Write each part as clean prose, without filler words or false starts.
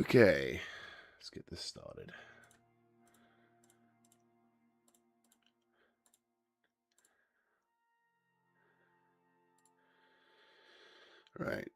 Okay, let's get this started. Right.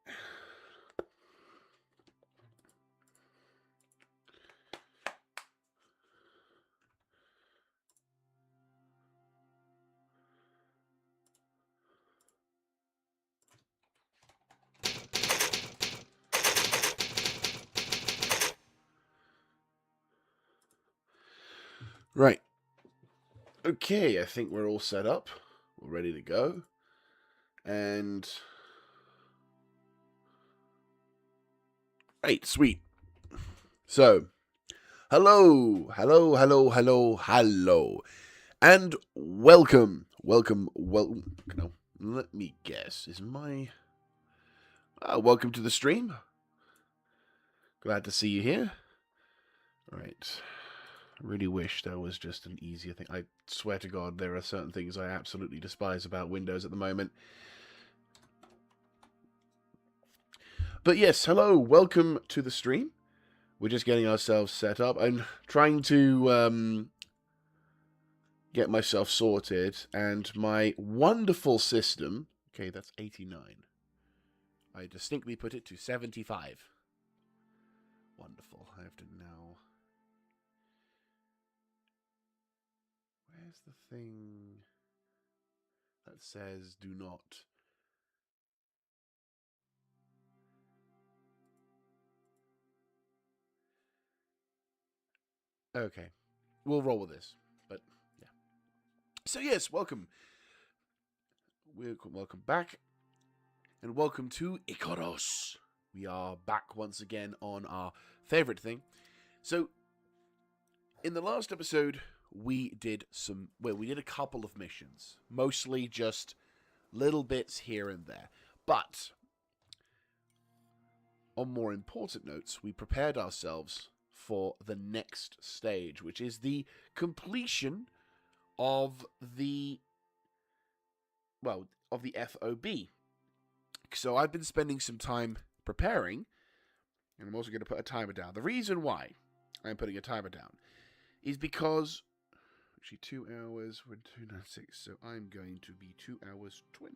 Right. Okay, I think we're all set up. We're ready to go. And... Right, sweet. So, hello, and welcome. No, let me guess. Is my... welcome to the stream. Glad to see you here. Right. I really wish there was just an easier thing. I swear to God, there are certain things I absolutely despise about Windows at the moment. But yes, hello, welcome to the stream. We're just getting ourselves set up. I'm trying to get myself sorted, and my wonderful system... Okay, that's 89. I distinctly put it to 75. Wonderful. I have to now... Where's the thing that says do not... Okay, we'll roll with this, but yeah. So yes, welcome. Welcome back, and welcome to Icarus. We are back once again on our favorite thing. So, in the last episode, we did a couple of missions, mostly just little bits here and there. But on more important notes, we prepared ourselves for the next stage, which is the completion of the FOB. So I've been spending some time preparing, and I'm also going to put a timer down. The reason why I'm putting a timer down is because actually 2 hours, 296, so I'm going to be 2 hours 20.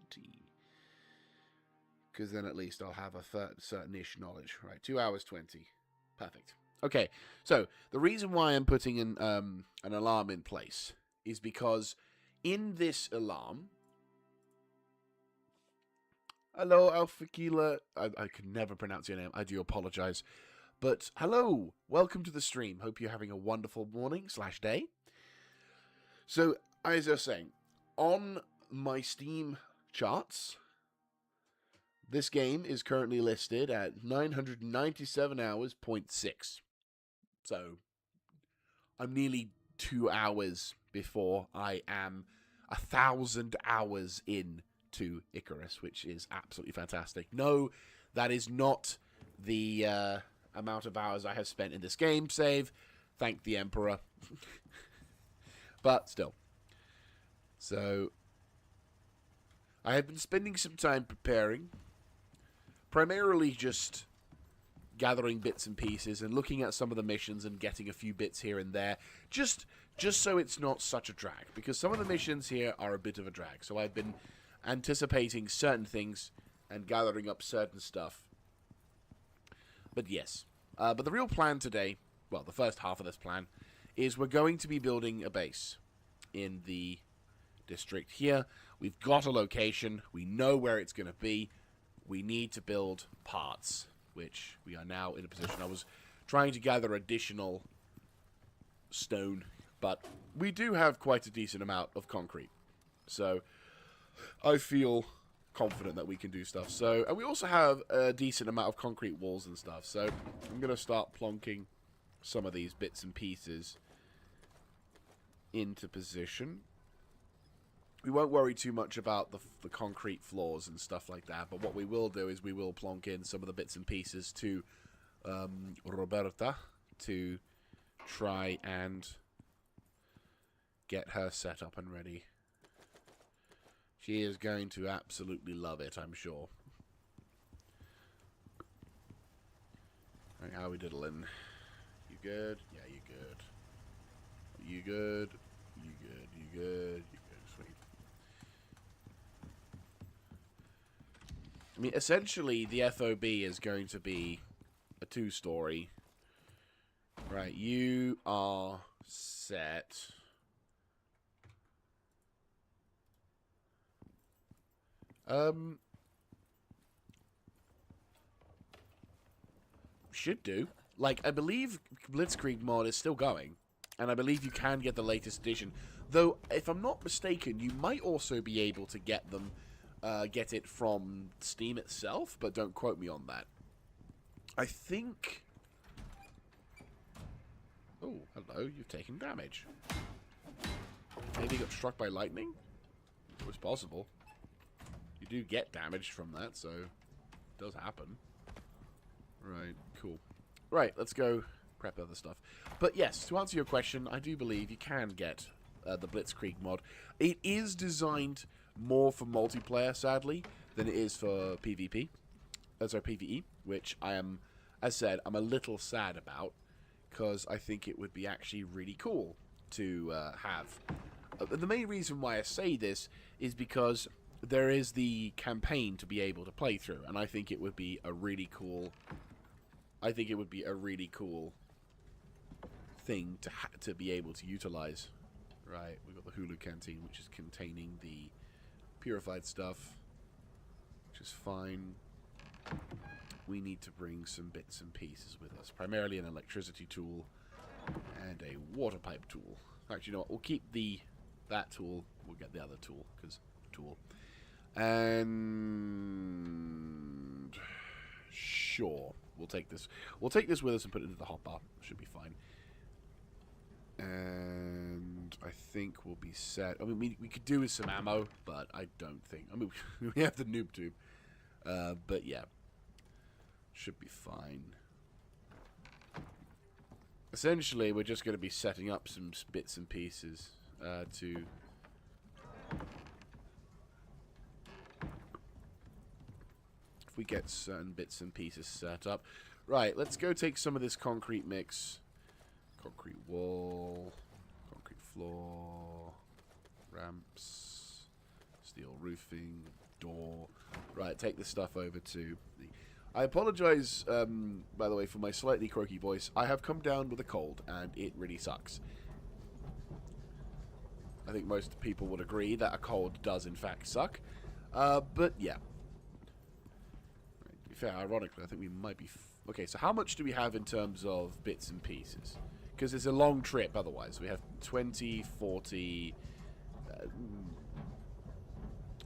Because then at least I'll have a certain-ish knowledge. Right, 2 hours 20. Perfect. Okay, so the reason why I'm putting an alarm in place is because in this alarm... Hello, Alpha Kila. I can never pronounce your name. I do apologize. But hello, welcome to the stream. Hope you're having a wonderful morning/day. So, as I was saying, on my Steam charts... This game is currently listed at 997 hours, 0.6. So, I'm nearly 2 hours before I am 1,000 hours into Icarus, which is absolutely fantastic. No, that is not the amount of hours I have spent in this game, save, thank the Emperor. But still. So, I have been spending some time preparing. Primarily just gathering bits and pieces and looking at some of the missions and getting a few bits here and there. Just so it's not such a drag. Because some of the missions here are a bit of a drag. So I've been anticipating certain things and gathering up certain stuff. But yes. But the real plan today, well, the first half of this plan, is we're going to be building a base in the district here. We've got a location. We know where it's going to be. We need to build parts, which we are now in a position. I was trying to gather additional stone, but we do have quite a decent amount of concrete. So I feel confident that we can do stuff. So, and we also have a decent amount of concrete walls and stuff. So I'm going to start plonking some of these bits and pieces into position. We won't worry too much about the concrete floors and stuff like that, but what we will do is we will plonk in some of the bits and pieces to Roberta to try and get her set up and ready. She is going to absolutely love it, I'm sure. Right, how are we diddling? You good? Yeah, you good. You good? You good? You good? You good? Sweet. I mean, essentially, the FOB is going to be a 2-story. Right, you are set. Should do. Like, I believe Blitzkrieg mod is still going. And I believe you can get the latest edition. Though, if I'm not mistaken, you might also be able to get them, get it from Steam itself, but don't quote me on that. I think... Oh, hello, you've taken damage. Maybe you got struck by lightning? It was possible. You do get damage from that, so it does happen. Right, cool. Right, let's go prep other stuff. But yes, to answer your question, I do believe you can get the Blitzkrieg mod. It is designed more for multiplayer, sadly, than it is for PvP. Sorry, PvE, which I am, as said, I'm a little sad about, because I think it would be actually really cool to have. The main reason why I say this is because there is the campaign to be able to play through, and I think it would be a really cool... I think it would be a really cool thing to be able to utilize. Right, we've got the Hulu Canteen, which is containing the purified stuff, which is fine. We need to bring some bits and pieces with us, primarily an electricity tool and a water pipe tool. Actually, you know what? We'll keep that tool. We'll get the other tool, because tool. And sure, we'll take this. We'll take this with us and put it into the hotbar. Should be fine. And I think we'll be set. I mean, we could do with some ammo, but I don't think. I mean, we have the noob tube. But yeah, should be fine. Essentially, we're just going to be setting up some bits and pieces to... If we get certain bits and pieces set up. Right, let's go take some of this concrete mix. Concrete wall, concrete floor, ramps, steel roofing, door. Right, take this stuff over to the... I apologize, by the way, for my slightly croaky voice. I have come down with a cold, and it really sucks. I think most people would agree that a cold does, in fact, suck. But, yeah. Right, to be fair, ironically, I think we might be... Okay, so how much do we have in terms of bits and pieces? Because it's a long trip, otherwise. We have 20, 40... I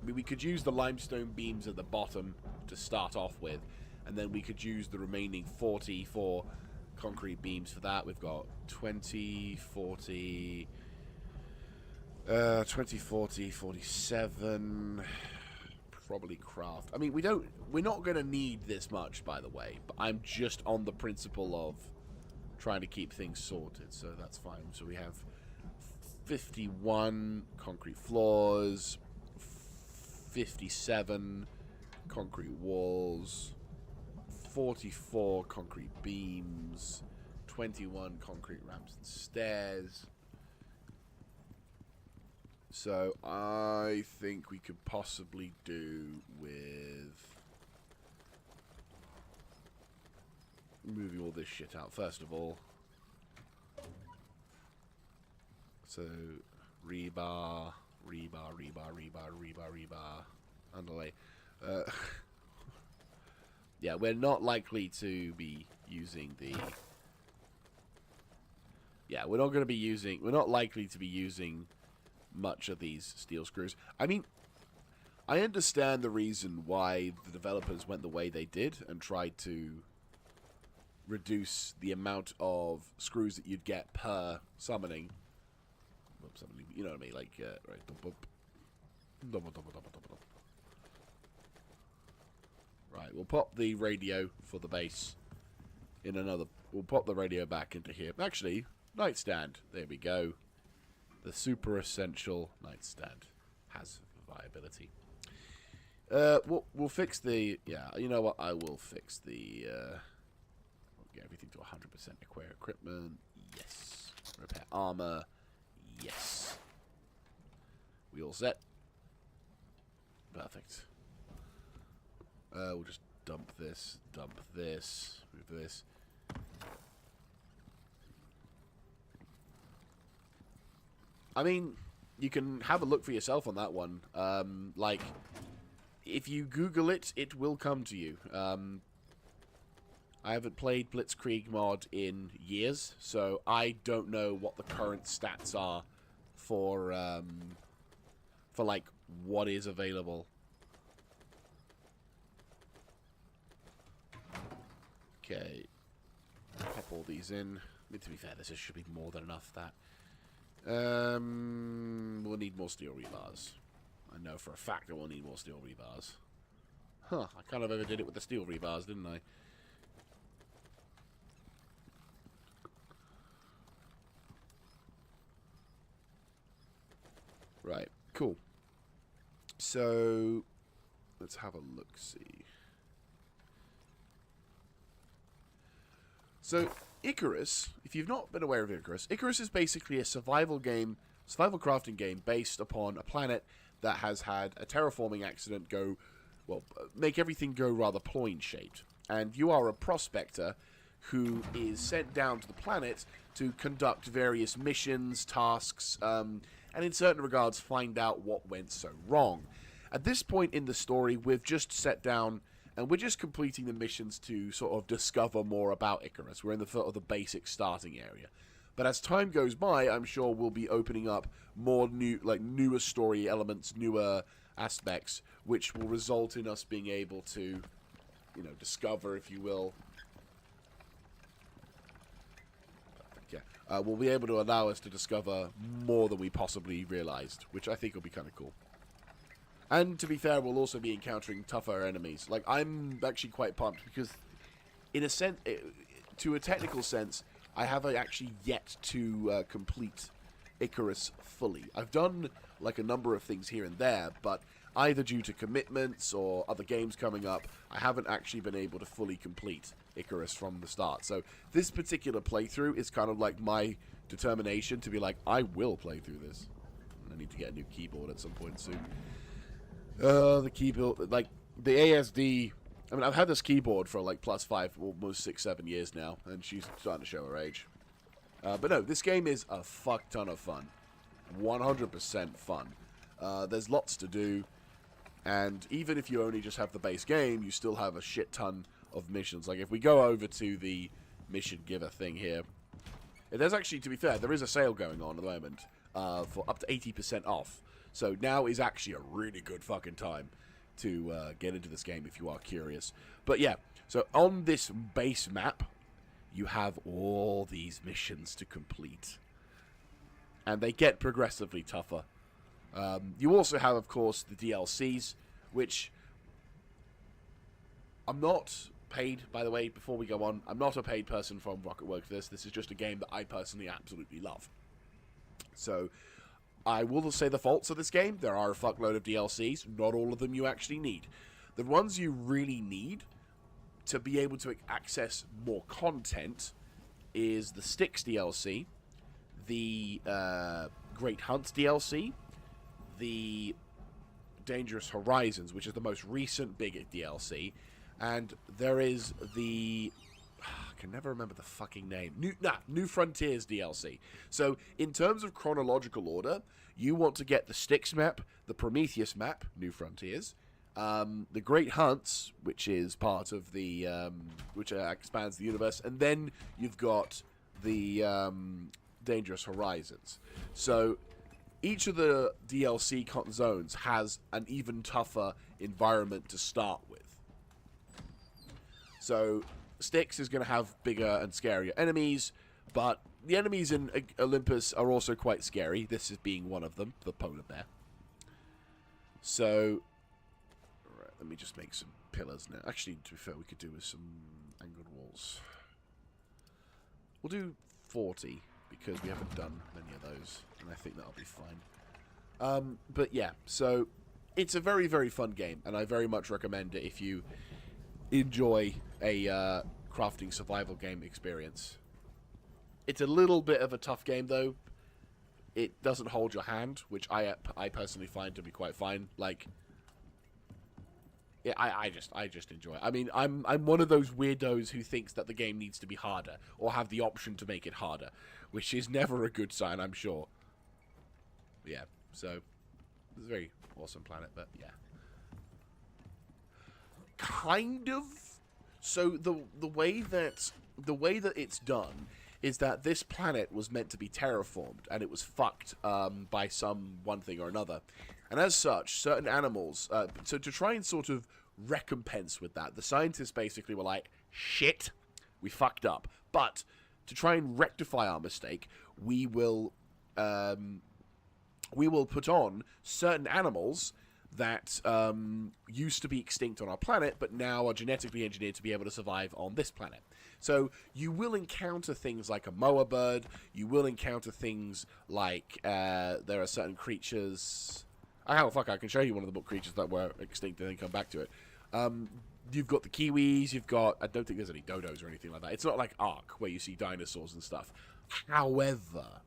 mean, we could use the limestone beams at the bottom to start off with, and then we could use the remaining 40 for concrete beams for that. We've got 20, 40... 20, 40, 47... Probably craft. I mean, we're not going to need this much, by the way, but I'm just on the principle of trying to keep things sorted, so that's fine. So we have 51 concrete floors, 57 concrete walls, 44 concrete beams, 21 concrete ramps and stairs. So I think we could possibly do with moving all this shit out first of all. So rebar, underlay. Yeah, we're not likely to be using the... Yeah, we're not likely to be using much of these steel screws. I mean, I understand the reason why the developers went the way they did and tried to reduce the amount of screws that you'd get per summoning. You know what I mean? Like, right. Right, we'll pop the radio for the base in another... We'll pop the radio back into here. Actually, nightstand. There we go. The super essential nightstand has viability. We'll fix the... Yeah, you know what? I will fix the... Get everything to 100%. Acquire equipment. Yes. Repair armor. Yes. We all set? Perfect. We'll just dump this, move this. I mean, you can have a look for yourself on that one. Like, if you Google it, it will come to you. I haven't played Blitzkrieg mod in years, so I don't know what the current stats are for like, what is available. Okay. Pop all these in. I mean, to be fair, this should be more than enough, that. We'll need more steel rebars. I know for a fact that we'll need more steel rebars. Huh, I kind of overdid it with the steel rebars, didn't I? Right, cool. So, let's have a look-see. So, Icarus, if you've not been aware of Icarus, Icarus is basically a survival crafting game based upon a planet that has had a terraforming accident make everything go rather ploin-shaped. And you are a prospector who is sent down to the planet to conduct various missions, tasks, and in certain regards find out what went so wrong. At this point in the story, we've just sat down and we're just completing the missions to sort of discover more about Icarus. We're in the sort of the basic starting area. But as time goes by, I'm sure we'll be opening up more newer story elements, newer aspects, which will result in us being able to, discover, if you will. Yeah, will be able to allow us to discover more than we possibly realized, which I think will be kind of cool. And to be fair, we'll also be encountering tougher enemies. Like, I'm actually quite pumped because, in a sense, to a technical sense, I have actually yet to complete Icarus fully. I've done like a number of things here and there, but either due to commitments or other games coming up, I haven't actually been able to fully complete Icarus from the start. So this particular playthrough is kind of like my determination to be like, I will play through this. I need to get a new keyboard at some point soon. The keyboard, like, the ASD, I mean, I've had this keyboard for, like, +5, almost 6-7 years now, and she's starting to show her age. But no, this game is a fuck ton of fun. 100% fun. There's lots to do, and even if you only just have the base game, you still have a shit ton of missions. Like, if we go over to the mission giver thing here, there's actually, to be fair, there is a sale going on at the moment for up to 80% off. So now is actually a really good fucking time to get into this game if you are curious. But yeah, so on this base map, you have all these missions to complete. And they get progressively tougher. You also have, of course, the DLCs, which I'm not paid, by the way, before we go on. I'm not a paid person from Rocketwork for this. This is just a game that I personally absolutely love. So I will say the faults of this game. There are a fuckload of DLCs. Not all of them you actually need. The ones you really need to be able to access more content is the Styx DLC, the Great Hunt DLC, the Dangerous Horizons, which is the most recent big DLC, and there is the... I can never remember the fucking name. New Frontiers DLC. So, in terms of chronological order, you want to get the Styx map, the Prometheus map, New Frontiers, the Great Hunts, which is part of the, which expands the universe, and then you've got the Dangerous Horizons. So, each of the DLC zones has an even tougher environment to start with. So, Styx is going to have bigger and scarier enemies, but the enemies in Olympus are also quite scary. This is being one of them, the polar bear. So, right, let me just make some pillars now. Actually, to be fair, we could do with some angled walls. We'll do 40, because we haven't done many of those, and I think that'll be fine. But yeah, so it's a very, very fun game, and I very much recommend it if you enjoy a crafting survival game experience. It's a little bit of a tough game, though. It doesn't hold your hand, which I personally find to be quite fine. Like, yeah, I just enjoy it. I mean, I'm one of those weirdos who thinks that the game needs to be harder or have the option to make it harder, which is never a good sign, I'm sure. Yeah, so it's a very awesome planet, but yeah, kind of. So the way that it's done is that this planet was meant to be terraformed, and it was fucked by some one thing or another. And as such, certain animals... so to try and sort of recompense with that, the scientists basically were like, shit, we fucked up. But to try and rectify our mistake, we will put on certain animals that used to be extinct on our planet, but now are genetically engineered to be able to survive on this planet. So you will encounter things like a moa bird. You will encounter things like there are certain creatures. Oh, fuck, I can show you one of the book creatures that were extinct and then come back to it. You've got the kiwis. You've got... I don't think there's any dodos or anything like that. It's not like Ark, where you see dinosaurs and stuff. However,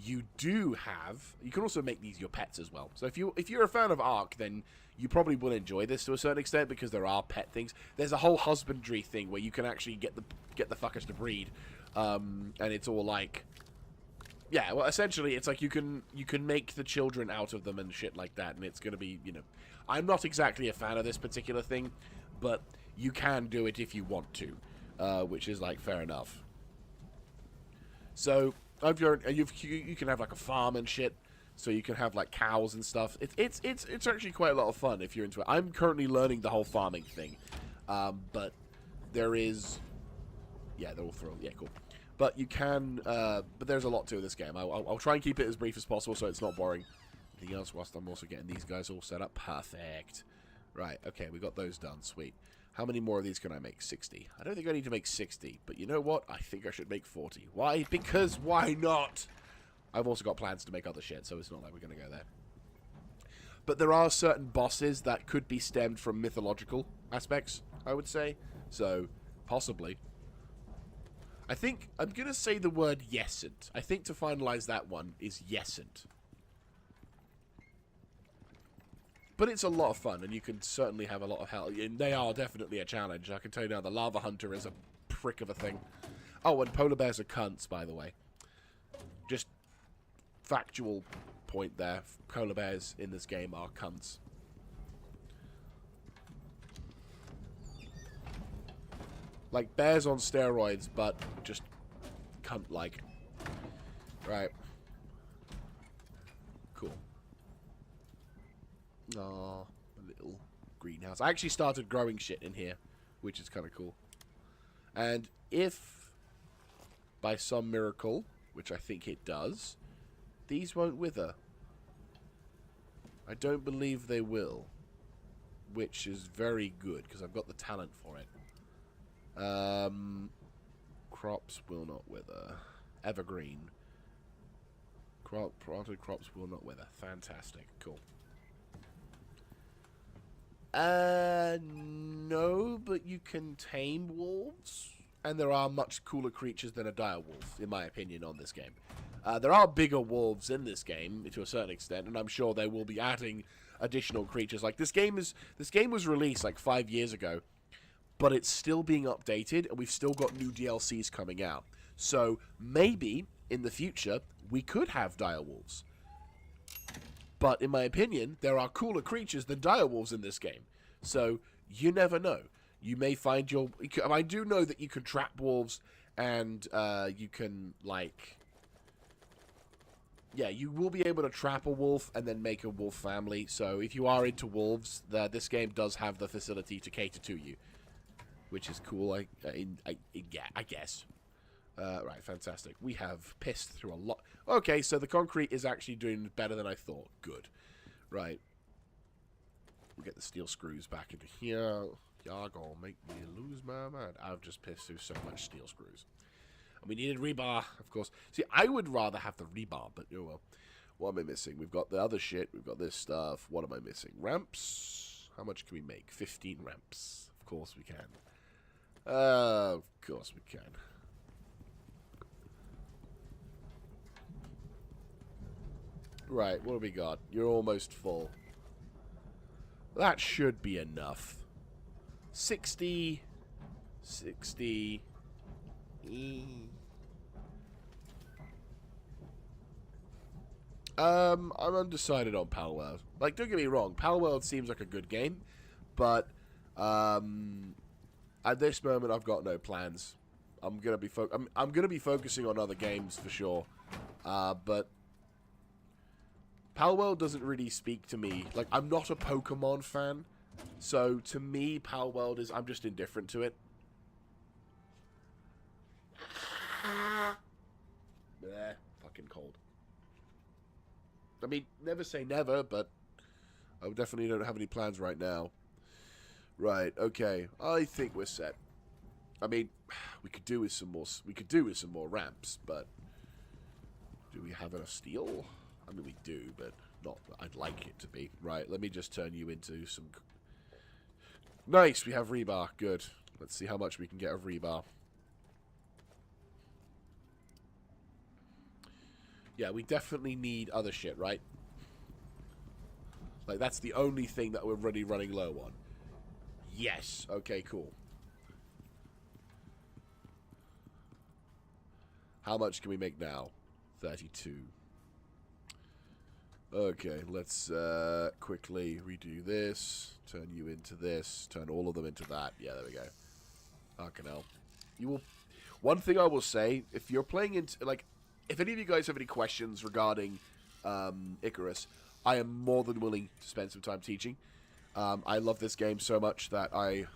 you do have... You can also make these your pets as well. So if you're a fan of Ark, then you probably will enjoy this to a certain extent because there are pet things. There's a whole husbandry thing where you can actually get the fuckers to breed, and it's all like, yeah. Well, essentially, it's like you can make the children out of them and shit like that, and it's gonna be, you know, I'm not exactly a fan of this particular thing, but you can do it if you want to, which is like fair enough. So you can have like a farm and shit. So you can have like cows and stuff. It's actually quite a lot of fun if you're into it. I'm currently learning the whole farming thing, but there is, yeah, they're all thrilled. Yeah, cool. But you can, but there's a lot to this game. I'll try and keep it as brief as possible so it's not boring. Anything else whilst I'm also getting these guys all set up? Perfect. Right. Okay, we got those done. Sweet. How many more of these can I make? 60. I don't think I need to make 60, but you know what? I think I should make 40. Why? Because why not? I've also got plans to make other shit, so it's not like we're going to go there. But there are certain bosses that could be stemmed from mythological aspects, I would say. So, possibly. I think, I'm going to say the word yesent. I think to finalize that one is yesent. But it's a lot of fun, and you can certainly have a lot of help. And they are definitely a challenge. I can tell you now, the lava hunter is a prick of a thing. Oh, and polar bears are cunts, by the way. Just... factual point there. Polar bears in this game are cunts. Like bears on steroids, but just cunt-like. Right. Cool. Aww, a little greenhouse. I actually started growing shit in here, which is kind of cool. And if, by some miracle, which I think it does... these won't wither. I don't believe they will. Which is very good, because I've got the talent for it. Crops will not wither. Evergreen. Planted crops will not wither. Fantastic. Cool. No, but you can tame wolves. And there are much cooler creatures than a dire wolf, in my opinion, on this game. There are bigger wolves in this game, to a certain extent, and I'm sure they will be adding additional creatures. Like, this game was released, like, 5 years ago, but it's still being updated, and we've still got new DLCs coming out. So, maybe, in the future, we could have dire wolves. But, in my opinion, there are cooler creatures than dire wolves in this game. So, you never know. You may find your... I do know that you can trap wolves, and you can, like... yeah, you will be able to trap a wolf and then make a wolf family. So if you are into wolves, this game does have the facility to cater to you, which is cool. Yeah, I guess. Right, fantastic. We have pissed through a lot. Okay, so the concrete is actually doing better than I thought. Good. Right. We'll get the steel screws back into here. Y'all gonna make me lose my mind. I've just pissed through so much steel screws. And we needed rebar, of course. See, I would rather have the rebar, but oh well. What am I missing? We've got the other shit. We've got this stuff. What am I missing? Ramps. How much can we make? 15 ramps. Of course we can. Of course we can. Right, what have we got? You're almost full. That should be enough. 60... 60... I'm undecided on Palworld. Like, don't get me wrong, Palworld seems like a good game, but at this moment I've got no plans. I'm gonna be focusing on other games for sure, but Palworld doesn't really speak to me. Like, I'm not a Pokemon fan, so to me, Palworld is I'm just indifferent to it. Bleh, fucking cold. I mean, never say never, but I definitely don't have any plans right now. Right, okay. I think we're set. I mean, we could do with some more. We could do with some more ramps, but do we have enough steel? I mean, we do, but not. I'd like it to be. Right, let me just turn you into some. Nice, we have rebar. Good. Let's see how much we can get of rebar. Yeah, we definitely need other shit, right? Like, that's the only thing that we're really running low on. Yes. Okay, cool. How much can we make now? 32. Okay, let's quickly redo this. Turn you into this. Turn all of them into that. Yeah, there we go. Fucking hell. You will... One thing I will say, if you're playing into... Like, if any of you guys have any questions regarding Icarus, I am more than willing to spend some time teaching. I love this game so much that I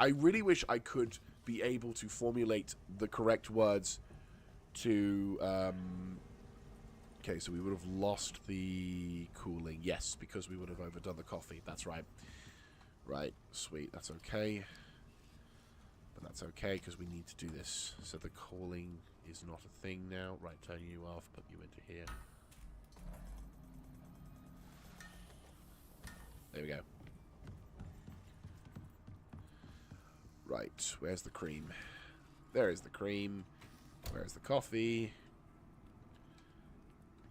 really wish I could be able to formulate the correct words to... okay, so we would have lost the cooling. Yes, because we would have overdone the coffee. That's right. Right, sweet. That's okay. But that's okay, because we need to do this. So the cooling is not a thing now. Right, turn you off, put you into here. There we go. Right, where's the cream? There is the cream. Where's the coffee?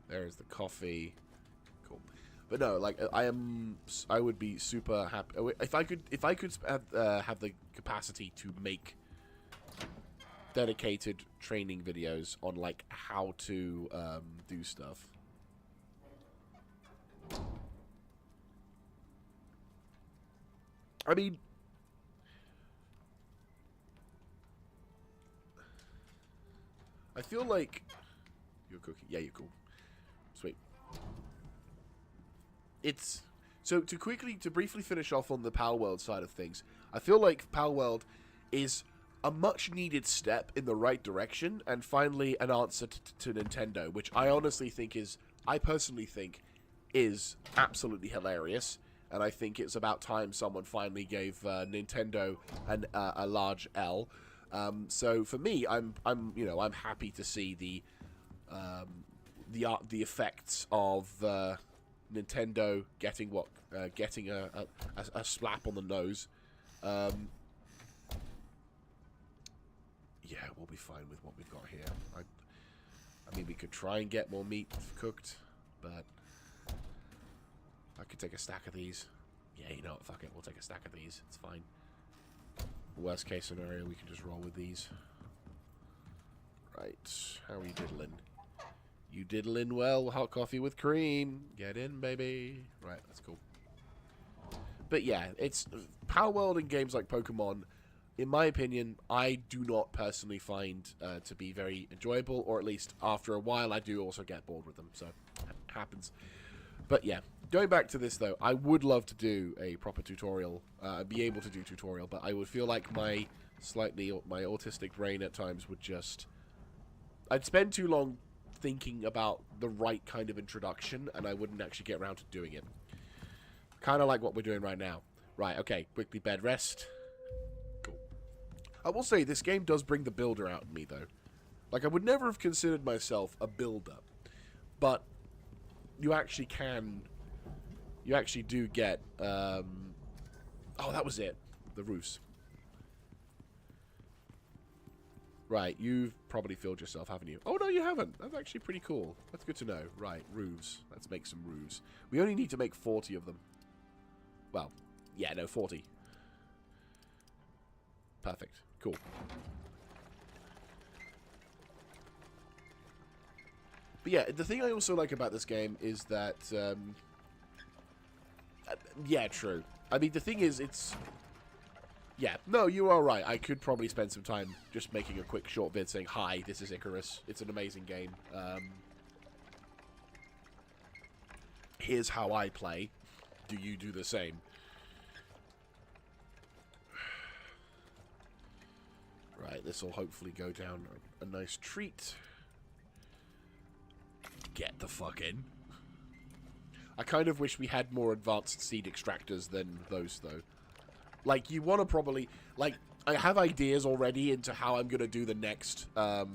There is the coffee. Cool. But no, like I would be super happy if I could have the capacity to make dedicated training videos on like how to do stuff. I mean, I feel like you're cooking. Yeah, you're cool. Sweet. It's so to briefly finish off on the Palworld side of things. I feel like Palworld is a much needed step in the right direction, and finally an answer to Nintendo, which I personally think is absolutely hilarious, and I think it's about time someone finally gave Nintendo a large L. So for me, I'm happy to see the effects of Nintendo getting a slap on the nose. Yeah, we'll be fine with what we've got here. I mean, we could try and get more meat cooked, but I could take a stack of these. Yeah, you know what? Fuck it. We'll take a stack of these. It's fine. Worst case scenario, we can just roll with these. Right. How are you diddling? You diddling well. Hot coffee with cream. Get in, baby. Right, that's cool. But yeah, it's Palworld in games like Pokemon, in my opinion, I do not personally find to be very enjoyable, or at least after a while I do also get bored with them, so it happens. But yeah, going back to this though, I would love to do a proper tutorial, be able to do tutorial, but I would feel like my autistic brain at times would just... I'd spend too long thinking about the right kind of introduction, and I wouldn't actually get around to doing it. Kind of like what we're doing right now. Right, okay, quickly bed rest. Cool. I will say, this game does bring the builder out in me, though. Like, I would never have considered myself a builder, but you actually can... You actually do get... Oh, that was it. The roofs. Right, you've probably filled yourself, haven't you? Oh, no, you haven't. That's actually pretty cool. That's good to know. Right, roofs. Let's make some roofs. We only need to make 40 of them. Well, yeah, no, 40. Perfect. Cool. But yeah, the thing I also like about this game is that... yeah, true. I mean, the thing is, it's... Yeah, no, you are right. I could probably spend some time just making a quick short vid saying, hi, this is Icarus. It's an amazing game. Here's how I play. Do you do the same? Right, this will hopefully go down a nice treat. Get the fuck in. I kind of wish we had more advanced seed extractors than those, though. Like, you want to probably... Like, I have ideas already into how I'm going to do the next... I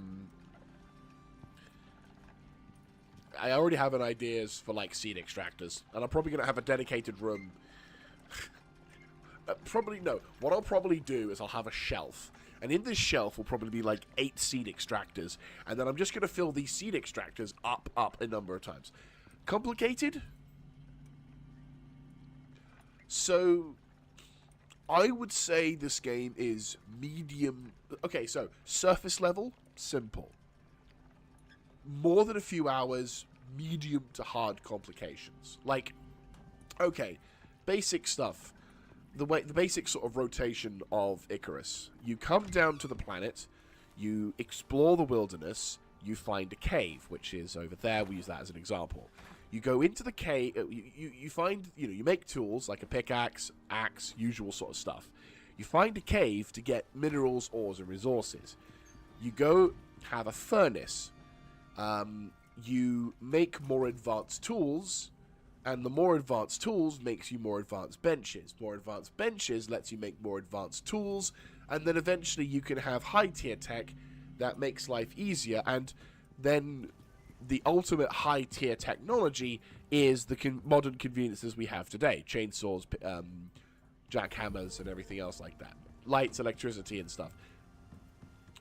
already have an ideas for, like, seed extractors. And I'm probably going to have a dedicated room. Probably, no. What I'll probably do is I'll have a shelf. And in this shelf will probably be, like, 8 seed extractors. And then I'm just going to fill these seed extractors up a number of times. Complicated? So... I would say this game is medium... Okay, so, surface level, simple. More than a few hours, medium to hard complications. Like, okay, basic stuff. The basic sort of rotation of Icarus. You come down to the planet, you explore the wilderness, you find a cave, which is over there. We use that as an example. You go into the cave, you find, you make tools, like a pickaxe, axe, usual sort of stuff. You find a cave to get minerals, ores, and resources. You go have a furnace. You make more advanced tools, and the more advanced tools makes you more advanced benches. More advanced benches lets you make more advanced tools, and then eventually you can have high-tier tech that makes life easier, and then... The ultimate high-tier technology is the modern conveniences we have today. Chainsaws, jackhammers, and everything else like that. Lights, electricity, and stuff.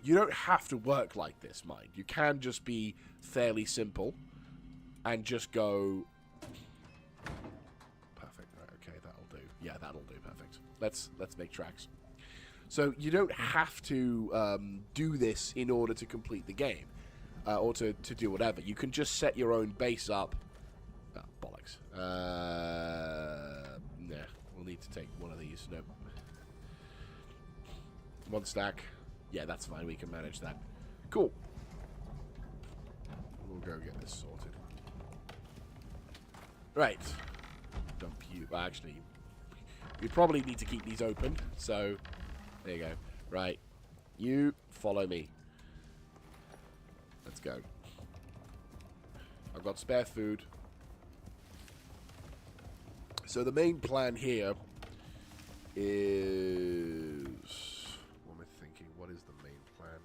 You don't have to work like this, mind. You can just be fairly simple and just go... Perfect. Right, okay, that'll do. Yeah, that'll do. Perfect. Let's make tracks. So you don't have to do this in order to complete the game. Or to do whatever. You can just set your own base up. Oh, bollocks. Nah. We'll need to take one of these. Nope. 1 stack. Yeah, that's fine. We can manage that. Cool. We'll go get this sorted. Right. Dump you. Well, actually, we probably need to keep these open. So, there you go. Right. You follow me. Let's go. I've got spare food. So the main plan here is... What am I thinking? What is the main plan?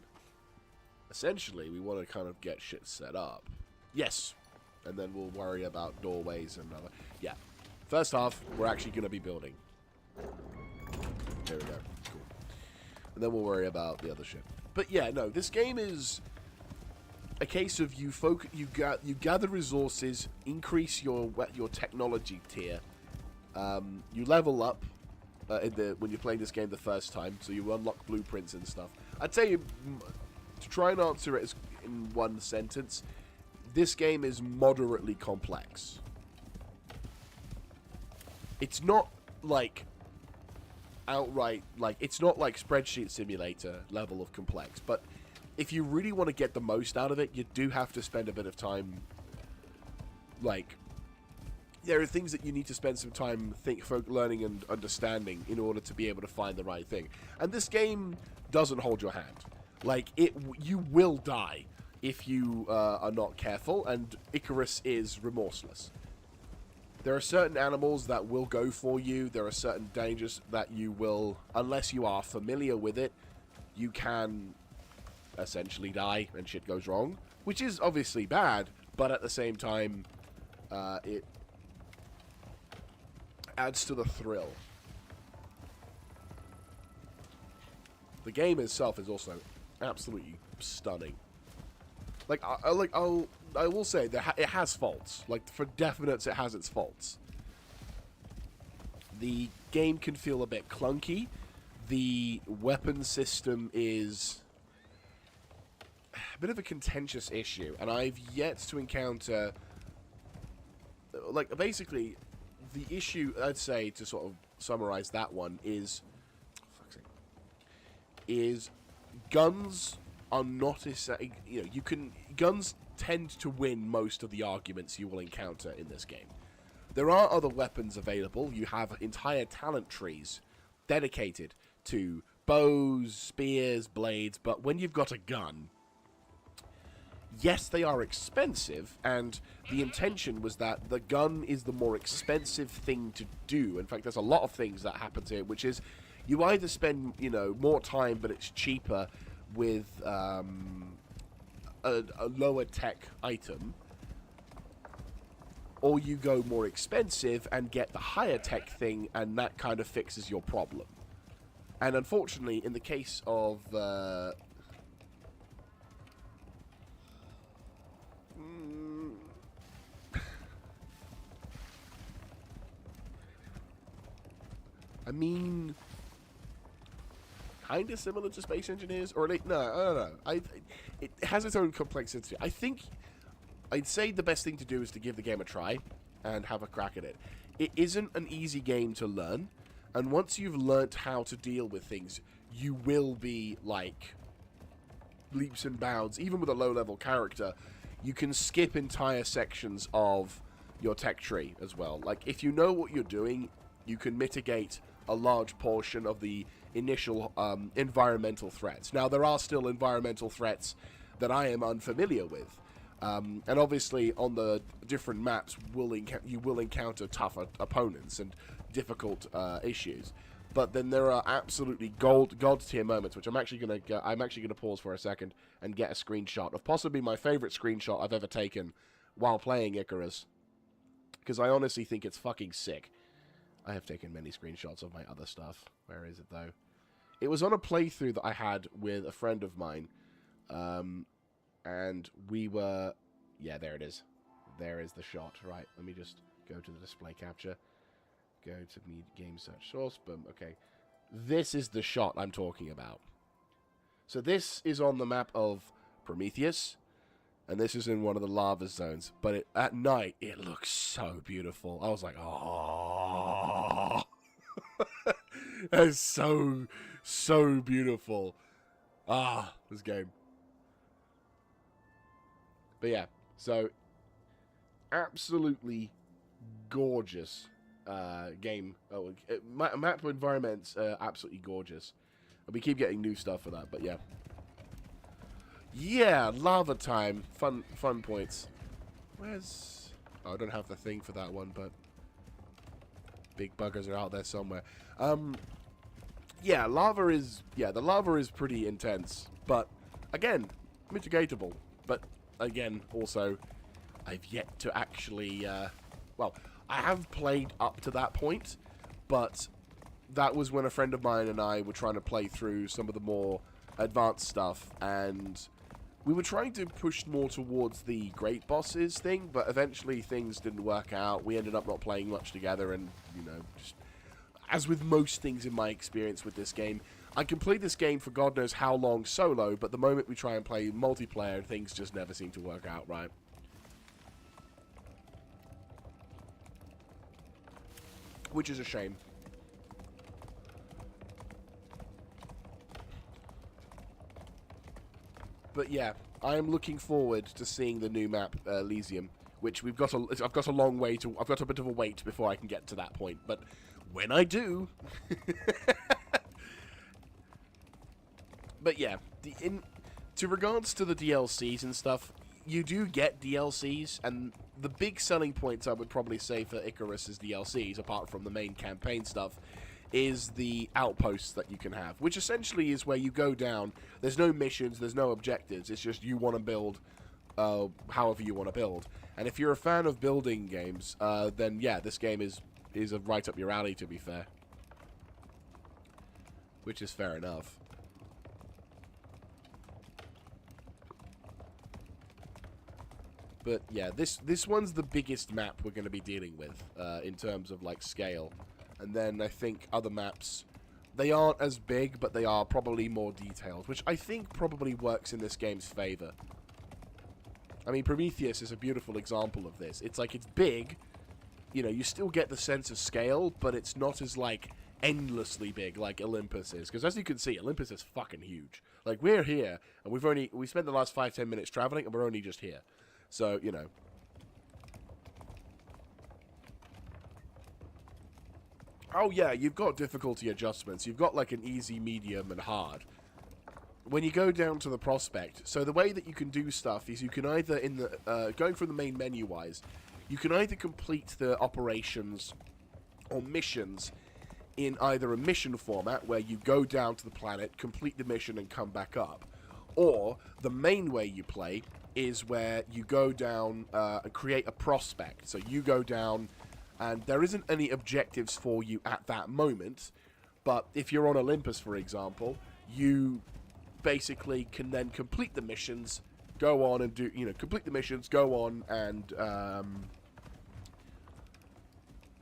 Essentially, we want to kind of get shit set up. Yes. And then we'll worry about doorways and other... Yeah. First half, we're actually going to be building. There we go. Cool. And then we'll worry about the other shit. But yeah, no, this game is... a case of you gather resources, increase your technology tier. You level up when you're playing this game the first time, so you unlock blueprints and stuff. I'd say to try and answer it in one sentence, this game is moderately complex. It's not like outright it's not like Spreadsheet Simulator level of complex, but if you really want to get the most out of it, you do have to spend a bit of time, like, there are things that you need to spend some time learning and understanding in order to be able to find the right thing. And this game doesn't hold your hand. Like, you will die if you are not careful, and Icarus is remorseless. There are certain animals that will go for you. There are certain dangers that you will, unless you are familiar with it, you can... essentially die and shit goes wrong, which is obviously bad, but at the same time it adds to the thrill. The game itself is also absolutely stunning. Like, I will say that it has faults. Like, for definite, it has its faults. The game can feel a bit clunky. The weapon system is a bit of a contentious issue, and I've yet to encounter... Like, basically, the issue, I'd say, to sort of summarize that one, is guns are not guns tend to win most of the arguments you will encounter in this game. There are other weapons available. You have entire talent trees dedicated to bows, spears, blades, but when you've got a gun, yes, they are expensive, and the intention was that the gun is the more expensive thing to do. In fact, there's a lot of things that happen here, which is you either spend, more time, but it's cheaper with a lower tech item, or you go more expensive and get the higher tech thing, and that kind of fixes your problem. And unfortunately, in the case of... I mean... kind of similar to Space Engineers, or no, I don't know. It has its own complexity. I think I'd say the best thing to do is to give the game a try and have a crack at it. It isn't an easy game to learn, and once you've learnt how to deal with things, you will be like leaps and bounds. Even with a low-level character, you can skip entire sections of your tech tree as well. Like, if you know what you're doing, you can mitigate a large portion of the initial environmental threats. Now, there are still environmental threats that I am unfamiliar with. And obviously, on the different maps, you will encounter tougher opponents and difficult issues. But then there are absolutely god tier moments, which I'm actually gonna pause for a second and get a screenshot of possibly my favorite screenshot I've ever taken while playing Icarus, because I honestly think it's fucking sick. I have taken many screenshots of my other stuff. Where is it, though? It was on a playthrough that I had with a friend of mine. And we were... Yeah, there it is. There is the shot. Right, let me just go to the display capture. Go to game search source. Boom. Okay. This is the shot I'm talking about. So this is on the map of Prometheus. And this is in one of the lava zones. But at night, it looks so beautiful. I was like, oh. That's so beautiful. Ah, this game. But yeah, so absolutely gorgeous game. Map environments absolutely gorgeous. And we keep getting new stuff for that, but yeah. Yeah, lava time. Fun points. Where's... Oh, I don't have the thing for that one, but big buggers are out there somewhere. Yeah, the lava is pretty intense, but again, mitigatable. But again, also, I've yet to actually, well, I have played up to that point, but that was when a friend of mine and I were trying to play through some of the more advanced stuff, and we were trying to push more towards the great bosses thing, but eventually things didn't work out. We ended up not playing much together, and, just as with most things in my experience with this game, I can play this game for God knows how long solo, but the moment we try and play multiplayer, things just never seem to work out right. Which is a shame. But yeah, I am looking forward to seeing the new map, Elysium, which I've got a long way to... I've got a bit of a wait before I can get to that point, but when I do... But yeah, to regards to the DLCs and stuff, you do get DLCs, and the big selling points I would probably say for Icarus's DLCs, apart from the main campaign stuff, is the outposts that you can have, which essentially is where you go down. There's no missions, there's no objectives, it's just you want to build however you want to build. And if you're a fan of building games, then yeah, this game is right up your alley, to be fair. Which is fair enough. But yeah, this one's the biggest map we're going to be dealing with in terms of like scale. And then I think other maps, they aren't as big, but they are probably more detailed, which I think probably works in this game's favor. I mean, Prometheus is a beautiful example of this. It's like, it's big, you know, you still get the sense of scale, but it's not as, like, endlessly big like Olympus is. Because as you can see, Olympus is fucking huge. Like, we're here, and we spent the last 5-10 minutes traveling, and we're only just here. So, you know. Oh, yeah, you've got difficulty adjustments. You've got, like, an easy, medium, and hard. When you go down to the prospect, so the way that you can do stuff is you can either, in the going from the main menu-wise, you can either complete the operations or missions in either a mission format, where you go down to the planet, complete the mission, and come back up. Or, the main way you play is where you go down and create a prospect. So you go down, and there isn't any objectives for you at that moment, but if you're on Olympus, for example, you basically can then complete the missions, go on and do, you know, complete the missions, go on and,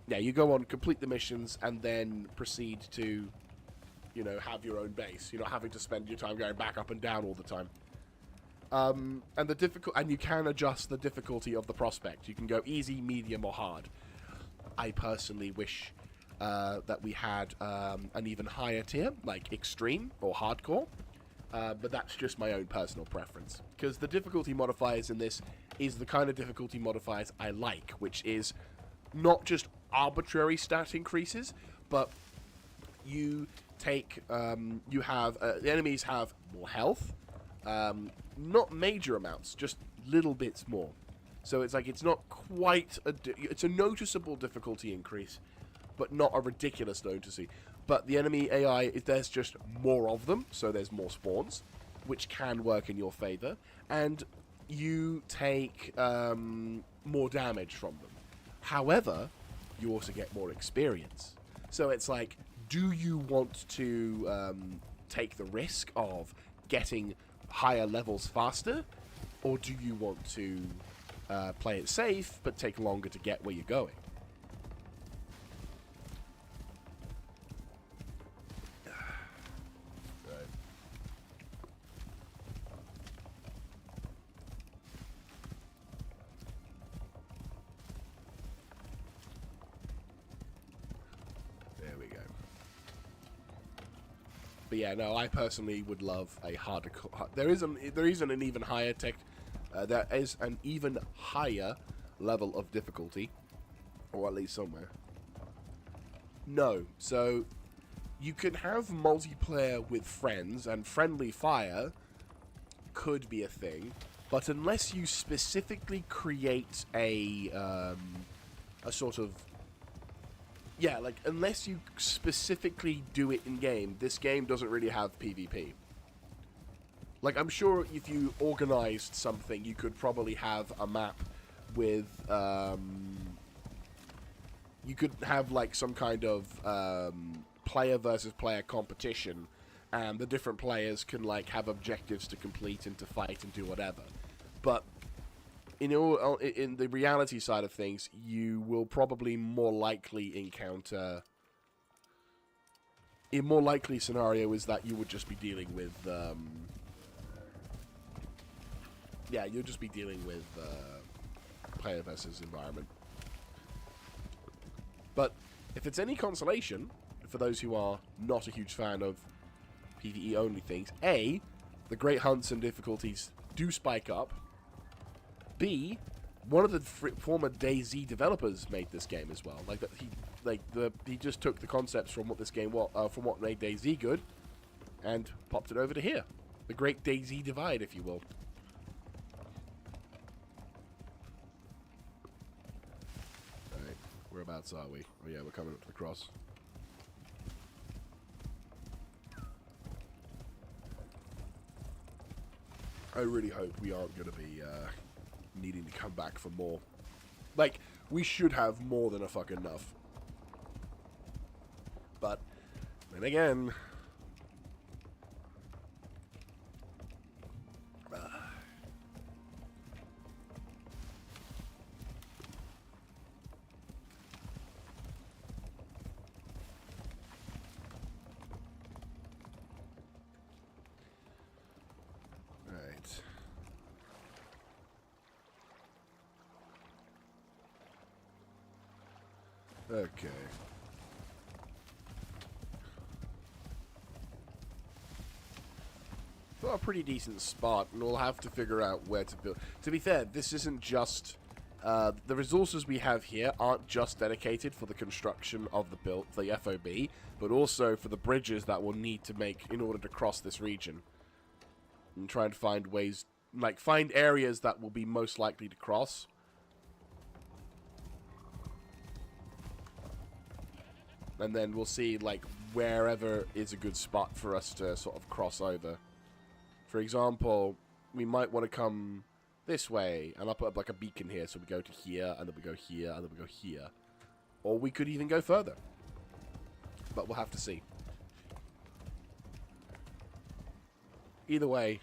yeah, you go on, complete the missions, and then proceed to, you know, have your own base. You're not having to spend your time going back up and down all the time. And you can adjust the difficulty of the prospect. You can go easy, medium, or hard. I personally wish that we had an even higher tier, like extreme or hardcore. But that's just my own personal preference. Because the difficulty modifiers in this is the kind of difficulty modifiers I like, which is not just arbitrary stat increases, but you take, the enemies have more health, not major amounts, just little bits more. So it's like, it's not quite it's a noticeable difficulty increase, but not a ridiculous notice. But the enemy AI, there's just more of them, so there's more spawns, which can work in your favor, and you take more damage from them. However, you also get more experience. So it's like, do you want to take the risk of getting higher levels faster, or do you want to play it safe, but take longer to get where you're going? But yeah, no, I personally would love a harder. There isn't an even higher tech. There is an even higher level of difficulty, or at least somewhere. No, so you can have multiplayer with friends, and friendly fire could be a thing, but unless you specifically create a sort of, yeah, like, unless you specifically do it in-game, this game doesn't really have PvP. Like, I'm sure if you organized something, you could probably have a map with, you could have, like, some kind of, player versus player competition, and the different players can, like, have objectives to complete and to fight and do whatever. But in the reality side of things, you will probably more likely encounter... A more likely scenario is that you would just be dealing with... yeah, you'll just be dealing with player versus environment. But if it's any consolation, for those who are not a huge fan of PvE-only things, A, the Great Hunts and difficulties do spike up. B, one of the former DayZ developers made this game as well. Like that, he just took the concepts from what this game from what made DayZ good, and popped it over to here. The Great DayZ Divide, if you will. All right, whereabouts are we? Oh yeah, we're coming up to the cross. I really hope we aren't going to be needing to come back for more. Like, we should have more than a fuck enough. But then again, Okay. Got a pretty decent spot, and we'll have to figure out where to build. To be fair, this isn't just... the resources we have here aren't just dedicated for the construction of the FOB, but also for the bridges that we'll need to make in order to cross this region. And try and find ways... Like, find areas that will be most likely to cross. And then we'll see, like, wherever is a good spot for us to sort of cross over. For example, we might want to come this way, and I'll put up like a beacon here, so we go to here, and then we go here, and then we go here. Or we could even go further. But we'll have to see. Either way,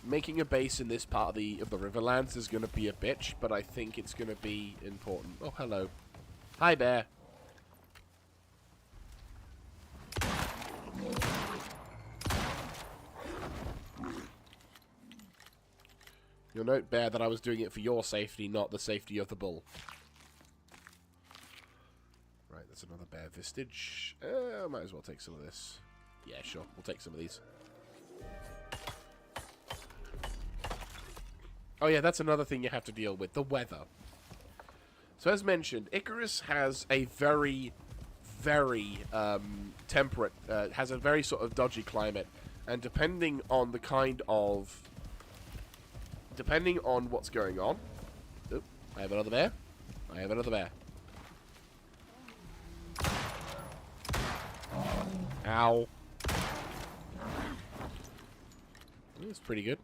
making a base in this part of the Riverlands is going to be a bitch, but I think it's going to be important. Oh, hello. Hi, bear. You'll note, bear, that I was doing it for your safety, not the safety of the bull. Right, that's another bear vestige. Might as well take some of this. Yeah, sure. We'll take some of these. Oh yeah, that's another thing you have to deal with. The weather. So as mentioned, Icarus has a very, very temperate, has a very sort of dodgy climate. And depending on the kind of... Depending on what's going on... Oop, I have another bear. I have another bear. Ow. That's pretty good.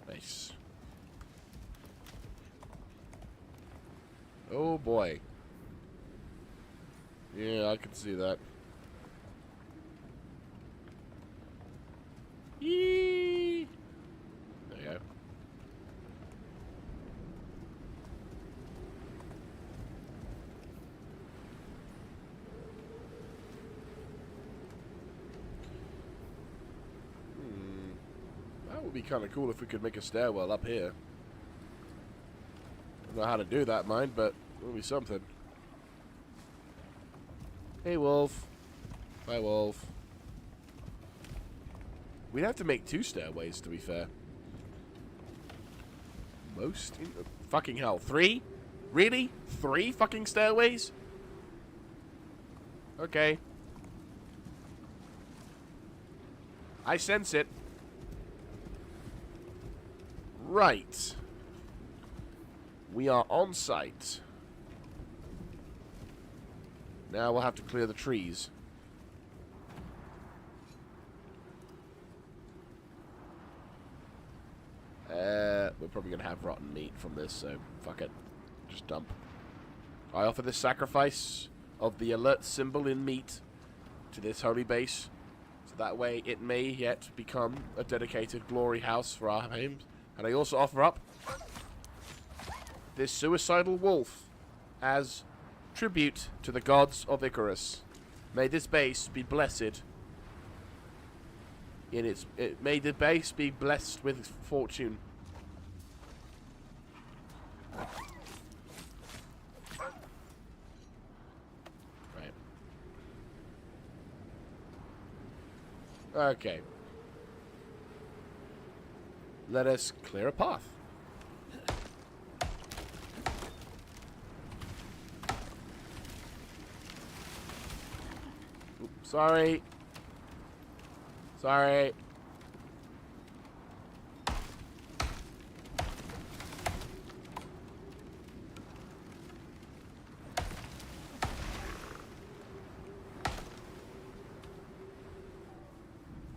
Nice. Oh boy. Yeah, I can see that. Yee! There you go. That would be kind of cool if we could make a stairwell up here. I don't know how to do that, mind, but it would be something. Hey, wolf. Bye, wolf. We'd have to make 2 stairways, to be fair. Fucking hell. 3? Really? 3 fucking stairways? Okay. I sense it. Right. We are on site. Now we'll have to clear the trees. We're probably going to have rotten meat from this, so fuck it. Just dump. I offer this sacrifice of the alert symbol in meat to this holy base, so that way it may yet become a dedicated glory house for our names. And I also offer up this suicidal wolf as tribute to the gods of Icarus. May this base be blessed in its... may the base be blessed with fortune. Right. Okay. Let us clear a path. Oops, sorry. Sorry.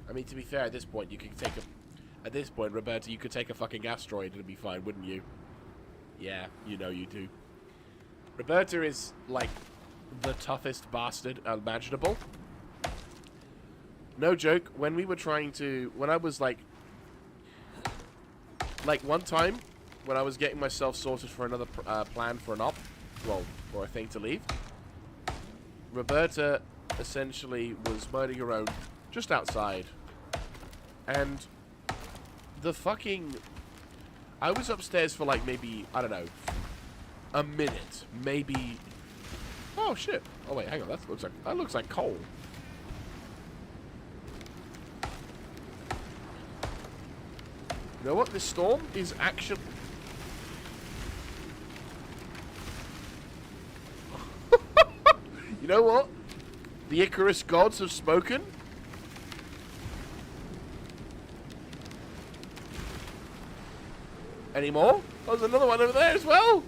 I mean, to be fair, at this point, you could take a... At this point, Roberta, you could take a fucking asteroid and it'd be fine, wouldn't you? Yeah, you know you do. Roberta is, like, the toughest bastard imaginable. No joke, when we were trying to... When I was, like, one time, when I was getting myself sorted for another plan for an op, well, for a thing to leave, Roberta essentially was minding her own just outside. And the fucking... I was upstairs for like maybe, I don't know, a minute. Maybe... Oh, shit. Oh, wait, hang on. That looks like coal. You know what? This storm is actually... You know what? The Icarus gods have spoken. Any more? Oh, there's another one over there as well.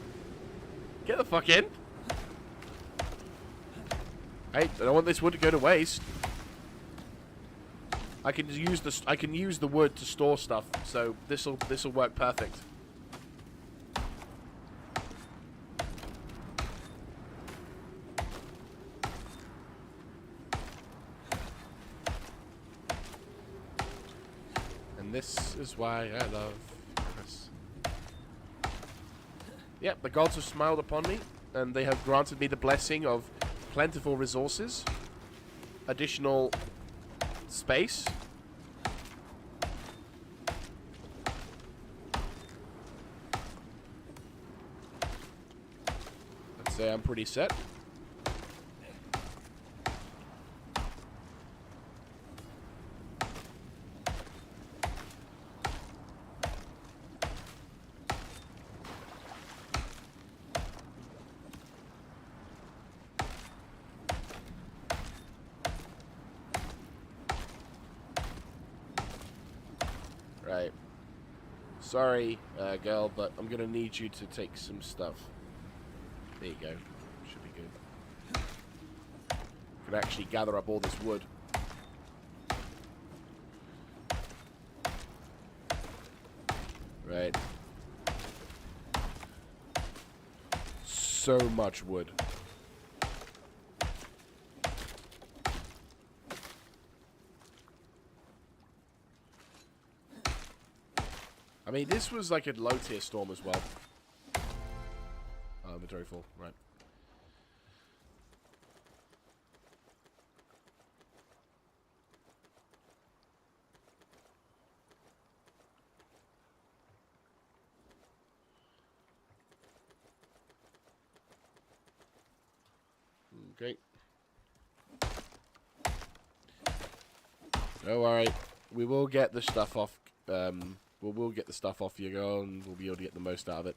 Get the fuck in. Hey, I don't want this wood to go to waste. I can use the wood to store stuff, so this'll work perfect. And this is why I love Chris. Yep, the gods have smiled upon me, and they have granted me the blessing of plentiful resources, additional space. I'd say I'm pretty set. Right. Sorry, girl, but I'm gonna need you to take some stuff. There you go. Should be good. Can actually gather up all this wood. Right. So much wood. I mean, this was like a low-tier storm as well. Oh, inventory full. Right. Okay. Don't worry. We will get the stuff off. We'll get the stuff off you, girl, and we'll be able to get the most out of it.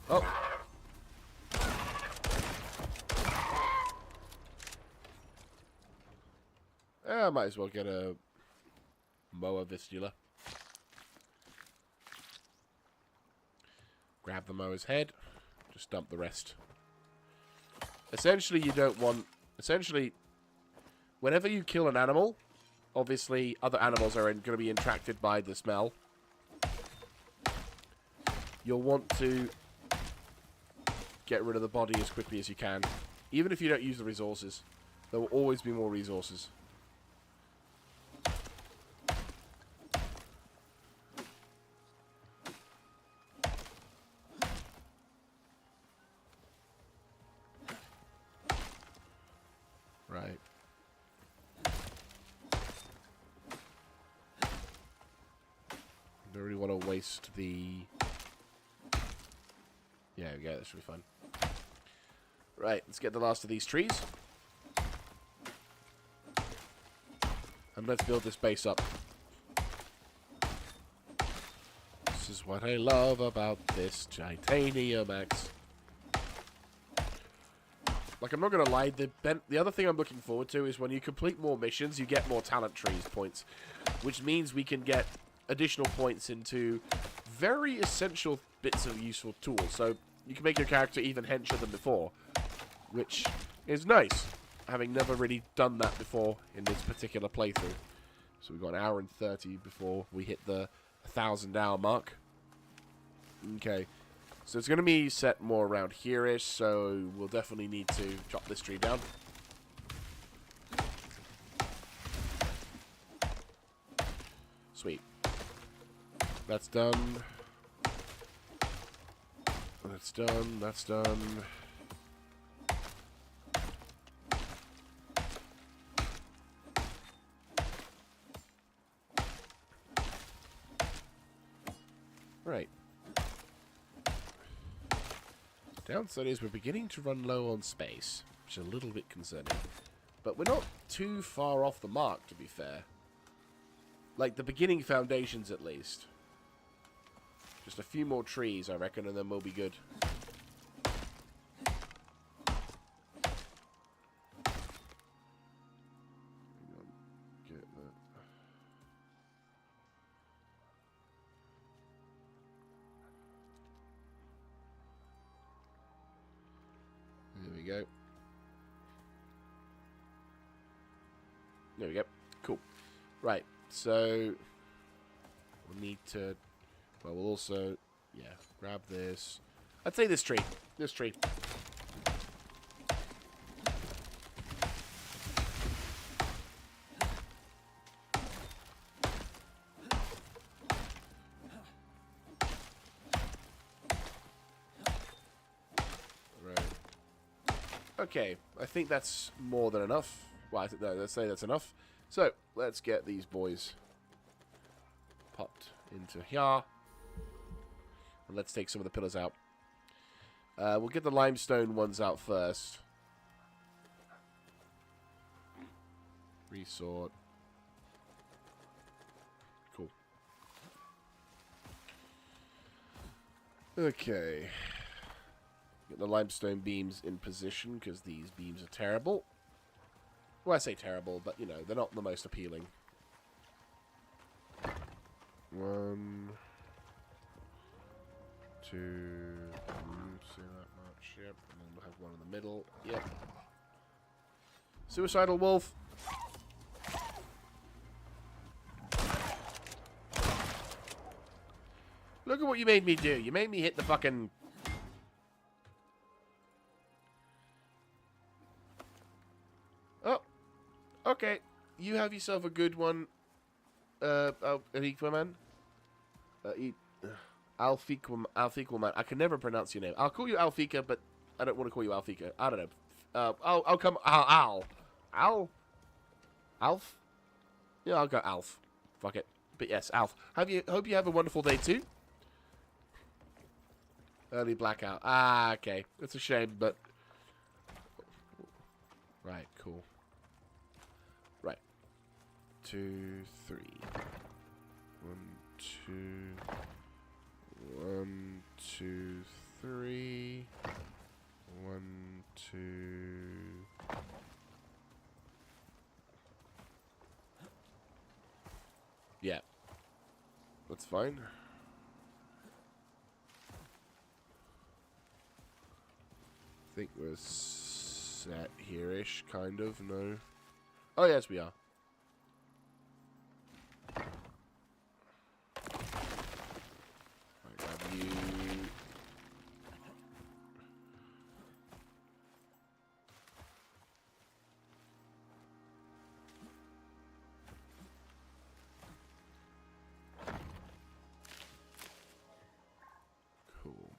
Oh. I might as well get a mower vistula. Grab the mower's head. Just dump the rest. Essentially, you don't want... Essentially... Whenever you kill an animal, obviously other animals are going to be attracted by the smell. You'll want to get rid of the body as quickly as you can. Even if you don't use the resources, there will always be more resources. Right. Don't really want to waste the... Yeah, that should be fun. Right, let's get the last of these trees. And let's build this base up. This is what I love about this Titanium Axe. Like, I'm not going to lie, the other thing I'm looking forward to is when you complete more missions, you get more talent trees points. Which means we can get additional points into very essential bits of useful tools. So you can make your character even hencher than before, which is nice, having never really done that before in this particular playthrough. So we've got an hour and 30 before we hit the 1,000-hour mark. Okay, so it's going to be set more around here-ish, so we'll definitely need to chop this tree down. Sweet. That's done. That's done. That's done. Right. Downside is we're beginning to run low on space, which is a little bit concerning. But we're not too far off the mark, to be fair. Like, the beginning foundations, at least. Just a few more trees, I reckon, and then we'll be good. Get that. There we go. There we go. Cool. Right, so we'll need to... Well, we'll also... Yeah, grab this. I'd say this tree. This tree. Right. Okay, I think that's more than enough. Well, I think, no, let's say that's enough. So, let's get these boys popped into here. And let's take some of the pillars out. We'll get the limestone ones out first. Resort. Cool. Okay. Get the limestone beams in position, because these beams are terrible. Well, I say terrible, but, you know, they're not the most appealing. One... Two... See that much? Yep. And then we'll have one in the middle. Yep. Suicidal wolf! Look at what you made me do. You made me hit the fucking... Oh! Okay. You have yourself a good one, Aquaman. Alfiquaman. I can never pronounce your name. I'll call you Alfika, but I don't want to call you Alfika. I don't know. I'll come... Al? Alf? Yeah, I'll go Alf. Fuck it. But yes, Alf. Hope you have a wonderful day too. Early blackout. Ah, okay. It's a shame, but... Right, cool. Right. 2, 3. 1, 2... 1, 2, 3. 1, 2. Yeah. That's fine. I think we're set here-ish, kind of, no? Oh, yes, we are. Right, grab you. Cool.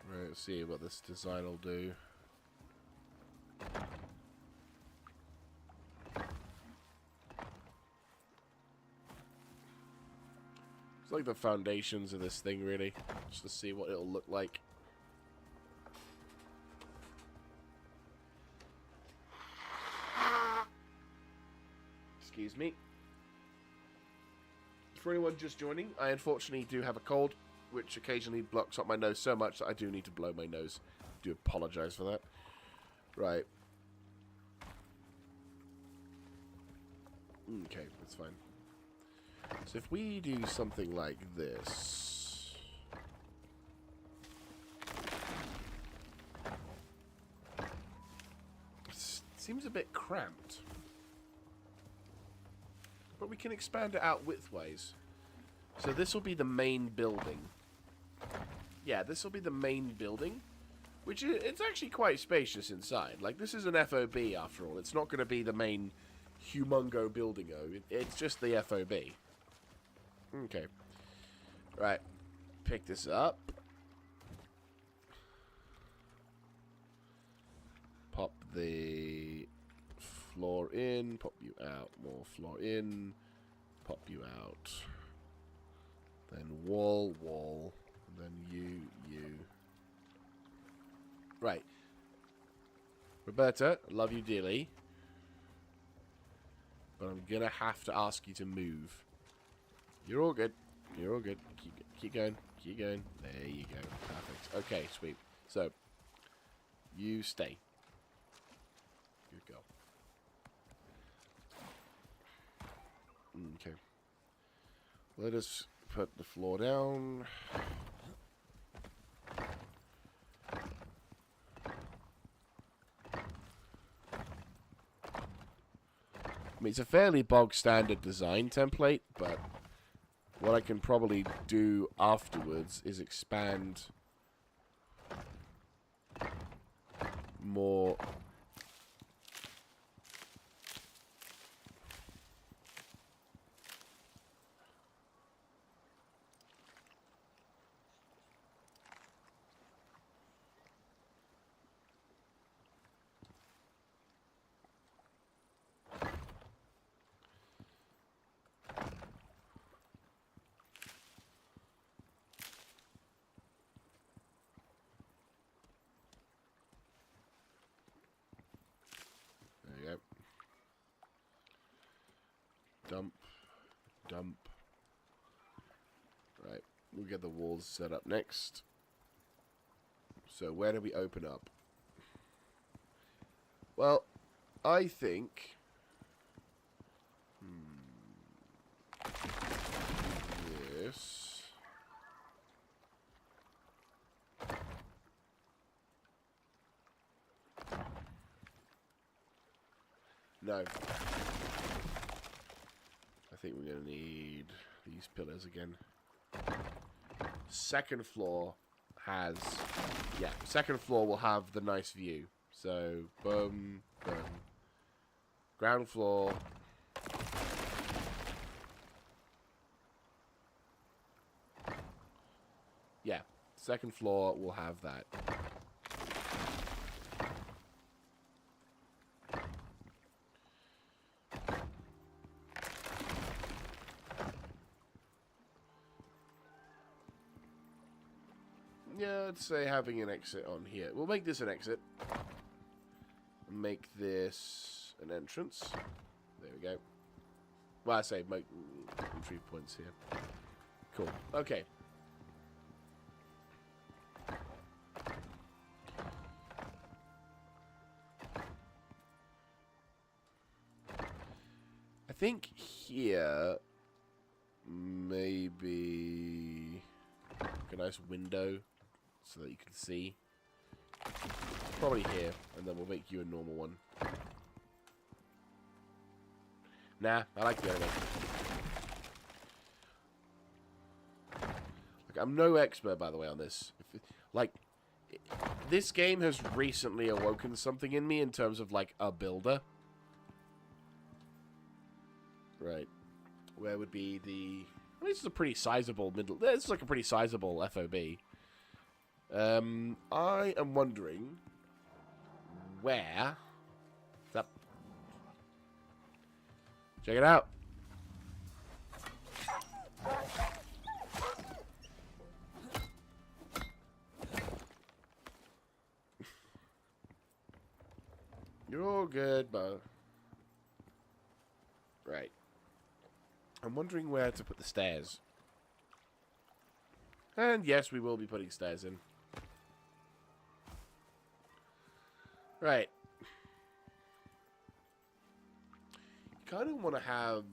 Right, let's see what this design will do. It's like the foundations of this thing, really. Just to see what it'll look like. Excuse me. For anyone just joining, I unfortunately do have a cold, which occasionally blocks up my nose so much that I do need to blow my nose. I do apologize for that. Right. Okay, that's fine. So if we do something like this... It seems a bit cramped. But we can expand it out widthwise. So this will be the main building. Yeah, this will be the main building. Which is, it's actually quite spacious inside. Like, this is an FOB after all. It's not going to be the main humongo building-o. It's just the FOB. Okay. Right. Pick this up. Pop the floor in. Pop you out. More floor in. Pop you out. Then wall, wall. And then you. Right. Roberta, I love you dearly. But I'm going to have to ask you to move. You're all good. You're all good. Keep going. Keep going. There you go. Perfect. Okay, sweet. So, you stay. Good girl. Okay. Let us put the floor down. I mean, it's a fairly bog standard design template, but what I can probably do afterwards is expand more. Dump. Dump. Right. We'll get the walls set up next. So where do we open up? Well, I think... This... No. I think we're going to need these pillars again. Second floor has... Yeah, second floor will have the nice view. So, boom, boom. Ground floor. Yeah, second floor will have that. Yeah, I'd say having an exit on here. We'll make this an exit. Make this an entrance. There we go. Well, I say make entry points here. Cool. Okay. I think here maybe a nice window so that you can see. Probably here, and then we'll make you a normal one. Nah, I like the other one. Like, I'm no expert, by the way, on this. This game has recently awoken something in me in terms of, like, a builder. Right. Where would be the... I mean, this is a pretty sizable middle... This is like a pretty sizable FOB. I am wondering... Where? That... Check it out. You're all good, Bo. Right. I'm wondering where to put the stairs. And yes, we will be putting stairs in. Right. You kind of want to have...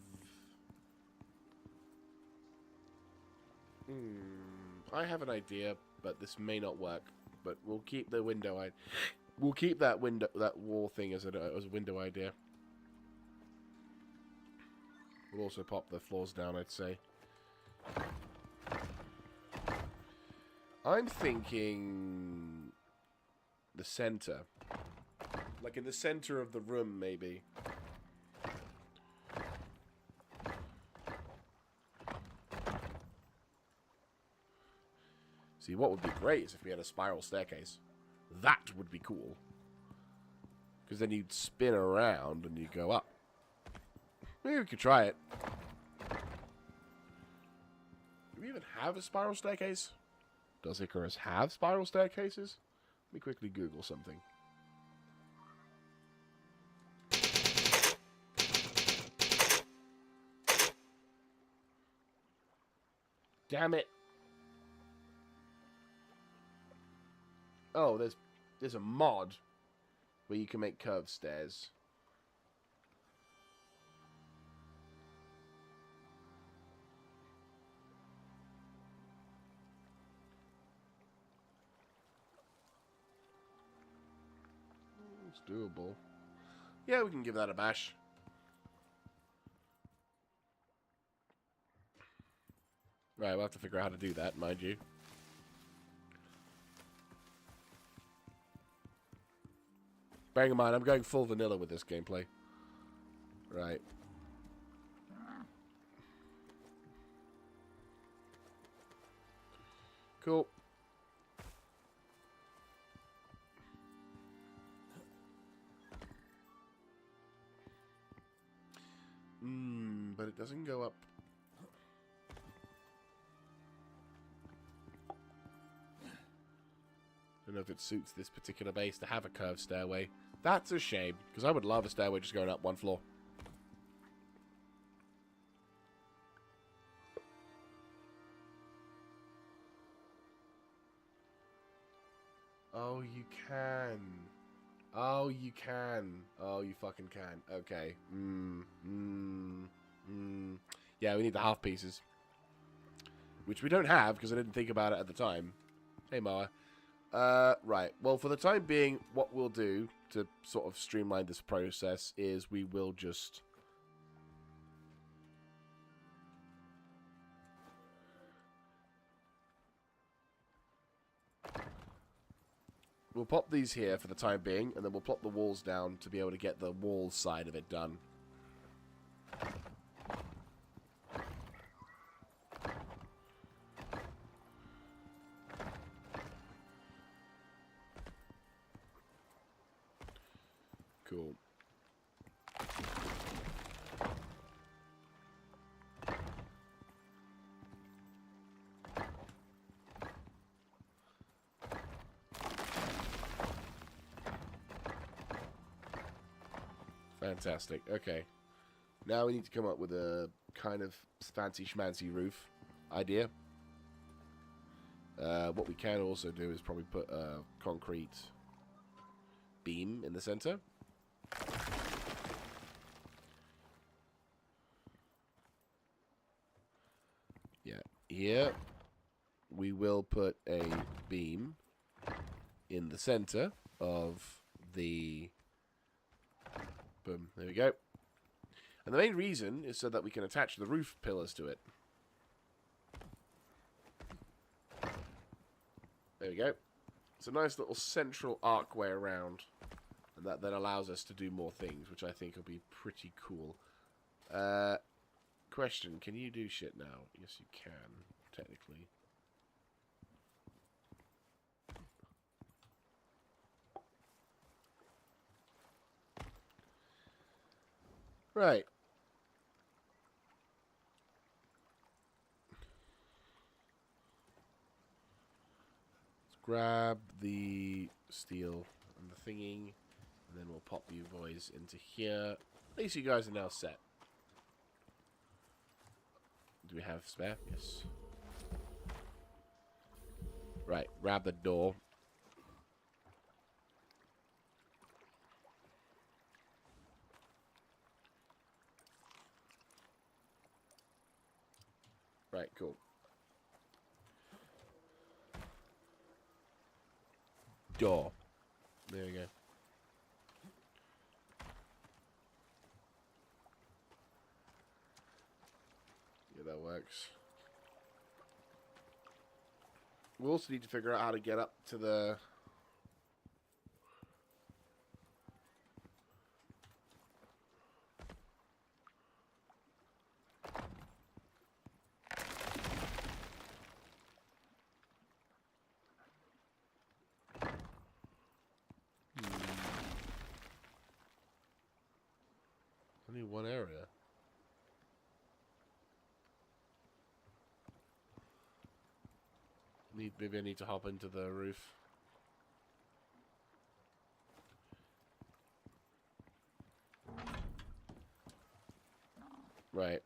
I have an idea, but this may not work. But we'll keep the window... We'll keep that window, that wall thing as a window idea. We'll also pop the floors down, I'd say. I'm thinking the center. Like in the center of the room, maybe. See, what would be great is if we had a spiral staircase. That would be cool. Because then you'd spin around and you go up. Maybe we could try it. Do we even have a spiral staircase? Does Icarus have spiral staircases? Let me quickly Google something. Damn it. Oh, there's a mod where you can make curved stairs. It's doable. Yeah, we can give that a bash. Right, we'll have to figure out how to do that, mind you. Bearing in mind, I'm going full vanilla with this gameplay. Right. Cool. But it doesn't go up. Don't know if it suits this particular base to have a curved stairway. That's a shame, because I would love a stairway just going up one floor. Oh, you can. Oh, you can. Oh, you fucking can. Okay. Yeah, we need the half pieces. Which we don't have, because I didn't think about it at the time. Hey, Moa. Right. Well, for the time being, what we'll do to sort of streamline this process is we will just... We'll pop these here for the time being, and then we'll plop the walls down to be able to get the wall side of it done. Cool. Fantastic. Okay. Now we need to come up with a kind of fancy schmancy roof idea. What we can also do is probably put a concrete beam in the center. Yeah. Here we will put a beam in the center of the... Boom. There we go. And the main reason is so that we can attach the roof pillars to it. There we go. It's a nice little central archway around. And that then allows us to do more things, which I think will be pretty cool. Question, can you do shit now? Yes, you can, technically. Right. Let's grab the steel and the thingy, and then we'll pop you boys into here. At least you guys are now set. Do we have spare? Yes. Right, grab the door. Right, cool. Door. There we go. We also need to figure out how to get up to the... Only one area. Maybe I need to hop into the roof. Right.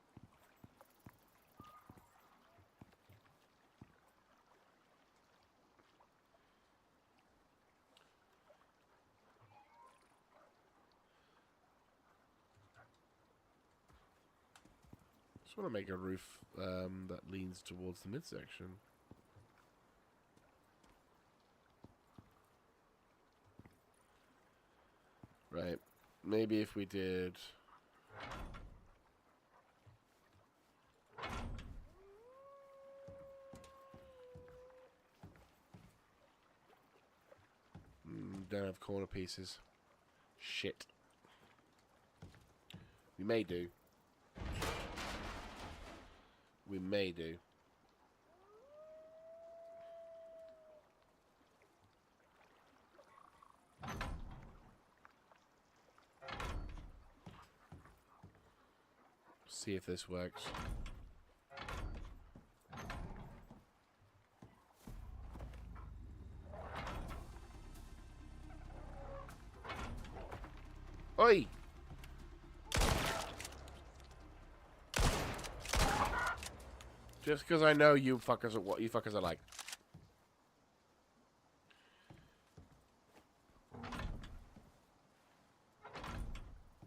Just want to make a roof that leans towards the midsection. Right. Maybe if we did... don't have corner pieces. Shit. We may do. We may do. See if this works. Oi! Just because I know you fuckers are what you fuckers are like.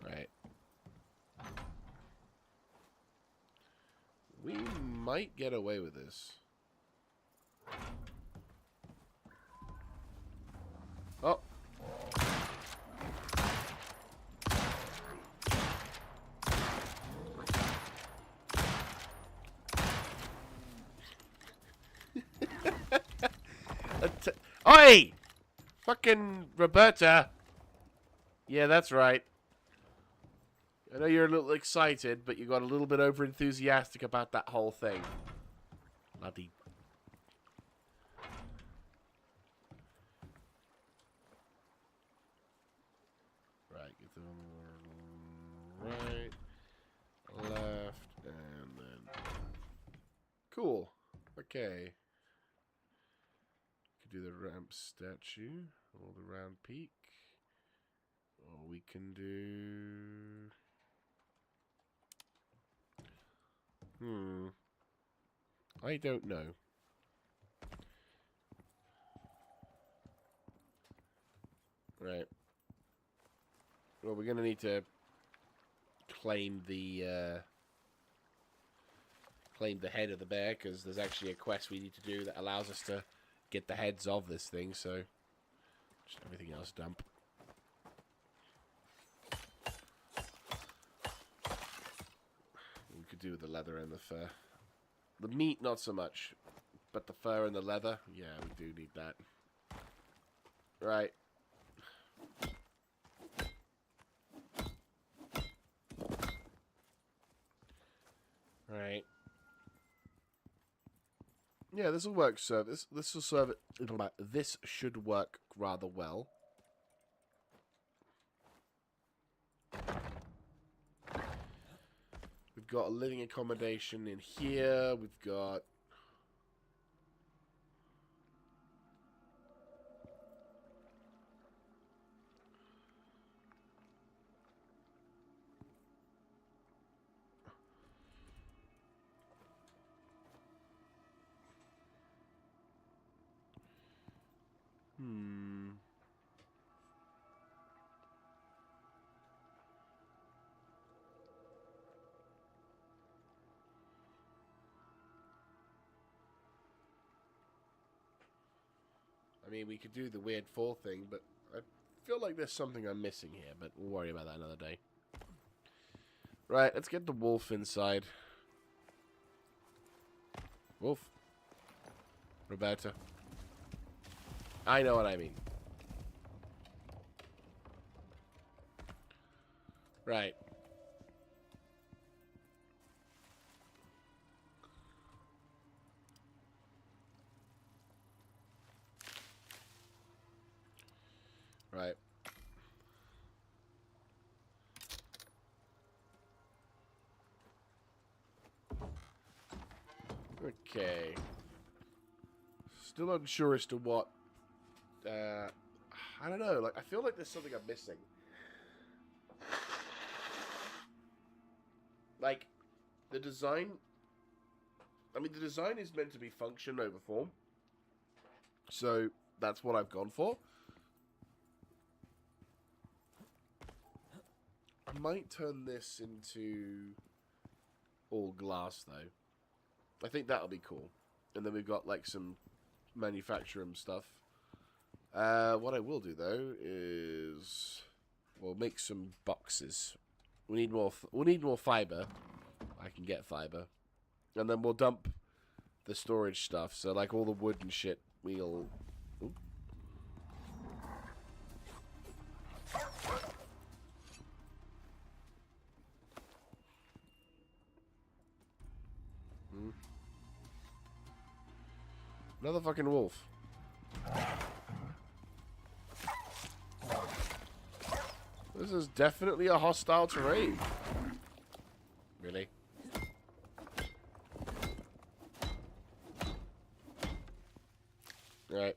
Right. We might get away with this. Oh. Oi! Fucking Roberta. Yeah, that's right. I know you're a little excited, but you got a little bit over enthusiastic about that whole thing. Bloody. Right, get them right, left, and then. Cool. Okay. Could do the ramp statue, or the round peak. Or we can do... I don't know. Right. Well, we're going to need to claim the head of the bear, because there's actually a quest we need to do that allows us to get the heads of this thing, so just everything else dump. We could do with the leather and the fur. The meat, not so much, but the fur and the leather, yeah, we do need that. Right. Right. Yeah, this will work. So this will serve it. This should work rather well. We've got a living accommodation in here. We've got... I mean, we could do the weird fall thing, but I feel like there's something I'm missing here, but we'll worry about that another day. Right, let's get the wolf inside. Wolf. Roberta. I know what I mean. Right. Right. Okay. Still unsure as to what... I don't know. Like, I feel like there's something I'm missing. Like, the design... I mean, the design is meant to be function over form. So, that's what I've gone for. I might turn this into all glass, though. I think that'll be cool. And then we've got, like, some manufacturing stuff. What I will do, though, is... we'll make some boxes. We need more fiber. I can get fiber. And then we'll dump the storage stuff. So, like, all the wood and shit, we'll... Ooh. Another fucking wolf. This is definitely a hostile terrain. Really? Right.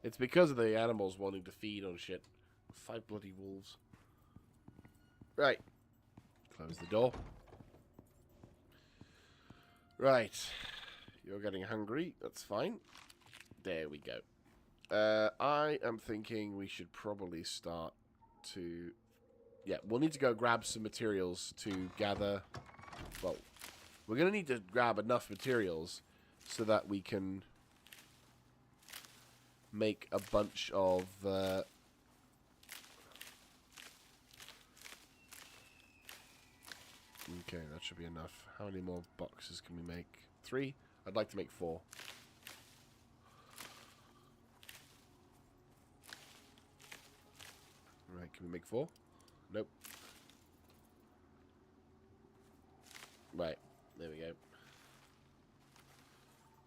It's because of the animals wanting to feed on shit. 5 bloody wolves. Right. Close the door. Right. You're getting hungry. That's fine. There we go. I am thinking we should probably start to... yeah, we'll need to go grab some materials to gather... well, we're going to need to grab enough materials so that we can make a bunch of... okay, that should be enough. How many more boxes can we make? 3? I'd like to make 4. Right, can we make 4? Nope. Right, there we go.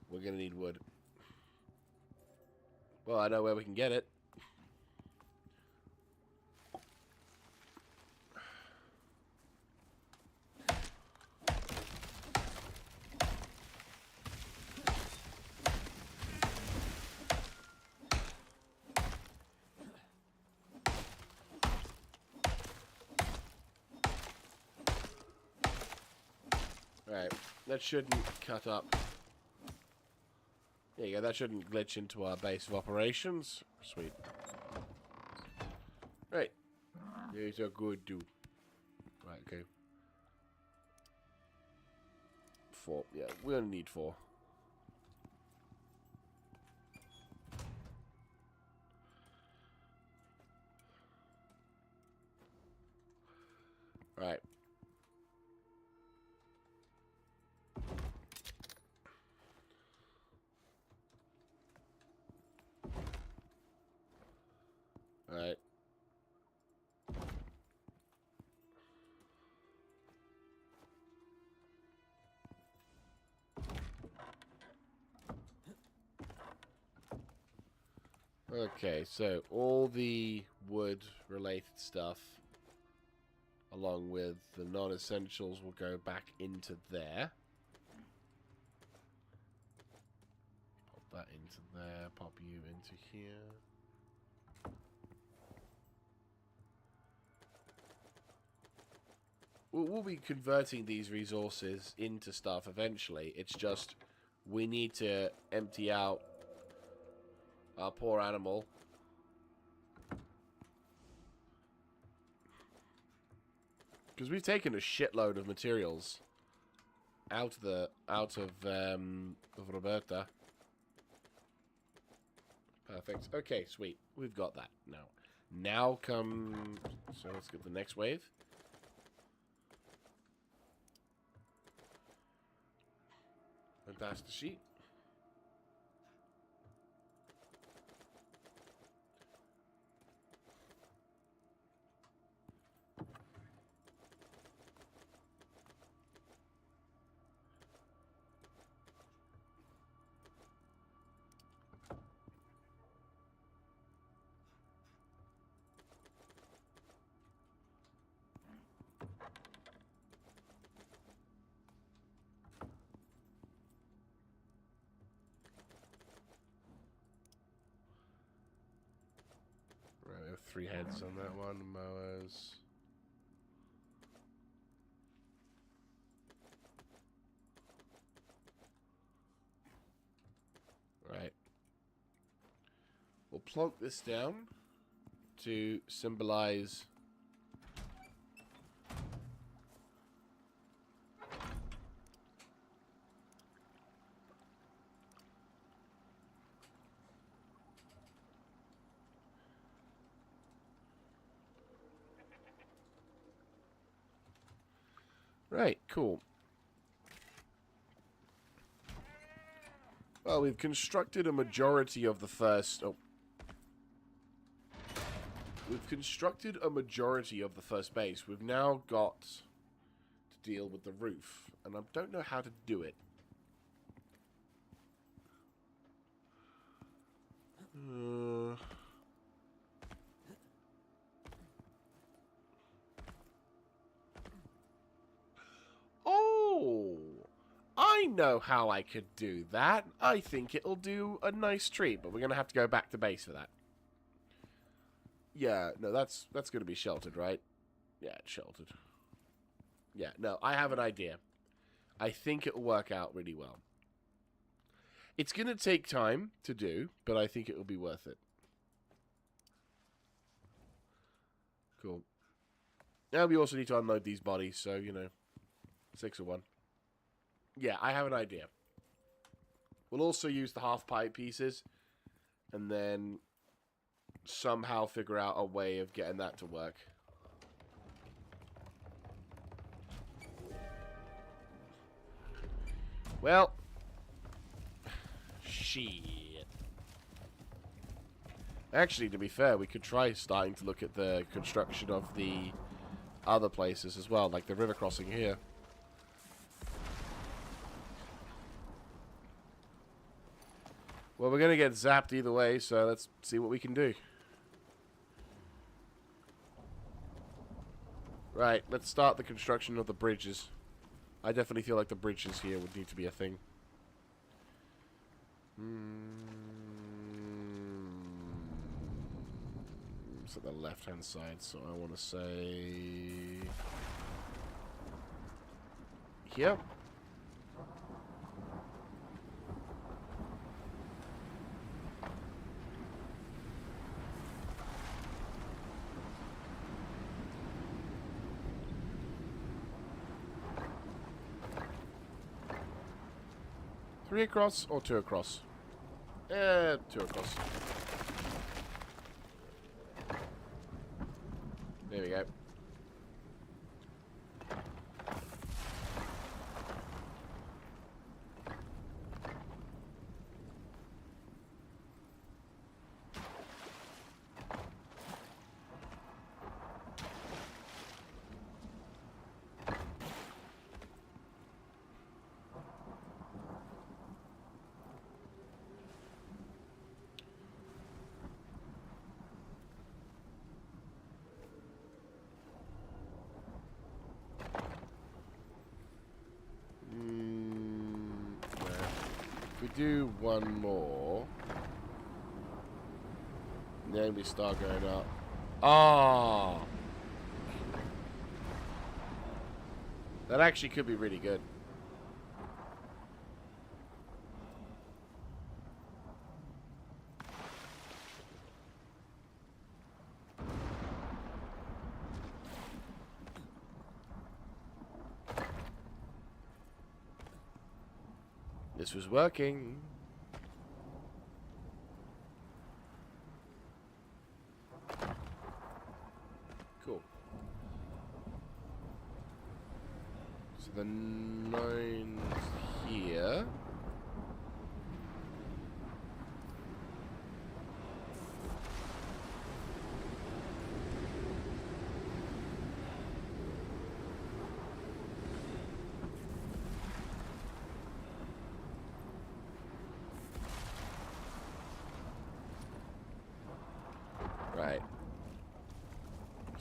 We're gonna need wood. Well, I know where we can get it. Right, that shouldn't cut up. There you go, that shouldn't glitch into our base of operations. Sweet. Right. There's a good do. Right, okay. 4. Yeah, we only need 4. Right. Alright. Okay, so all the wood-related stuff, along with the non-essentials, will go back into there. Pop that into there, pop you into here. We'll be converting these resources into stuff eventually. It's just we need to empty out our poor animal. Because we've taken a shitload of materials out of Roberta. Perfect. Okay, sweet. We've got that now. Now come... so let's get the next wave. That's the sheet. Right, we have 3 heads on that one. Mowers. Right. We'll plonk this down to symbolize right, cool. Well, we've constructed a majority of the first... Oh. We've constructed a majority of the first base. We've now got to deal with the roof. And I don't know how to do it. Oh! I know how I could do that. I think it'll do a nice treat, but we're going to have to go back to base for that. Yeah, no, that's going to be sheltered, right? Yeah, it's sheltered. Yeah, no, I have an idea. I think it'll work out really well. It's going to take time to do, but I think it will be worth it. Cool. Now we also need to unload these bodies, so, you know, 6 or 1. Yeah, I have an idea. We'll also use the half-pipe pieces, and then somehow figure out a way of getting that to work. Well, shit. Actually, to be fair, we could try starting to look at the construction of the other places as well, like the river crossing here. Well, we're going to get zapped either way, so let's see what we can do. Right, let's start the construction of the bridges. I definitely feel like the bridges here would need to be a thing. It's at the left-hand side, so I want to say... here. Three across or 2 across? 2 across. There we go. If we do one more, then we start going up. Ah, that actually could be really good. This was working. Cool. So the 9's here.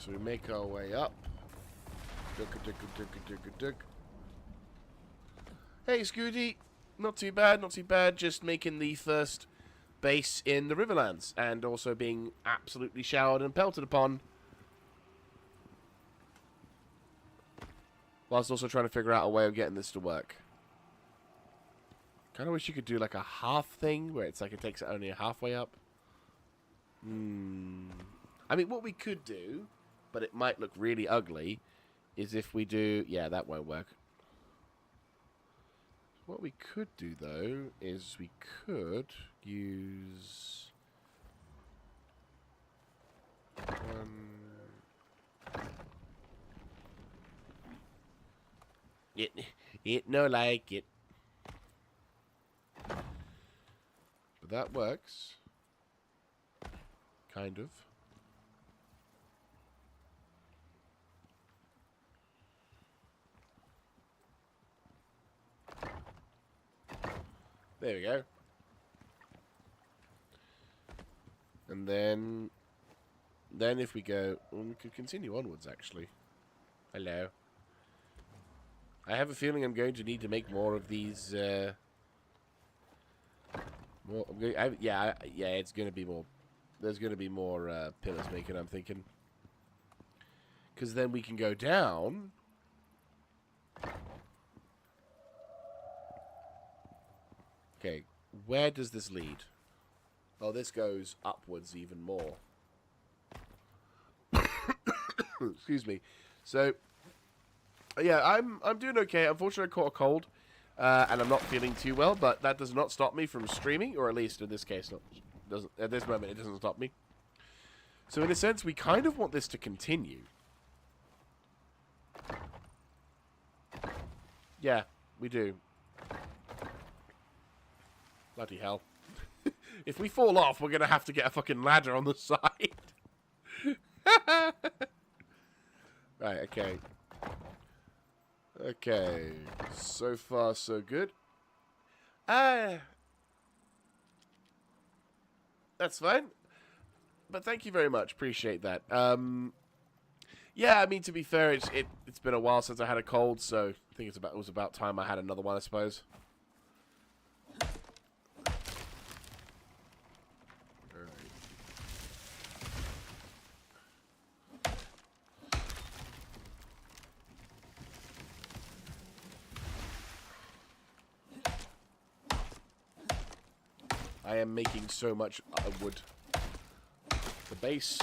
So we make our way up. Duck. Hey, Scooty. Not too bad, not too bad. Just making the first base in the Riverlands. And also being absolutely showered and pelted upon. Whilst also trying to figure out a way of getting this to work. Kind of wish you could do like a half thing, where it's like it takes it only halfway up. I mean, what we could do, but it might look really ugly, is if we do... Yeah, that won't work. What we could do, though, is we could use... It no like it. But that works. Kind of. There we go. And then if we go... Well, we could continue onwards, actually. Hello. I have a feeling I'm going to need to make more of these... yeah, it's going to be more... There's going to be more pillars making, I'm thinking. Because then we can go down... Okay, where does this lead? Oh, this goes upwards even more. Excuse me. So, yeah, I'm doing okay. Unfortunately, I caught a cold, and I'm not feeling too well. But that does not stop me from streaming, or at least in this case, doesn't. At this moment, it doesn't stop me. So, in a sense, we kind of want this to continue. Yeah, we do. Bloody hell. If we fall off, we're going to have to get a fucking ladder on the side. Right, okay. Okay. So far, so good. That's fine. But thank you very much. Appreciate that. Yeah, I mean, to be fair, it's been a while since I had a cold, so I think it was about time I had another one, I suppose. I am making so much wood. The base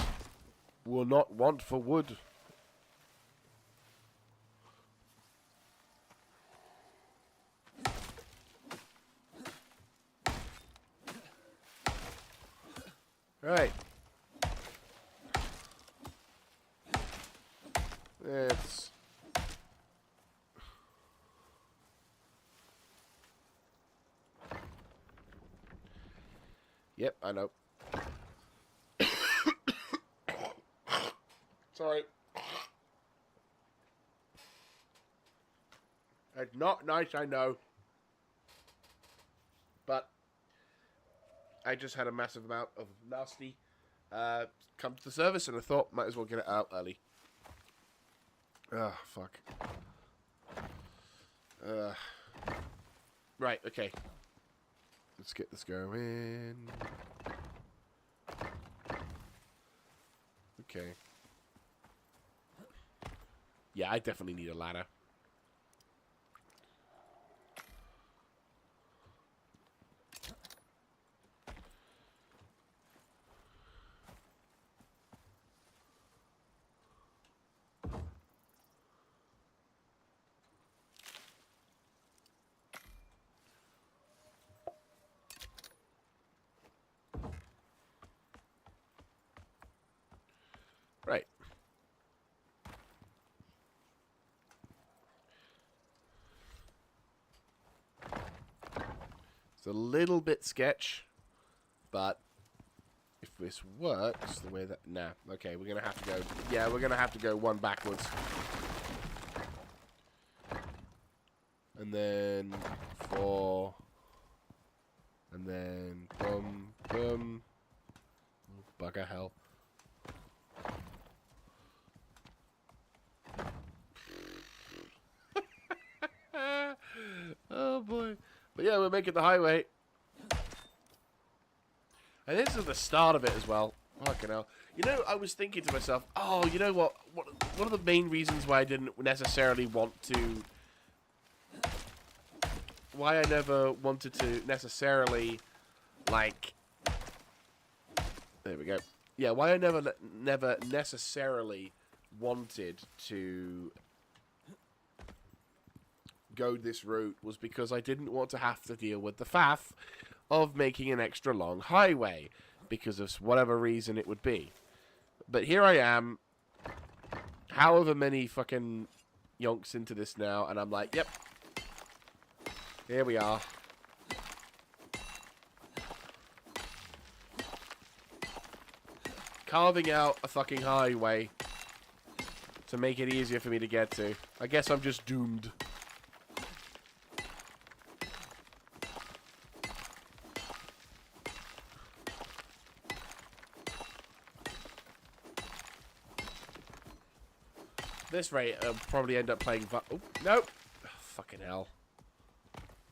will not want for wood. Right. It's... Yep, I know. Sorry. It's not nice, I know. But I just had a massive amount of nasty come to the service, and I thought might as well get it out early. Ah, fuck. Right, okay. Let's get this going. Okay. Yeah, I definitely need a ladder. Right. It's a little bit sketch, but if this works the way that... Nah, okay, we're going to have to go... Yeah, we're going to have to go one backwards. And then 4. And then boom, boom. Oh, bugger hell. Oh, boy. But yeah, we're making the highway. And this is the start of it as well. Fucking hell. You know, I was thinking to myself, oh, you know what? One of the main reasons why I didn't necessarily want to... Why I never wanted to necessarily, like... There we go. Yeah, why I never necessarily wanted to go this route was because I didn't want to have to deal with the faff of making an extra long highway because of whatever reason it would be. But here I am, however many fucking yonks into this now, and I'm like, yep, here we are. Carving out a fucking highway to make it easier for me to get to. I guess I'm just doomed. This rate, I'll probably end up playing... Oh, no! Oh, fucking hell.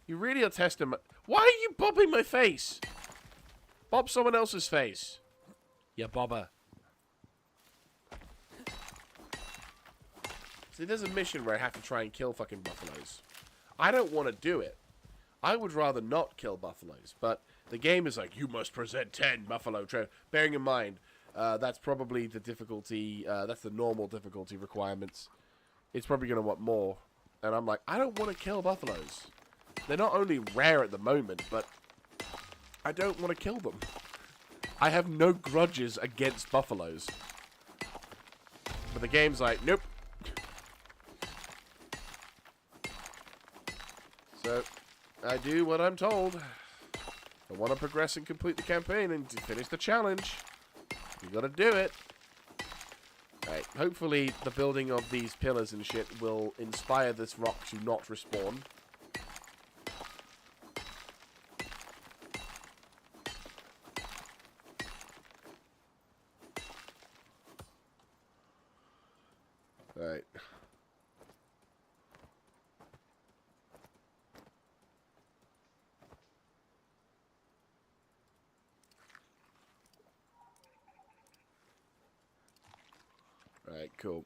You really are testing my... Why are you bobbing my face? Bob someone else's face. You bobber. See, there's a mission where I have to try and kill fucking buffaloes. I don't want to do it. I would rather not kill buffaloes, but the game is like, you must present 10 buffalo trail. Bearing in mind, that's probably the difficulty, that's the normal difficulty requirements. It's probably going to want more. And I'm like, I don't want to kill buffaloes. They're not only rare at the moment, but I don't want to kill them. I have no grudges against buffaloes. But the game's like, nope. So, I do what I'm told. I want to progress and complete the campaign and to finish the challenge. You gotta do it. Right, hopefully the building of these pillars and shit will inspire this rock to not respawn. Right. Right, cool.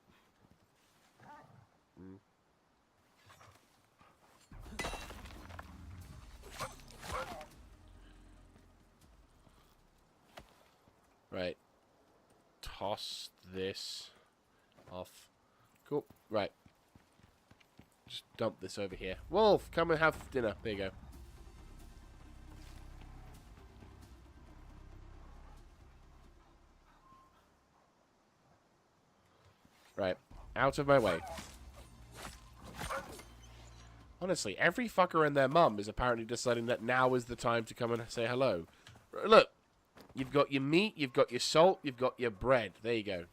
Right. Toss this off. Cool. Right. Just dump this over here. Wolf, come and have dinner. There you go. Right. Out of my way. Honestly, every fucker and their mum is apparently deciding that now is the time to come and say hello. Look. You've got your meat, you've got your salt, you've got your bread. There you go.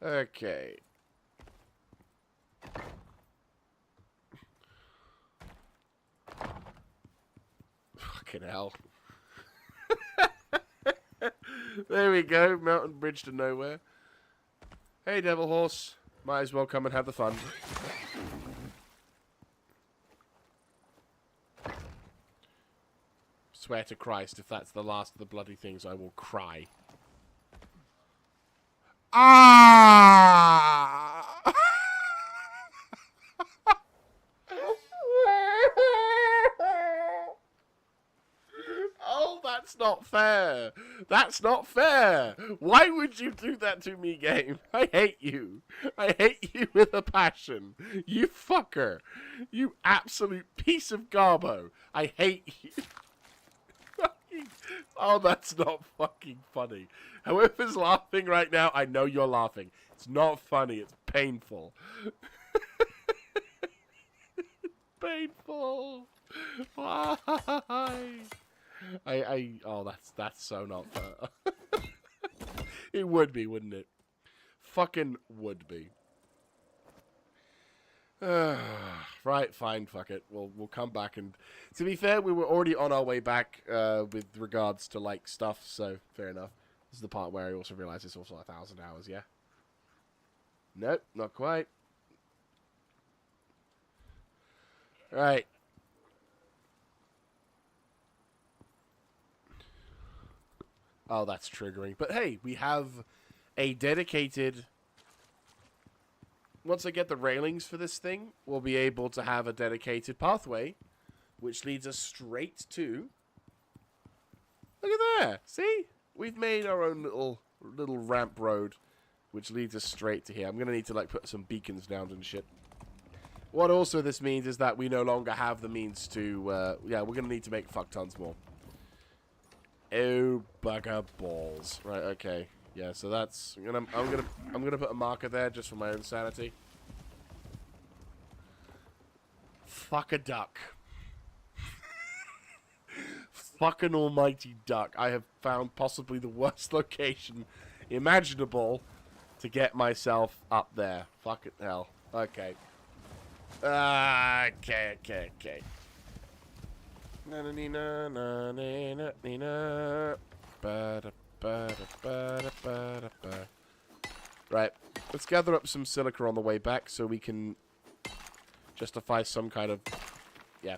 Okay. Fucking hell. There we go. Mountain bridge to nowhere. Hey, Devil Horse. Might as well come and have the fun. Swear to Christ, if that's the last of the bloody things, I will cry. Ah! Oh, that's not fair. That's not fair. Why would you do that to me, game? I hate you. I hate you with a passion. You fucker. You absolute piece of garbo. I hate you. Oh, that's not fucking funny. Whoever's laughing right now, I know you're laughing. It's not funny. It's painful. Painful. Why? Oh, that's so not fair. It would be, wouldn't it? Fucking would be. Right, fine, fuck it. We'll come back, and to be fair, we were already on our way back with regards to like stuff, so fair enough. This is the part where I also realize it's also 1,000 hours, yeah? Nope, not quite. Right. Oh, that's triggering. But hey, we have a dedicated... Once I get the railings for this thing, we'll be able to have a dedicated pathway, which leads us straight to... Look at there! See? We've made our own little ramp road, which leads us straight to here. I'm going to need to, like, put some beacons down and shit. What also this means is that we no longer have the means to... yeah, we're going to need to make fuck tons more. Oh, bugger balls. Right, okay. Yeah, so that's... I'm gonna put a marker there just for my own sanity. Fuck a duck. Fucking almighty duck. I have found possibly the worst location imaginable to get myself up there. Fuck it, hell. Okay. Okay. Right. Let's gather up some silica on the way back so we can justify some kind of... Yeah.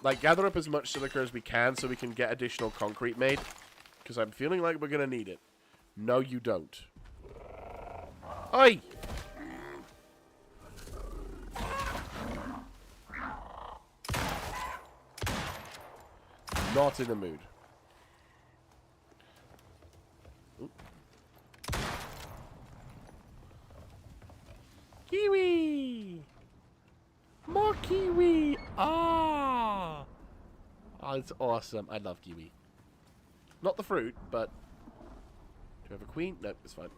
Like, gather up as much silica as we can so we can get additional concrete made. Because I'm feeling like we're going to need it. No, you don't. Oi! Not in the mood. Ooh. Kiwi! More kiwi! Ah! Oh, it's awesome. I love kiwi. Not the fruit, but... Do we have a queen? No, it's fine.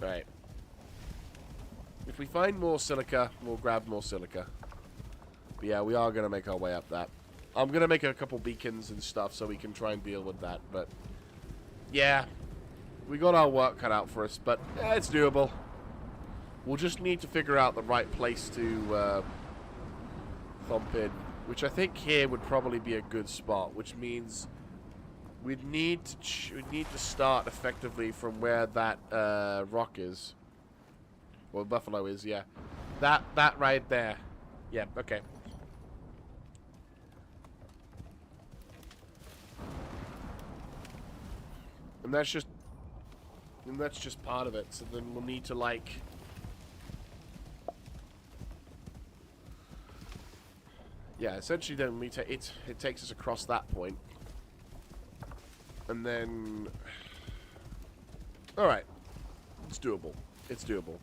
Right. If we find more silica, we'll grab more silica. But yeah, we are going to make our way up that. I'm going to make a couple beacons and stuff so we can try and deal with that. But yeah, we got our work cut out for us. But yeah, it's doable. We'll just need to figure out the right place to thump in. Which I think here would probably be a good spot. Which means we'd need to start effectively from where that rock is. Well, buffalo is, yeah. That right there. Yeah, okay. And that's just part of it. So then we'll need to, like... Yeah, essentially then it takes us across that point. And then... Alright. It's doable. It's doable.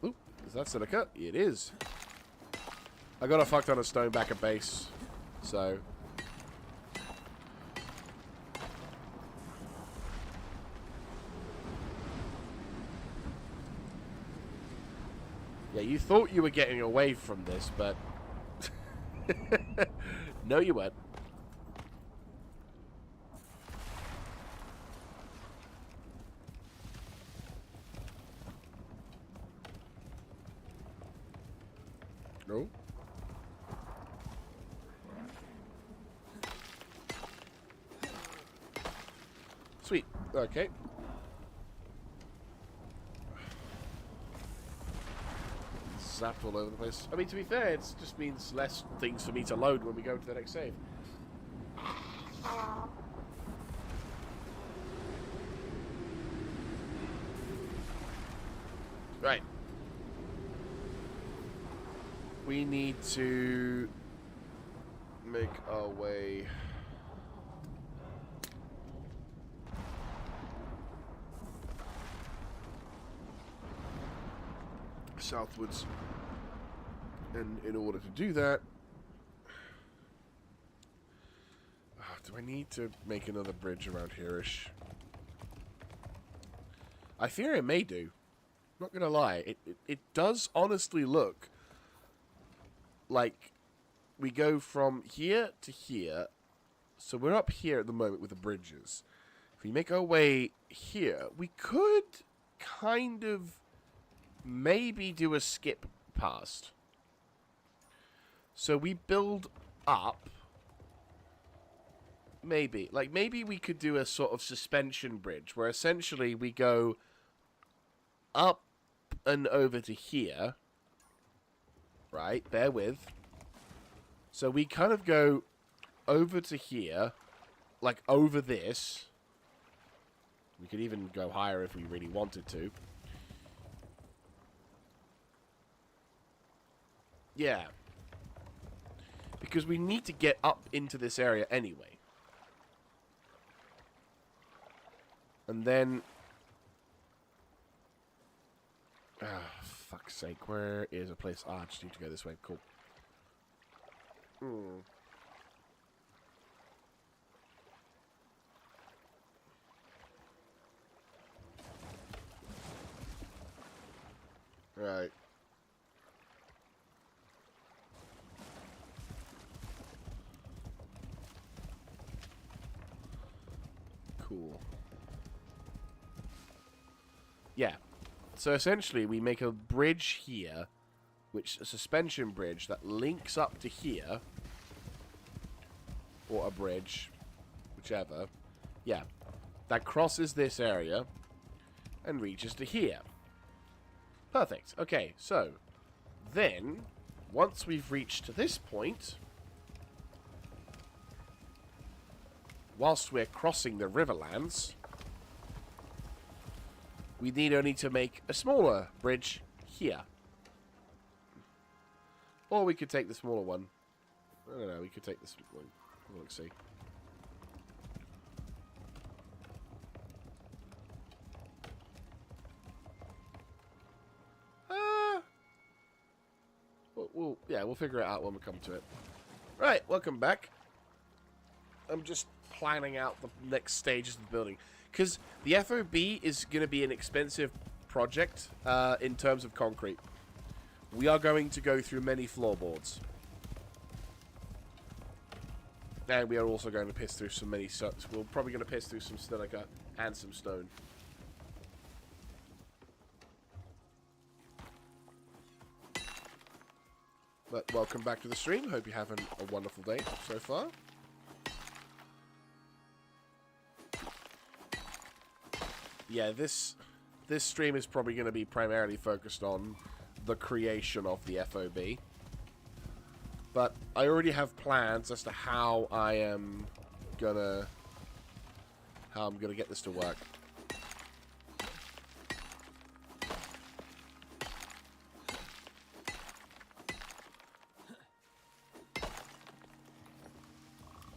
Ooh, is that silica? It is. I got a fuck ton of stone back at base. So... Yeah, you thought you were getting away from this, but... No, you weren't. No. Sweet. Okay. Zapped all over the place. I mean, to be fair, it just means less things for me to load when we go to the next save. Right. We need to make our way... southwards. And in order to do that... do I need to make another bridge around here-ish? I fear it may do. Not gonna lie. It does honestly look like we go from here to here. So we're up here at the moment with the bridges. If we make our way here, we could kind of maybe do a skip past. So we build up, maybe. Like, maybe we could do a sort of suspension bridge where essentially we go up and over to here. Right? Bear with. So we kind of go over to here, like over this. We could even go higher if we really wanted to. Yeah. Because we need to get up into this area anyway. And then... ah, fuck's sake. Where is a place? Ah, I just need to go this way. Cool. Right. Cool. Yeah. So essentially we make a bridge here, which is a suspension bridge that links up to here. Or a bridge. Whichever. Yeah. That crosses this area and reaches to here. Perfect. Okay, so then once we've reached this point, whilst we're crossing the Riverlands, we need only to make a smaller bridge here. Or we could take the smaller one. I don't know, we could take this one. Let's see. We'll figure it out when we come to it. Right, welcome back. I'm just planning out the next stages of the building. Because the FOB is going to be an expensive project in terms of concrete. We are going to go through many floorboards. And we are also going to piss through some many... we're probably going to piss through some silica and some stone. But welcome back to the stream. Hope you're having a wonderful day so far. Yeah, this stream is probably going to be primarily focused on the creation of the FOB. But I already have plans as to how I'm gonna get this to work.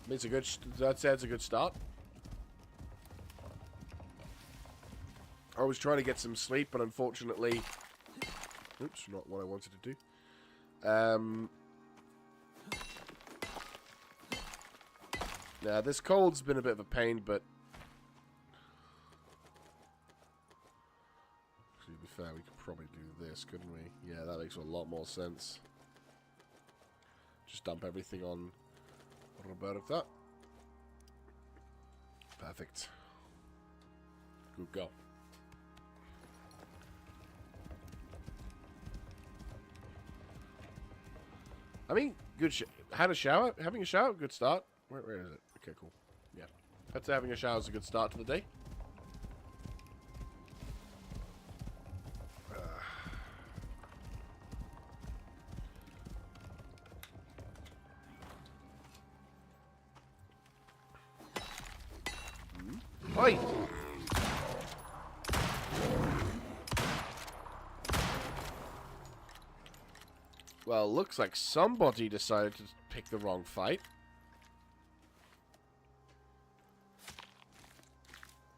It's a good. I'd say it's a good start. I was trying to get some sleep, but unfortunately, oops, not what I wanted to do. Now this cold's been a bit of a pain, but to be fair, we could probably do this, couldn't we? Yeah, that makes a lot more sense. Just dump everything on Roberta. Perfect. Good go. I mean, good. Had a shower. Having a shower, good start. Where is it? Okay, cool. Yeah. I'd say having a shower is a good start to the day. Oi! Well, looks like somebody decided to pick the wrong fight.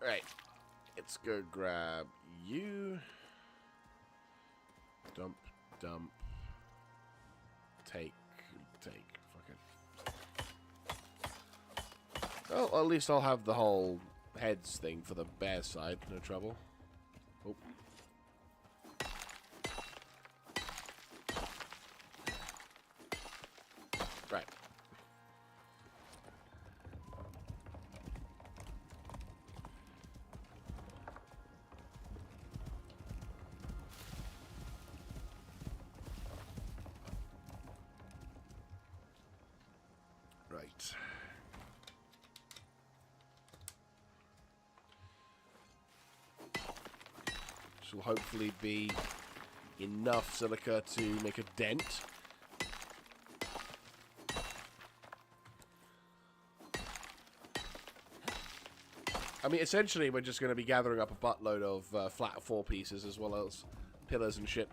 Right. Let's go grab you. Dump, dump. Take. Fuck it. Well, at least I'll have the whole heads thing for the bear side. No trouble. Oh. Right. Right. This will hopefully be enough silica to make a dent. I mean, essentially, we're just going to be gathering up a buttload of flat 4 pieces as well as pillars and shit.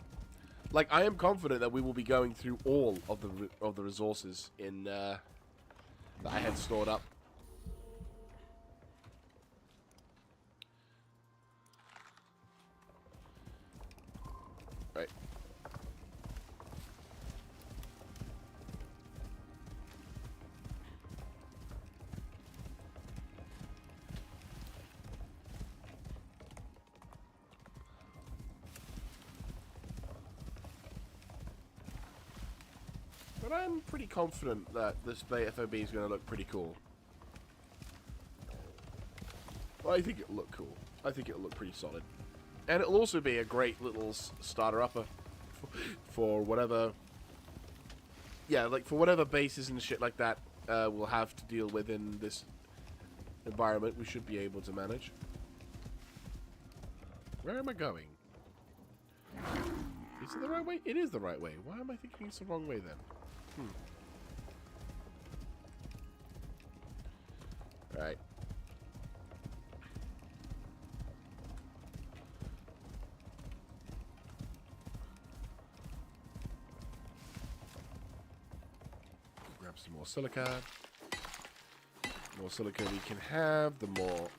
Like, I am confident that we will be going through all of the resources in that I had stored up. Right. But I'm pretty confident that this FOB is going to look pretty cool. Well, I think it'll look cool. I think it'll look pretty solid. And it'll also be a great little starter-upper for whatever... Yeah, like for whatever bases and shit like that we'll have to deal with in this environment, we should be able to manage. Where am I going? Is it the right way? It is the right way. Why am I thinking it's the wrong way then? Right. Grab some more silica. The more silica we can have, the more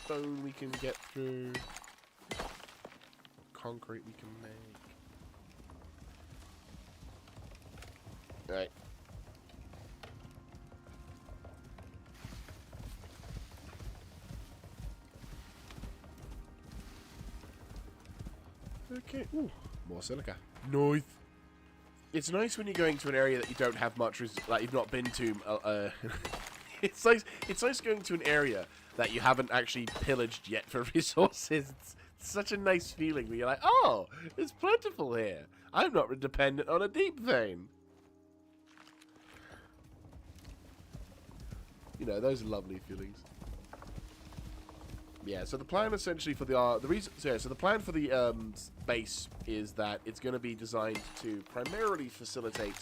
stone we can get through. Concrete we can make. Right. Okay. Ooh, more silica. Nice. It's nice when you're going to an area that you don't have much, like you've not been to. It's nice going to an area that you haven't actually pillaged yet for resources. It's such a nice feeling when you're like, oh, it's plentiful here. I'm not dependent on a deep vein. You know, those are lovely feelings. Yeah, so the plan essentially for the plan for the base is that it's going to be designed to primarily facilitate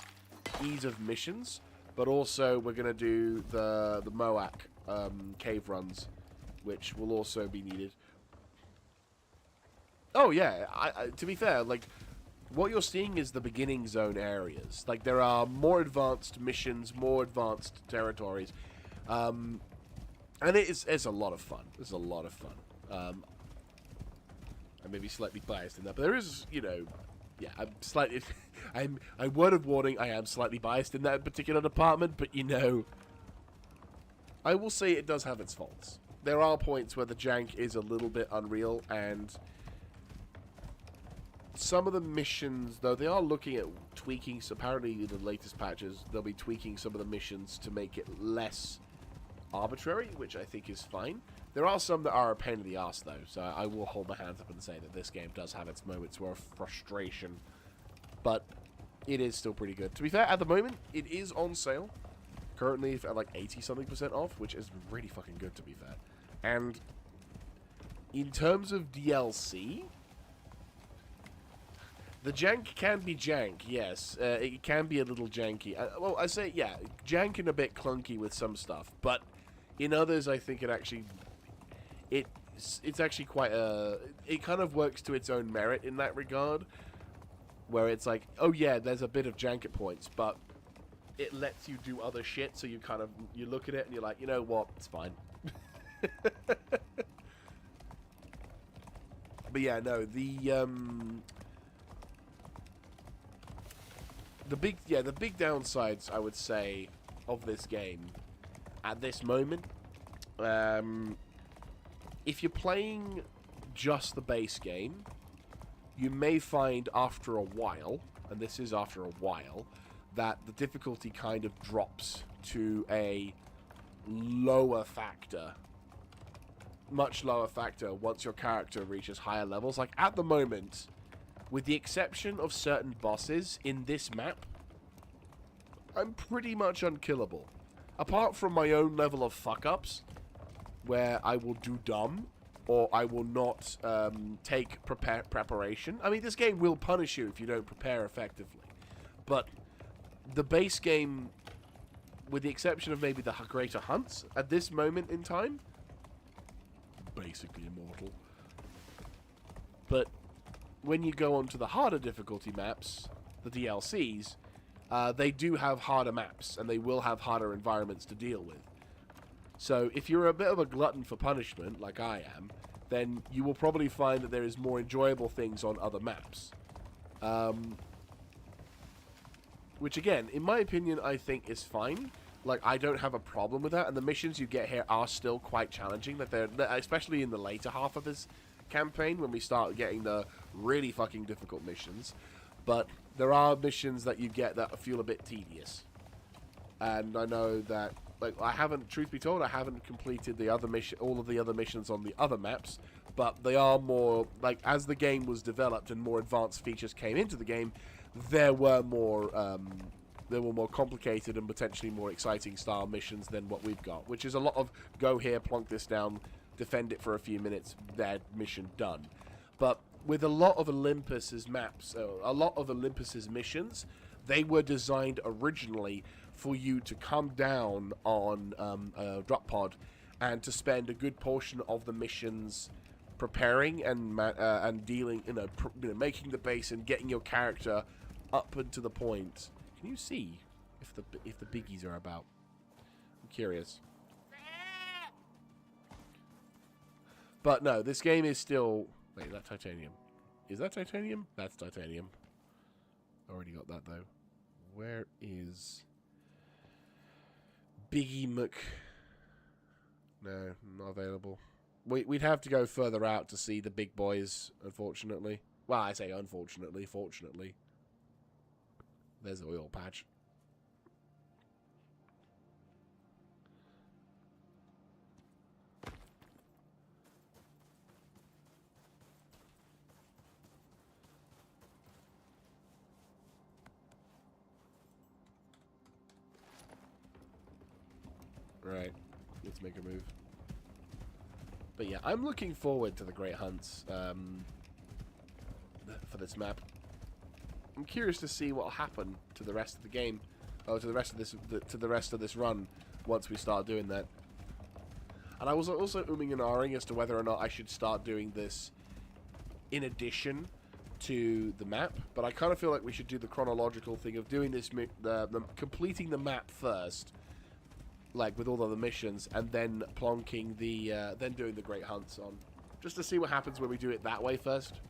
ease of missions, but also we're going to do the Moak cave runs, which will also be needed. Oh yeah, to be fair, like what you're seeing is the beginning zone areas. Like there are more advanced missions, more advanced territories. And it's a lot of fun. It's a lot of fun. I may be slightly biased in that, but there is, you know, yeah, I'm slightly, I word of warning, I am slightly biased in that particular department, but you know, I will say it does have its faults. There are points where the jank is a little bit unreal, and some of the missions, though, they are looking at tweaking, so apparently in the latest patches, they'll be tweaking some of the missions to make it less arbitrary, which I think is fine. There are some that are a pain in the ass, though, so I will hold my hands up and say that this game does have its moments of frustration, but it is still pretty good. To be fair, at the moment, it is on sale, currently at like 80-something% off, which is really fucking good, to be fair. And in terms of DLC, the jank can be jank, yes. It can be a little janky. Well, I say, yeah, jank and a bit clunky with some stuff, but in others, I think it actually, it's actually quite it kind of works to its own merit in that regard, where it's like, oh yeah, there's a bit of jank at points, but it lets you do other shit, so you kind of, you look at it and you're like, you know what, it's fine. But yeah, no, the big downsides, I would say, of this game at this moment, if you're playing just the base game, you may find after a while, and this is after a while, that the difficulty kind of drops to a lower factor, much lower factor once your character reaches higher levels. Like at the moment, with the exception of certain bosses in this map, I'm pretty much unkillable. apart from my own level of fuck-ups, where I will do dumb, or I will not take preparation. I mean, this game will punish you if you don't prepare effectively. But the base game, with the exception of maybe the greater hunts, at this moment in time, basically immortal. But when you go on to the harder difficulty maps, the DLCs, they do have harder maps, and they will have harder environments to deal with. So if you're a bit of a glutton for punishment, like I am, then you will probably find that there is more enjoyable things on other maps. Which again, in my opinion, I think is fine. Like, I don't have a problem with that, and the missions you get here are still quite challenging, that they're especially in the later half of this campaign, when we start getting the really fucking difficult missions. But there are missions that you get that feel a bit tedious. And I know that, like, truth be told, I haven't completed the other all of the other missions on the other maps, but they are more, like, as the game was developed and more advanced features came into the game, there were more complicated and potentially more exciting style missions than what we've got, which is a lot of go here, plonk this down, defend it for a few minutes, that mission done. But with a lot of Olympus's maps, a lot of Olympus's missions, they were designed originally for you to come down on a drop pod and to spend a good portion of the missions preparing and dealing, making the base and getting your character up and to the point. Can you see if the biggies are about? I'm curious. But no, this game is still... Wait, is that titanium? Is that titanium? That's titanium. Already got that, though. Where is... Biggie Mc... No, not available. We'd have to go further out to see the big boys, unfortunately. Well, I say unfortunately, fortunately. There's the oil patch. Right, let's make a move. But yeah, I'm looking forward to the Great Hunts for this map. I'm curious to see what will happen to the rest of the game, to the rest of this run once we start doing that. And I was also umming and ahhing as to whether or not I should start doing this in addition to the map, but I kind of feel like we should do the chronological thing of doing this, completing the map first, like with all of the missions, and then plonking then doing the Great Hunts on, just to see what happens when we do it that way first.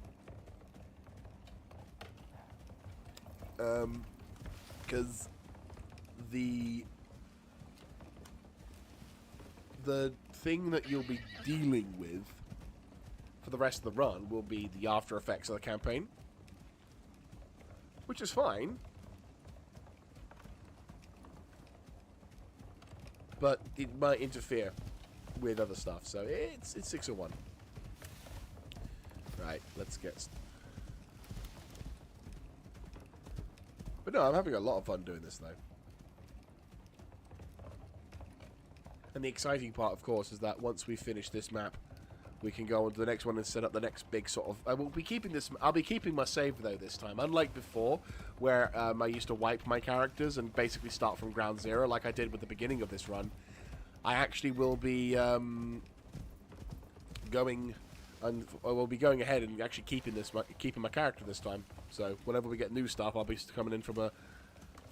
Because the thing that you'll be dealing with for the rest of the run will be the after effects of the campaign, which is fine. But it might interfere with other stuff, so it's 601. Right, let's get... But no, I'm having a lot of fun doing this, though. And the exciting part, of course, is that once we finish this map, we can go on to the next one and set up the next big sort of... I'll be keeping my save, though, this time. Unlike before, where I used to wipe my characters and basically start from ground zero, like I did with the beginning of this run. I actually will be going ahead and actually keeping my character this time. So whenever we get new stuff, I'll be coming in from a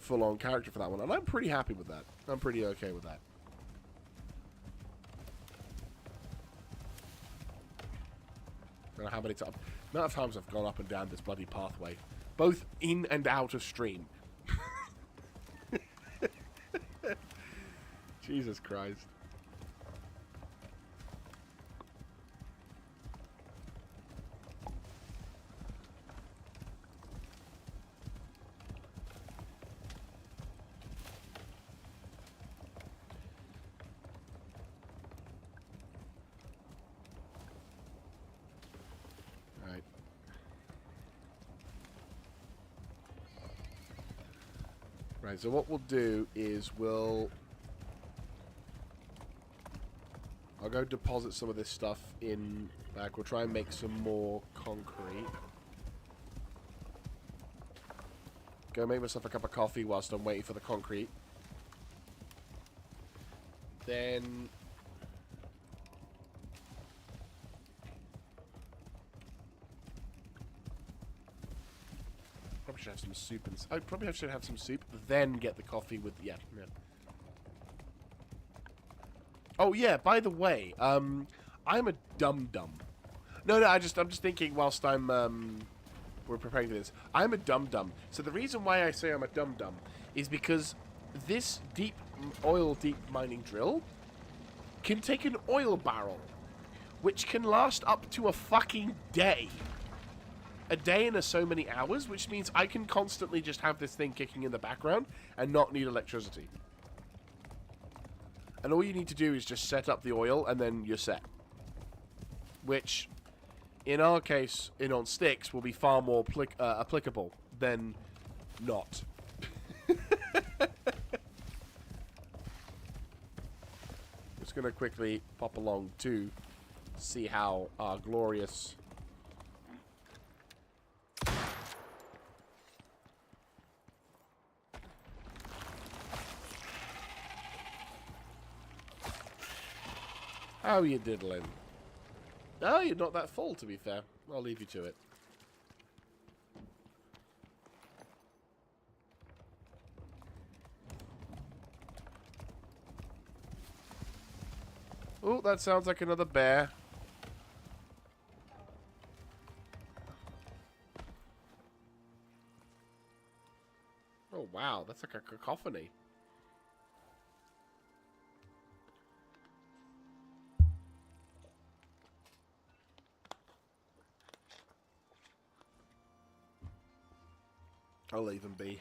full-on character for that one, and I'm pretty happy with that. I'm pretty okay with that. I don't know how many times, amount of times I've gone up and down this bloody pathway, both in and out of stream. Jesus Christ. Right, so what we'll do is we'll I'll go deposit some of this stuff in back. We'll try and make some more concrete. Go make myself a cup of coffee whilst I'm waiting for the concrete. Then... probably should have some soup and... I probably should have some soup, then get the coffee with... Yeah. Oh, yeah, by the way, I'm a dum-dum. No, I'm just thinking whilst we're preparing for this. I'm a dum-dum. So the reason why I say I'm a dum-dum is because this deep mining drill can take an oil barrel, which can last up to a fucking day. A day and so many hours, which means I can constantly just have this thing kicking in the background and not need electricity. And all you need to do is just set up the oil, and then you're set. Which, in our case, on sticks, will be far more applicable than not. Just going to quickly pop along to see how our glorious... How you diddling? Oh, you're not that full, to be fair. I'll leave you to it. Oh, that sounds like another bear. Oh, wow. That's like a cacophony. I'll leave them be.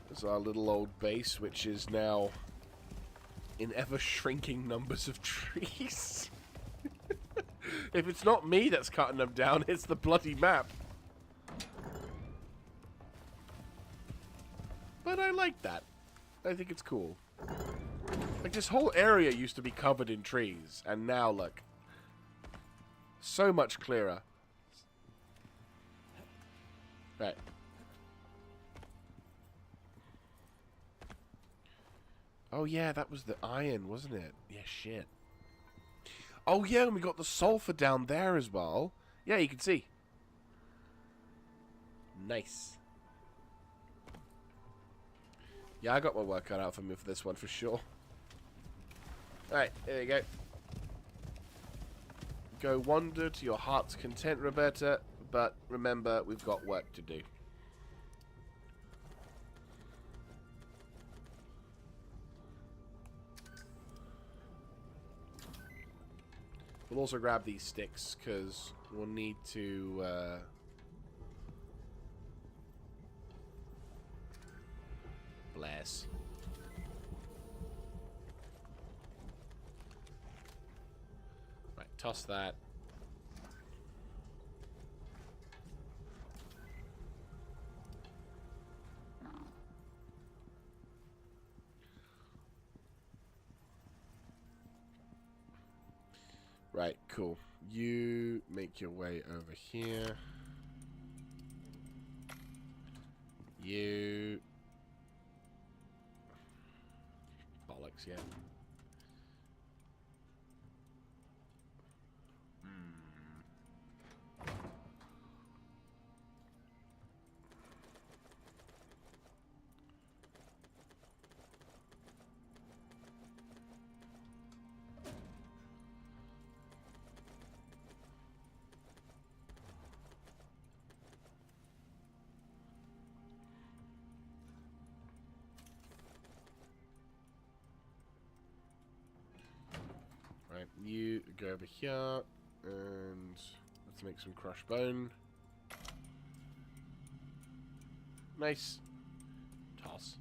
There's our little old base, which is now in ever-shrinking numbers of trees. If it's not me that's cutting them down, it's the bloody map. But I like that. I think it's cool. Like, this whole area used to be covered in trees, and now, look. So much clearer. Right. Oh, yeah, that was the iron, wasn't it? Yeah, shit. Oh, yeah, and we got the sulfur down there as well. Yeah, you can see. Nice. Yeah, I got my work cut out for me for this one, for sure. Alright, there you go. Go wander to your heart's content, Roberta, but remember, we've got work to do. We'll also grab these sticks, because we'll need to... bless. Right, toss that. Right, cool. You make your way over here. You... bollocks, yeah. Right, you go over here, and let's make some crushed bone. Nice. Toss.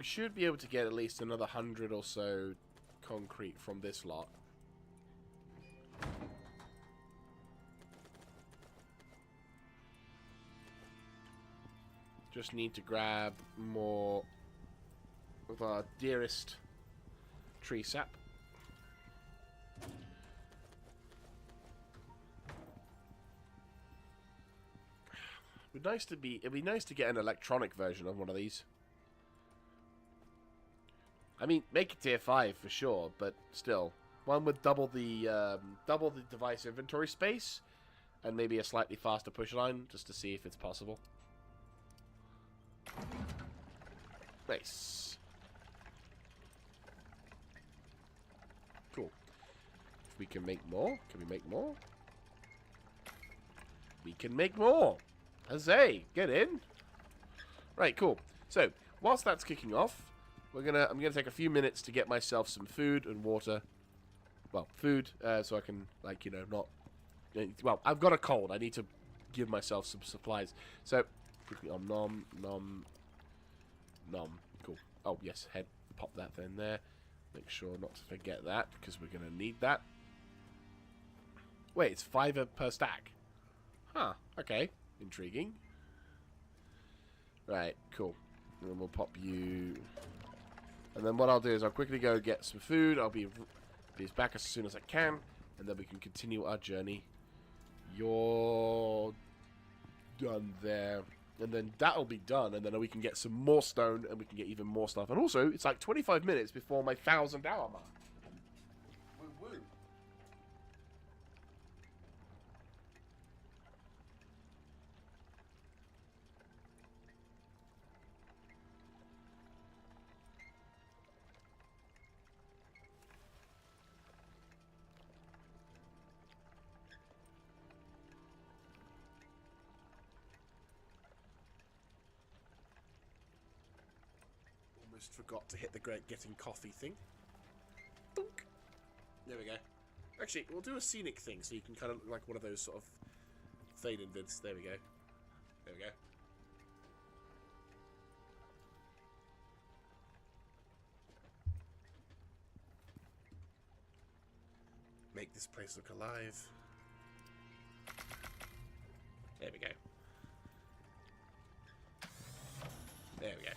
should be able to get at least another 100 or so concrete from this lot. Just need to grab more of our dearest tree sap. It'd be nice to get an electronic version of one of these. I mean, make it tier 5 for sure, but still, one with double the device inventory space and maybe a slightly faster push line, just to see if it's possible. Nice. Cool. If we can make more, can we make more? We can make more. Huzzay! Get in. Right, cool. So, whilst that's kicking off, I'm gonna take a few minutes to get myself some food and water. Well, food, so I can, like, you know, not... Well, I've got a cold. I need to give myself some supplies. So, quickly, nom, nom, nom. Cool. Oh, yes, head. Pop that in there. Make sure not to forget that, because we're gonna need that. Wait, it's 5 per stack. Huh, okay. Intriguing. Right, cool. And then we'll pop you... And then what I'll do is I'll quickly go get some food. I'll be back as soon as I can. And then we can continue our journey. You're done there. And then that'll be done. And then we can get some more stone. And we can get even more stuff. And also, it's like 25 minutes before my 1,000-hour mark. Woo woo. Almost forgot to hit the great getting coffee thing. Boink. There we go. Actually, we'll do a scenic thing so you can kind of look like one of those sort of fade invids. There we go. There we go. Make this place look alive. There we go. There we go.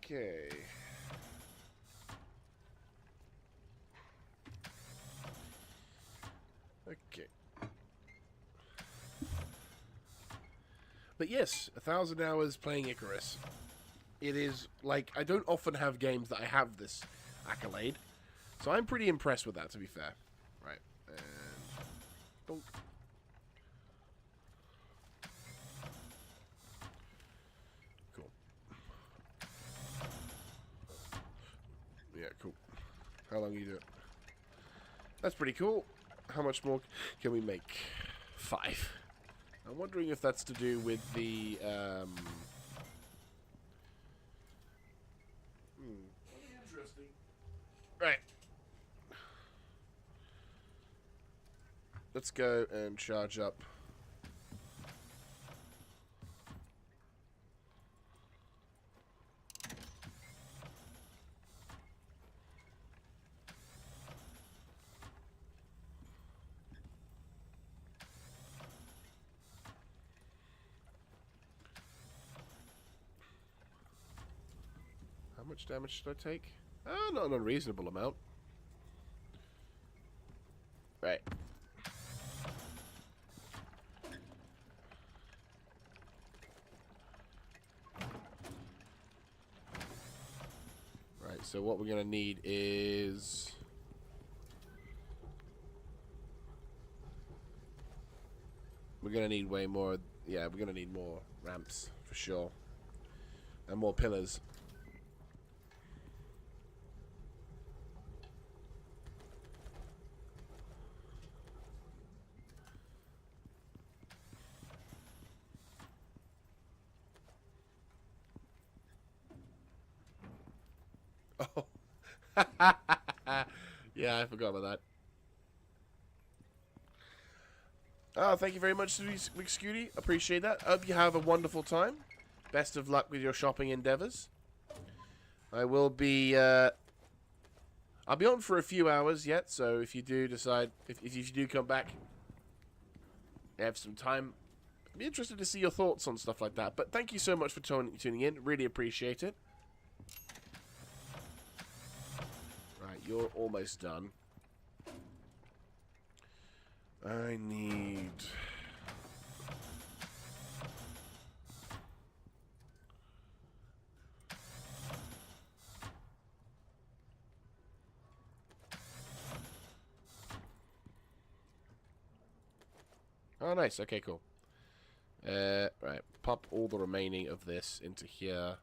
Okay. Okay. But yes, 1,000 hours playing Icarus. It is, like, I don't often have games that I have this accolade. So I'm pretty impressed with that, to be fair. Right. And... donk. Cool. Yeah, cool. How long are you doing? That's pretty cool. How much more can we make? 5. I'm wondering if that's to do with the, Interesting. Right. Let's go and charge up. How much damage should I take? Not an unreasonable amount. Right. Right, so what we're going to need is... we're going to need way more... yeah, we're going to need more ramps, for sure. And more pillars. Oh. Yeah, I forgot about that. Oh, thank you very much, McScooty. Appreciate that. Hope you have a wonderful time. Best of luck with your shopping endeavors. I will be, I'll be on for a few hours yet, so if you do decide, if you do come back, have some time, I'd be interested to see your thoughts on stuff like that. But thank you so much for tuning in. Really appreciate it. Right, you're almost done. I need... oh, nice. Okay, cool. Right, pop all the remaining of this into here.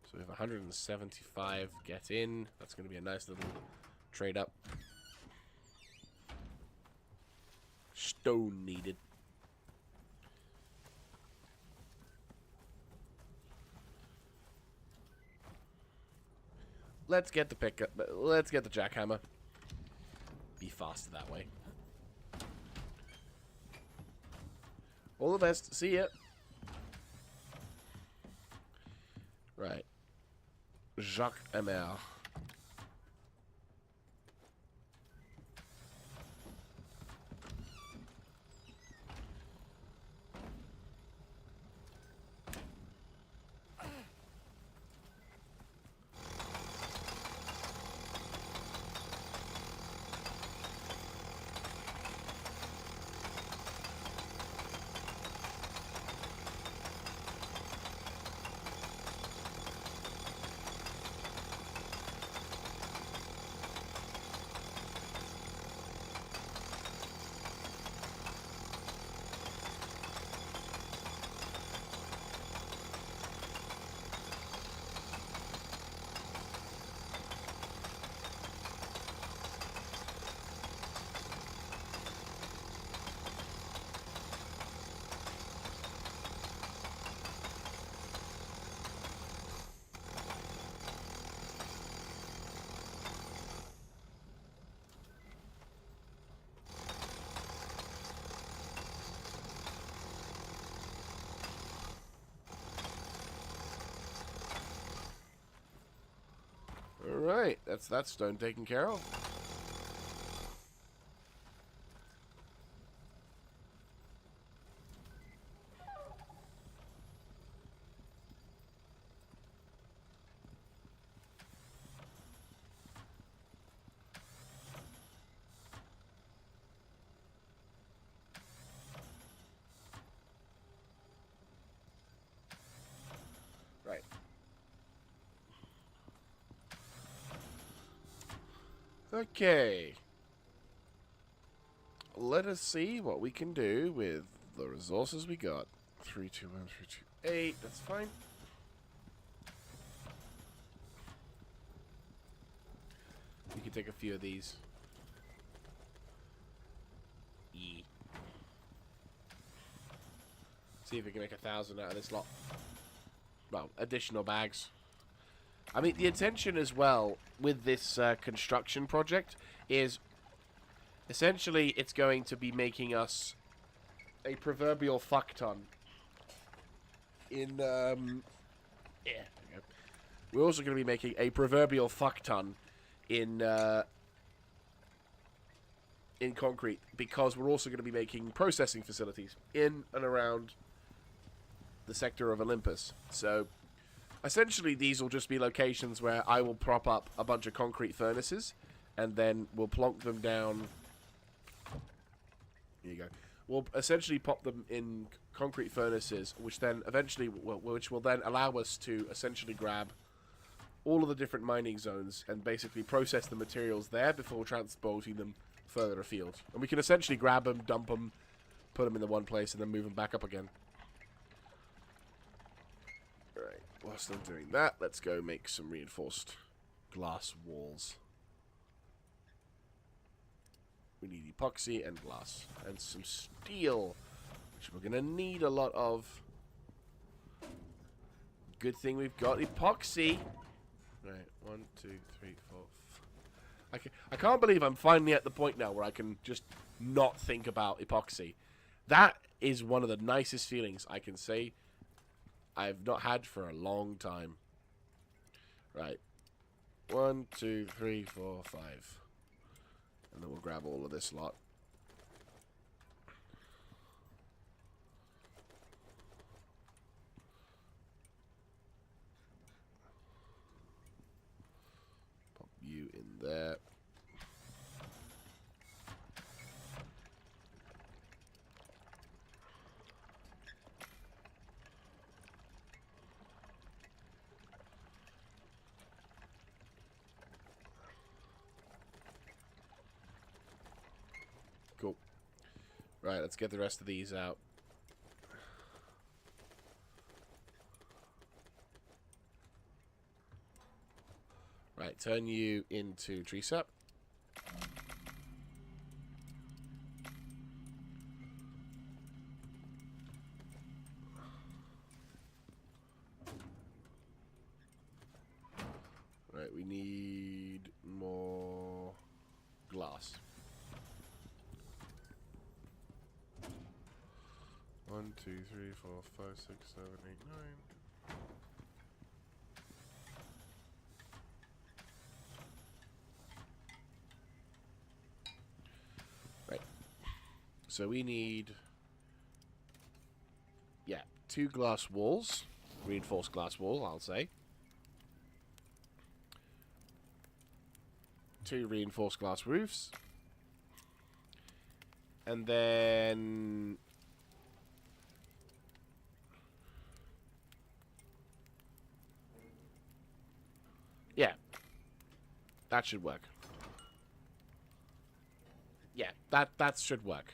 So we have 175. Get in. That's going to be a nice little trade up. Stone needed. Let's get the pickup. Let's get the jackhammer. Be faster that way. All the best. See ya. Right. Jacques Amer. Alright, that's that stone taken care of. Okay. Let us see what we can do with the resources we got. 3, 2, 1, 3, 2, 8. That's fine. We can take a few of these. See if we can make 1,000 out of this lot. Well, additional bags. I mean, the intention as well with this construction project is essentially it's going to be making us a proverbial fuck ton. Yeah, there we go. We're also going to be making a proverbial fuck ton in concrete, because we're also going to be making processing facilities in and around the sector of Olympus. So essentially these will just be locations where I will prop up a bunch of concrete furnaces and then we'll plonk them down. Here you go. We'll essentially pop them in concrete furnaces, which then eventually which will then allow us to essentially grab all of the different mining zones and basically process the materials there before transporting them further afield. And we can essentially grab them, dump them, put them in the one place, and then move them back up again. Alright, whilst I'm doing that, let's go make some reinforced glass walls. We need epoxy and glass. And some steel, which we're going to need a lot of. Good thing we've got epoxy. Right, 1, 2, 3, 4. I can't believe I'm finally at the point now where I can just not think about epoxy. That is one of the nicest feelings I can say I've not had for a long time. Right. 1, 2, 3, 4, 5. And then we'll grab all of this lot. Pop you in there. Cool. Right, let's get the rest of these out. Right, turn you into tree sap. Right, we need more glass. 1, 2, 3, 4, 5, 6, 7, 8, 9. Right. So we need, yeah, 2 glass walls. Reinforced glass wall, I'll say. 2 reinforced glass roofs. And then yeah, that should work. Yeah, that should work.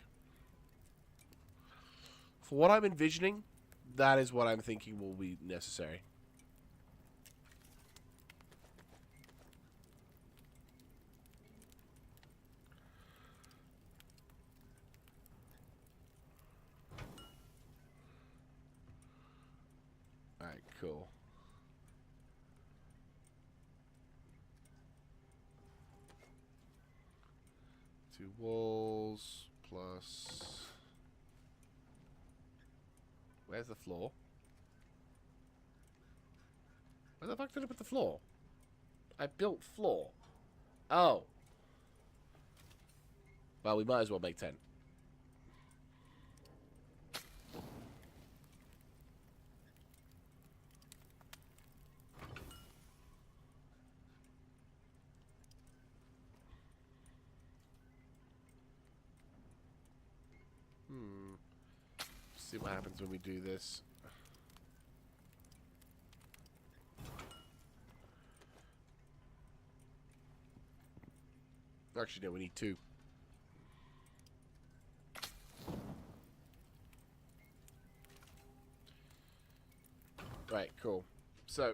For what I'm envisioning, that is what I'm thinking will be necessary. Alright, cool. Two walls plus. Where's the floor? Where the fuck did I put the floor? I built floor. Oh. Well, we might as well make 10. See what happens when we do this. Actually, no, we need 2. Right, cool. So...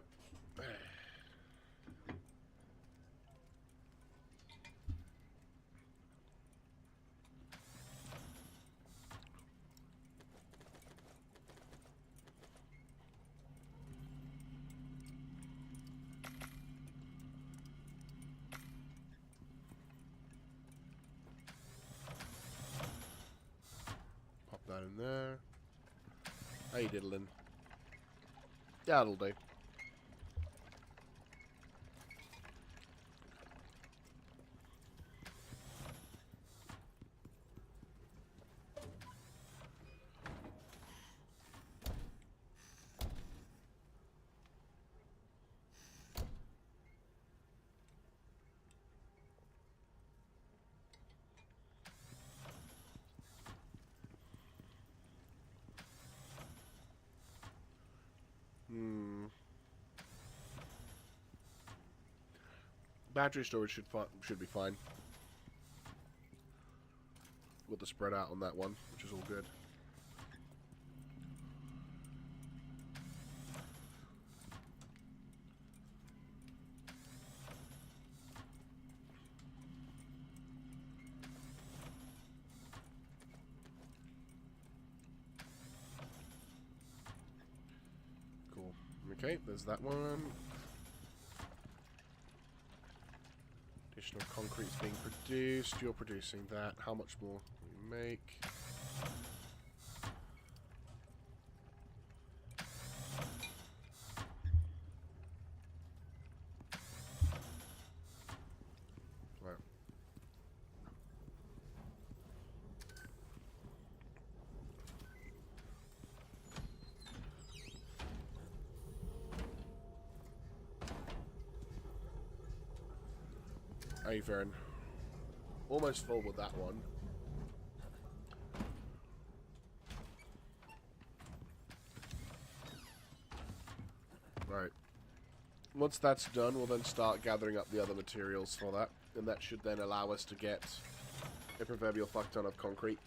pop that in there. How you diddling? Yeah, that'll do. Battery storage should be fine. With the spread out on that one, which is all good. Cool. Okay, there's that one. Additional concrete is being produced. You're producing that. How much more will we make? Right. How you faring? Almost full with that one. Right. Once that's done, we'll then start gathering up the other materials for that. And that should then allow us to get a proverbial fuck ton of concrete.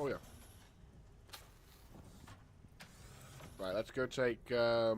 Oh yeah. Right, let's go take, right.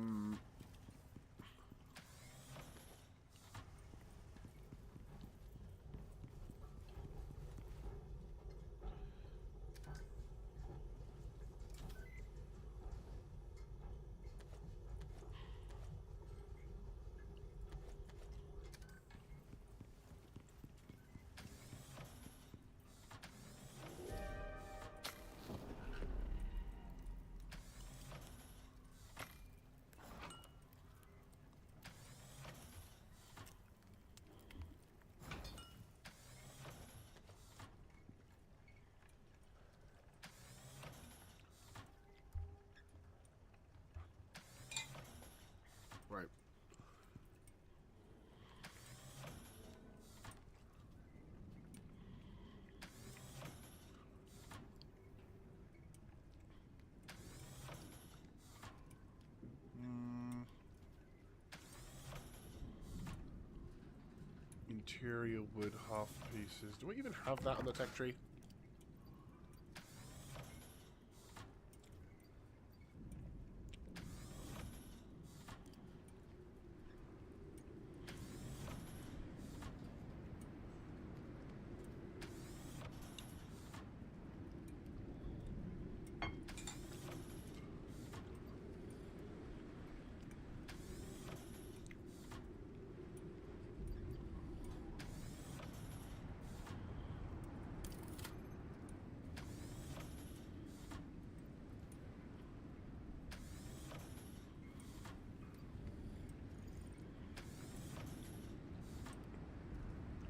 Interior wood half pieces. Do we even have that on the tech tree?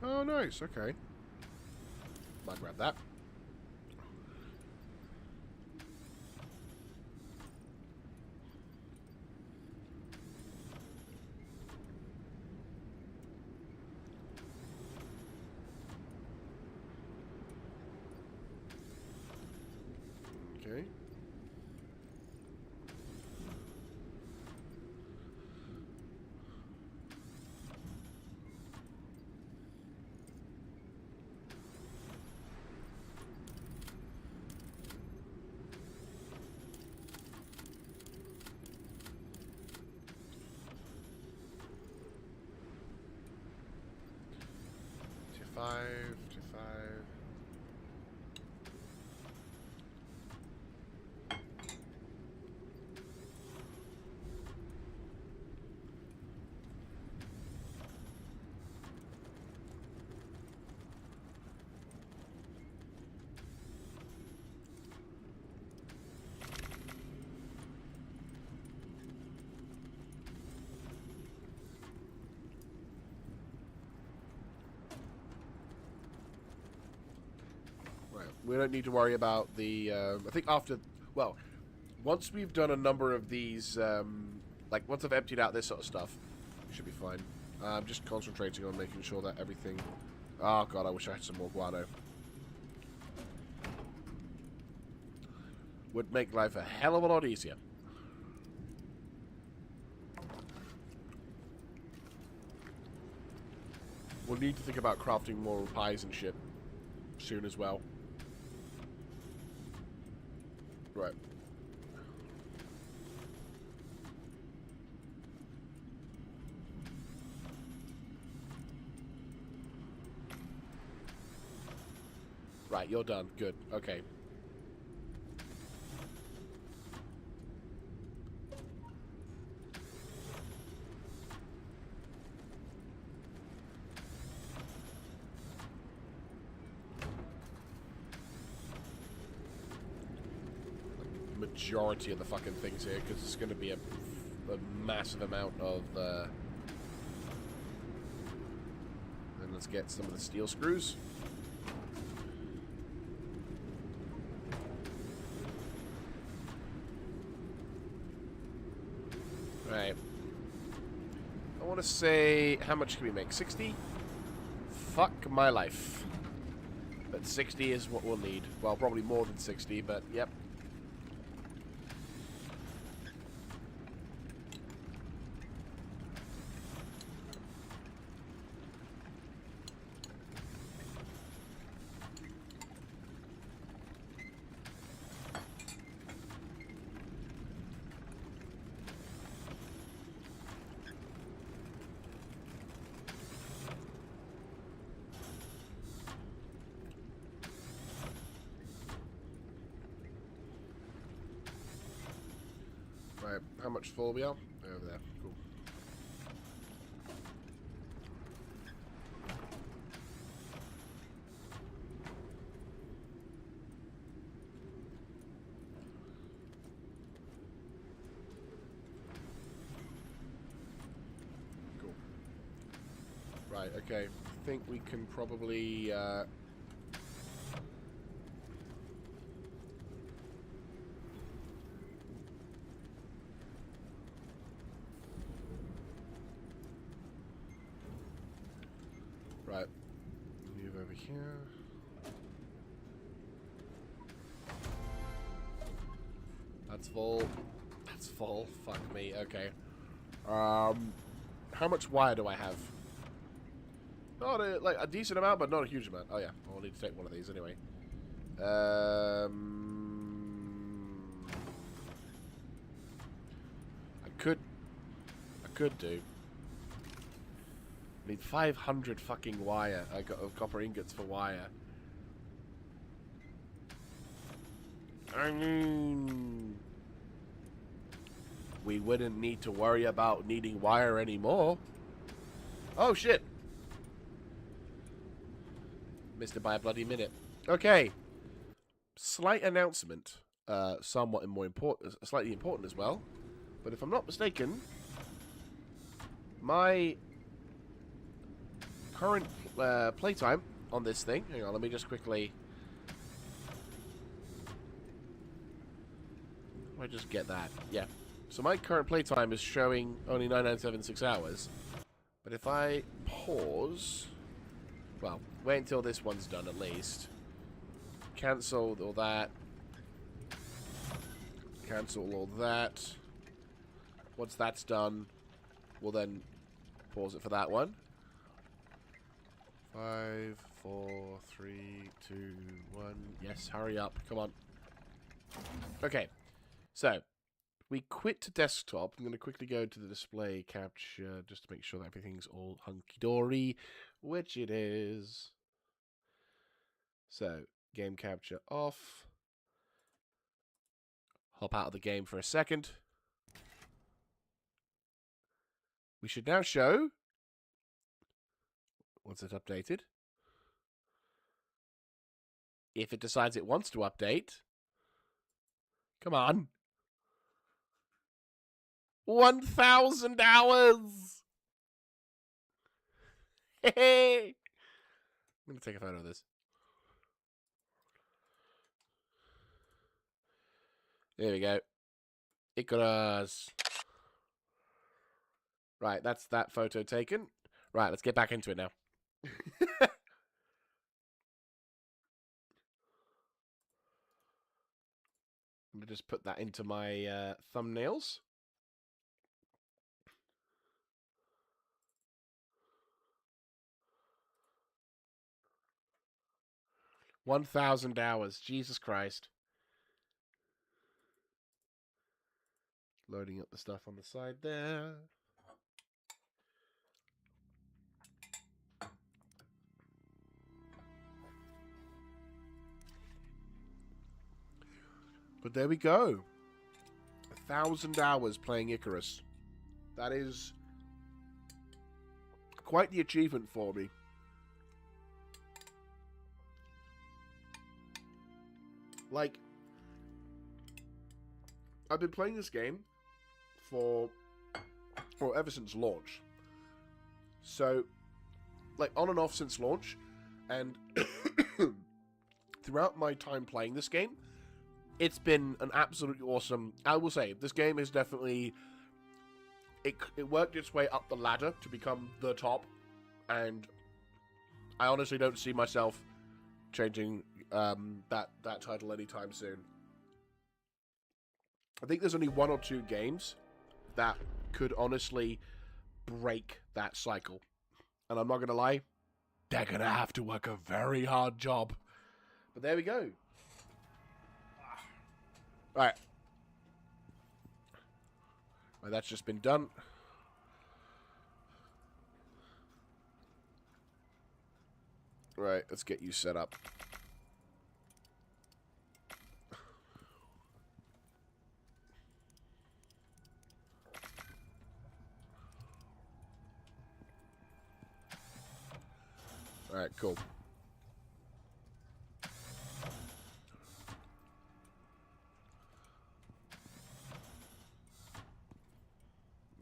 Oh, nice. Okay. Might grab that. 5 to 5. We don't need to worry about the... I think after... Well, once we've done a number of these... like, once I've emptied out this sort of stuff, it should be fine. I'm just concentrating on making sure that everything... Oh, God, I wish I had some more guano. Would make life a hell of a lot easier. We'll need to think about crafting more pies and shit soon as well. Right. Right, you're done. Good. Okay. Majority of the fucking things here, because it's going to be a massive amount of then let's get some of the steel screws. Right, I want to say, how much can we make? 60? Fuck my life. But 60 is what we'll need. Well, probably more than 60, but yep. Right, how much full are we on? Over there, cool. Cool. Right, okay. I think we can probably right. Move over here. That's full. That's full. Fuck me. Okay. How much wire do I have? Not like a decent amount, but not a huge amount. Oh yeah, I'll need to take one of these anyway. I could do. I need 500 fucking wire. I got copper ingots for wire. I mean, we wouldn't need to worry about needing wire anymore. Oh shit! Missed it by a bloody minute. Okay. Slight announcement. Somewhat more important, slightly important as well. But if I'm not mistaken, my current playtime on this thing. Hang on, let me just quickly. I just get that. Yeah. So my current playtime is showing only 9976 hours. But if I pause, well, wait until this one's done at least. Cancel all that. Cancel all that. Once that's done, we'll then pause it for that one. 5, 4, 3, 2, 1. Yes, hurry up. Come on. Okay. So, we quit to desktop. I'm going to quickly go to the display capture just to make sure that everything's all hunky-dory, which it is. So, game capture off. Hop out of the game for a second. We should now show, once it's updated, if it decides it wants to update. Come on. 1,000 hours! Hey! I'm going to take a photo of this. There we go. Icarus. Right, that's that photo taken. Right, let's get back into it now. I'm going to just put that into my thumbnails. $1,000 hours. Jesus Christ. Loading up the stuff on the side there. But there we go. 1,000 hours playing Icarus. That is quite the achievement for me. Like, I've been playing this game ever since launch. So, like, on and off since launch. And throughout my time playing this game, it's been an absolutely awesome... I will say, this game is definitely... It worked its way up the ladder to become the top. And I honestly don't see myself changing that title anytime soon. I think there's only 1 or 2 games that could honestly break that cycle. And I'm not going to lie, they're going to have to work a very hard job. But there we go. Right. Well, that's just been done. Right, let's get you set up. Alright, cool.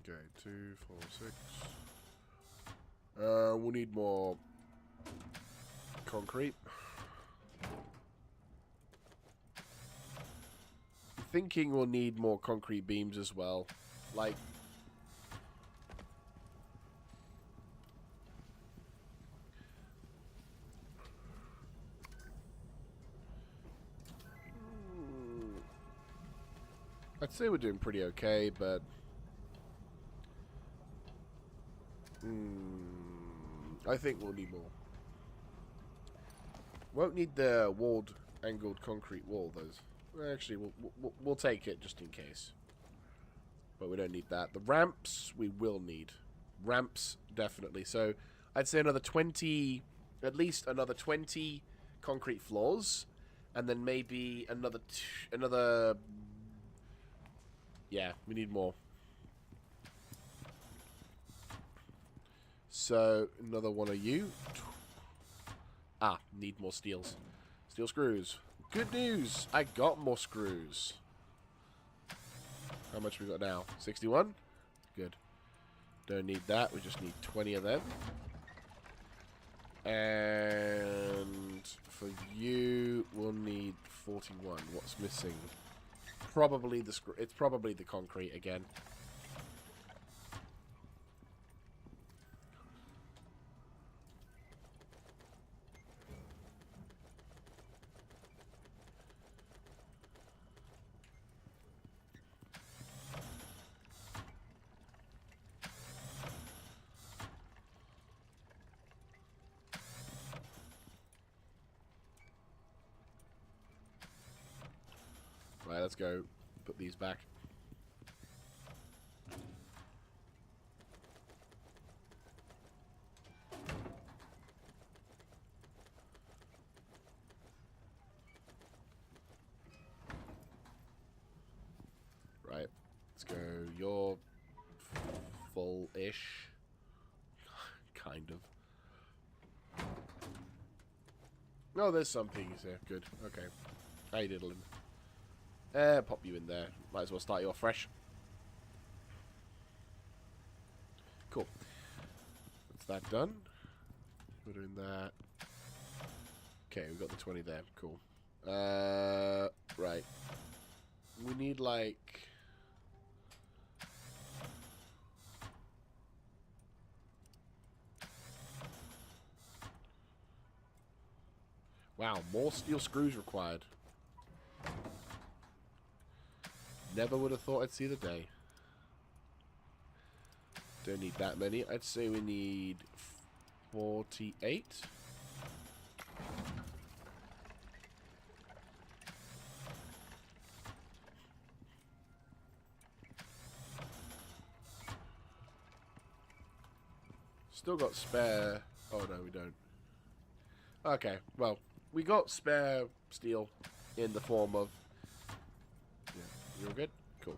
Okay, 2, 4, 6. We'll need more concrete. I'm thinking we'll need more concrete beams as well. Like... I'd say we're doing pretty okay, but... I think we'll need more. Won't need the walled, angled concrete wall, though. Actually, we'll take it just in case. But we don't need that. The ramps, we will need. Ramps, definitely. So, I'd say another 20... At least another 20 concrete floors. And then maybe another... Yeah, we need more. So, another one of you. Ah, need more steels. Steel screws. Good news! I got more screws. How much we got now? 61? Good. Don't need that. We just need 20 of them. And for you, we'll need 41. What's missing? Probably the it's probably the concrete again. Right, let's go put these back. you're full-ish. Kind of. Oh, there's some piggies here. Good. Okay. How you diddling? Pop you in there. Might as well start you off fresh. Cool. That's that done. We're doing that. Okay, we've got the 20 there. Cool. Right. We need, like... Wow, more steel screws required. Never would have thought I'd see the day. Don't need that many. I'd say we need 48. Still got spare... Oh, no, we don't. Okay, well, we got spare steel in the form of... Yeah, you're good? Cool.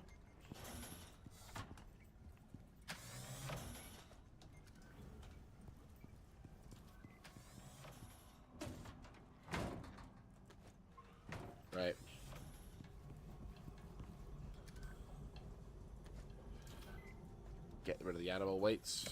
Right. Get rid of the animal weights.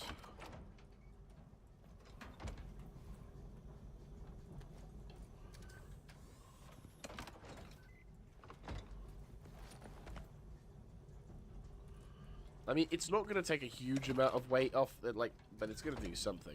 I mean, it's not going to take a huge amount of weight off, like, but it's going to do something.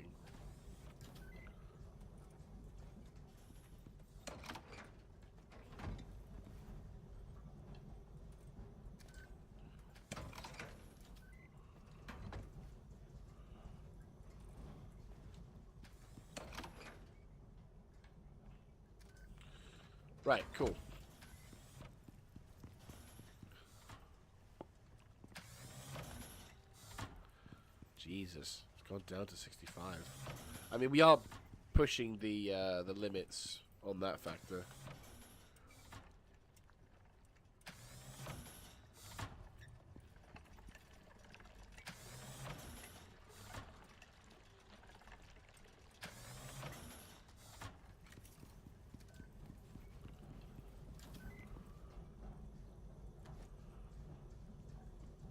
Right, cool. Jesus, it's gone down to 65. I mean, we are pushing the limits on that factor.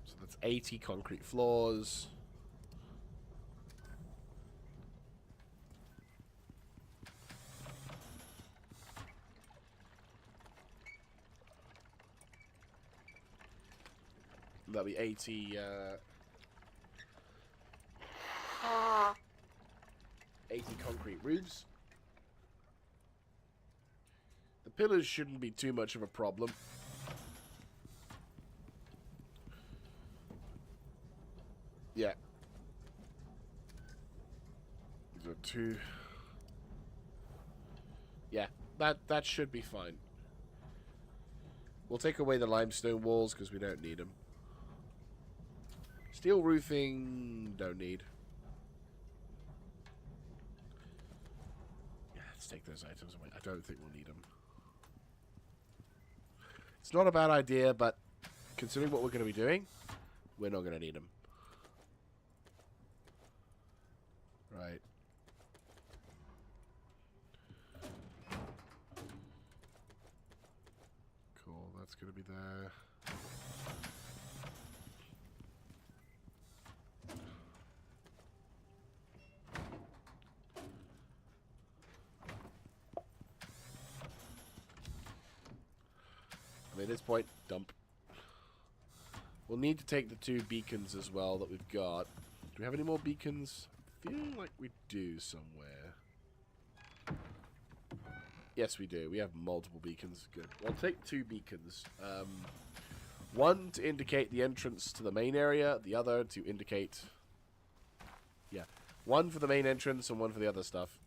So that's 80 concrete floors. That'll be 80, 80 concrete roofs. The pillars shouldn't be too much of a problem. Yeah. These are 2. Yeah, that should be fine. We'll take away the limestone walls because we don't need them. Steel roofing, don't need. Yeah, let's take those items away. I don't think we'll need them. It's not a bad idea, but considering what we're going to be doing, we're not going to need them. Right. Cool, that's going to be there. I mean, at this point, dump. We'll need to take the 2 beacons as well that we've got. Do we have any more beacons? I feel like we do somewhere. Yes, we do. We have multiple beacons. Good. We'll take 2 beacons. One to indicate the entrance to the main area. The other to indicate... Yeah. One for the main entrance and one for the other stuff.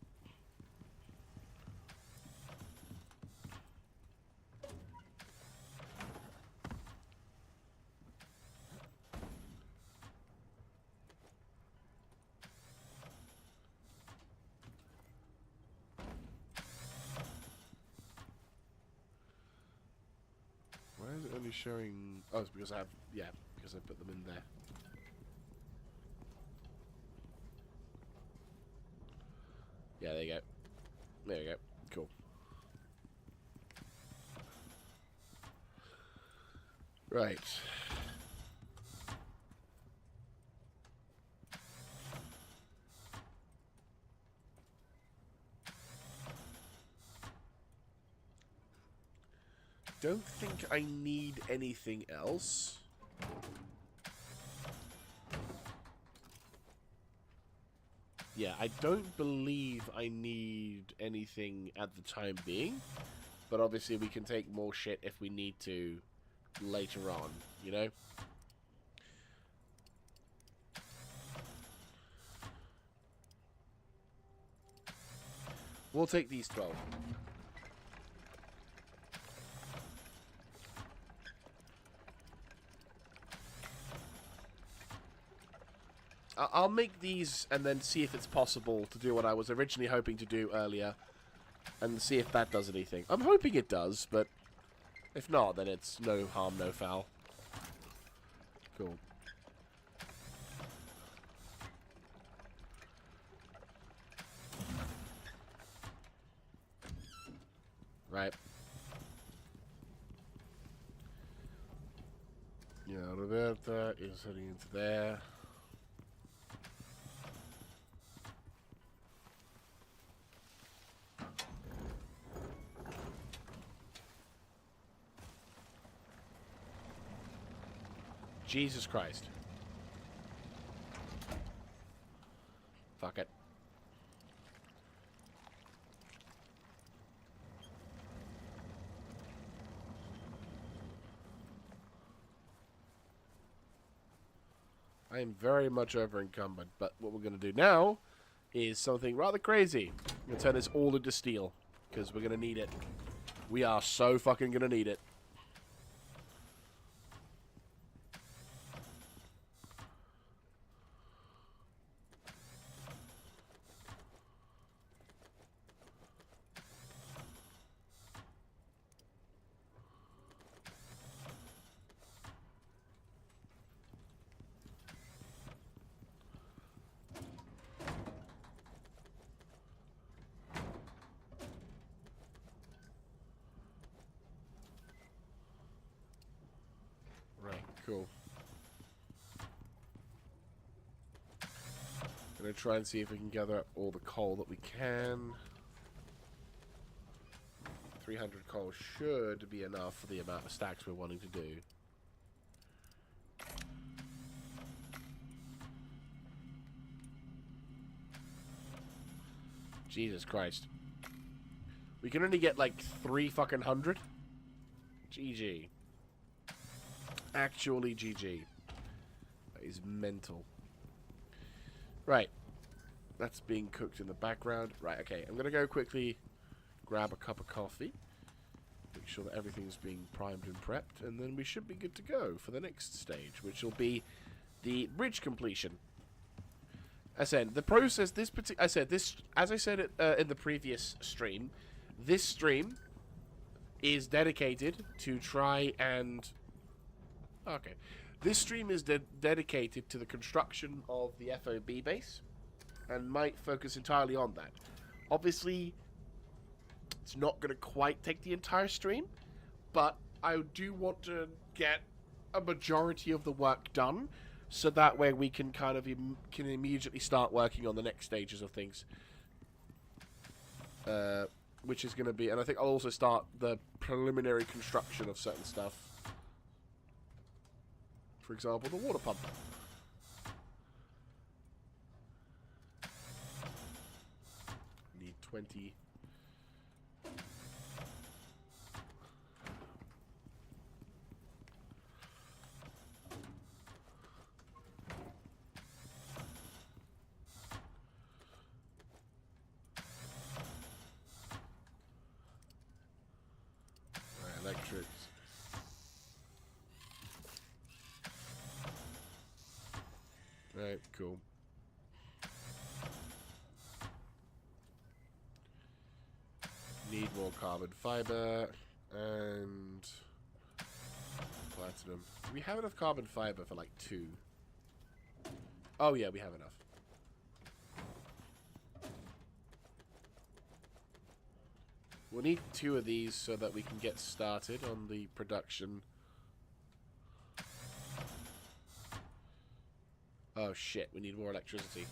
Why is it only showing... Oh, it's because I have... Yeah, because I put them in there. Yeah, there you go. There you go. Cool. Right. Don't think I need anything else. Yeah, I don't believe I need anything at the time being. But obviously we can take more shit if we need to later on, you know? We'll take these 12. I'll make these and then see if it's possible to do what I was originally hoping to do earlier. And see if that does anything. I'm hoping it does, but if not, then it's no harm, no foul. Cool. Right. Yeah, Roberta is heading into there. Jesus Christ. Fuck it. I am very much over encumbered, but what we're going to do now is something rather crazy. We're going to turn this all into steel, because we're going to need it. We are so fucking going to need it. Right, cool. Gonna try and see if we can gather up all the coal that we can. 300 coal should be enough for the amount of stacks we're wanting to do. Jesus Christ. We can only get like 3 fucking hundred? GG. Actually GG. That is mental. Right. That's being cooked in the background. Right, okay. I'm going to go quickly grab a cup of coffee. Make sure that everything's being primed and prepped. And then we should be good to go for the next stage, which will be the bridge completion. I said, the process, as I said it, in the previous stream, this stream is dedicated to try and... Okay. This stream is dedicated to the construction of the FOB base, and might focus entirely on that. Obviously, it's not going to quite take the entire stream, but I do want to get a majority of the work done, so that way we can kind of can immediately start working on the next stages of things. Which is going to be, and I think I'll also start the preliminary construction of certain stuff. For example, the water pump. Need 20. Electrics. Right, cool. Need more carbon fiber and plant platinum. Do we have enough carbon fiber for like 2? Oh yeah, we have enough. We'll need 2 of these so that we can get started on the production. Oh shit, we need more electricity.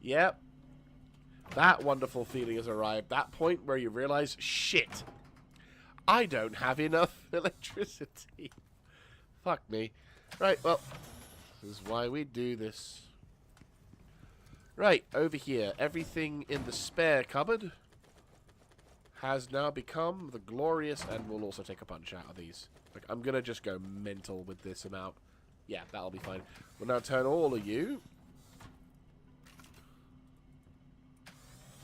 Yep. That wonderful feeling has arrived. That point where you realize, shit, I don't have enough electricity. Fuck me. Right, well, this is why we do this. Right, over here, everything in the spare cupboard has now become the glorious, and we'll also take a punch out of these. Like, I'm gonna just go mental with this amount. Yeah, that'll be fine. We'll now turn all of you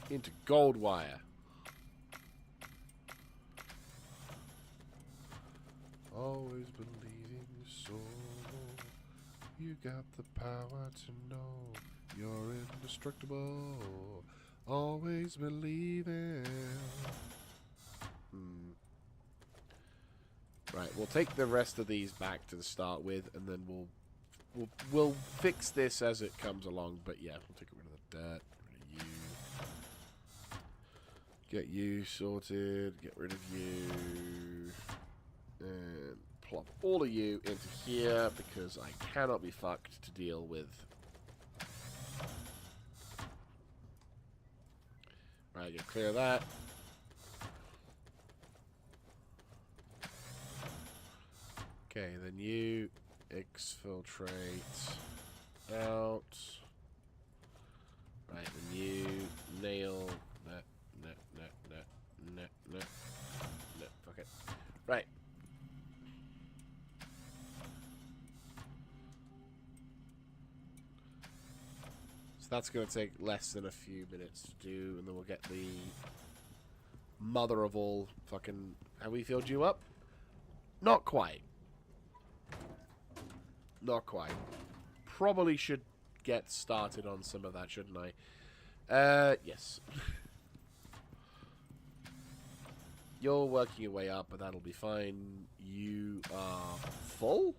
into gold wire. Always believe in your soul. You got the power to know you're indestructible. Always believe in. Right, we'll take the rest of these back to the start with, and then we'll fix this as it comes along. But yeah, we'll take rid of the dirt, get rid of you, get you sorted, get rid of you, and plop all of you into here because I cannot be fucked to deal with. Right, you clear that. Okay, then you exfiltrate out. Right, then you nail that. No, fuck it. Right. So that's going to take less than a few minutes to do, and then we'll get the mother of all fucking... Have we filled you up? Not quite. Not quite. Probably should get started on some of that, shouldn't I? Yes. You're working your way up, but that'll be fine. You are full?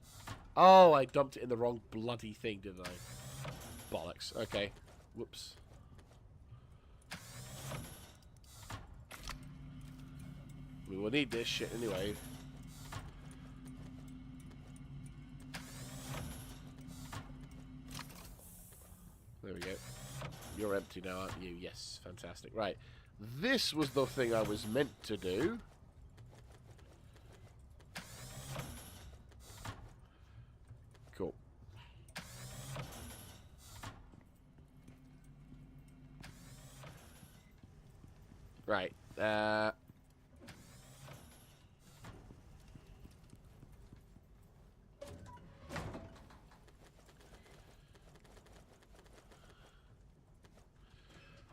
Oh, I dumped it in the wrong bloody thing, didn't I? Bollocks. Okay. Whoops. We will need this shit anyway. There we go. You're empty now, aren't you? Yes, fantastic. Right. This was the thing I was meant to do. Cool. Right.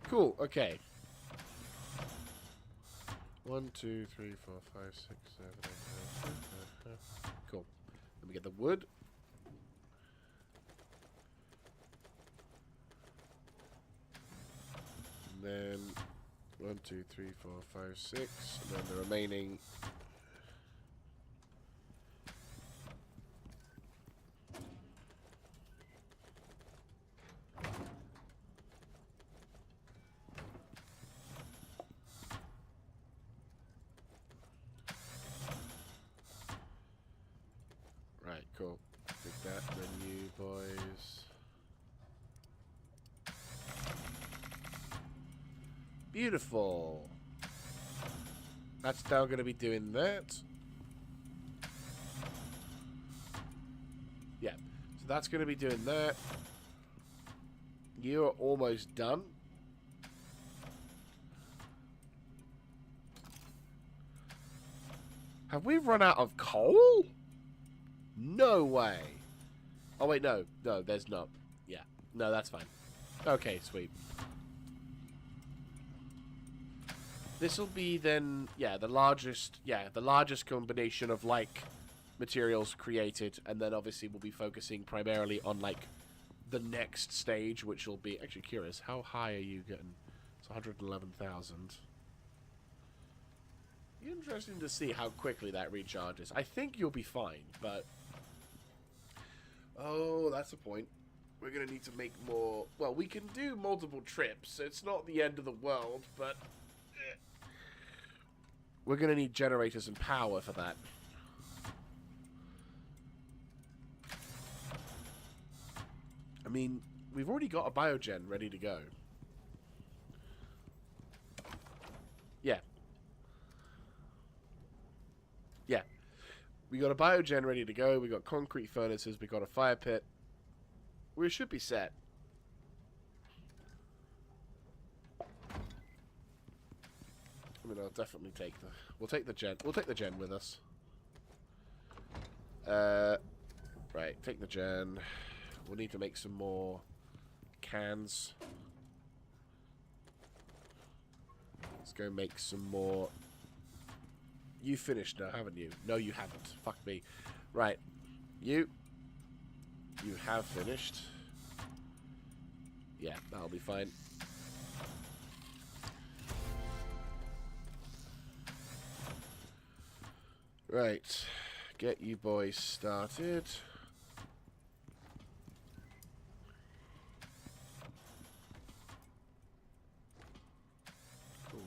Cool, okay. 1, 2, 3, 4, 5, 6, 7, 8, 9, 10. Cool. Let me get the wood. And then 1, 2, 3, 4, 5, 6. And then the remaining. Right, cool. Take that, and then you boys. Beautiful. That's now going to be doing that. Yeah, so that's going to be doing that. You're almost done. Have we run out of coal? No way. Oh, wait, no. No, there's not. Yeah. No, that's fine. Okay, sweet. This will be then, yeah, the largest combination of, like, materials created. And then, obviously, we'll be focusing primarily on, like, the next stage, which will be... Actually, curious, how high are you getting? It's 111,000. Interesting to see how quickly that recharges. I think you'll be fine, but... Oh, that's a point. We're going to need to make more... Well, we can do multiple trips, so it's not the end of the world, but... We're going to need generators and power for that. I mean, we've already got a biogen ready to go. Yeah. Yeah. We got a biogen ready to go. We got concrete furnaces. We got a fire pit. We should be set. I mean, I'll definitely take the... We'll take the gen. We'll take the gen with us. Right. Take the gen. We'll need to make some more cans. Let's go make some more. You finished now, haven't you? No, you haven't. Fuck me. Right. You have finished. Yeah, that'll be fine. Right. Get you boys started. Cool.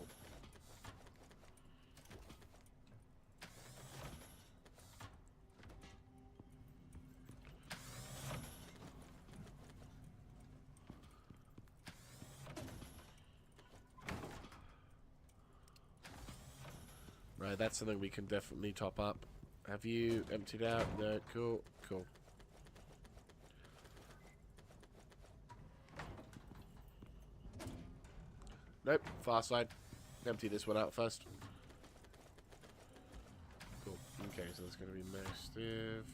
Right, that's something we can definitely top up. Have you emptied out? No, cool, cool. Nope, far side. Empty this one out first. Cool. Okay, so that's going to be mastiff.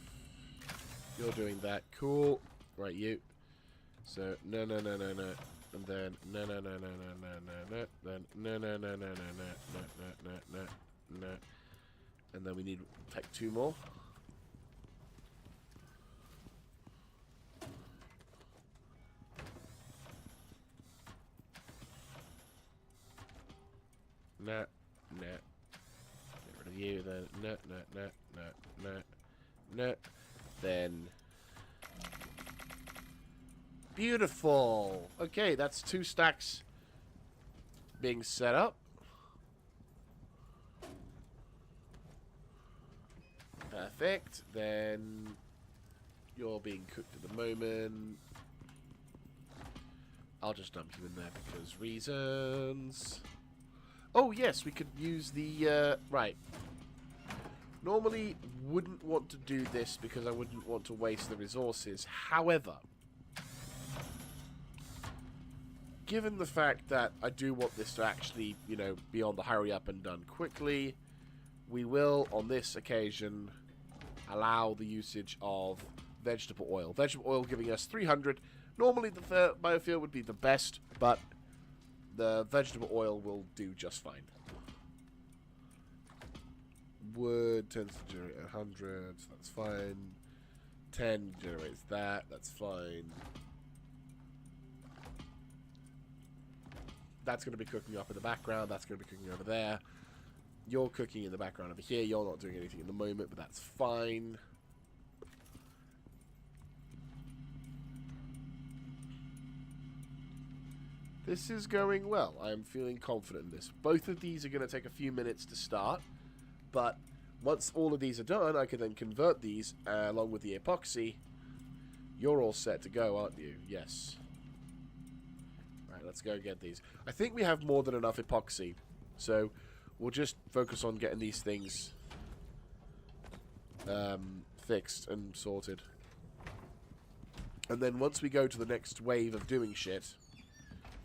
You're doing that. Cool. Right, you. So, no. And then, no. Then, no. And then we need like 2 more. No. Get rid of you then. No. Then. Beautiful. Okay, that's 2 stacks being set up. Perfect. Then you're being cooked at the moment. I'll just dump you in there because reasons. Oh yes, we could use the right. Normally wouldn't want to do this because I wouldn't want to waste the resources. However, given the fact that I do want this to actually, you know, be on the hurry up and done quickly, we will, on this occasion, allow the usage of vegetable oil. Vegetable oil giving us 300. Normally the biofuel would be the best, but the vegetable oil will do just fine. Wood tends to generate 100, so that's fine. 10 generates that, that's fine. That's going to be cooking up in the background, that's going to be cooking over there. You're cooking in the background over here. You're not doing anything at the moment, but that's fine. This is going well. I am feeling confident in this. Both of these are going to take a few minutes to start, but once all of these are done, I can then convert these along with the epoxy. You're all set to go, aren't you? Yes. Right, let's go get these. I think we have more than enough epoxy, so we'll just focus on getting these things fixed and sorted. And then once we go to the next wave of doing shit,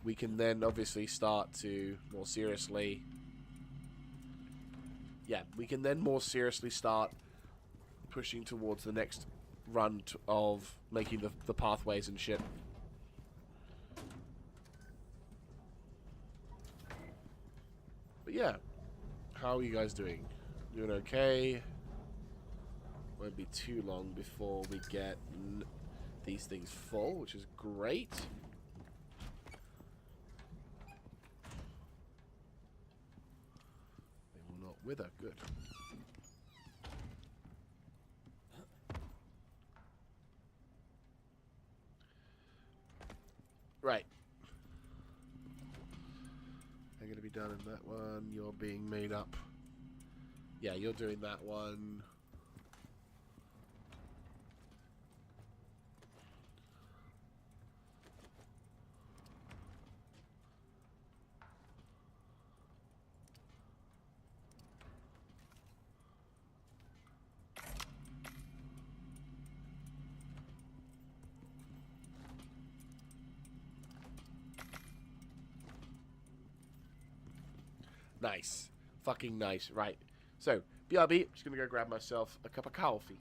we can then obviously start to more seriously... Yeah, we can then more seriously start pushing towards the next run of making the pathways and shit. But yeah, how are you guys doing? Doing okay? Won't be too long before we get these things full, which is great. They will not wither. Good. Right. I'm going to be done in that one. You're being made up. Yeah, you're doing that one. Nice. Fucking nice. Right. So, BRB, I'm just going to go grab myself a cup of coffee.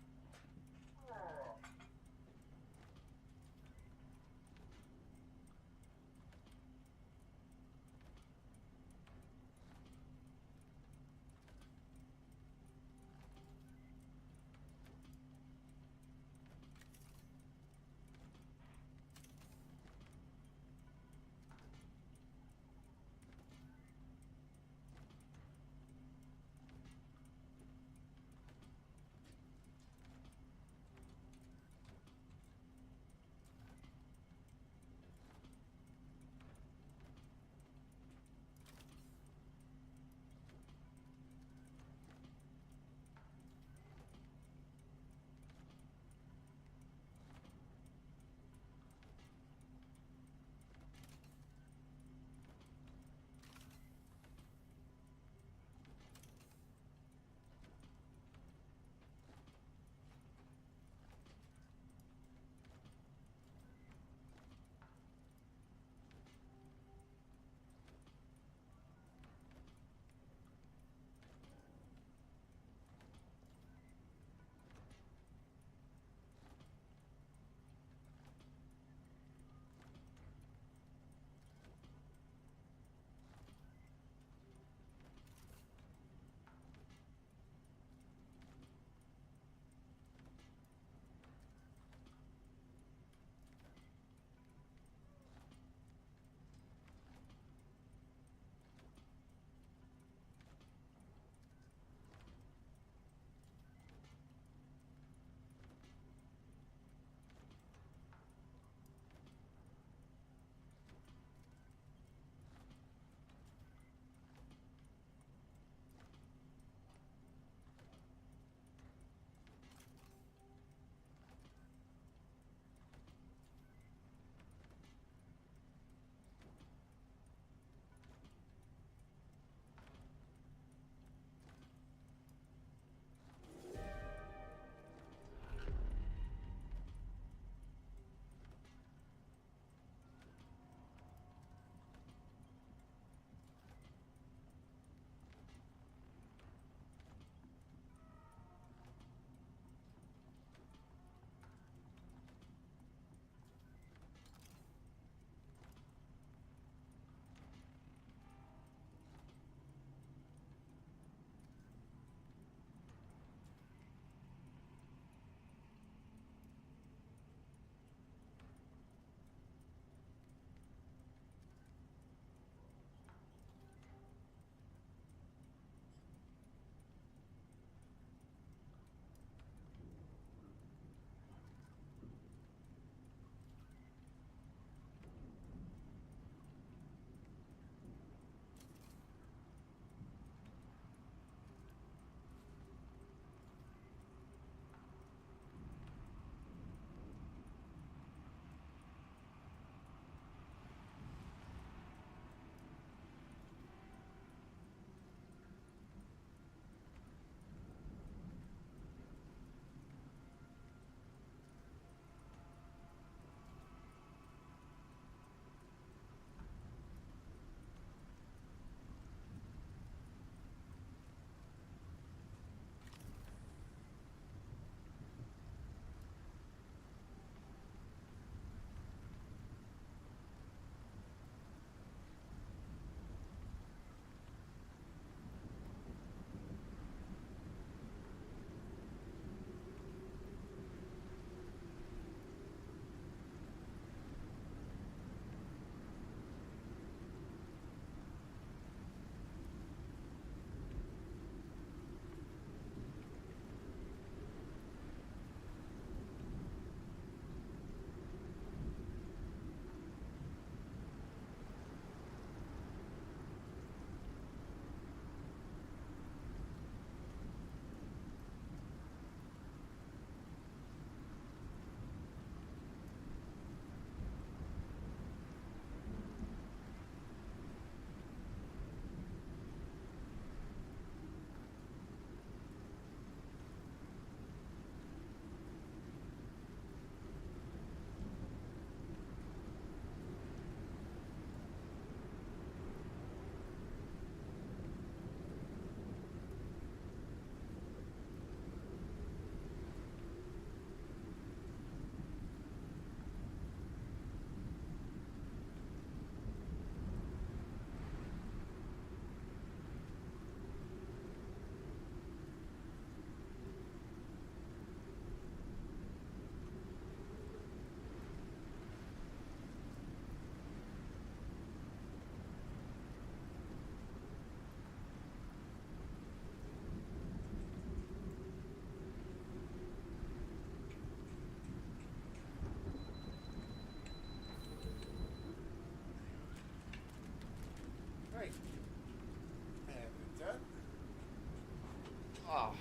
Oh,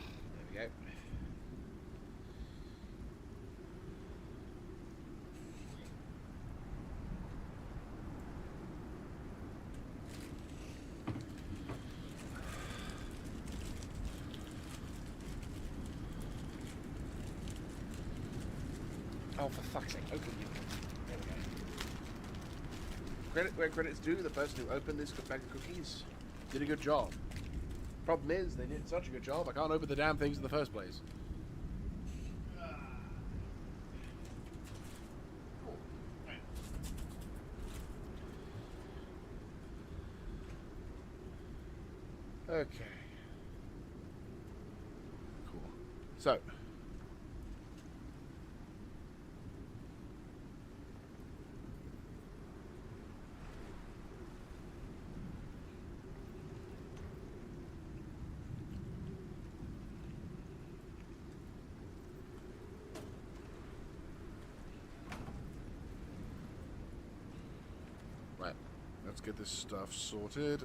there we go. Oh, for fuck's sake, open you. There we go. Credit where credit's due, the person who opened this bag of cookies did a good job. Problem is, they did such a good job, I can't open the damn things in the first place. Okay. Cool. So. Right. Let's get this stuff sorted.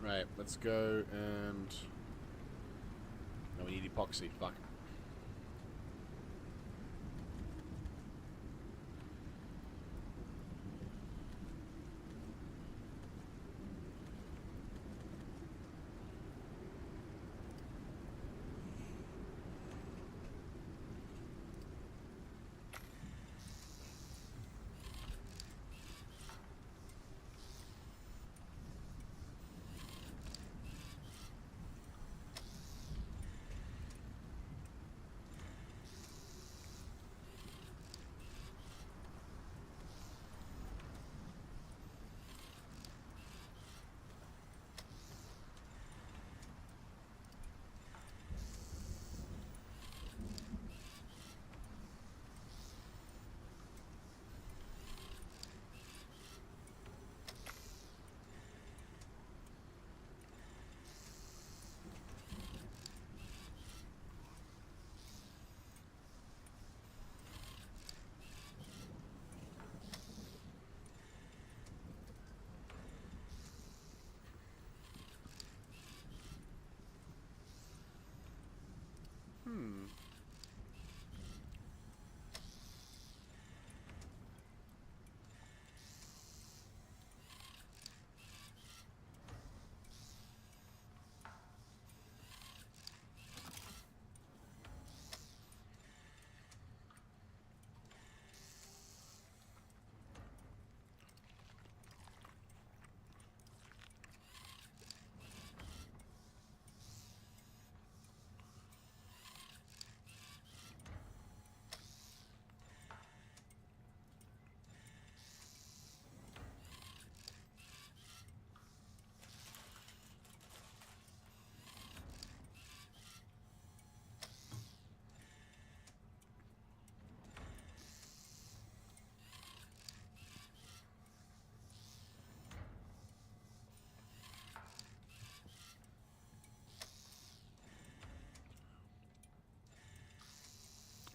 Right, let's go and... No, we need epoxy. Fuck.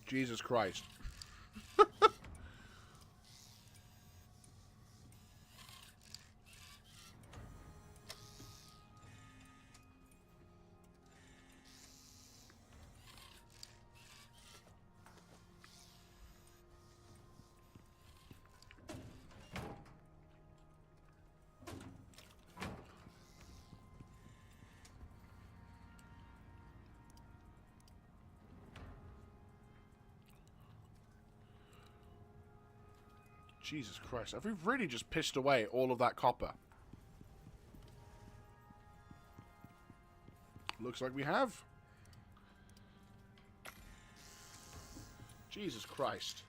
Jesus Christ. Jesus Christ. Have we really just pissed away all of that copper? Looks like we have. Jesus Christ.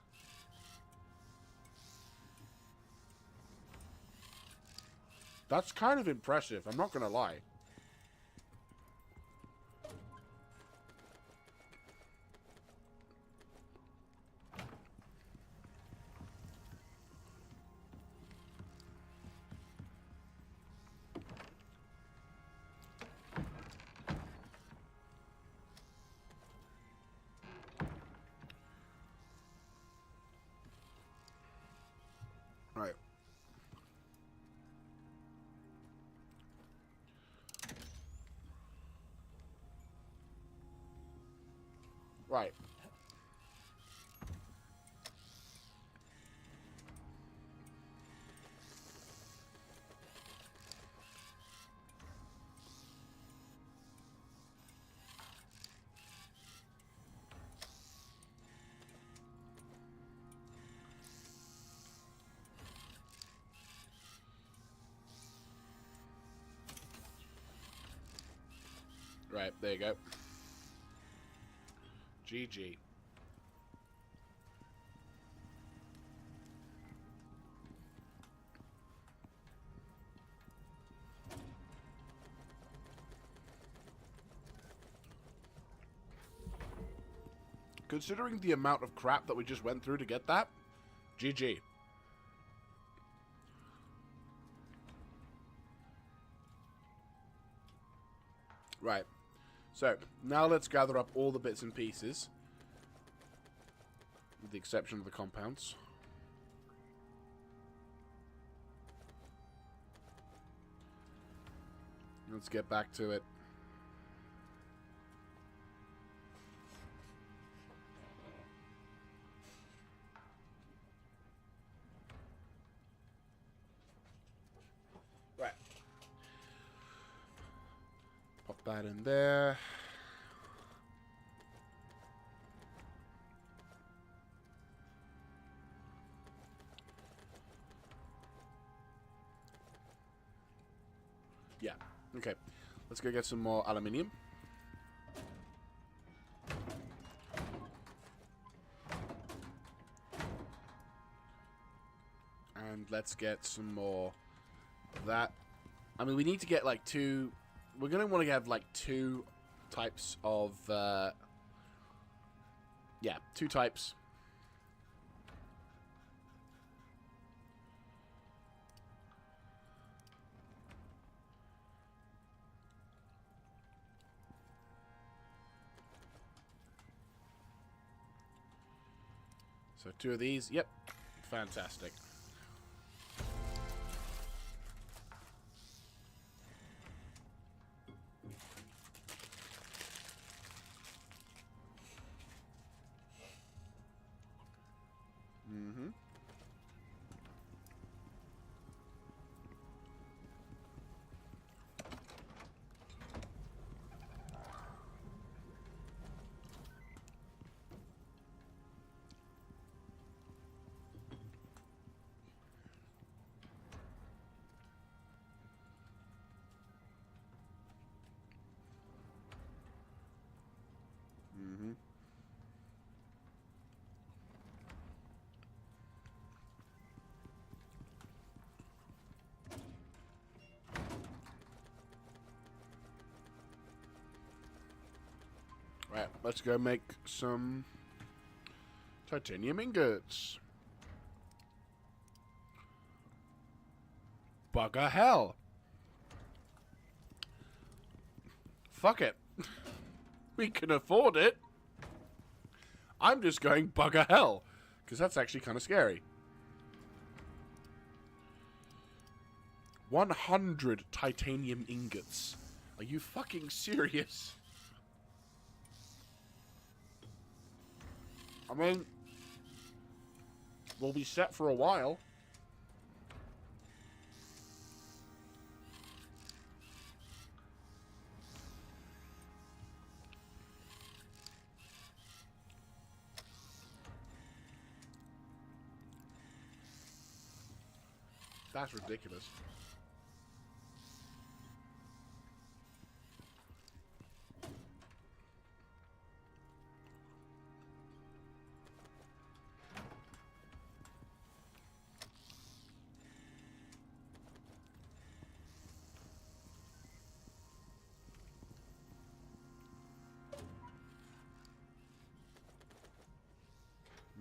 That's kind of impressive, I'm not going to lie. Right. Right. Right, there you go. GG. Considering the amount of crap that we just went through to get that, GG. Right. So, now let's gather up all the bits and pieces. With the exception of the compounds. Let's get back to it. Right. Pop that in there. Yeah. Okay. Let's go get some more aluminium. And let's get some more of that. I mean, we need to get like two... We're going to want to have like two types of... yeah, two types. So two of these. Yep. Fantastic. Mm-hmm. Mm-hmm. Right, let's go make some titanium ingots. Bugger hell. Fuck it. We can afford it. I'm just going bugger hell. Because that's actually kind of scary. 100 titanium ingots. Are you fucking serious? I mean, we'll be set for a while. That's ridiculous.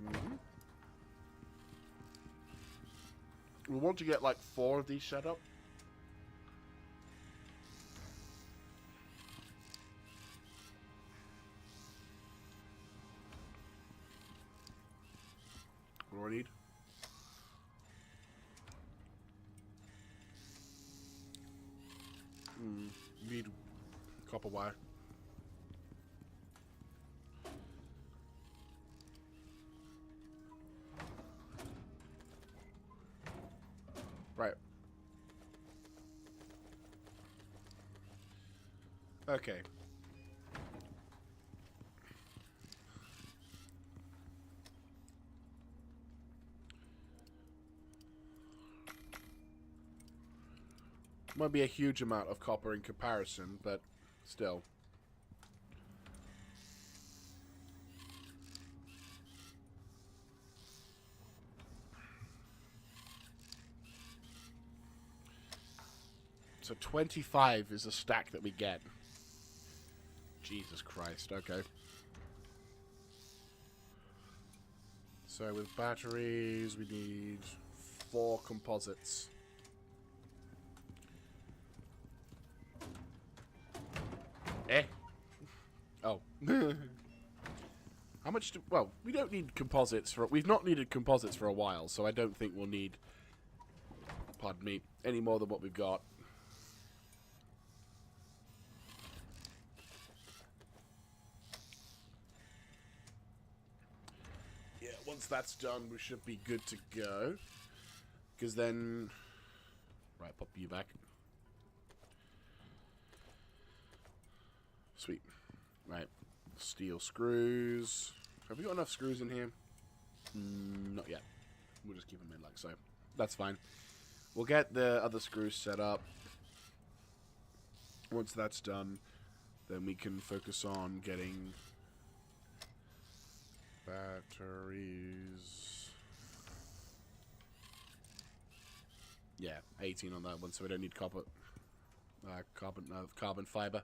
Mm-hmm. We want to get like 4 of these set up. What do I need? Need copper wire. Right. Okay. Might be a huge amount of copper in comparison, but still. So 25 is a stack that we get. Jesus Christ, okay. So with batteries, we need 4 composites. Eh? Oh. How much do... Well, we don't need composites for... We've not needed composites for a while, so I don't think we'll need... Pardon me. Any more than what we've got. Yeah, once that's done, we should be good to go. Because then... Right, pop you back. Sweet. Right. Steel screws. Have we got enough screws in here? Not yet. We'll just keep them in like so. That's fine. We'll get the other screws set up. Once that's done, then we can focus on getting batteries. Yeah, 18 on that one, so we don't need copper. Carbon fiber.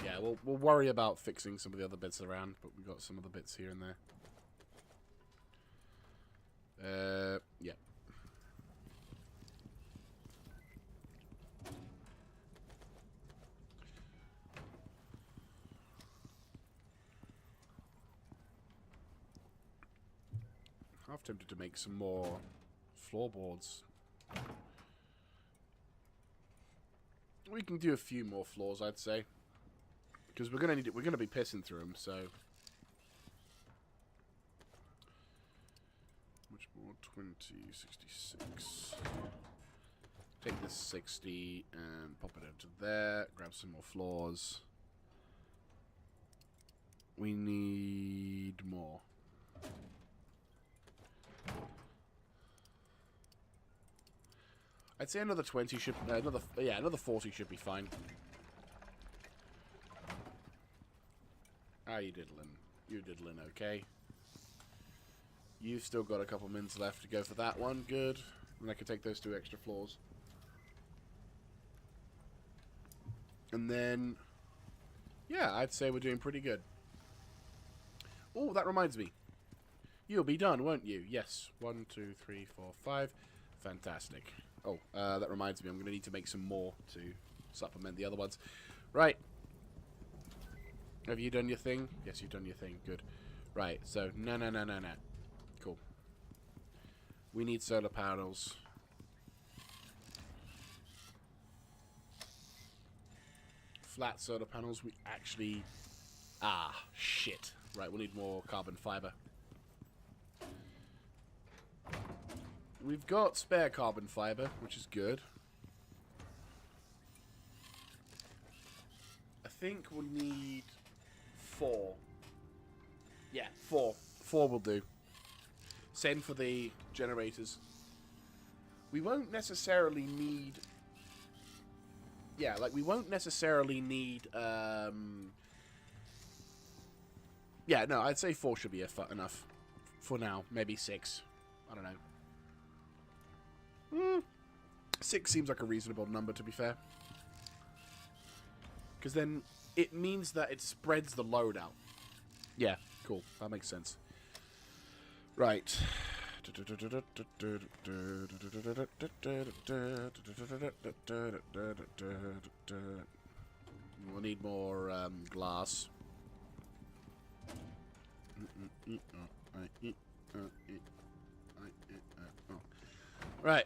Yeah, we'll worry about fixing some of the other bits around, but we've got some other bits here and there. Yeah. I'm tempted to make some more floorboards. We can do a few more floors, I'd say, because we're gonna need it. We're gonna be pissing through them. So, much more? 20, 66. Take this 60 and pop it into there. Grab some more floors. We need more. I'd say another 20 should... another 40 should be fine. How you diddling? You're diddling okay. You've still got a couple minutes left to go for that one. Good. And I can take those 2 extra floors. And then... yeah, I'd say we're doing pretty good. Oh, that reminds me. You'll be done, won't you? Yes. 1, 2, 3, 4, 5. Fantastic. Oh, that reminds me, I'm going to need to make some more to supplement the other ones. Right. Have you done your thing? Yes, you've done your thing. Good. Right, so, no. Cool. We need solar panels. Flat solar panels, we actually... ah, shit. Right, we'll need more carbon fiber. We've got spare carbon fiber, which is good. I think we'll need 4. Yeah, 4. 4 will do. Same for the generators. We won't necessarily need... yeah, like, we won't necessarily need... Yeah, no, I'd say 4 should be enough for now. Maybe 6. I don't know. 6 seems like a reasonable number, to be fair. Because then it means that it spreads the load out. Yeah, cool. That makes sense. Right. We'll need more glass. Right.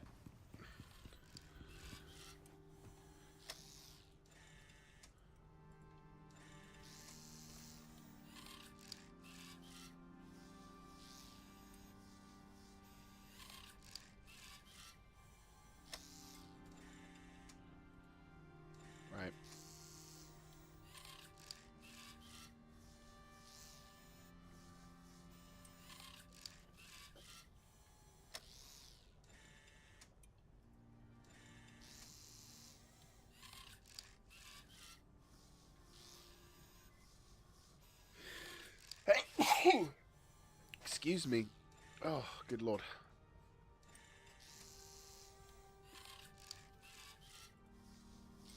Right. Excuse me. Oh, good lord.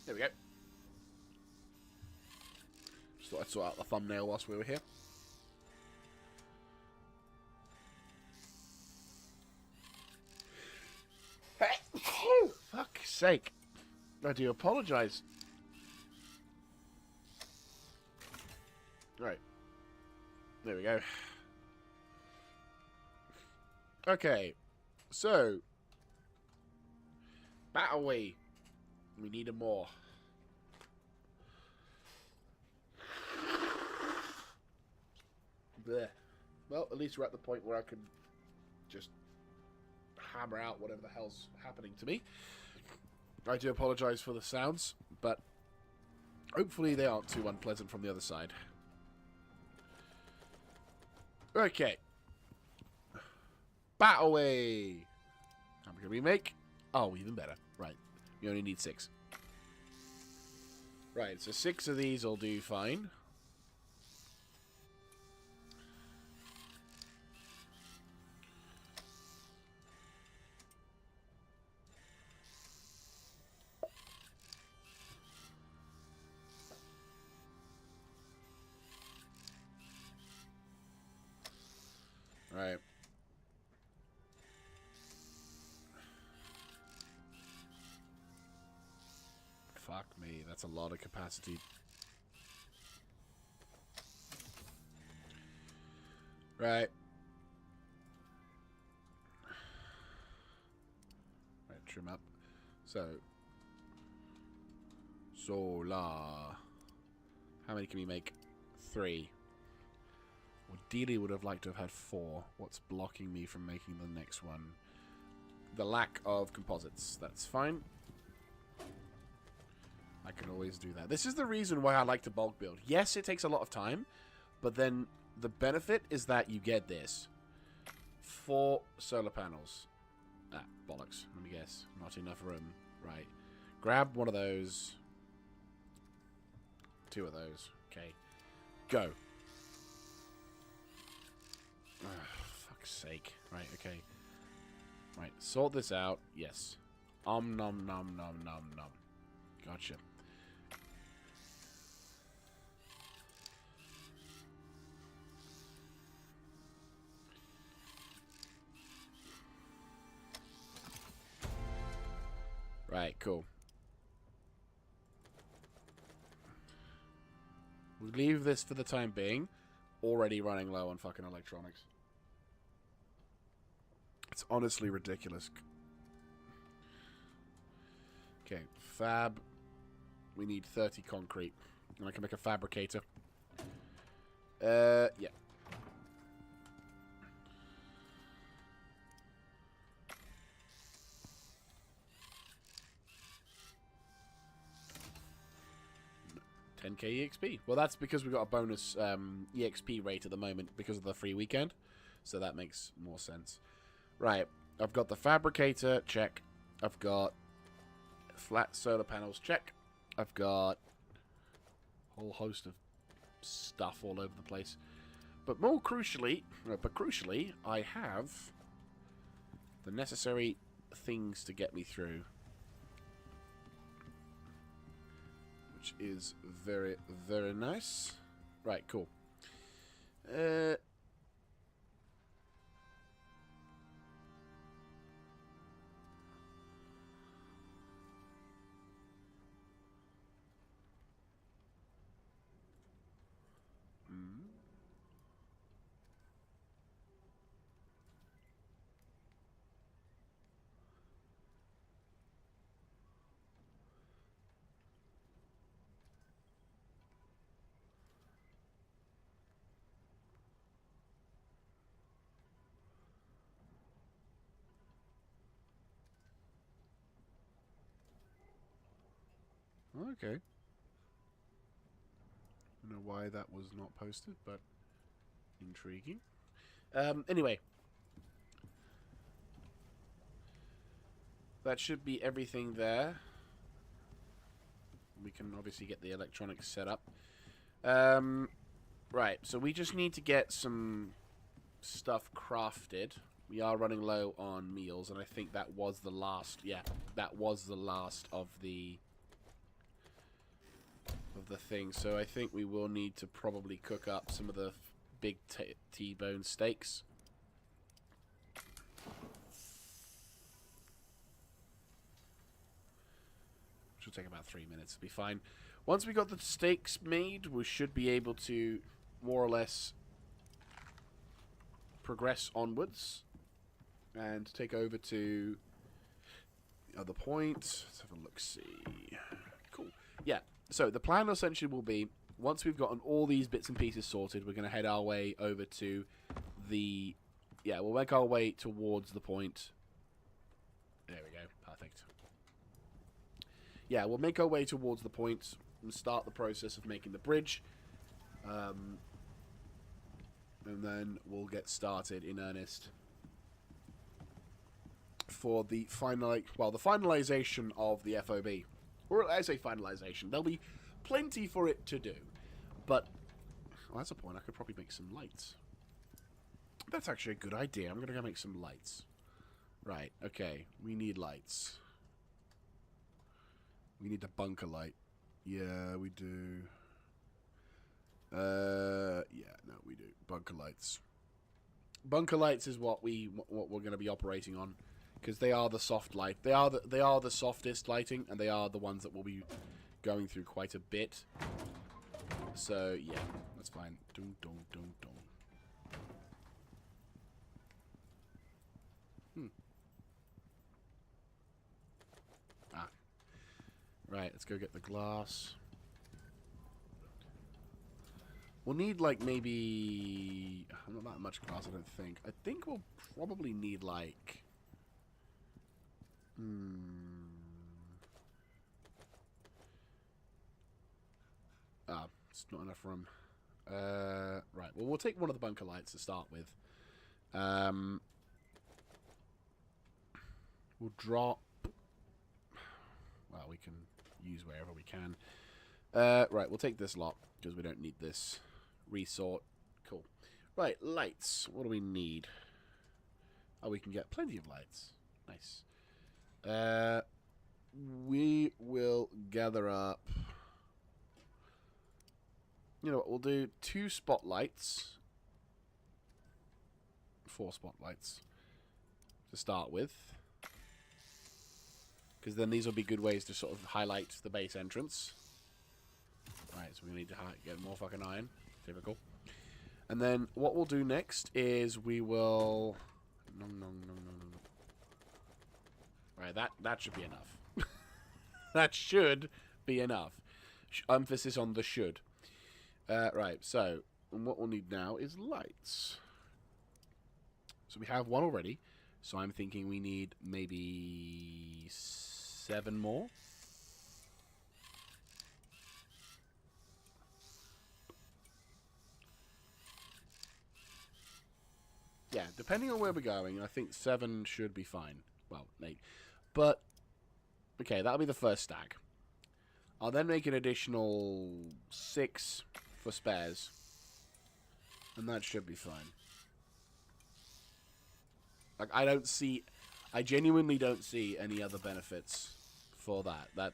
There we go. Just thought I'd sort out the thumbnail whilst we were here. Fuck's sake. I do apologise. Right. There we go. Okay. So. Battle way. We need more. Blech. Well, at least we're at the point where I can just hammer out whatever the hell's happening to me. I do apologise for the sounds, but hopefully they aren't too unpleasant from the other side. Okay. Battle way. How many can we make? Oh, even better. Right. We only need 6. Right, so 6 of these will do fine. Right. Fuck me, that's a lot of capacity. Right. Right, trim up. So. Solar. How many can we make? 3. Ideally would have liked to have had 4. What's blocking me from making the next one? The lack of composites. That's fine. I can always do that. This is the reason why I like to bulk build. Yes, it takes a lot of time, but then the benefit is that you get this. 4 solar panels. Ah, bollocks. Let me guess. Not enough room. Right. Grab one of those. 2 of those. Okay. Go. Oh, fuck's sake. Right, okay. Right, sort this out. Yes. Nom nom nom nom nom. Gotcha. Right, cool. We'll leave this for the time being. Already running low on fucking electronics. It's honestly ridiculous. Okay, fab. We need 30 concrete. And I can make a fabricator. Yeah. $10k EXP. Well, that's because we got a bonus EXP rate at the moment because of the free weekend. So that makes more sense. Right. I've got the fabricator. Check. I've got flat solar panels. Check. I've got a whole host of stuff all over the place. But crucially, I have the necessary things to get me through. Which is very, very nice. Right, cool. Okay. I don't know why that was not posted, but intriguing. Anyway. That should be everything there. We can obviously get the electronics set up. Right, so we just need to get some stuff crafted. We are running low on meals, and I think that was the last. Yeah, that was the last of the thing. So I think we will need to probably cook up some of the big T-bone steaks. Which will take about 3 minutes. It'll be fine. Once we got the steaks made, we should be able to more or less progress onwards and take over to the other point. Let's have a look-see. Cool. Yeah, so the plan essentially will be, once we've gotten all these bits and pieces sorted, we're going to head our way over to the... Yeah, we'll make our way towards the point. There we go. Perfect. Yeah, we'll make our way towards the point and start the process of making the bridge. And then we'll get started in earnest for the finalization of the FOB. Or I say finalization. There'll be plenty for it to do. But, well, that's a point. I could probably make some lights. That's actually a good idea. I'm going to go make some lights. Right, okay. We need lights. We need a bunker light. Yeah, we do. Yeah, no, we do. Bunker lights. Bunker lights is what we're going to be operating on, because they are the soft light. They are the softest lighting, and they are the ones that will be going through quite a bit. So yeah, that's fine. Dun, dun, dun, dun. Ah. Right, let's go get the glass. We'll need, like, maybe... Not that much glass, I don't think. I think we'll probably need, like... Ah, it's not enough room. Right, well, we'll take one of the bunker lights to start with. We'll drop... Well, we can use wherever we can. Right, we'll take this lot, because we don't need this. Resort. Cool. Right, lights. What do we need? Oh, we can get plenty of lights. Nice. We will gather up... You know what, we'll do 2 spotlights. 4 spotlights. To start with. Because then these will be good ways to sort of highlight the base entrance. Right, so we need to get more fucking iron. Typical. And then what we'll do next is we will... No. Right, that should be enough. That should be enough. Emphasis on the should. Right, so what we'll need now is lights. So we have 1 already. So I'm thinking we need maybe 7 more. Yeah, depending on where we're going, I think 7 should be fine. Well, 8. But, okay, that'll be the first stack. I'll then make an additional 6 for spares. And that should be fine. Like, I genuinely don't see any other benefits for that.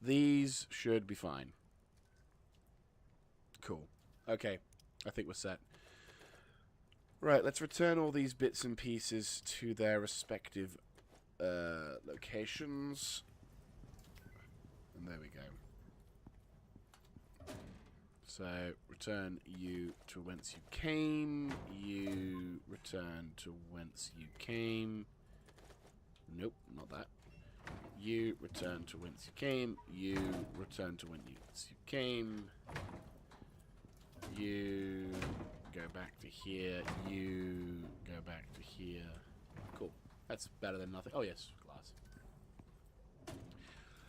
These should be fine. Cool. Okay, I think we're set. Right, let's return all these bits and pieces to their respective locations. And there we go. So, return you to whence you came. You return to whence you came. Nope, not that. You return to whence you came. You return to whence you came. You go back to here. You go back to here. Cool. That's better than nothing. Oh, yes, glass.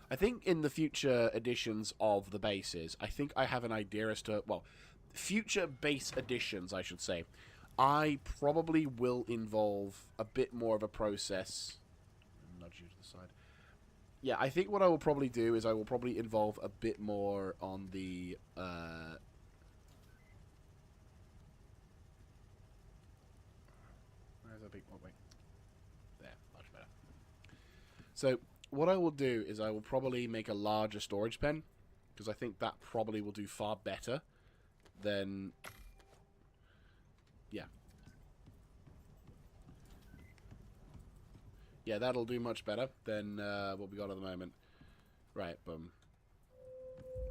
I think in the future editions of the bases, I think I have an idea as to, well, future base editions, I should say, I probably will involve a bit more of a process. Nudge you to the side. Yeah, I think what I will probably do is I will probably involve a bit more on the, where's that big one? Wait. There, much better. So, what I will do is I will probably make a larger storage pen, because I think that probably will do far better than... Yeah. Yeah, that'll do much better than what we got at the moment. Right, boom.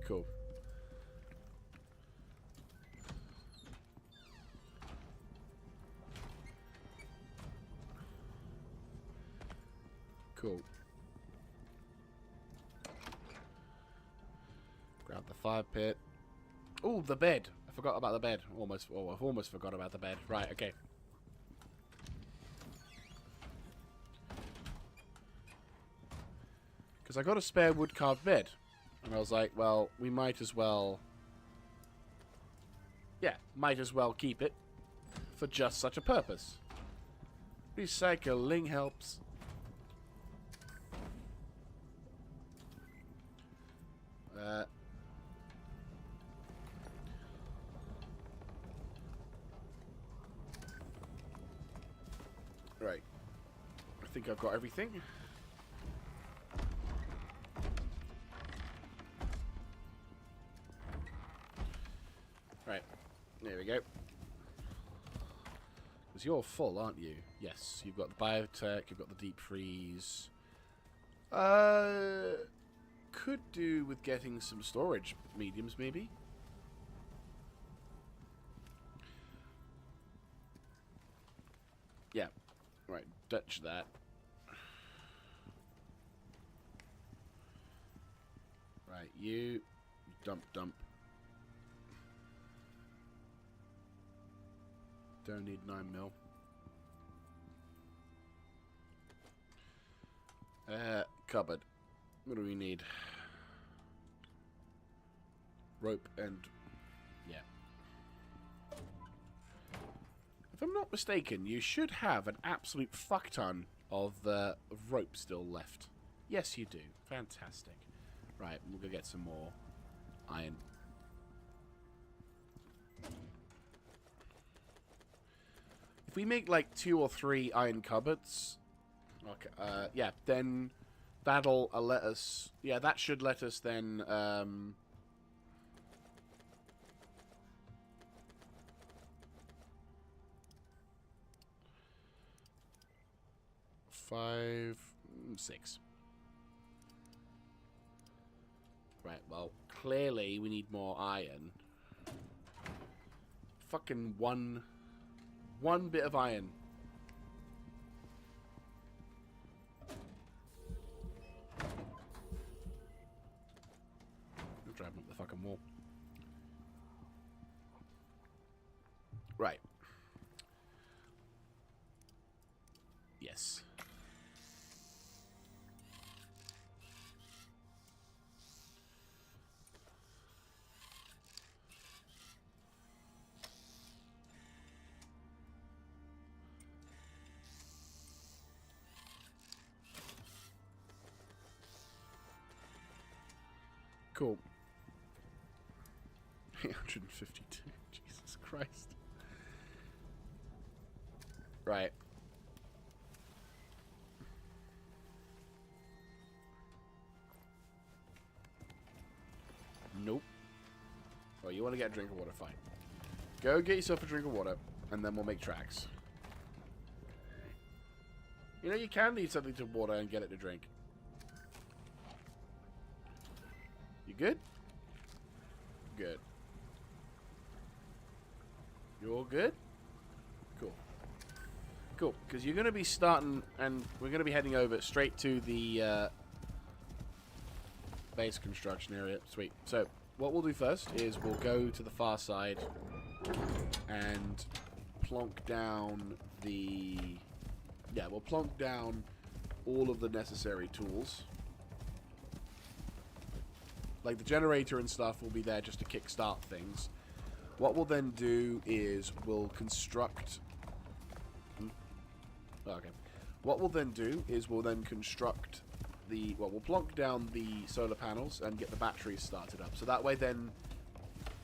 Cool. Cool. Grab the fire pit. Oh, the bed. I forgot about the bed. I've almost forgot about the bed. Right, okay. Because I got a spare wood carved bed. And I was like, well, we might as well... Yeah, might as well keep it for just such a purpose. Recycling helps. Right. I think I've got everything. Right. There we go. Because you're full, aren't you? Yes. You've got the biotech, you've got the deep freeze. Could do with getting some storage mediums, maybe. Yeah. Right, Dutch that. Right, you dump. Don't need 9 mil. Cupboard. What do we need? Rope and... yeah. If I'm not mistaken, you should have an absolute fuck ton of rope still left. Yes, you do. Fantastic. Right, we'll go get some more iron. If we make like 2 or 3 iron cupboards, okay, yeah, then that'll let us. Yeah, that should let us then. 5, 6. Right. Well, clearly we need more iron. Fucking one bit of iron. I'm driving up the fucking wall. Right. Yes. Cool. 852. Jesus Christ. Right. Nope. Oh, you want to get a drink of water? Fine. Go get yourself a drink of water, and then we'll make tracks. You know, you can need something to water and get it to drink. You good? Good. You all good? Cool. Cool, because you're going to be starting, and we're going to be heading over straight to the base construction area. Sweet. So, what we'll do first is we'll go to the far side and plonk down the... Yeah, we'll plonk down all of the necessary tools. Like the generator and stuff will be there just to kickstart things. What we'll then do is we'll construct... Okay. What we'll then do is we'll then construct the... Well, we'll plonk down the solar panels and get the batteries started up. So that way then,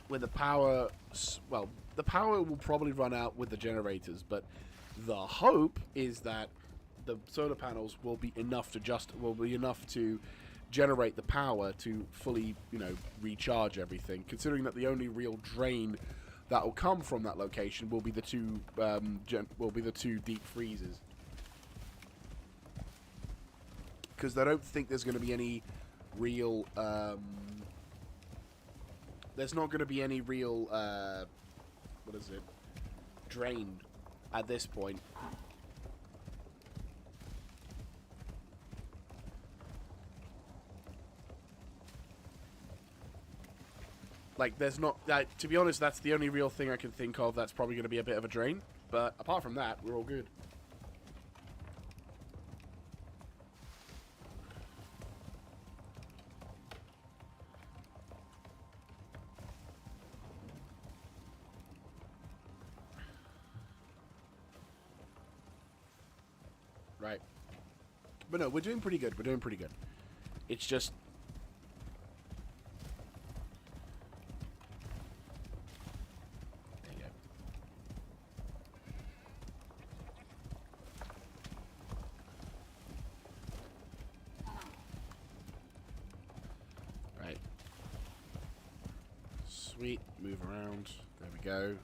when the power... Well, the power will probably run out with the generators, but the hope is that the solar panels will be enough to generate the power to fully, you know, recharge everything. Considering that the only real drain that will come from that location will be the two deep freezes. Because I don't think there's going to be any real. There's not going to be any real. What is it? Drain at this point. Like, there's not... to be honest, that's the only real thing I can think of that's probably going to be a bit of a drain. But apart from that, we're all good. Right. But no, we're doing pretty good. We're doing pretty good. It's just... There you go. Right. Sweet. Move around. There we go.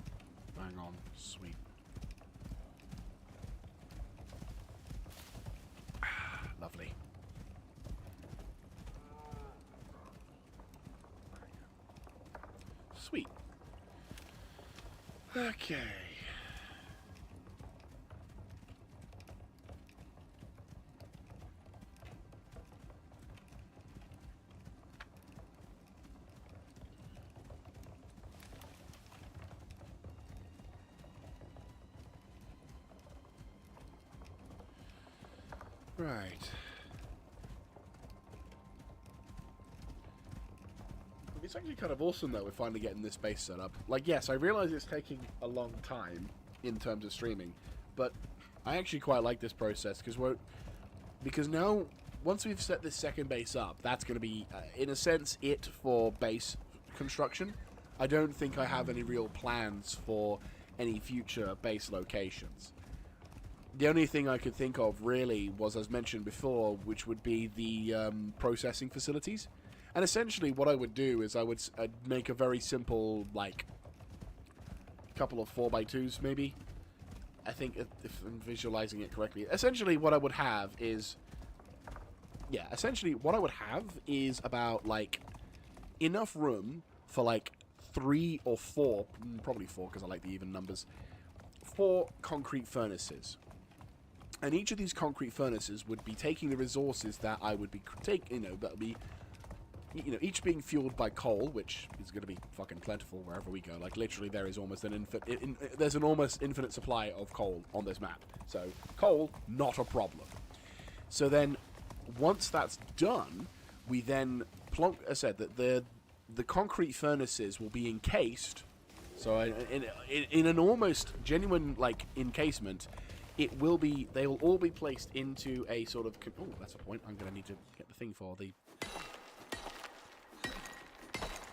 Bang on. Sweet. Lovely. Sweet. Okay. Right. It's actually kind of awesome that we're finally getting this base set up. Like, yes, I realize it's taking a long time in terms of streaming, but I actually quite like this process because now, once we've set this second base up, that's going to be, in a sense, it for base construction. I don't think I have any real plans for any future base locations. The only thing I could think of, really, was, as mentioned before, which would be the processing facilities. And essentially, what I would do is I'd make a very simple, like, couple of 4x2s, maybe. I think, if I'm visualizing it correctly. Essentially, what I would have is... Yeah, essentially, what I would have is about, like, enough room for, like, 3 or 4, probably 4, because I like the even numbers, 4 concrete furnaces. And each of these concrete furnaces would be taking the resources that I would be taking, that would be, each being fueled by coal, which is going to be fucking plentiful wherever we go. Like, literally, there is almost there's an almost infinite supply of coal on this map. So, coal, not a problem. So then, once that's done, we then plonk, as I said, that the concrete furnaces will be encased. So, in an almost genuine, like, encasement, they will all be placed into a sort of... Oh, that's a point. I'm going to need to get the thing for the...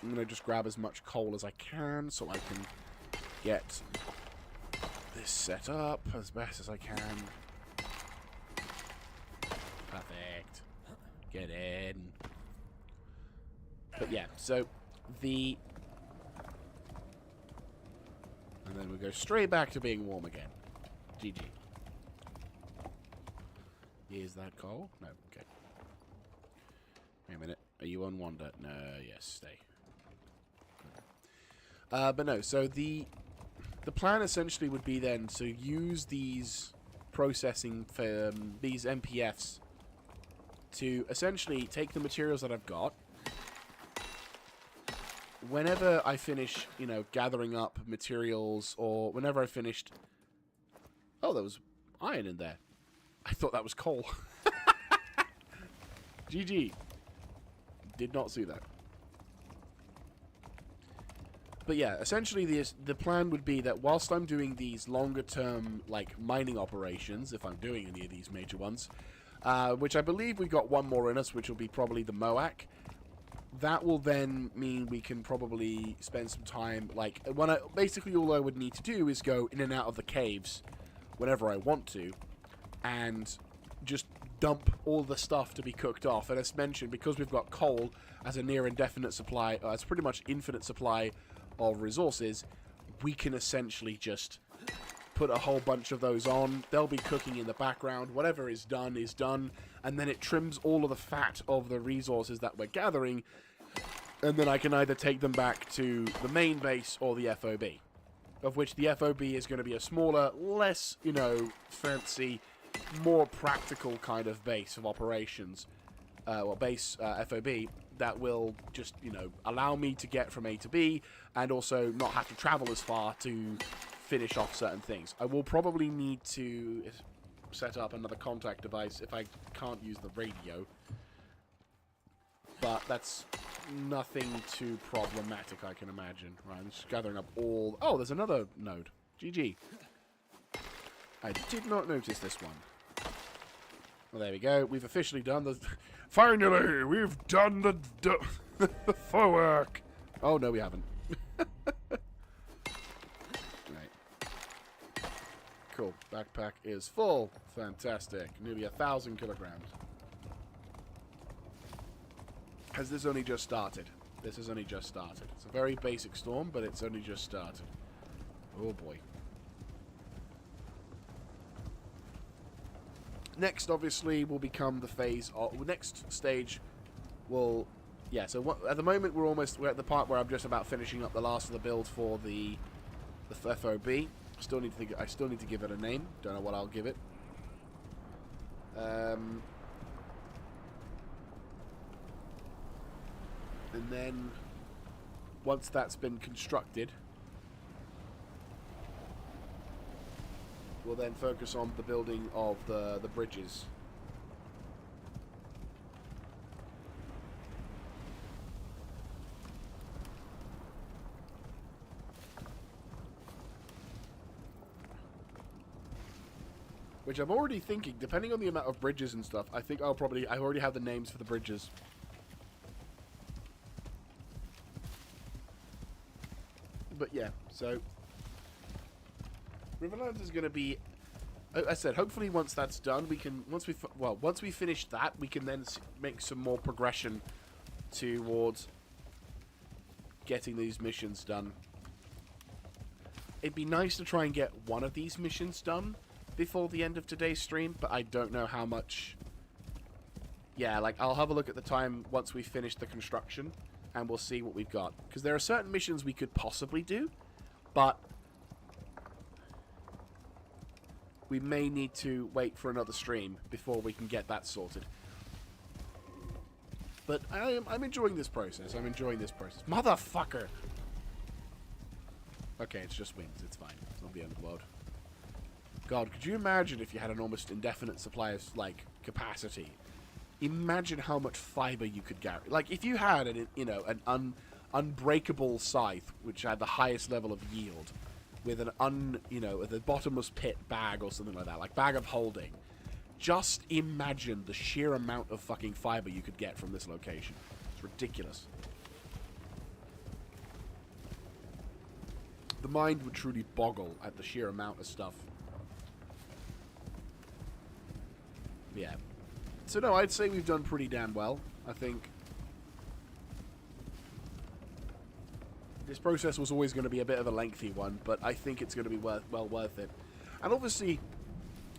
I'm going to just grab as much coal as I can so I can get this set up as best as I can. Perfect. Get in. But yeah, so the... And then we go straight back to being warm again. GG. Is that coal? No, okay. Wait a minute. Are you on Wander? No, yes, stay. But no, so the plan essentially would be then to use these processing for these MPFs to essentially take the materials that I've got. Whenever I finish, you know, gathering up materials, or whenever I finished... Oh, there was iron in there. I thought that was coal. GG. Did not see that. But yeah, essentially the plan would be that whilst I'm doing these longer-term, like, mining operations, if I'm doing any of these major ones, which I believe we've got one more in us, which will be probably the Moak. That will then mean we can probably spend some time, like, basically all I would need to do is go in and out of the caves whenever I want to, and just dump all the stuff to be cooked off. And as mentioned, because we've got coal as a near indefinite supply, as pretty much infinite supply of resources, we can essentially just put a whole bunch of those on. They'll be cooking in the background. Whatever is done, and then it trims all of the fat of the resources that we're gathering, and then I can either take them back to the main base or the FOB, of which the FOB is going to be a smaller, less, you know, fancy, more practical kind of base of operations, or base FOB, that will just, you know, allow me to get from A to B, and also not have to travel as far to finish off certain things. I will probably need to set up another contact device if I can't use the radio, but that's nothing too problematic, I can imagine. Right, I'm just gathering up all... Oh, there's another node. GG. I did not notice this one. Well, there we go. We've officially done the... Finally, we've done the work. Oh, no, we haven't. Right. Cool. Backpack is full. Fantastic. Nearly 1,000 kilograms. Has this only just started? This has only just started. It's a very basic storm, but it's only just started. Oh, boy. Next, obviously, will become the phase of... Next stage will... Yeah, so at the moment, we're at the part where I'm just about finishing up the last of the build for the FOB. I still need to give it a name. Don't know what I'll give it. And then, once that's been constructed, we'll then focus on the building of the bridges. Which I'm already thinking, depending on the amount of bridges and stuff, I think I already have the names for the bridges. But yeah, so Riverlands is going to be, I said, hopefully once that's done, we can, once we finish that, we can then make some more progression towards getting these missions done. It'd be nice to try and get one of these missions done before the end of today's stream, but I don't know how much. Yeah, like, I'll have a look at the time once we finish the construction, and we'll see what we've got. Because there are certain missions we could possibly do, but we may need to wait for another stream before we can get that sorted. But I'm enjoying this process. I'm enjoying this process. Motherfucker! Okay, it's just wings. It's fine. It's not the end of the world. God, could you imagine if you had an almost indefinite supply of, like, capacity? Imagine how much fiber you could gather. Like, if you had, an unbreakable scythe, which had the highest level of yield, with with a bottomless pit bag or something like that, like bag of holding, just imagine the sheer amount of fucking fiber you could get from this location. It's ridiculous. the mind would truly boggle at the sheer amount of stuff. Yeah. So no, I'd say we've done pretty damn well. I think this process was always going to be a bit of a lengthy one, but I think it's going to be well worth it. And obviously,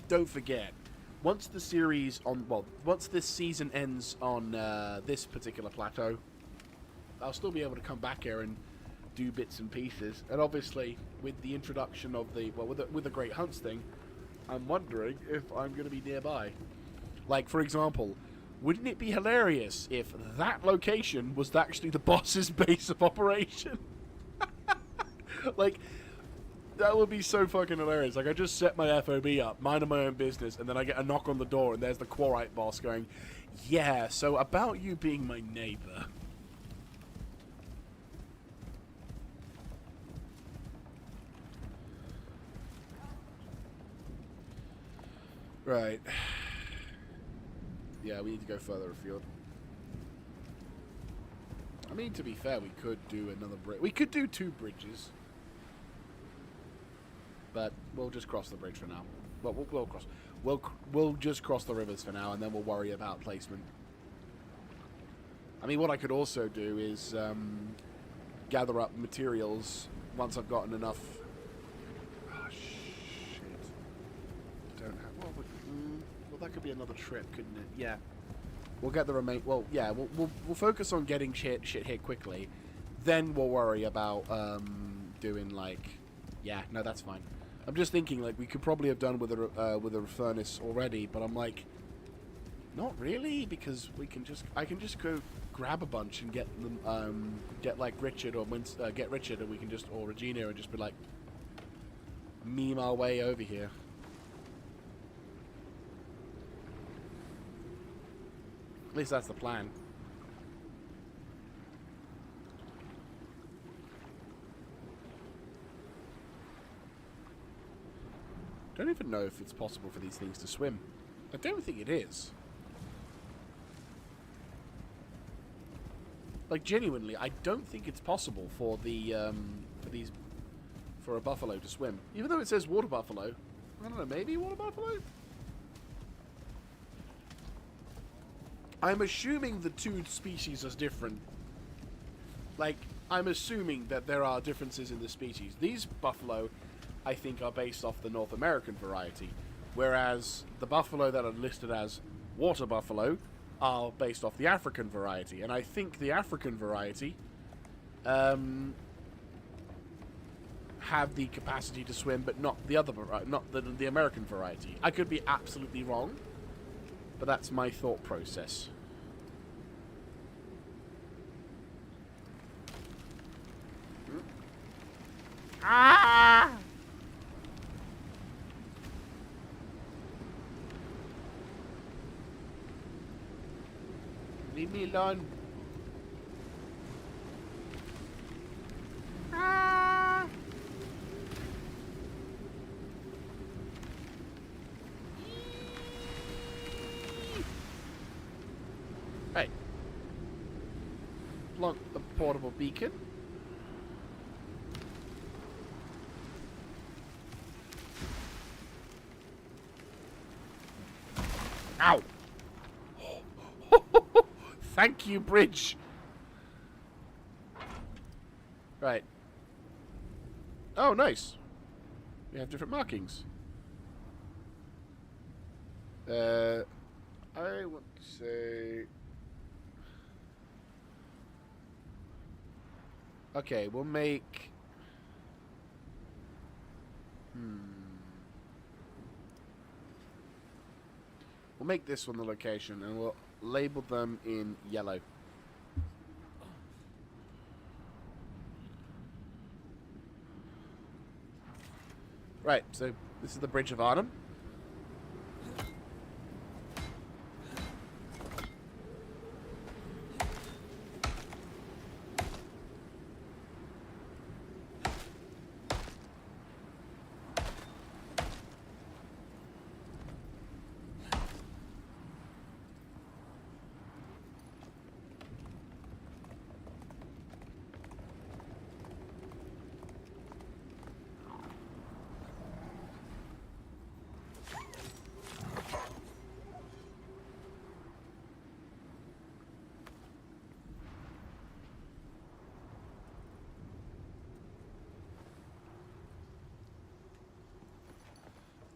don't forget, once the series once this season ends on this particular plateau, I'll still be able to come back here and do bits and pieces. And obviously, with the introduction of the with the Great Hunts thing, I'm wondering if I'm going to be nearby. Like, for example, wouldn't it be hilarious if that location was actually the boss's base of operation? Like, that would be so fucking hilarious. Like, I just set my FOB up, minding my own business, and then I get a knock on the door, and there's the Quarite boss going, yeah, so about you being my neighbor. Right. Yeah, we need to go further afield. I mean, to be fair, we could do another bridge. We could do 2 bridges. But we'll just cross the bridge for now. Well, we'll cross. We'll just cross the rivers for now, and then we'll worry about placement. I mean, what I could also do is gather up materials once I've gotten enough. Oh shit! Don't have. Well, that could be another trip, couldn't it? Yeah. We'll get the remain. Well, yeah. We'll focus on getting shit here quickly. Then we'll worry about doing like. Yeah. No, that's fine. I'm just thinking like we could probably have done with a furnace already, but I'm like, not really, because I can just go grab a bunch and get them get like Richard or get Richard, and we can just or Regina and just be like meme our way over here. At least that's the plan. Don't even know if it's possible for these things to swim. I don't think it is. Like, genuinely, I don't think it's possible for the for a buffalo to swim. Even though it says water buffalo. I don't know, maybe water buffalo? I'm assuming the 2 species are different. Like, I'm assuming that there are differences in the species. These buffalo, I think, are based off the North American variety, whereas the buffalo that are listed as water buffalo are based off the African variety. And I think the African variety have the capacity to swim, but not the other not the American variety. I could be absolutely wrong, but that's my thought process. Ah! Leave me alone. Ah! Hey. Plunk the portable beacon. Ow! Thank you, bridge. Right. Oh, nice. We have different markings. I want to say... Okay, we'll make... We'll make this one the location, and we'll label them in yellow. Right, so this is the Bridge of Arnhem.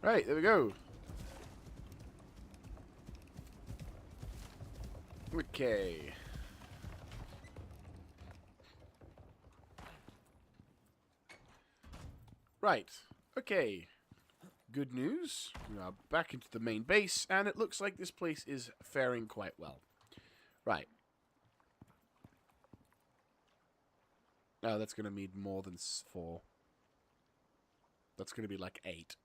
Right, there we go. Okay. Right. Okay. Good news. We are back into the main base, and it looks like this place is faring quite well. Right. Oh, that's going to need more than 4. That's going to be like 8.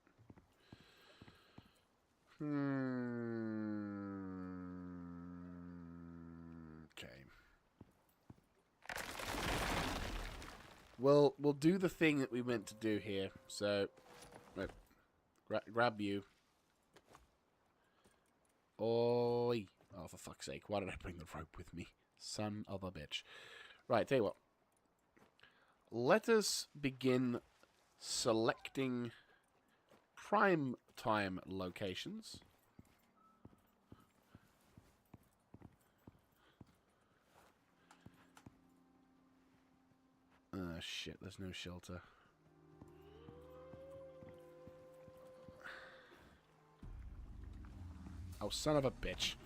Okay. We'll do the thing that we meant to do here. So, right, grab you. Oi! Oh, for fuck's sake! Why did I bring the rope with me? Son of a bitch! Right, tell you what. Let us begin selecting prime time locations. Shit, there's no shelter. Oh, son of a bitch.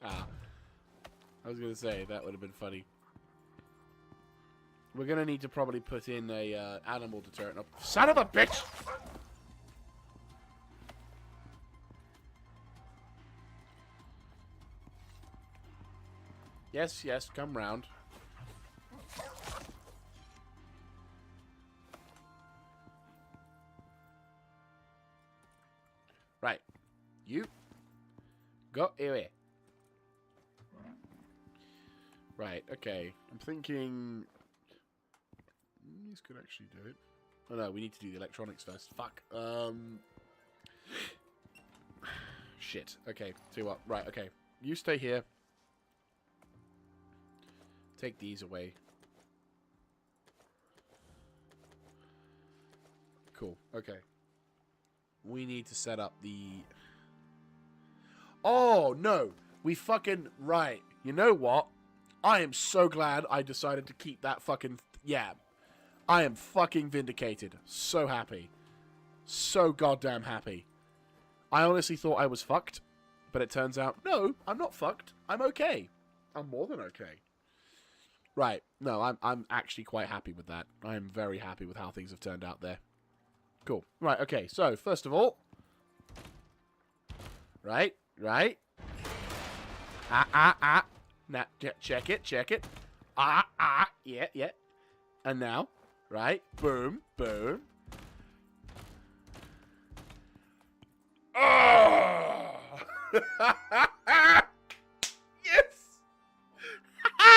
Ah. I was going to say, that would have been funny. We're going to need to probably put in a animal deterrent. Oh, son of a bitch! Yes, yes, come round. Right. You. Go away. Right, okay. I'm thinking... These could actually do it. Oh no, we need to do the electronics first. Fuck. Shit. Okay, tell you what. Right, okay. You stay here. Take these away. Cool. Okay. We need to set up the... Oh, no. We fucking... Right. You know what? I am so glad I decided to keep that fucking... Yeah. I am fucking vindicated. So happy. So goddamn happy. I honestly thought I was fucked. But it turns out, no, I'm not fucked. I'm okay. I'm more than okay. Right. No, I'm actually quite happy with that. I am very happy with how things have turned out there. Cool. Right, okay. So, first of all... Right. Now, check it. Yeah. And now, right, boom. Oh! Yes!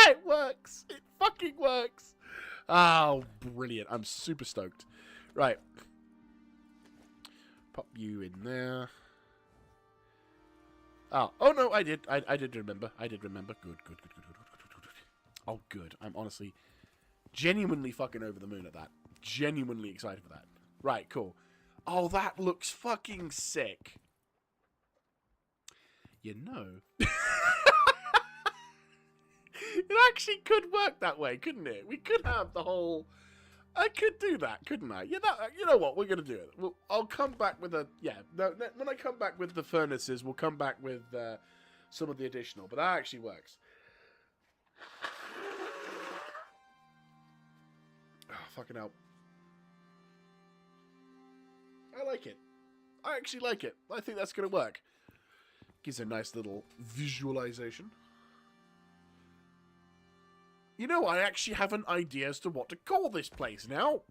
It works! It fucking works! Oh, brilliant. I'm super stoked. Right. Pop you in there. Oh no, I did remember. Good. Oh, good. I'm honestly genuinely fucking over the moon at that. Genuinely excited for that. Right, cool. Oh, that looks fucking sick. You know. It actually could work that way, couldn't it? We could have the whole... I could do that, couldn't I? You know what? We're going to do it. I'll come back with a... Yeah, no, when I come back with the furnaces, we'll come back with some of the additional. But that actually works. Oh, fucking hell. I like it. I actually like it. I think that's going to work. Gives a nice little visualization. You know, I actually have an idea as to what to call this place now.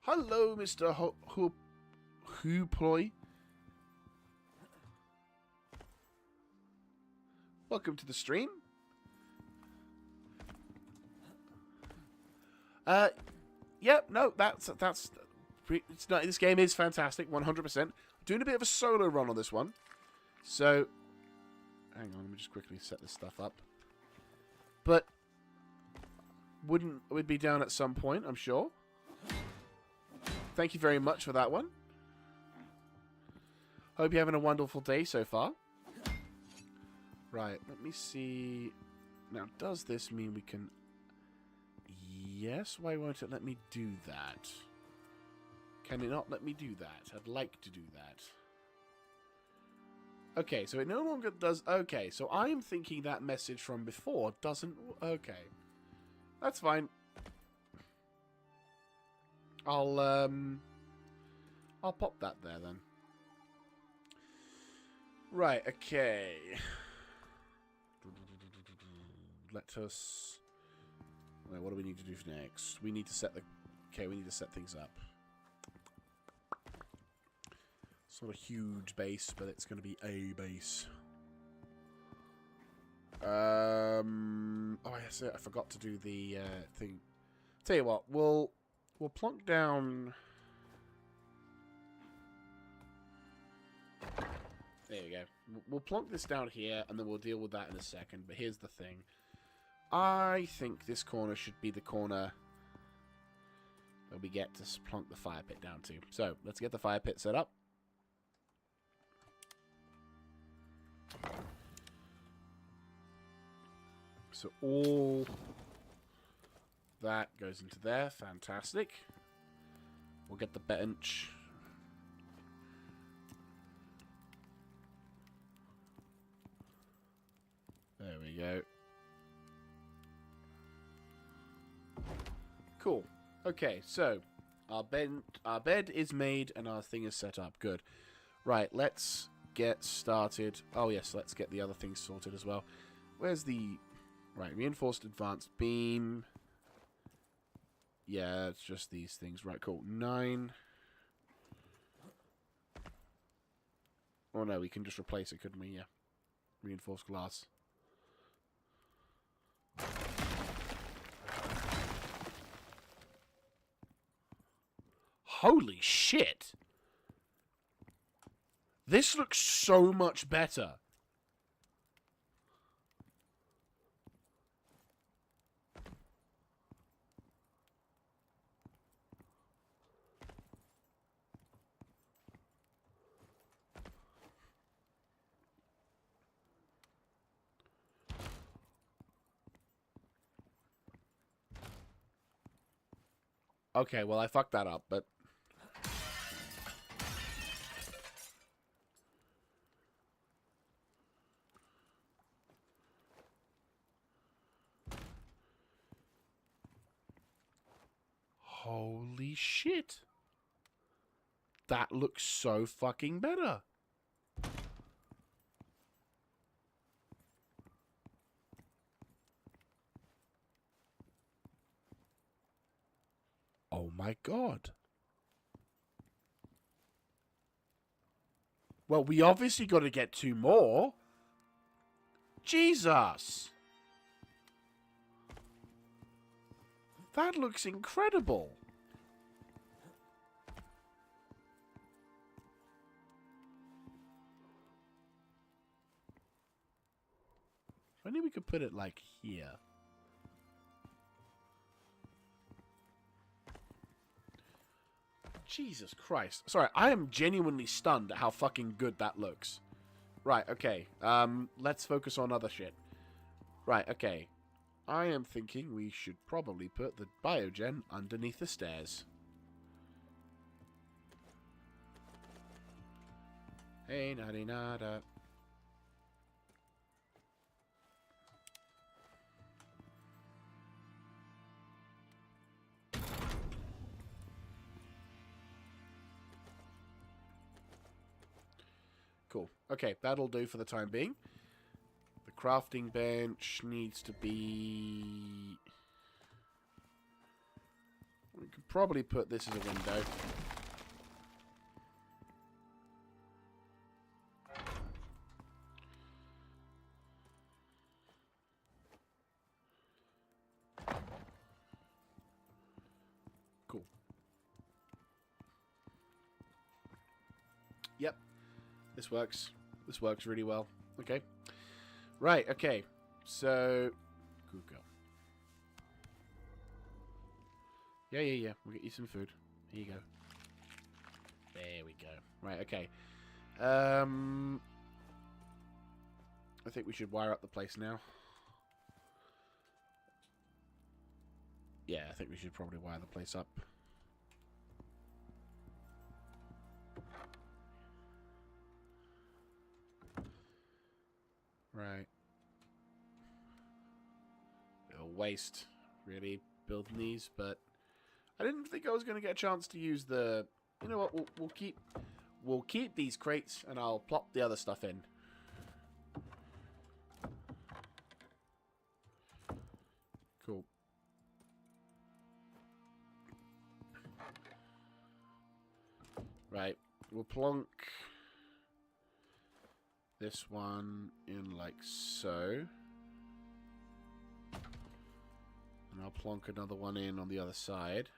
Hello, Mr. Hooploy. Welcome to the stream. Yep, no, it's not, this game is fantastic, 100%. Doing a bit of a solo run on this one. So, hang on, let me just quickly set this stuff up. But, would be down at some point, I'm sure. Thank you very much for that one. Hope you're having a wonderful day so far. Right, let me see. Now, does this mean we can... Yes, why won't it let me do that? Can it not let me do that? I'd like to do that. Okay, so it no longer does... Okay, so I'm thinking that message from before doesn't... Okay. That's fine. I'll pop that there, then. Right, okay. Let us... Wait, what do we need to do next? We need to set the... Okay, we need to set things up. It's not a huge base, but it's going to be a base. Oh, yes, I forgot to do the thing. Tell you what, we'll plonk down... There you go. We'll plonk this down here, and then we'll deal with that in a second. But here's the thing. I think this corner should be the corner that we get to plonk the fire pit down to. So, let's get the fire pit set up. So, all that goes into there. Fantastic. We'll get the bench. There we go. Cool. Okay, so our bed is made and our thing is set up. Good. Right, let's get started. Oh yes, let's get the other things sorted as well. Where's the... Right, reinforced advanced beam. Yeah, it's just these things. Right, cool. 9. Oh no, we can just replace it, couldn't we? Yeah. Reinforced glass. Holy shit! This looks so much better. Okay, well, I fucked that up, but... Holy shit. That looks so fucking better. Oh my god. Well, we obviously got to get 2 more. Jesus. That looks incredible. If only we could put it like here. Jesus Christ. Sorry, I am genuinely stunned at how fucking good that looks. Right, okay. Let's focus on other shit. Right, okay. I am thinking we should probably put the biogen underneath the stairs. Hey, nada, nada. Cool. Okay, that'll do for the time being. The crafting bench needs to be... We could probably put this as a window. Cool. Yep. This works. This works really well. Okay. Right, okay. So... Good girl. Yeah. We'll get you some food. Here you go. There we go. Right, okay. I think we should wire up the place now. Yeah, I think we should probably wire the place up. Right. It'll waste, really, building these, but I didn't think I was going to get a chance to use the... You know what? We'll keep these crates, and I'll plop the other stuff in. Cool. Right. We'll plonk this one in like so. And I'll plonk another one in on the other side.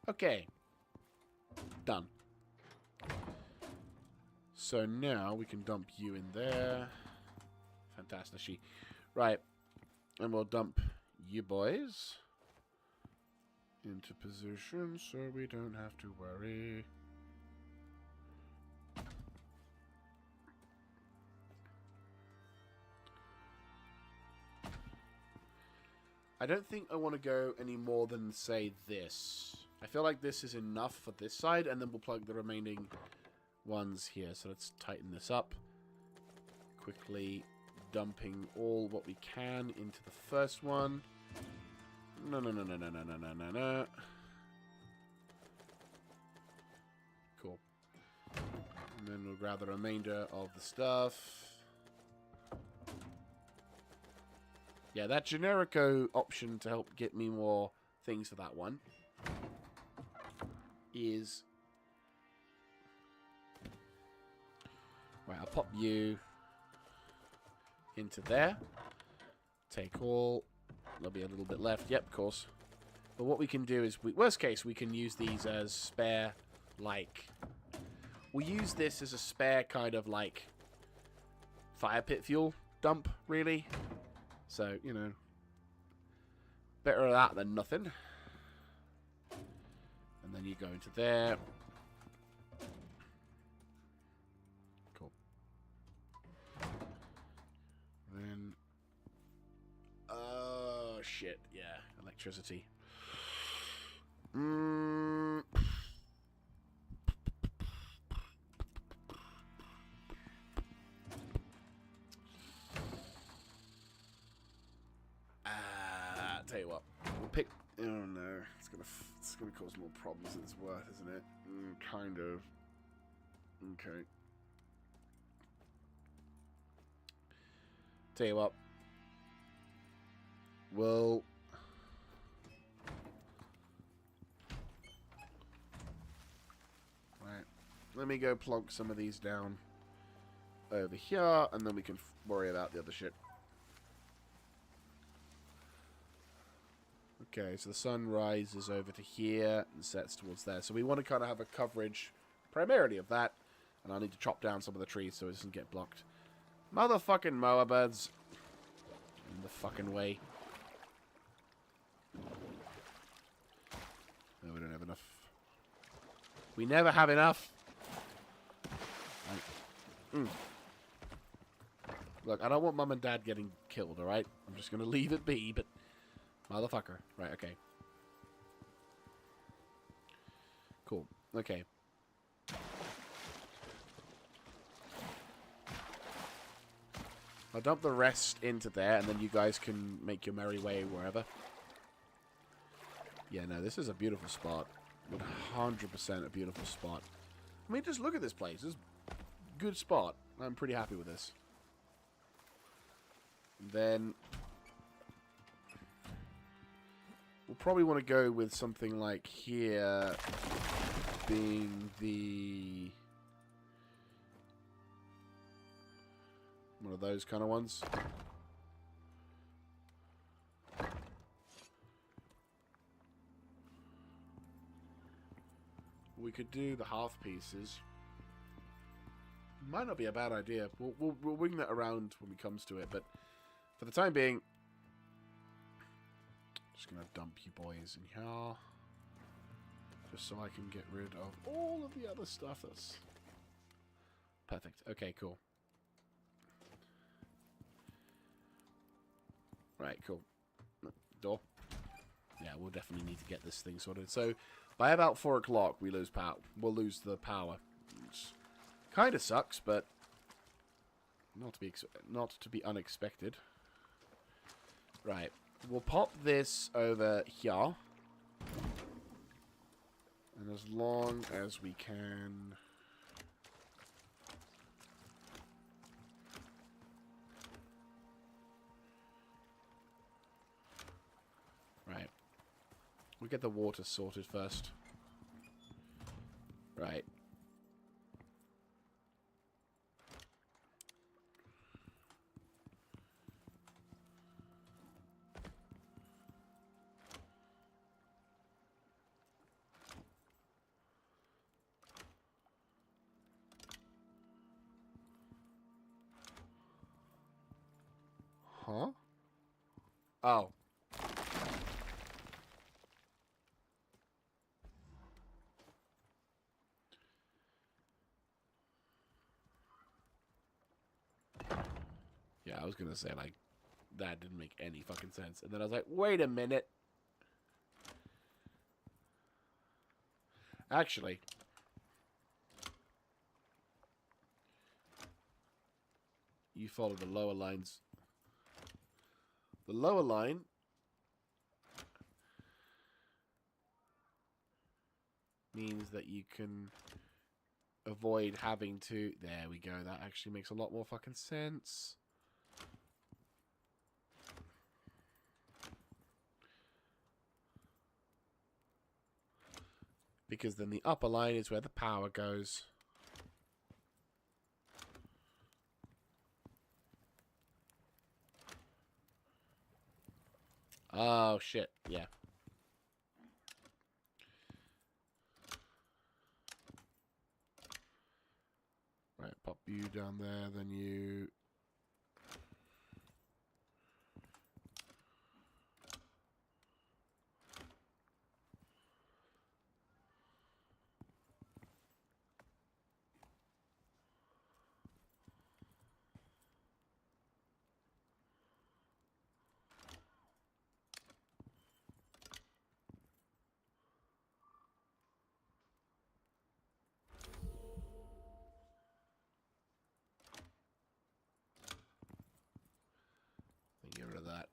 Okay. Done. So now we can dump you in there. Fantastic. Right. And we'll dump you boys into position so we don't have to worry. I don't think I want to go any more than, say, this. I feel like this is enough for this side, and then we'll plug the remaining ones here. So let's tighten this up. Quickly dumping all what we can into the first one. No. Cool. And then we'll grab the remainder of the stuff. Yeah, that generico option to help get me more things for that one is... Right, I'll pop you into there. Take all. There'll be a little bit left. Yep, of course. But what we can do is, worst case, we can use these as spare, like... We'll use this as a spare kind of, like, fire pit fuel dump, really. So, you know, better that than nothing. And then you go into there. Cool. Then, oh shit, yeah, electricity. Tell you what, we'll pick. Oh no, it's gonna cause more problems than it's worth, isn't it? Kind of. Okay. Tell you what, we'll. Right. Let me go plonk some of these down over here, and then we can worry about the other shit. Okay, so the sun rises over to here and sets towards there. So we want to kind of have a coverage primarily of that. And I need to chop down some of the trees so it doesn't get blocked. Motherfucking mower birds. In the fucking way. No, we don't have enough. We never have enough. Right. Look, I don't want mum and dad getting killed, alright? I'm just going to leave it be, but... Motherfucker. Right, okay. Cool. Okay. I'll dump the rest into there, and then you guys can make your merry way wherever. Yeah, no, this is a beautiful spot. 100% a beautiful spot. I mean, just look at this place. It's a good spot. I'm pretty happy with this. And then... we'll probably want to go with something like here being the... one of those kind of ones. we could do the half pieces. Might not be a bad idea. We'll wing that around when it comes to it, but for the time being, just gonna dump you boys in here, just so I can get rid of all of the other stuff. That's perfect. Okay, cool. Right, cool. Door. Yeah, we'll definitely need to get this thing sorted. So, by about 4 o'clock, we lose power. We'll lose the power. Which kind of sucks, but not to be unexpected. Right, we'll pop this over here, and as long as we can. Right. We'll get the water sorted first. Right. Huh? Oh. Yeah, I was gonna say, like, that didn't make any fucking sense. And then I was like, wait a minute. Actually, you follow the lower lines. The lower line means that you can avoid having to... There we go. That actually makes a lot more fucking sense. Because then the upper line is where the power goes. Oh, shit. Yeah. Right, pop you down there, then you... Get rid of that.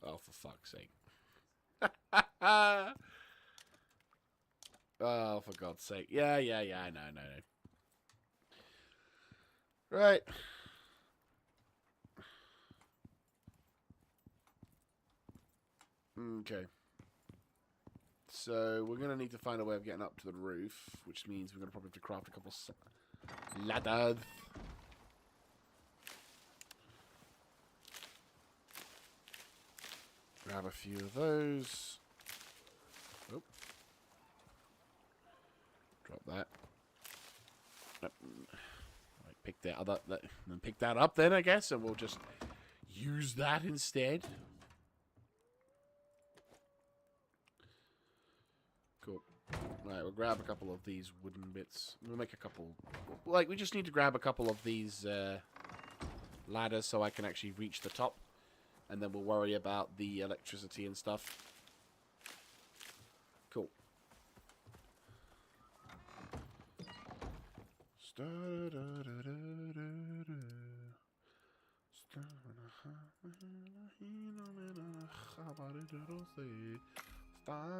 Oh, for fuck's sake. Oh, for God's sake. Yeah, I know. Right. Okay. So, we're going to need to find a way of getting up to the roof, which means we're going to probably have to craft a couple ladders. Grab a few of those. Oh. Drop that. Right, pick that up then, I guess, and we'll just use that instead. Cool. Right, we'll grab a couple of these wooden bits. We'll make a couple... Like, we just need to grab a couple of these ladders so I can actually reach the top. And then we'll worry about the electricity and stuff. Starting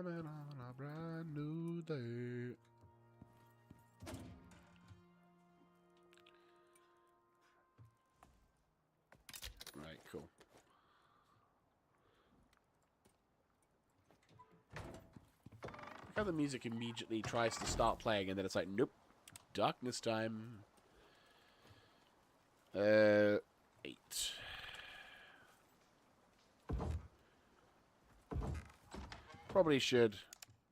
on a brand new day. Right, cool. Look how the music immediately tries to start playing and then it's like, nope, darkness time. 8. Probably should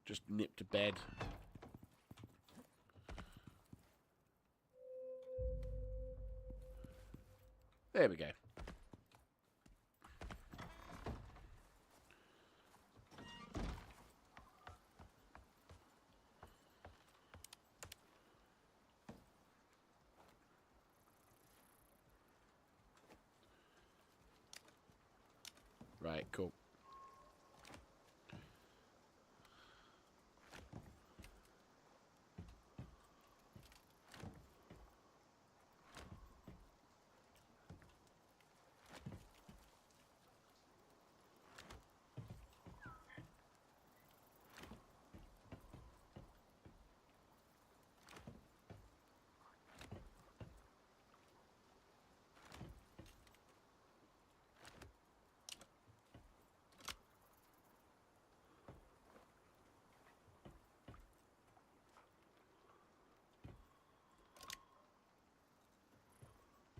just nip to bed. There we go. Right, cool.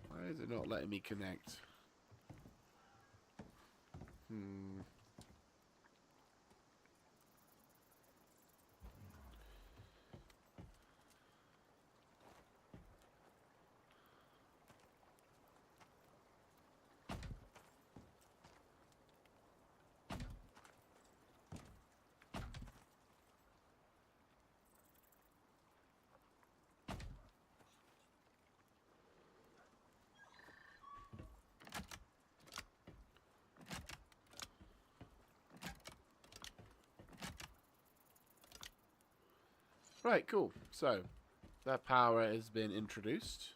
Why is it not letting me connect? Right, cool. So, that power has been introduced.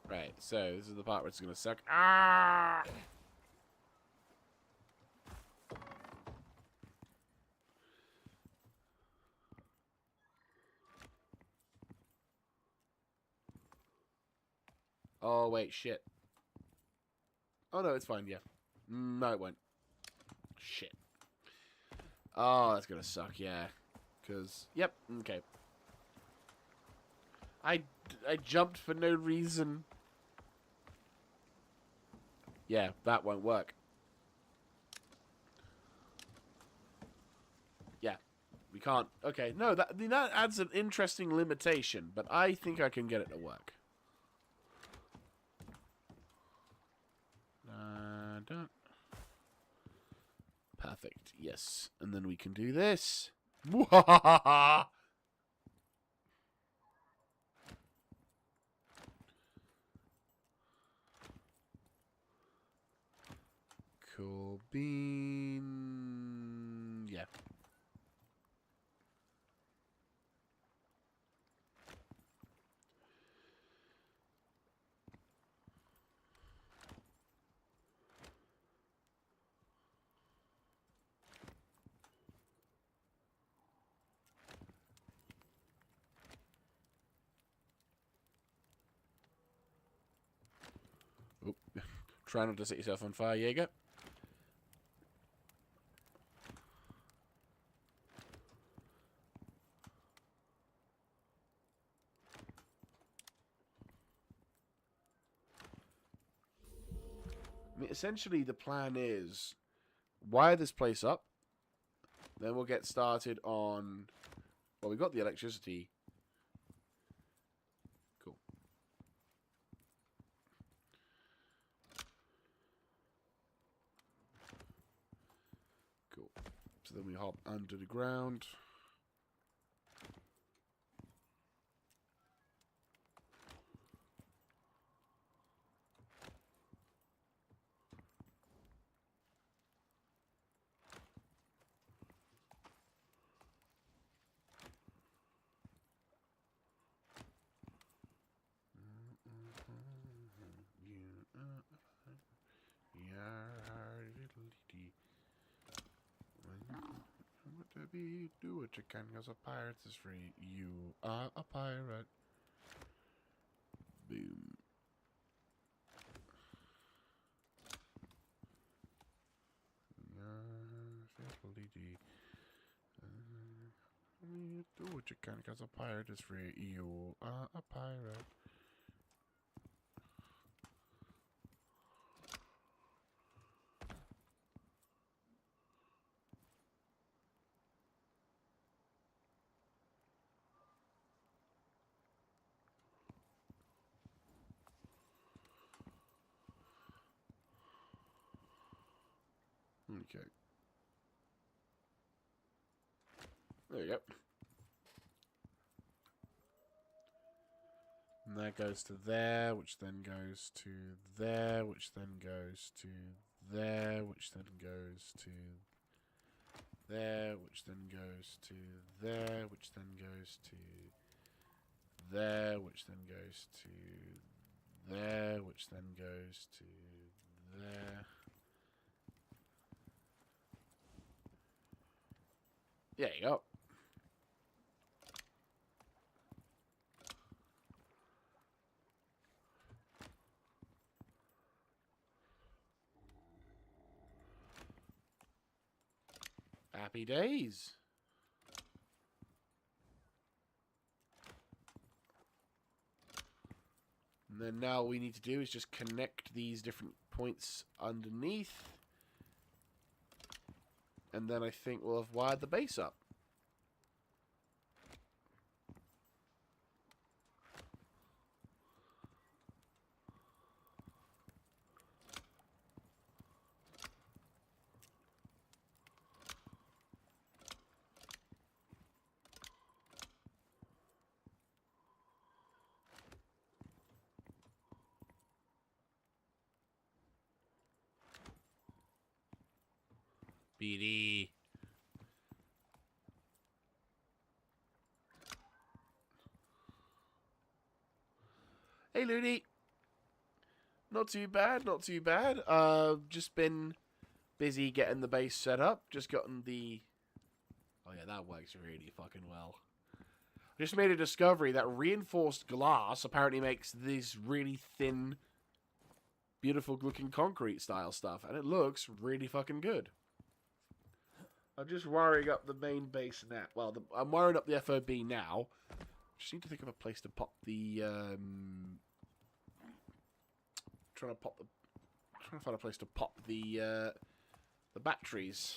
Right, so this is the part where it's going to suck. Ah! Oh, wait, shit. Oh, no, it's fine, yeah. No, it won't. Shit. Oh, that's going to suck, yeah. Because, yep, okay. I jumped for no reason. Yeah, that won't work. Yeah, we can't. Okay, no, that adds an interesting limitation, but I think I can get it to work. Done. Perfect, yes. And then we can do this. Cool bean. Yeah. Oop. Try not to set yourself on fire, Jaeger. I mean, essentially, the plan is wire this place up. Then we'll get started on... Well, we got the electricity. Cool. Cool. So then we hop under the ground. Do what you can, cause a pirate is free. You are a pirate. Boom. Do what you can, cause a pirate is free. You are a pirate. Okay. There you go. And that goes to there, which then goes to there, which then goes to there, which then goes to there, which then goes to there, which then goes to there, which then goes to there, which then goes to there. There you go. Happy days. And then now all we need to do is just connect these different points underneath. And then I think we'll have wired the base up. BD. Hey, Looney. Not too bad, not too bad. Just been busy getting the base set up. Just gotten the... Oh yeah, that works really fucking well. Just made a discovery that reinforced glass apparently makes this really thin, beautiful looking concrete style stuff. And it looks really fucking good. I'm just wiring up the main base now. Well, I'm wiring up the FOB now. Just need to think of a place to pop the... Trying to find a place to pop the batteries.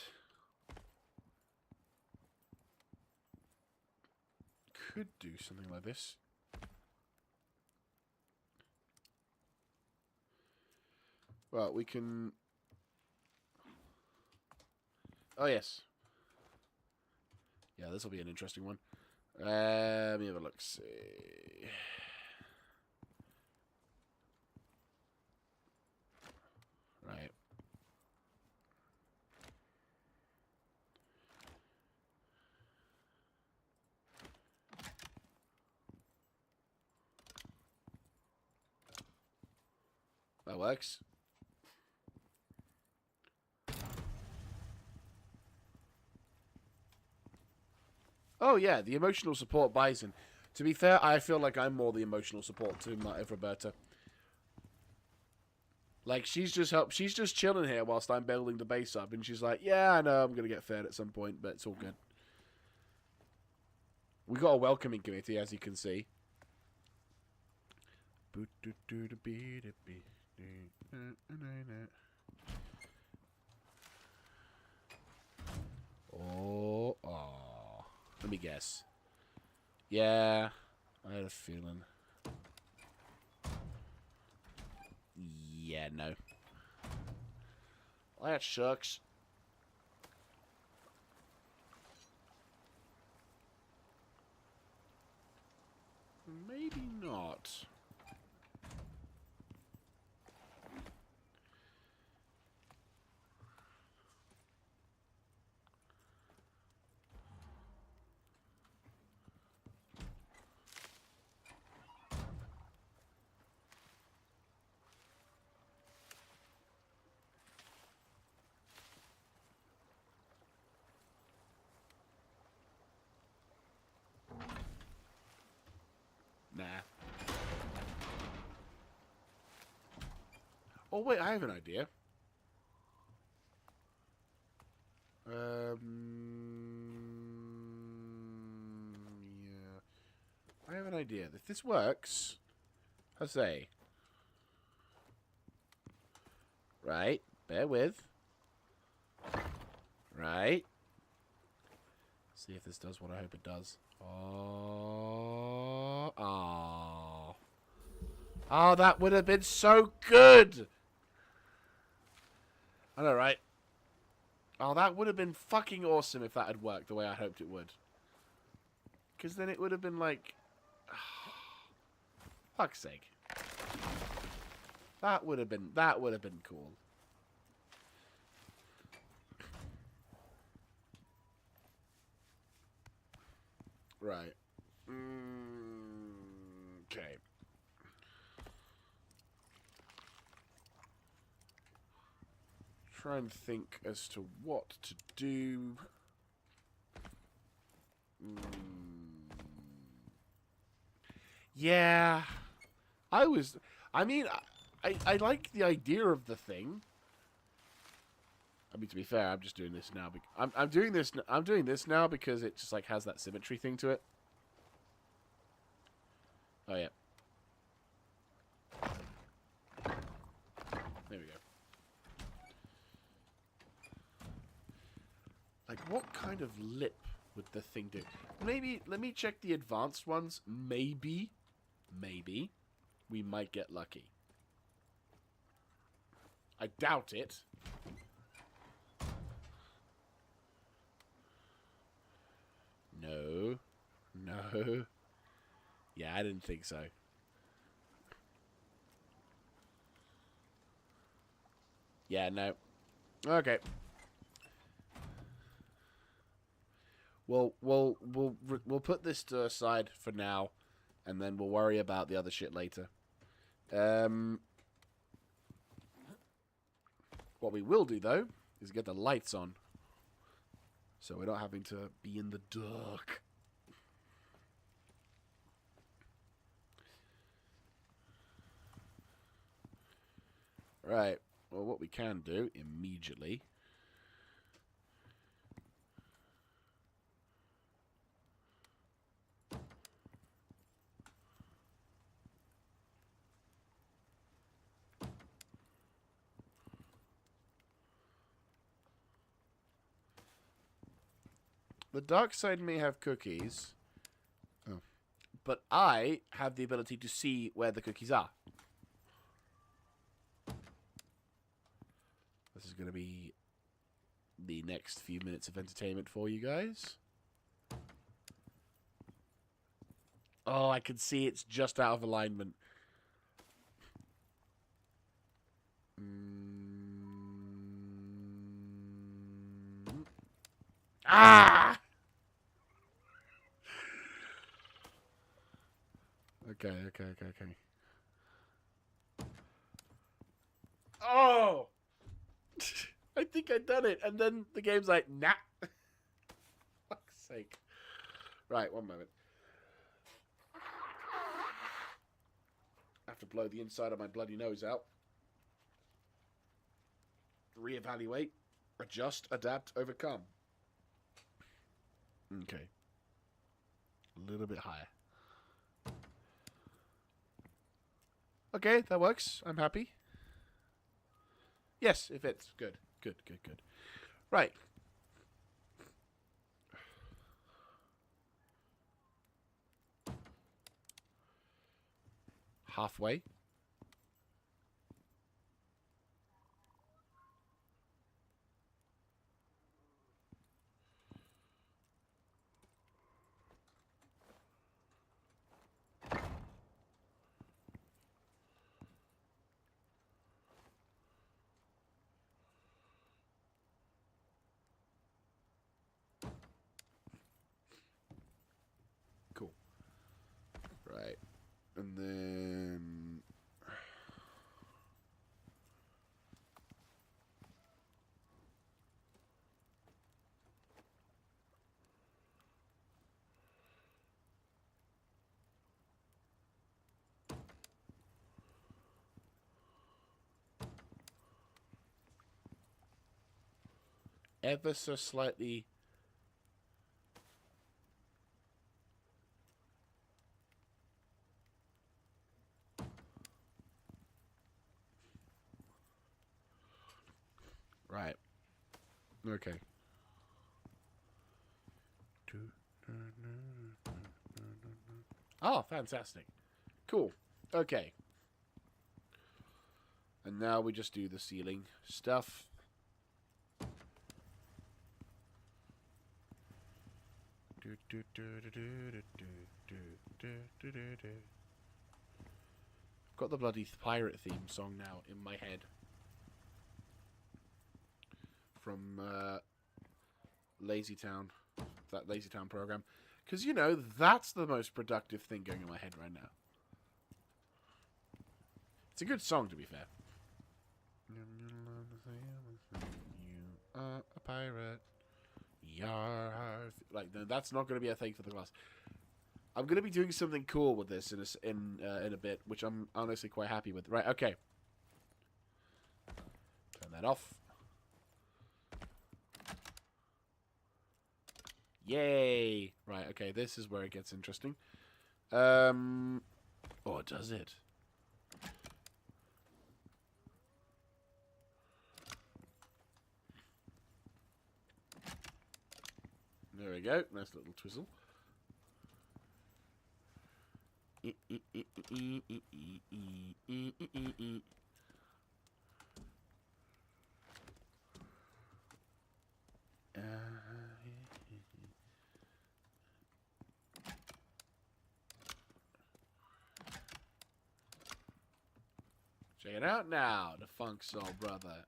Could do something like this. Well, we can... Oh, yes. Yeah, this will be an interesting one. Let me have a look. See. Right. That works. Oh, yeah, the emotional support Bison. To be fair, I feel like I'm more the emotional support to my Roberta. Like, she's just chilling here whilst I'm building the base up, and she's like, yeah, I know I'm going to get fed at some point, but it's all good. We got a welcoming committee, as you can see. Oh. Let me guess. Yeah, I had a feeling. Yeah, no. Well, that sucks. Maybe not. Nah. Oh, wait, I have an idea. Yeah. I have an idea. If this works, I say. Right. Bear with. Right. See if this does what I hope it does. Oh. Oh. Oh, that would have been so good. I know, right? Oh, that would have been fucking awesome if that had worked the way I hoped it would. Because then it would have been like... fuck's sake. That would have been cool. Right. Okay. Try and think as to what to do. Yeah. I mean, I like the idea of the thing. I mean, to be fair, I'm just doing this now. I'm doing this now because it just like has that symmetry thing to it. Oh yeah. There we go. Like, what kind of lip would the thing do? Maybe let me check the advanced ones. Maybe we might get lucky. I doubt it. No. No. Yeah, I didn't think so. Yeah, no. Okay. We'll put this to the side for now, and then we'll worry about the other shit later. What we will do though is get the lights on, so we're not having to be in the dark. Right. Well, what we can do immediately. The dark side may have cookies, but I have the ability to see where the cookies are. This is going to be the next few minutes of entertainment for you guys. Oh, I can see it's just out of alignment. Ah! Okay. Oh! I think I done it, and then the game's like, nah. Fuck's sake. Right, one moment. I have to blow the inside of my bloody nose out. Reevaluate, adjust, adapt, overcome. Okay. A little bit higher. Okay, that works. I'm happy. Yes, it fits. Good. Right. Halfway. Cool. Right. And then... ever so slightly. Right. Okay. Oh, fantastic. Cool. Okay. And now we just do the ceiling stuff. I've got the bloody pirate theme song now in my head. From Lazy Town. That Lazy Town program. Because, you know, that's the most productive thing going in my head right now. It's a good song, to be fair. You are a pirate. Yar. Like, no, that's not going to be a thing for the class. I'm going to be doing something cool with this in a bit, which I'm honestly quite happy with. Right, okay. Turn that off. Yay! Right, okay, this is where it gets interesting. Oh, does it? There we go. Nice little twizzle. Check it out now, the Funk Soul Brother.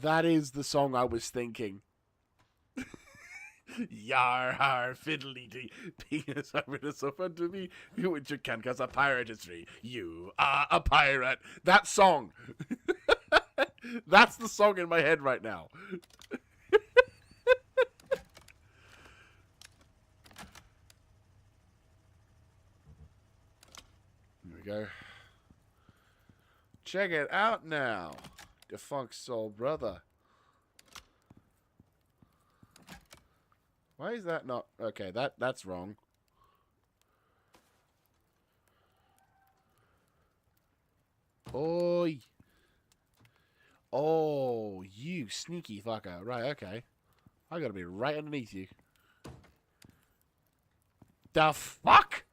That is the song I was thinking. Yar har fiddly dee, penis is so fun to me. You which you can cause a pirate is free. You are a pirate. That song. That's the song in my head right now. Here we go. Check it out now. The Funk Soul Brother. Why is that not... Okay, that's wrong. Oi. Oh, you sneaky fucker. Right, okay. I gotta be right underneath you. The fuck?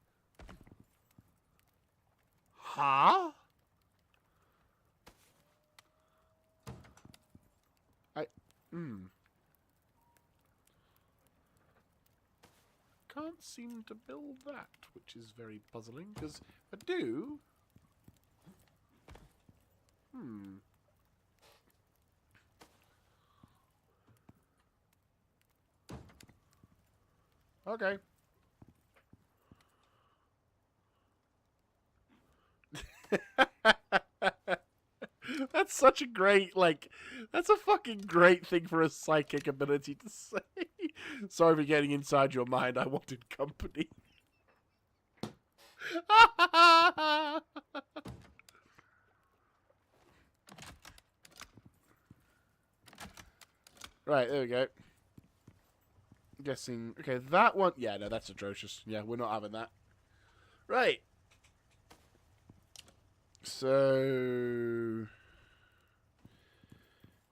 Huh? Can't seem to build that, which is very puzzling, because I do... Okay. That's such a great, like, that's a fucking great thing for a psychic ability to say. Sorry for getting inside your mind, I wanted company. Right, there we go. Guessing, okay, that one, yeah, no, that's atrocious. Yeah, we're not having that. Right. So...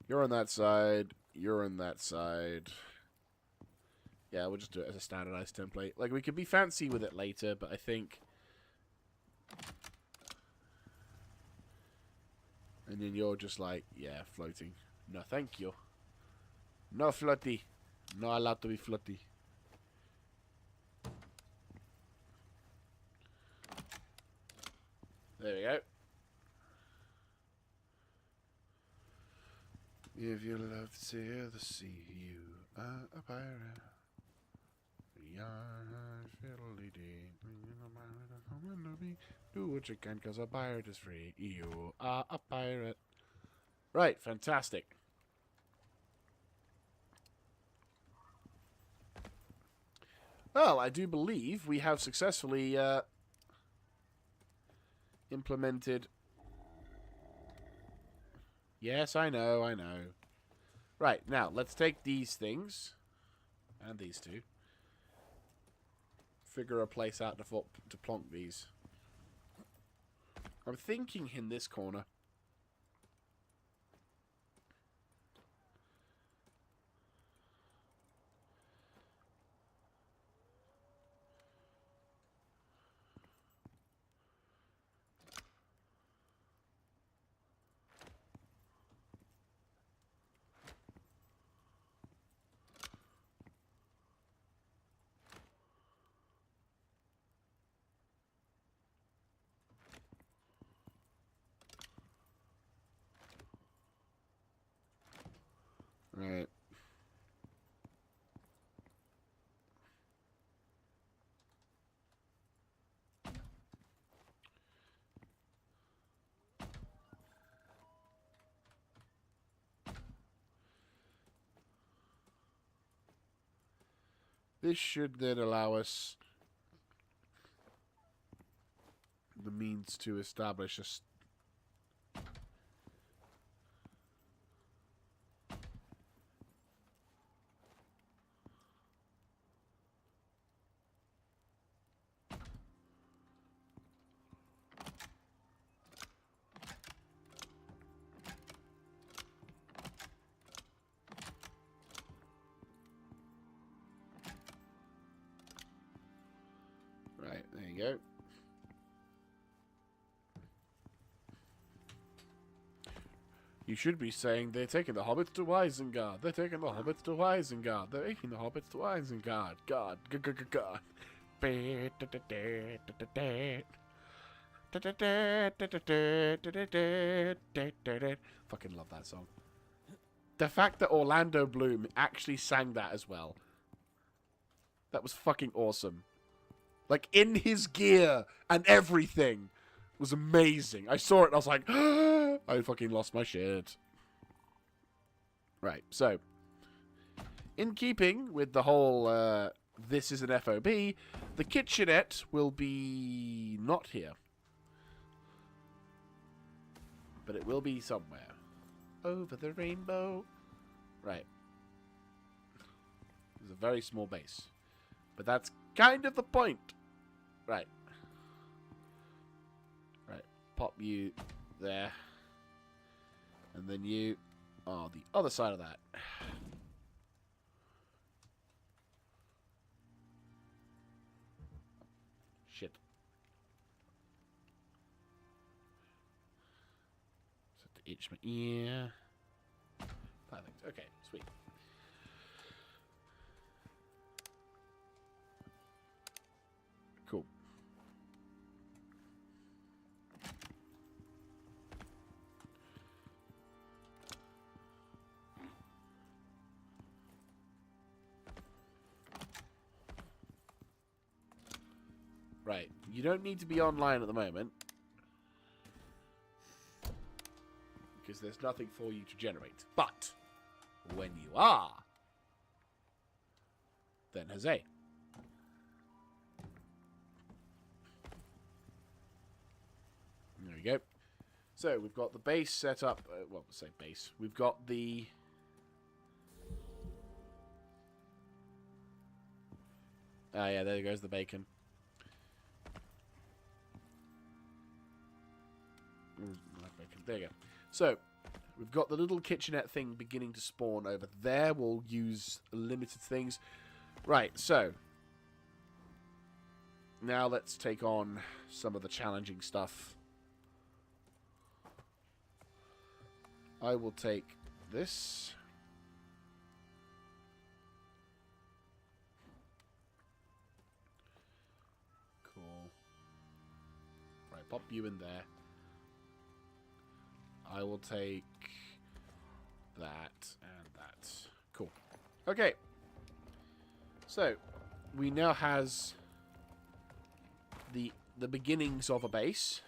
You're on that side. You're on that side. Yeah, we'll just do it as a standardized template. Like, we could be fancy with it later, but I think... And then you're just like, yeah, floating. No, thank you. No floaty. Not allowed to be floaty. There we go. If you love to sail the sea, you are a pirate. Do what you can, cause a pirate is free. You are a pirate. Right, fantastic. Well, I do believe we have successfully implemented... Yes, I know, I know. Right, now, let's take these things, and these two. Figure a place out to plonk these. I'm thinking in this corner. Right. This should then allow us the means to establish a... Right, there you go. You should be saying, they're taking the hobbits to Isengard. They're taking the hobbits to Isengard. They're taking the hobbits to Isengard. God. God. Fucking love that song. The fact that Orlando Bloom actually sang that as well. That was fucking awesome. Like, in his gear and everything. Was amazing. I saw it and I was like, I fucking lost my shit. Right, so. In keeping with the whole, this is an FOB, the kitchenette will be not here. But it will be somewhere. Over the rainbow. Right. It's a very small base. But that's kind of the point. Right. Pop you there. And then you are the other side of that. Shit. Just have to itch my ear. Perfect. Okay, sweet. Cool. Right, you don't need to be online at the moment. Because there's nothing for you to generate. But, when you are, then Jose. There we go. So, we've got the base set up. Well, we'll say base. We've got the... Ah, yeah, there goes the bacon. There you go. So, we've got the little kitchenette thing beginning to spawn over there. We'll use limited things. Right, so. Now let's take on some of the challenging stuff. I will take this. Cool. Right, pop you in there. I will take that and that. Cool. Okay. So, we now has the beginnings of a base.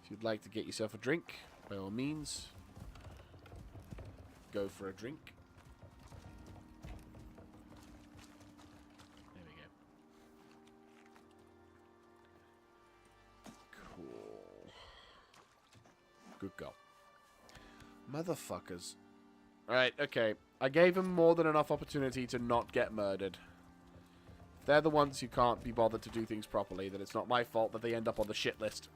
If you'd like to get yourself a drink, by all means. go for a drink. There we go. Cool. Good girl. Motherfuckers. Alright, okay. I gave them more than enough opportunity to not get murdered. If they're the ones who can't be bothered to do things properly, then it's not my fault that they end up on the shit list.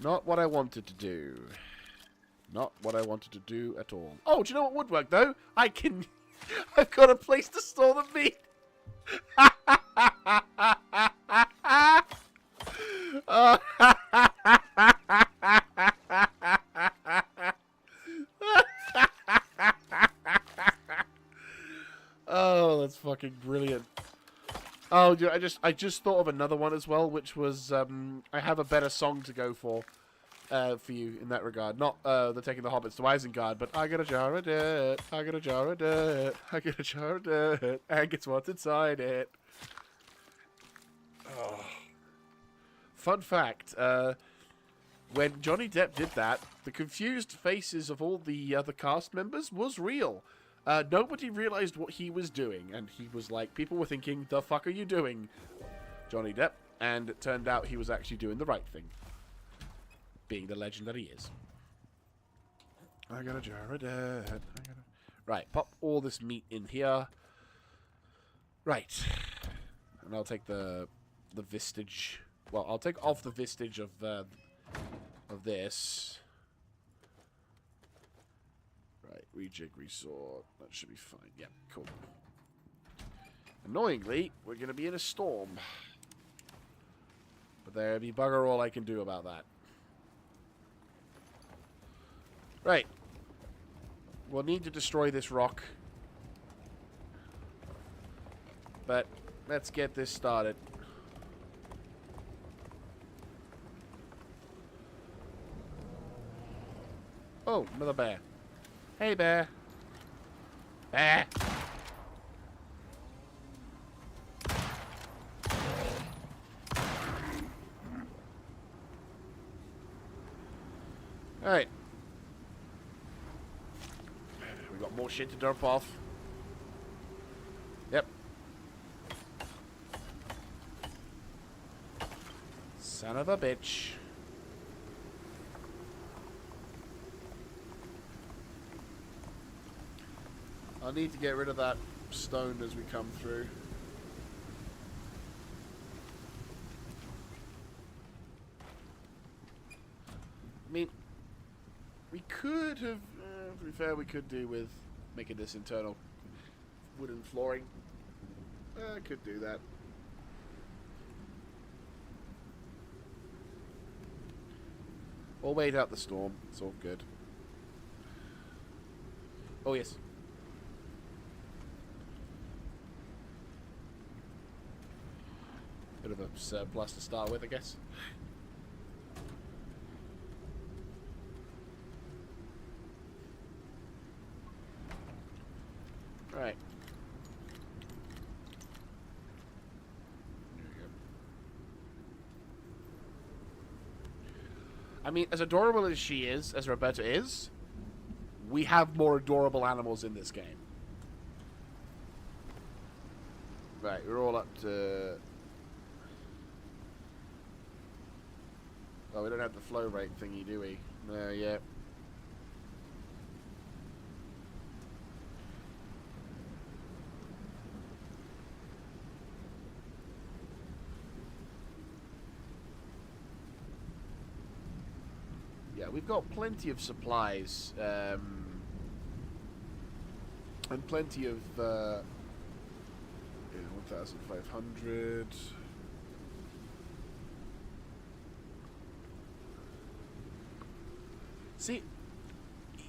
Not what I wanted to do. Not what I wanted to do at all. Oh, do you know what would work, though? I can... I've got a place to store the meat. Oh, that's fucking brilliant. Oh, dude, I just thought of another one as well, which was I have a better song to go for you in that regard. Not the taking the hobbits to Isengard, but I got a jar of dirt, I got a jar of dirt, I got a jar of dirt, and guess what's inside it? Oh. Fun fact, when Johnny Depp did that, the confused faces of all the other cast members was real. Nobody realized what he was doing, and he was like, people were thinking, the fuck are you doing, Johnny Depp? And it turned out he was actually doing the right thing. Being the legend that he is. I got a jar of dirt. Right, pop all this meat in here. Right. And I'll take the vistage. Well, I'll take off the vistage of this. Right, rejig, resort. That should be fine. Yeah, cool. Annoyingly, we're going to be in a storm. But there'll be bugger all I can do about that. Right. We'll need to destroy this rock. But let's get this started. Oh, another bear. Hey, bear. Bear. Alright. We got more shit to dump off. Yep. Son of a bitch. I need to get rid of that stone as we come through. I mean, we could have, to be fair, we could do with making this internal wooden flooring. I could do that. Or wait out the storm. It's all good. Oh, yes. Bit of a surplus to start with, I guess. Right. There we go. I mean, as adorable as she is, as Roberta is, we have more adorable animals in this game. Right, we're all up to... Oh, we don't have the flow rate thingy, do we? No, yeah. Yeah, we've got plenty of supplies, and plenty of, 1,500... See,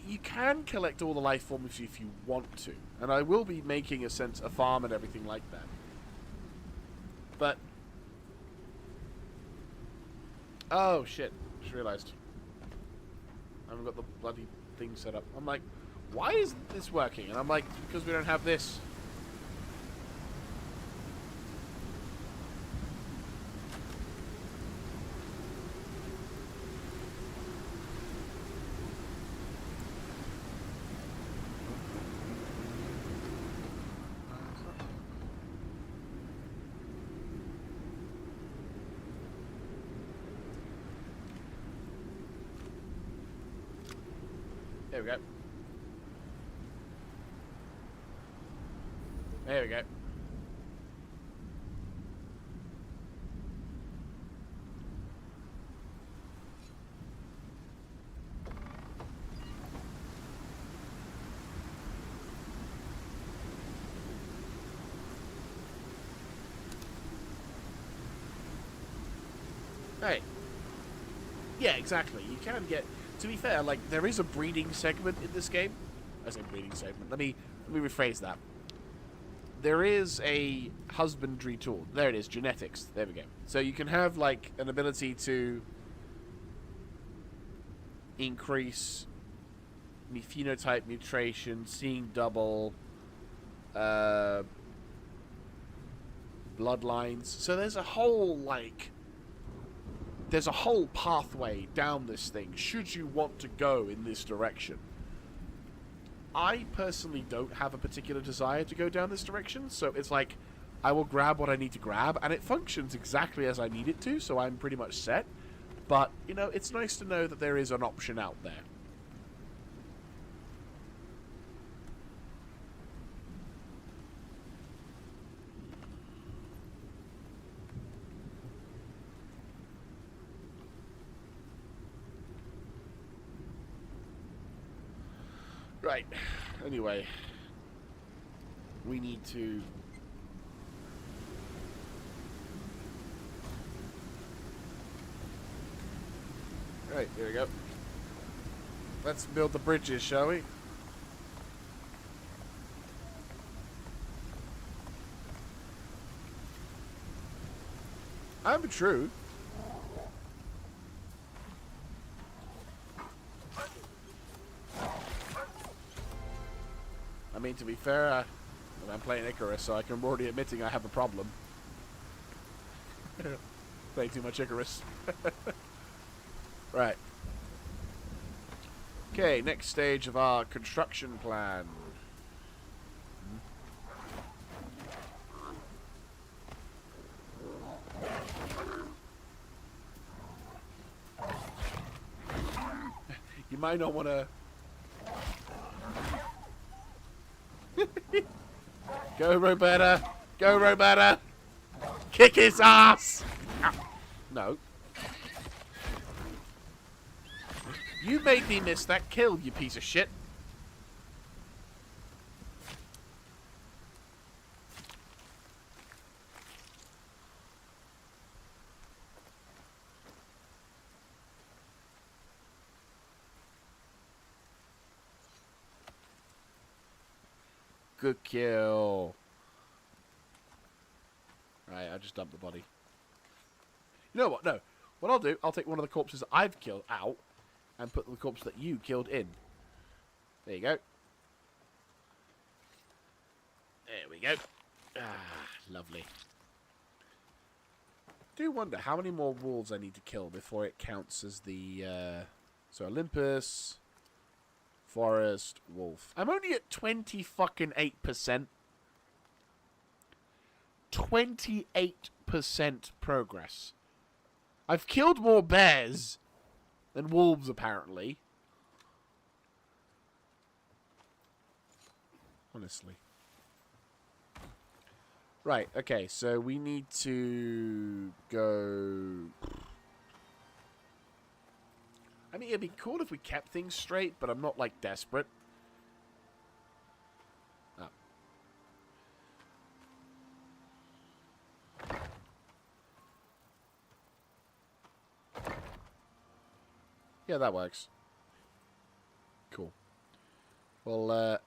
you can collect all the life forms if you want to, and I will be making a farm and everything like that. But oh shit! Just realised I haven't got the bloody thing set up. I'm like, why isn't this working? And I'm like, because we don't have this. There we go. There we go. Hey. Yeah, exactly. You can get... To be fair, like, there is a breeding segment in this game. I say breeding segment. Let me rephrase that. There is a husbandry tool. There it is, genetics. There we go. So you can have, like, an ability to increase phenotype mutation, seeing double, bloodlines. So there's a whole, like... There's a whole pathway down this thing, should you want to go in this direction. I personally don't have a particular desire to go down this direction, so it's like, I will grab what I need to grab, and it functions exactly as I need it to, so I'm pretty much set. But, you know, it's nice to know that there is an option out there. Right. Anyway, we need to... Right, here we go. Let's build the bridges, shall we? I'm true. I mean, to be fair, I'm playing Icarus, so I can already admitting I have a problem. Playing too much Icarus. Right. Okay, next stage of our construction plan. You might not want to... Go, Roberta! Go, Roberta! Kick his ass! Ow. No. You made me miss that kill, you piece of shit. Good kill. Right, I just dumped the body. You know what? No. What I'll do, I'll take one of the corpses that I've killed out and put the corpse that you killed in. There you go. There we go. Ah, lovely. I do wonder how many more wolves I need to kill before it counts as the... So Olympus... Forest, wolf. I'm only at 20 fucking 8%. 28% progress. I've killed more bears than wolves, apparently. Honestly. Right, okay, so we need to go... I mean, it'd be cool if we kept things straight, but I'm not, like, desperate. Oh. Yeah, that works. Cool. Well,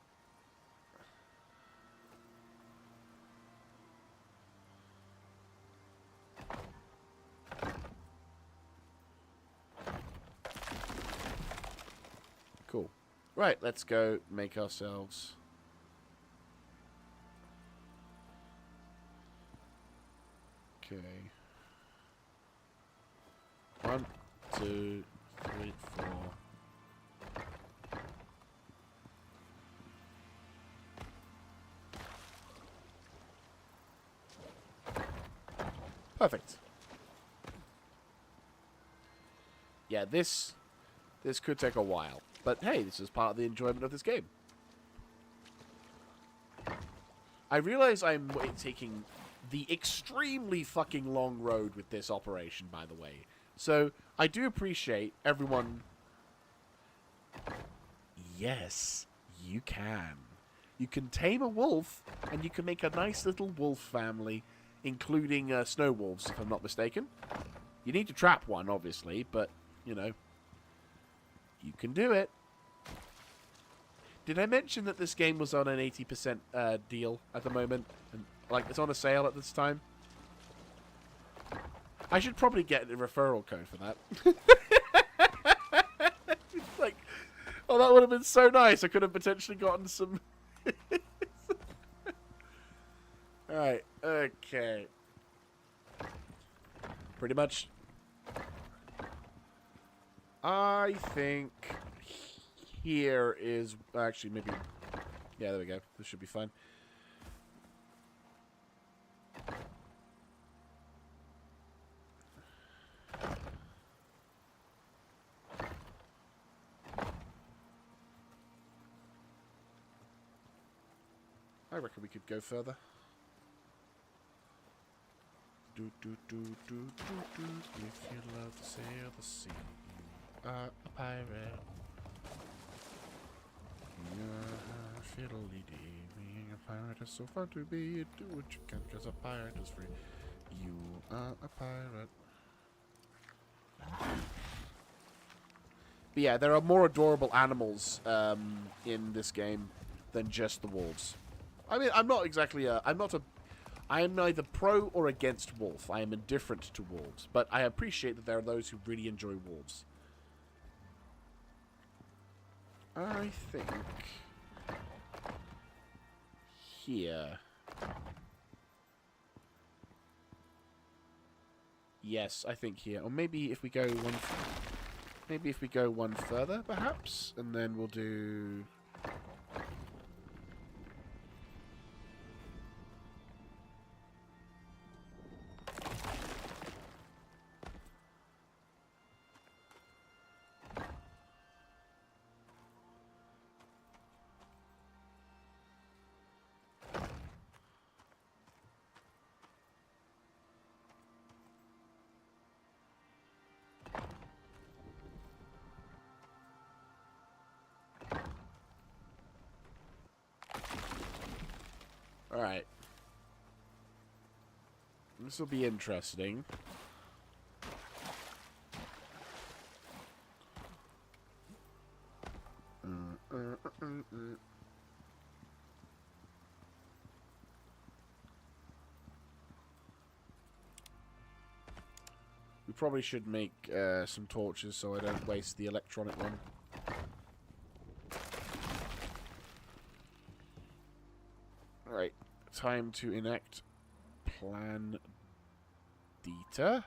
cool. Right, let's go make ourselves... Okay. 1, 2, 3, 4. Perfect. Yeah, this could take a while. But hey, this is part of the enjoyment of this game. I realize I'm taking the extremely fucking long road with this operation, by the way. So, I do appreciate everyone... Yes, you can. You can tame a wolf, and you can make a nice little wolf family, including snow wolves, if I'm not mistaken. You need to trap one, obviously, but, you know, you can do it. Did I mention that this game was on an 80% deal at the moment? And, like, it's on a sale at this time? I should probably get a referral code for that. Like, oh, that would have been so nice. I could have potentially gotten some... Alright, okay. Pretty much. I think here is... Actually, maybe... Yeah, there we go. This should be fine. I reckon we could go further. Do do do do do do. If you love to sail the sea, you are a pirate. You're a fiddly-dee. Being a pirate is so fun to be. Do what you can, 'cause a pirate is free. You are a pirate. But yeah, there are more adorable animals in this game than just the wolves. I mean, I'm not exactly a... I am neither pro or against wolf. I am indifferent to wolves. But I appreciate that there are those who really enjoy wolves. I think... Here... Yes, I think here. Or maybe if we go one... Maybe if we go one further, perhaps? And then we'll do... Alright. This will be interesting. We probably should make some torches so I don't waste the electronic one. Alright, time to enact Plan Dita.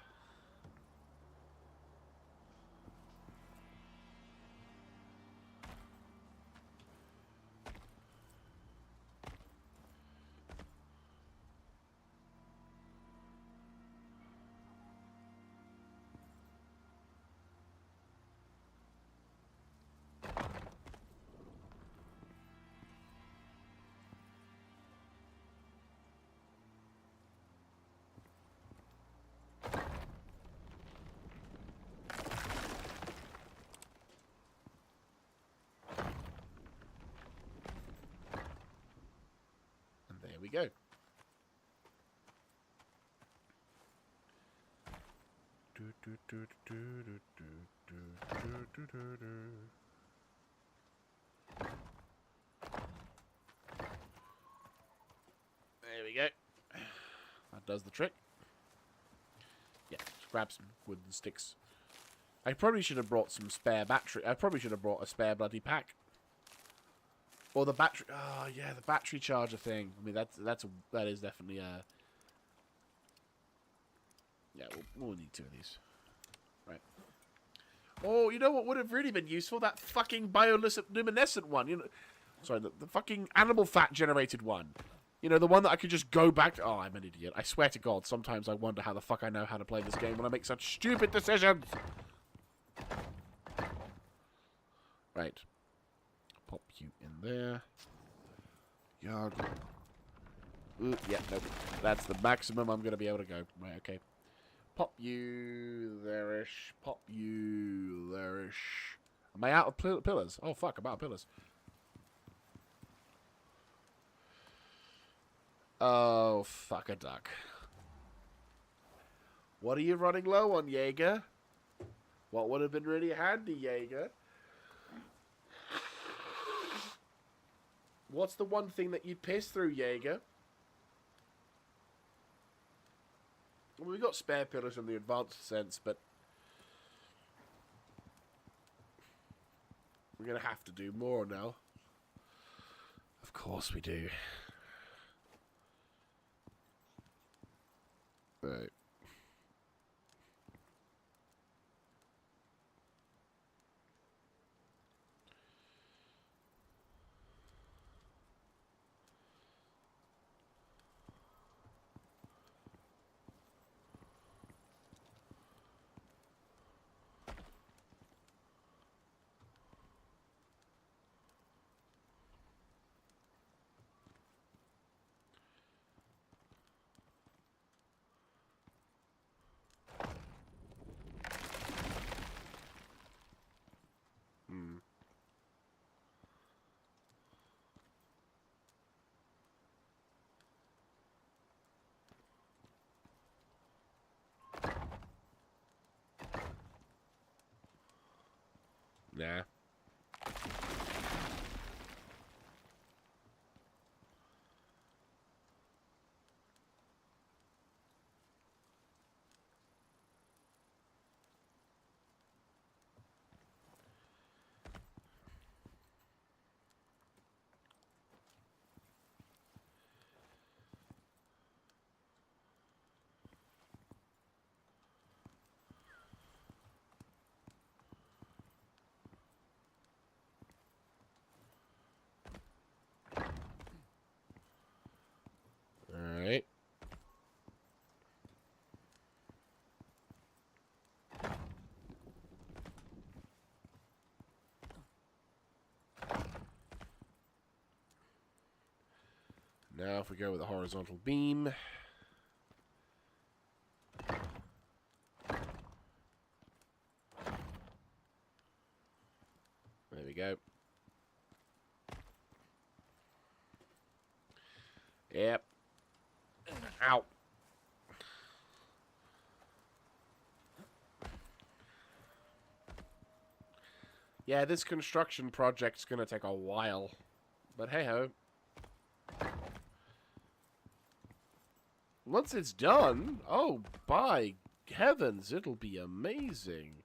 There we go. There we go. That does the trick. Yeah, just grab some wooden sticks. I probably should have brought some spare battery. I probably should have brought a spare bloody pack. Or the battery... Oh, yeah, the battery charger thing. I mean, that is definitely a... Yeah, we'll need two of these. Right. Oh, you know what would have really been useful? That fucking bioluminescent one. You know, sorry, the fucking animal fat generated one. You know, the one that I could just go back to... Oh, I'm an idiot. I swear to God, sometimes I wonder how the fuck I know how to play this game when I make such stupid decisions. Right. Pop you in there. Yeah. Yeah, nope. That's the maximum I'm going to be able to go. Right, okay. Pop you there-ish. Pop you there-ish. Am I out of pillars? Oh, fuck, I'm out of pillars. Oh, fuck a duck. What are you running low on, Jaeger? What would have been really handy, Jaeger? What's the one thing that you'd piss through, Jaeger? Well, we've got spare pillars in the advanced sense, but we're going to have to do more now. Of course we do. Right. Nah. Alright. Now if we go with a horizontal beam. There we go. Yep. Ow. Yeah, this construction project's gonna take a while. But hey-ho. Once it's done, oh, by heavens, it'll be amazing.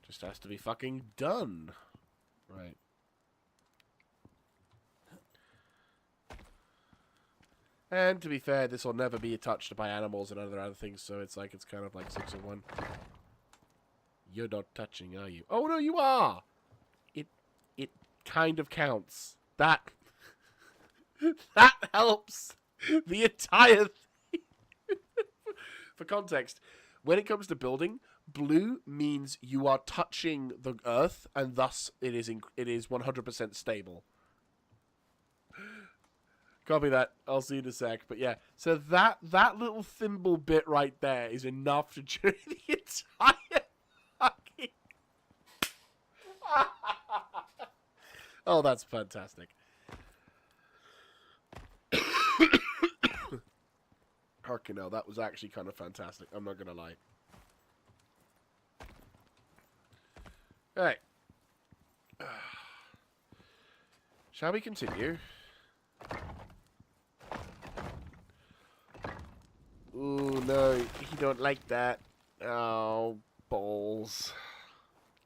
Just has to be fucking done. Right. And to be fair, this will never be touched by animals and other things, so it's like, it's kind of like 6 of 1. You're not touching, are you? Oh, no, you are! It kind of counts. That helps the entire thing. For context, when it comes to building, blue means you are touching the earth, and thus it is 100% stable. Copy that. I'll see you in a sec. But yeah, so that little thimble bit right there is enough to trigger the entire fucking... Oh, that's fantastic. Fucking hell, that was actually kind of fantastic. I'm not gonna lie. Alright. Shall we continue? Ooh, no, you don't like that. Oh, balls.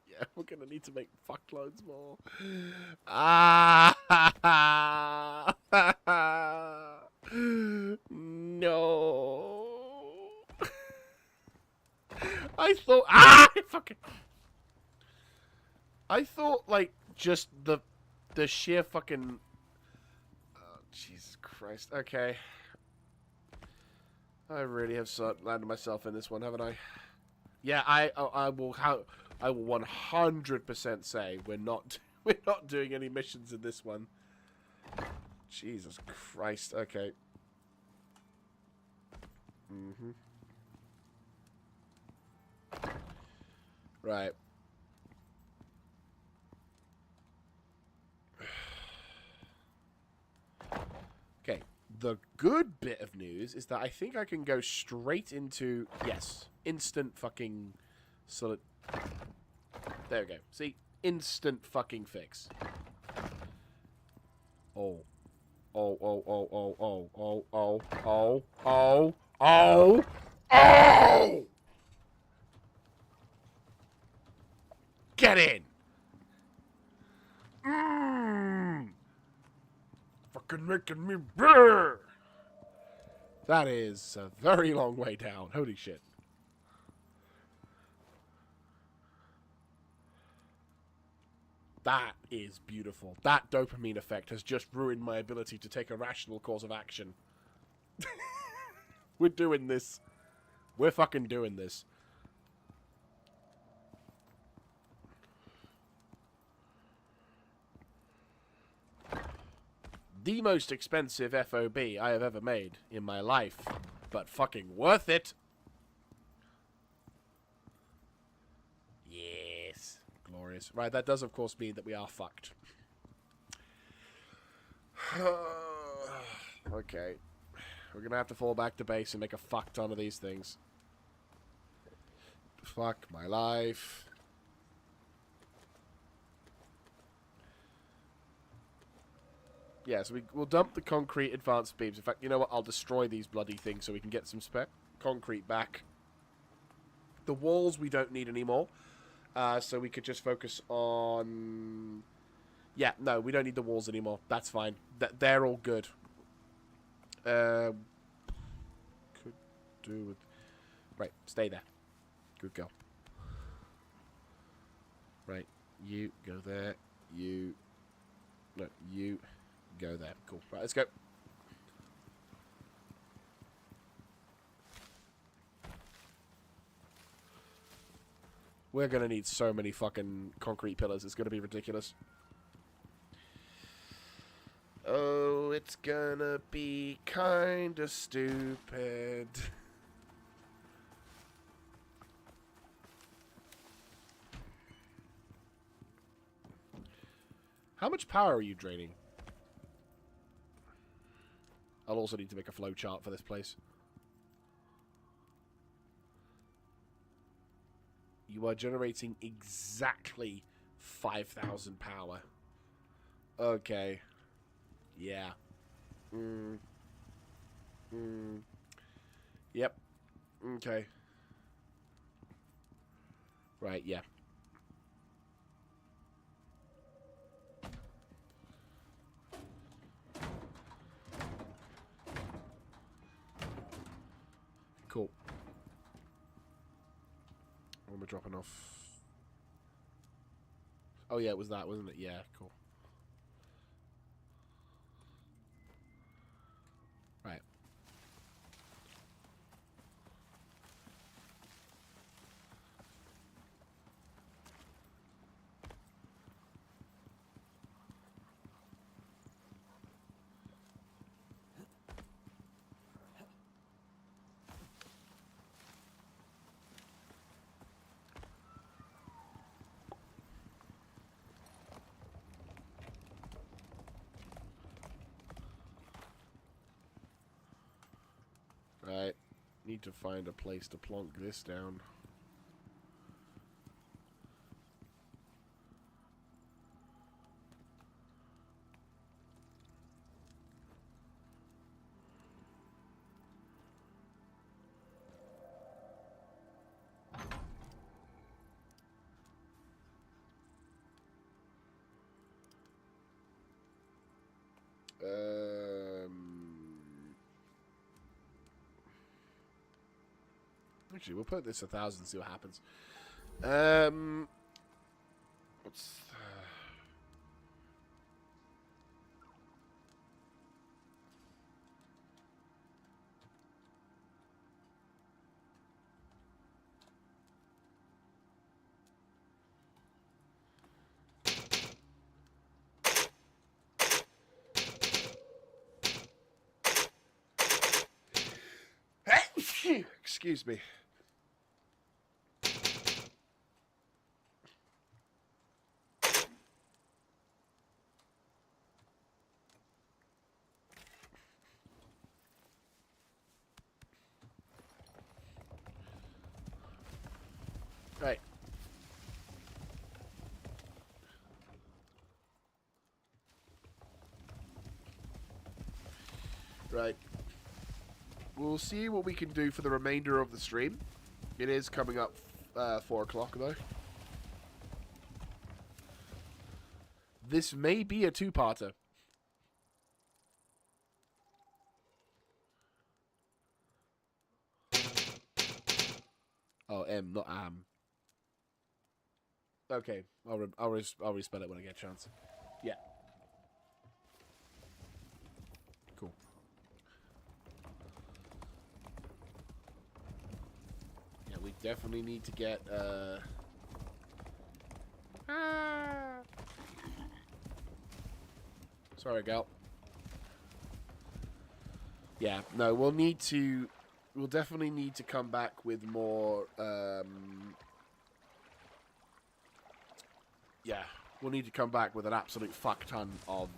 Yeah, we're gonna need to make fuckloads more. Ah! No. I thought... Ah! Fucking... I thought, like, just the sheer fucking... Oh, Jesus Christ. Okay. I really have landed myself in this one, haven't I? Yeah, I will... I will 100% say we're not doing any missions in this one. Jesus Christ. Okay. Right. Okay. The good bit of news is that I think I can go straight into, yes, instant fucking solid. There we go. See? Instant fucking fix. Oh. Oh, oh, oh, oh, oh, oh, oh, oh, oh, oh, oh! Get in! Fucking making me brrr! That is a very long way down. Holy shit. That is beautiful. That dopamine effect has just ruined my ability to take a rational course of action. We're doing this. We're fucking doing this. The most expensive FOB I have ever made in my life. But fucking worth it. Yes. Glorious. Right, that does of course mean that we are fucked. Okay. We're gonna have to fall back to base and make a fuck ton of these things. Fuck my life. Yeah, so we'll dump the concrete advanced beams. In fact, you know what? I'll destroy these bloody things so we can get some spare concrete back. The walls we don't need anymore. So we could just focus on... Yeah, no, we don't need the walls anymore. That's fine. They're all good. Could do with... Right, stay there. Good girl. Right, you go there. You... No, you go there. Cool. Right, let's go. We're gonna need so many fucking concrete pillars. It's gonna be ridiculous. Oh, it's gonna be kinda stupid. How much power are you draining? I'll also need to make a flow chart for this place. You are generating exactly 5,000 power. Okay. Yeah. Yep. Okay. Right, yeah. Cool. What am I dropping off? Oh yeah, it was that, wasn't it? Yeah, cool. Right. Right. Need to find a place to plonk this down. Actually, we'll put this 1,000 and see what happens. What's... Excuse me. Right. Right. We'll see what we can do for the remainder of the stream. It is coming up 4 o'clock, though. This may be a two-parter. Oh, M, not am. Okay, I'll respell it when I get a chance. Yeah. Cool. Yeah, we definitely need to get, Sorry, gal. Yeah, no, we'll definitely need to come back with more, yeah, we'll need to come back with an absolute fuck ton of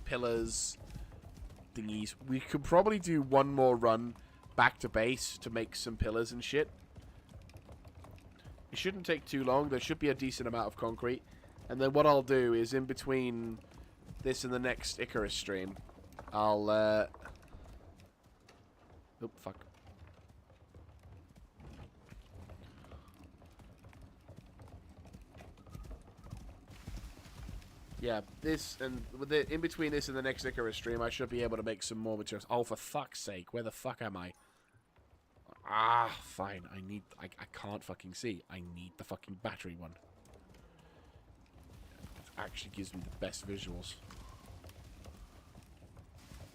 pillars, thingies. We could probably do one more run back to base to make some pillars and shit. It shouldn't take too long. There should be a decent amount of concrete. And then what I'll do is in between this and the next Icarus stream, I'll, oh, fuck. Yeah, this and in between this and the next Icarus stream, I should be able to make some more materials. Oh, for fuck's sake, where the fuck am I? Ah, fine. I can't fucking see. I need the fucking battery one. It actually gives me the best visuals.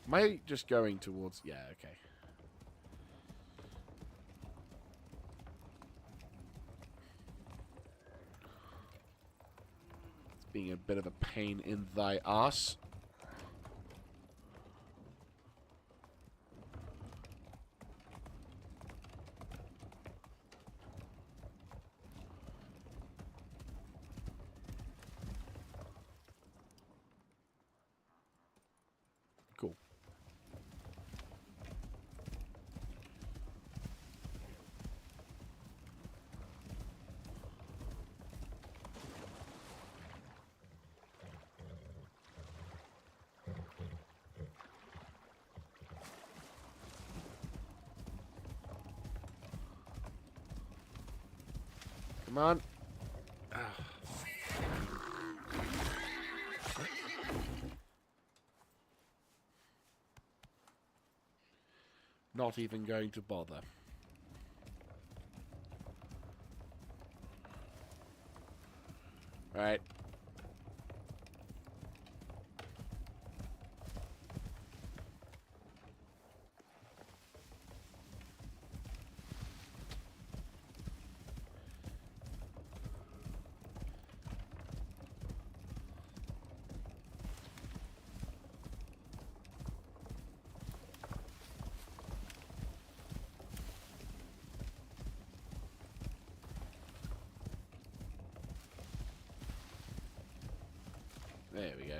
Am I just going towards? Yeah, okay. Being a bit of a pain in thy ass. Cool. Come on. Not even going to bother. Right. There we go.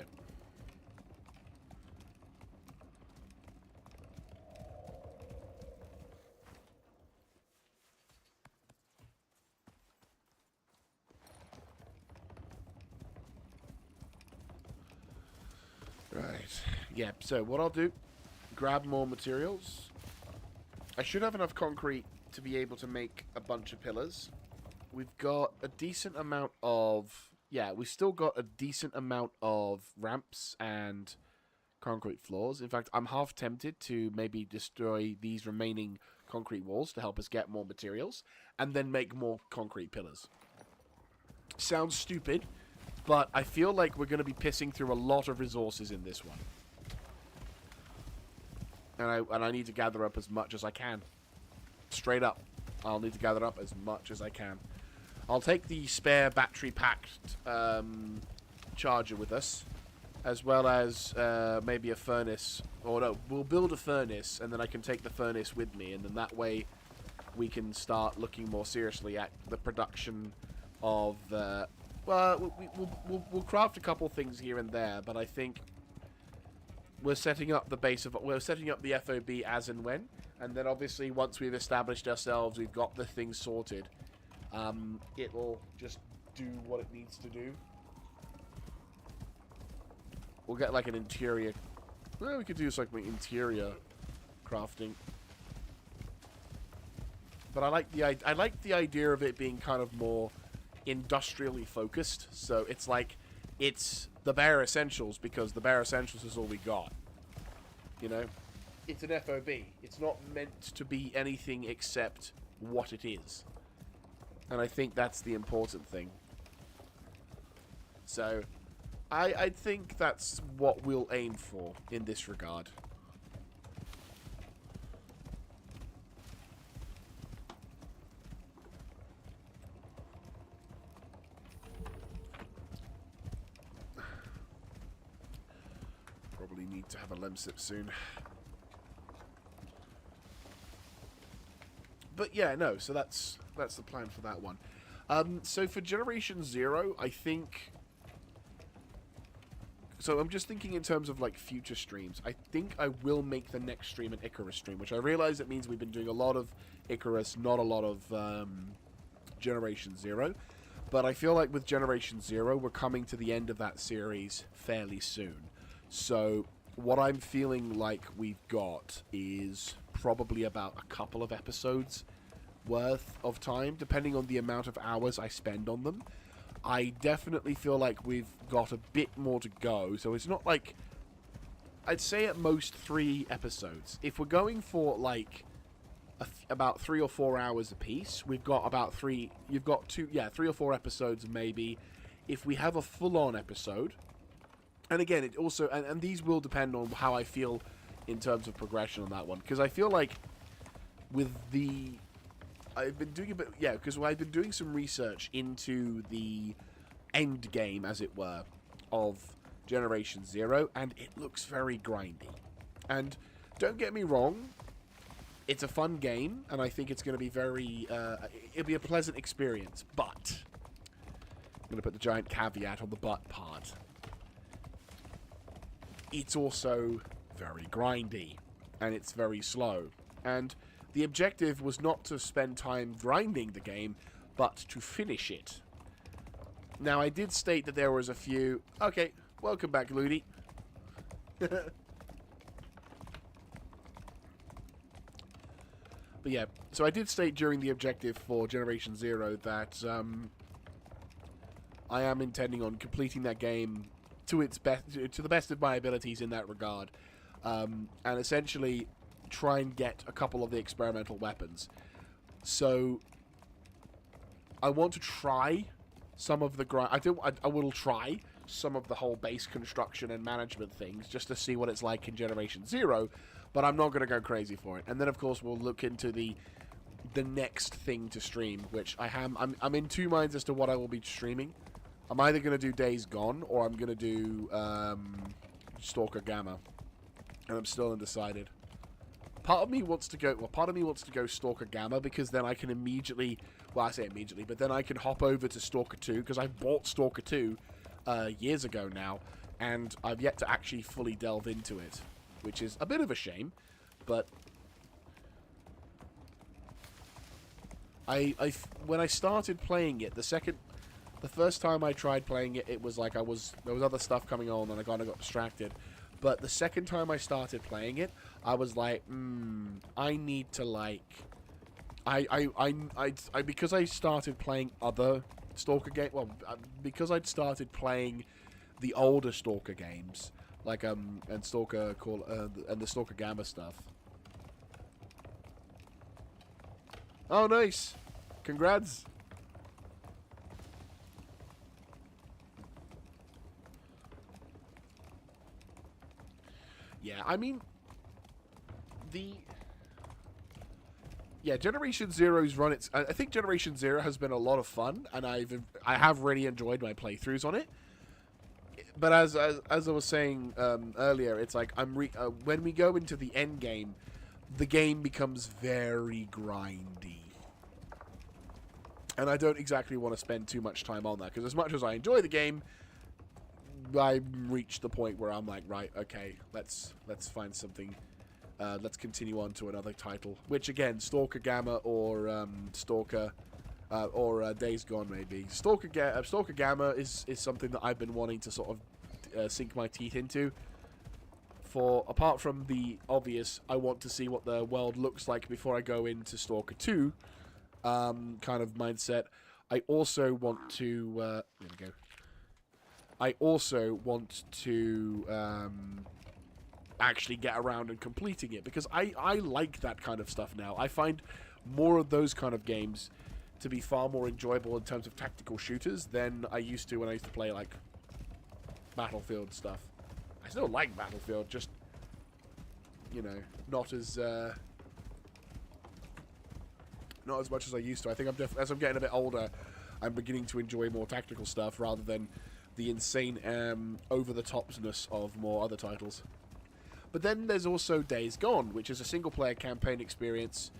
Right. Yeah, so what I'll do, grab more materials. I should have enough concrete to be able to make a bunch of pillars. We've got a decent amount of... Yeah, we've still got a decent amount of ramps and concrete floors. In fact, I'm half tempted to maybe destroy these remaining concrete walls to help us get more materials and then make more concrete pillars. Sounds stupid, but I feel like we're going to be pissing through a lot of resources in this one. And I need to gather up as much as I can. Straight up. I'll need to gather up as much as I can. I'll take the spare battery-packed charger with us. as well as maybe a furnace. Or no, we'll build a furnace, and then I can take the furnace with me, and then that way we can start looking more seriously at the production of... well, we'll craft a couple things here and there, but I think we're setting up the base of... We're setting up the FOB as and when, and then obviously once we've established ourselves, we've got the things sorted, it'll just do what it needs to do. We'll get like an interior... Well, we could do like interior crafting. But I like the idea of it being kind of more industrially focused. So it's like it's the bare essentials because the bare essentials is all we got. You know, it's an FOB. It's not meant to be anything except what it is. And I think that's the important thing. So I think that's what we'll aim for in this regard. Probably need to have a lemsip soon. But yeah, no, so that's the plan for that one. So for Generation 0, I think... So I'm just thinking in terms of like future streams. I think I will make the next stream an Icarus stream, which I realize it means we've been doing a lot of Icarus, not a lot of Generation 0. But I feel like with Generation 0, we're coming to the end of that series fairly soon. So what I'm feeling like we've got is probably about a couple of episodes worth of time, depending on the amount of hours I spend on them. I definitely feel like we've got a bit more to go, so it's not like... I'd say at most 3 episodes. If we're going for, like, about 3 or 4 hours a piece, we've got about 3... You've got 3 or 4 episodes, maybe. If we have a full-on episode... And again, it also... And these will depend on how I feel in terms of progression on that one. Because I feel like with the... I've been doing a bit... Yeah, because I've been doing some research into the end game, as it were, of Generation 0, and it looks very grindy. And don't get me wrong, it's a fun game, and I think it's going to be very... it'll be a pleasant experience, but... I'm going to put the giant caveat on the but part. It's also very grindy, and it's very slow. And... the objective was not to spend time grinding the game, but to finish it. Now, I did state that there was a few... Okay, welcome back, Looney. But yeah, so I did state during the objective for Generation 0 that I am intending on completing that game to its best, to the best of my abilities in that regard. And essentially... try and get a couple of the experimental weapons. So I want to try some of the I will try some of the whole base construction and management things just to see what it's like in Generation 0, but I'm not going to go crazy for it. And then of course we'll look into the next thing to stream, which I'm in 2 minds as to what I will be streaming. I'm either going to do Days Gone or I'm going to do Stalker Gamma, and I'm still undecided. Part of me wants to go Stalker Gamma because then I can immediately... Well, I say immediately, but then I can hop over to Stalker 2 because I bought Stalker 2 years ago now, and I've yet to actually fully delve into it, which is a bit of a shame, but... when I started playing it, the first time I tried playing it, it was like there was other stuff coming on and I kind of got distracted. But the second time I started playing it, I was like, I need to like, because I started playing other Stalker games. Well, because I'd started playing the older Stalker games, like and Stalker and the Stalker Gamma stuff. Oh, nice! Congrats! Yeah, I mean, Generation Zero's run its... I think Generation Zero has been a lot of fun, and I have really enjoyed my playthroughs on it. But as I was saying earlier, it's like when we go into the end game, the game becomes very grindy. And I don't exactly want to spend too much time on that, because as much as I enjoy the game, I reached the point where I'm like, right, okay, let's find something. Let's continue on to another title, which again, Stalker Gamma or Stalker or Days Gone maybe. Stalker Gamma is something that I've been wanting to sort of sink my teeth into. For apart from the obvious, I want to see what the world looks like before I go into Stalker 2 kind of mindset. I also want to there we go. I also want to actually get around and completing it, because I like that kind of stuff now. I find more of those kind of games to be far more enjoyable in terms of tactical shooters than I used to when I used to play like Battlefield stuff. I still like Battlefield, just, you know, not as much as I used to. I think as I'm getting a bit older, I'm beginning to enjoy more tactical stuff rather than the insane over-the-topness of more other titles. But then there's also Days Gone, which is a single-player campaign experience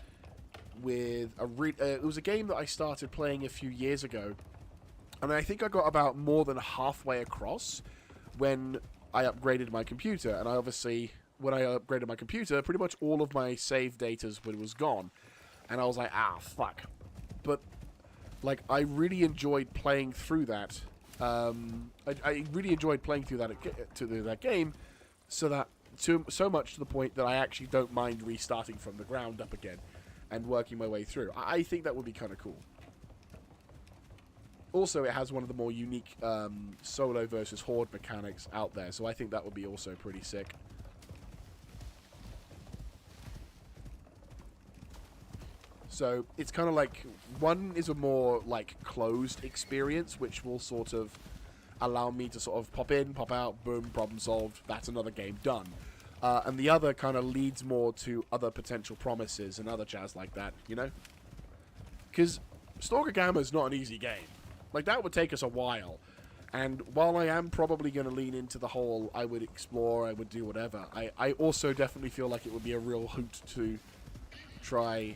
with it was a game that I started playing a few years ago, and I think I got about more than halfway across when I upgraded my computer. And I obviously, when I upgraded my computer, pretty much all of my save data was gone, and I was like, fuck. But like, I really enjoyed playing through that. I really enjoyed playing through that game, so much to the point that I actually don't mind restarting from the ground up again and working my way through. I think that would be kind of cool. Also, it has one of the more unique solo versus horde mechanics out there, so I think that would be also pretty sick. So it's kind of like, one is a more like closed experience, which will sort of allow me to sort of pop in, pop out, boom, problem solved, that's another game done. And the other kind of leads more to other potential promises and other jazz like that, you know? Because Stalker Gamma is not an easy game. Like, that would take us a while. And while I am probably going to lean into the whole, I would explore, I would do whatever, I also definitely feel like it would be a real hoot to try.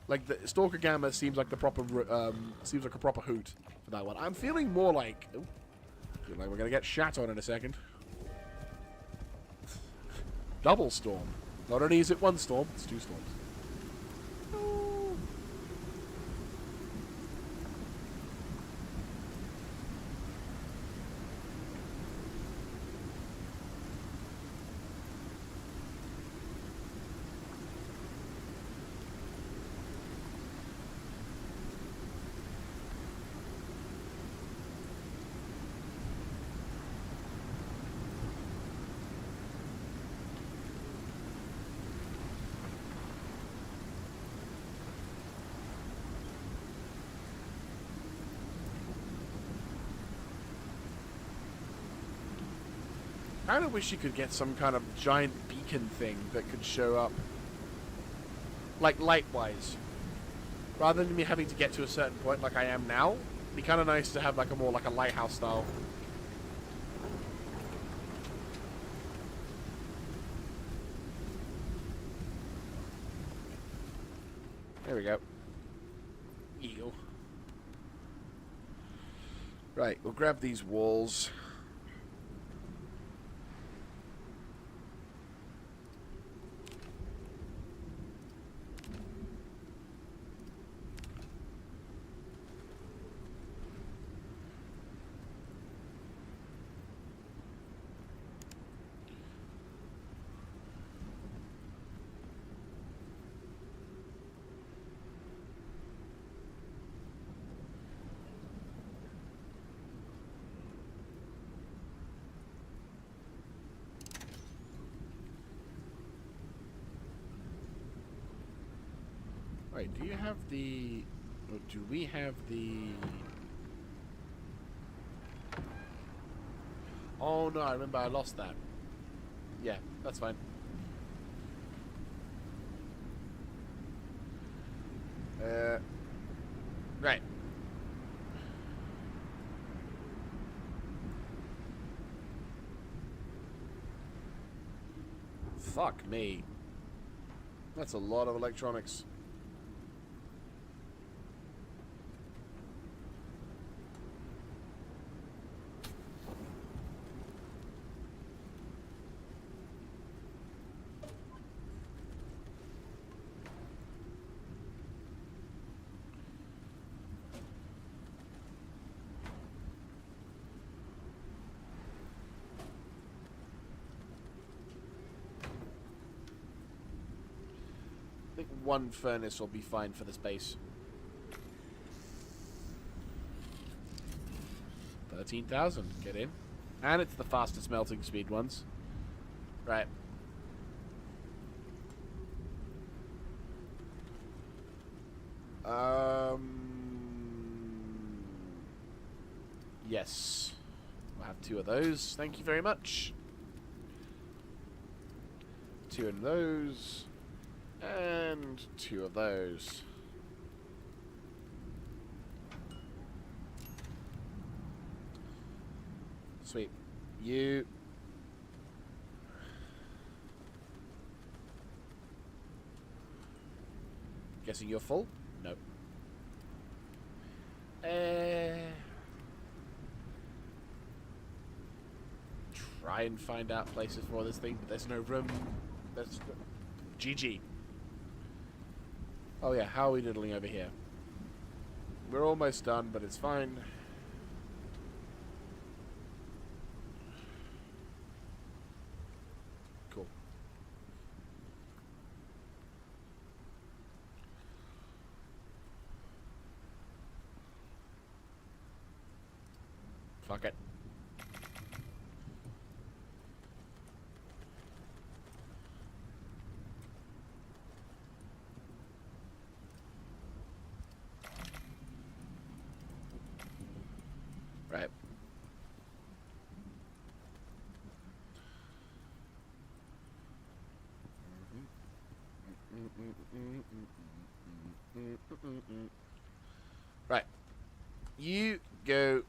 Like, the Stalker Gamma seems like a proper hoot for that one. I'm feeling more like, feel like we're gonna get shat on in a second. Double storm. Not only is it one storm, it's two storms. I kind of wish you could get some kind of giant beacon thing that could show up, like light-wise, rather than me having to get to a certain point like I am now. It'd be kind of nice to have like a more like a lighthouse style. There we go. Eagle. Right, we'll grab these walls. Wait, do you have the... Or do we have the... Oh no, I remember I lost that. Yeah, that's fine. Right. Fuck me. That's a lot of electronics. I think one furnace will be fine for this base. 13,000. Get in. And it's the fastest melting speed ones. Right. Yes. We'll have 2 of those. Thank you very much. 2 of those. And 2 of those. Sweet. You. Guessing you're full? No. Try and find out places for this thing, but there's no room. That's GG. Oh yeah, how are we diddling over here? We're almost done, but it's fine. Cool. Fuck it. Right. Right. You go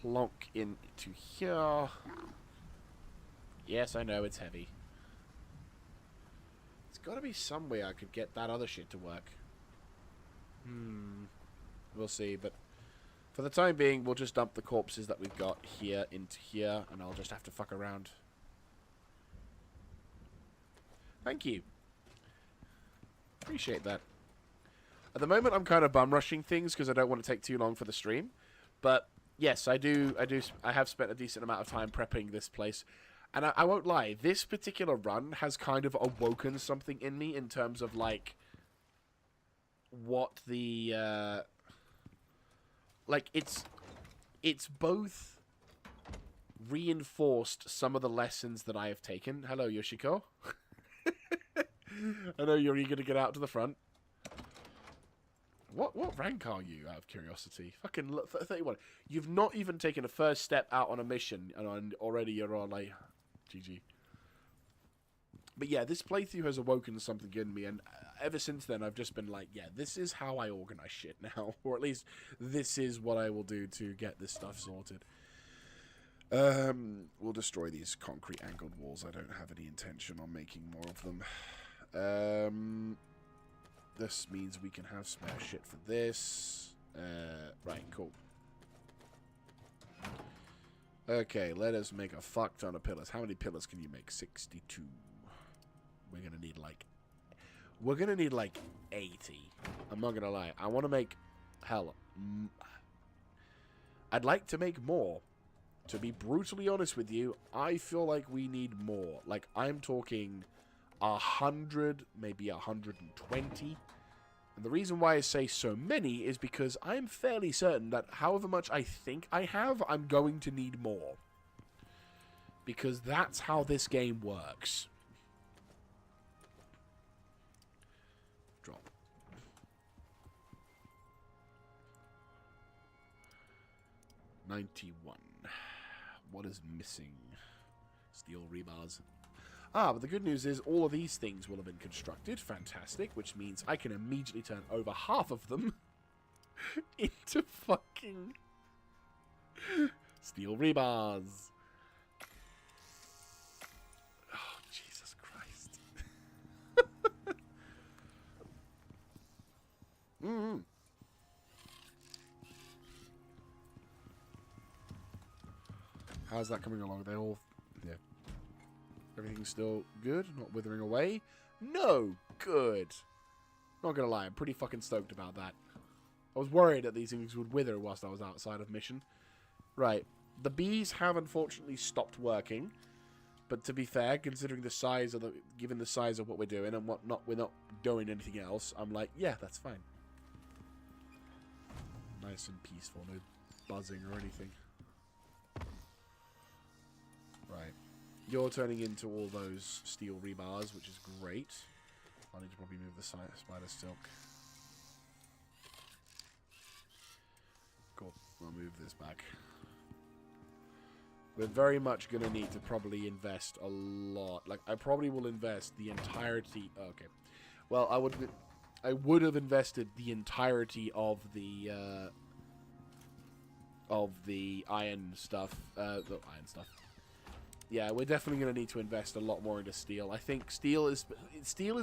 plonk into here. Yes, I know it's heavy. There's got to be some way I could get that other shit to work. We'll see, but for the time being, we'll just dump the corpses that we've got here into here, and I'll just have to fuck around. Thank you. Appreciate that. At the moment, I'm kind of bum rushing things because I don't want to take too long for the stream. But yes, I have spent a decent amount of time prepping this place. And I won't lie, this particular run has kind of awoken something in me in terms of, like, what the, like, it's both reinforced some of the lessons that I have taken. Hello, Yoshiko. I know you're eager to get out to the front. What rank are you, out of curiosity? Fucking 31. You've not even taken a first step out on a mission, and already you're on, like, GG. But yeah, this playthrough has awoken something in me, and ever since then I've just been like, yeah, this is how I organize shit now. Or at least this is what I will do to get this stuff sorted. We'll destroy these concrete angled walls. I don't have any intention on making more of them. This means we can have spare shit for this. Right, cool. Okay, let us make a fuck ton of pillars. How many pillars can you make? 62. We're gonna need like 80. I'm not gonna lie. I want to make, hell, I'd like to make more. To be brutally honest with you, I feel like we need more. Like, I'm talking 100, maybe 120. And the reason why I say so many is because I'm fairly certain that however much I think I have, I'm going to need more. Because that's how this game works. Drop. $91. What is missing? Steel rebars. Ah, but the good news is all of these things will have been constructed. Fantastic. Which means I can immediately turn over half of them into fucking steel rebars. Mm-hmm. How's that coming along? They all... Yeah. Everything's still good? Not withering away? No! Good! Not gonna lie, I'm pretty fucking stoked about that. I was worried that these things would wither whilst I was outside of mission. Right. The bees have unfortunately stopped working. But to be fair, considering the size of given the size of what we're doing and we're not doing anything else, I'm like, yeah, that's fine. Nice and peaceful, no buzzing or anything. Right. You're turning into all those steel rebars, which is great. I need to probably move the spider silk. Cool. I'll move this back. We're very much going to need to probably invest a lot. Like, I probably will invest the entirety... Oh, okay. Well, I would have invested the entirety of the iron stuff. The iron stuff. Yeah, we're definitely going to need to invest a lot more into steel. I think steel has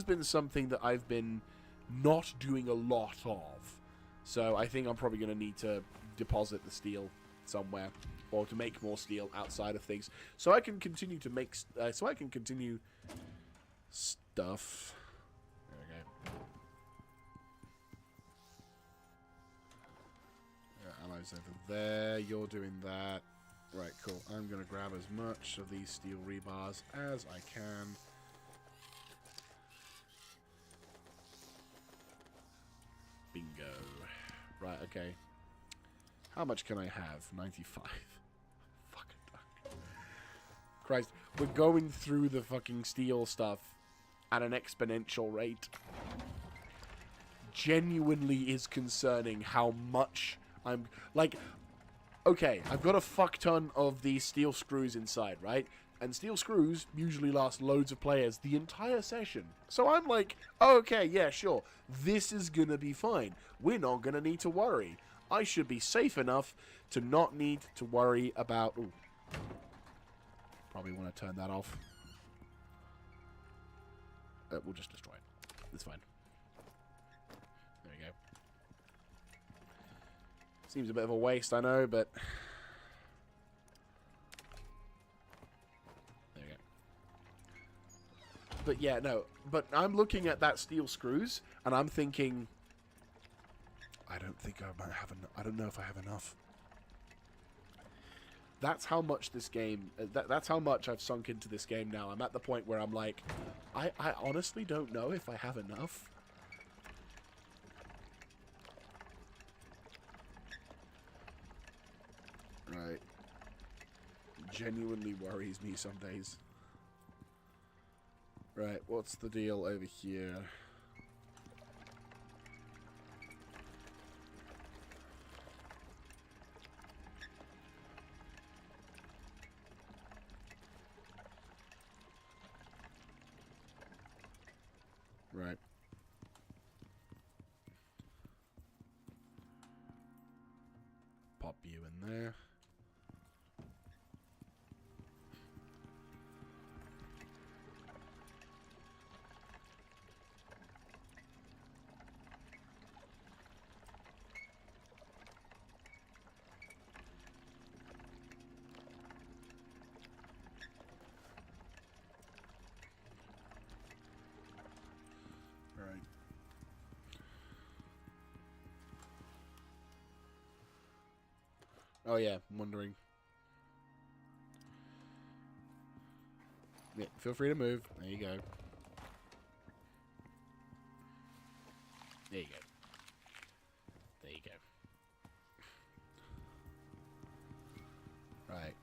been something that I've been not doing a lot of. So I think I'm probably going to need to deposit the steel somewhere, or to make more steel outside of things, so I can continue to make. So I can continue stuff. There we go. Yeah, ammo's over there. You're doing that. Right, cool. I'm going to grab as much of these steel rebars as I can. Bingo. Right, okay. How much can I have? 95. Fucking fuck. Christ. We're going through the fucking steel stuff at an exponential rate. Genuinely is concerning how much I'm... Like... Okay, I've got a fuck ton of these steel screws inside, right? And steel screws usually last loads of players the entire session. So I'm like, okay, yeah, sure. This is gonna be fine. We're not gonna need to worry. I should be safe enough to not need to worry about... Ooh. Probably want to turn that off. We'll just destroy it. It's fine. There we go. Seems a bit of a waste, I know, but... There we go. But yeah, no. But I'm looking at that steel screws, and I'm thinking... I don't think I might have enough. I don't know if I have enough. That's how much this game... That's how much I've sunk into this game now. I'm at the point where I'm like... I honestly don't know if I have enough. Right. Genuinely worries me some days. Right, what's the deal over here? Right. Pop you in there. Right. Oh yeah, I'm wondering. Yeah, feel free to move. There you go. There you go. There you go. Right.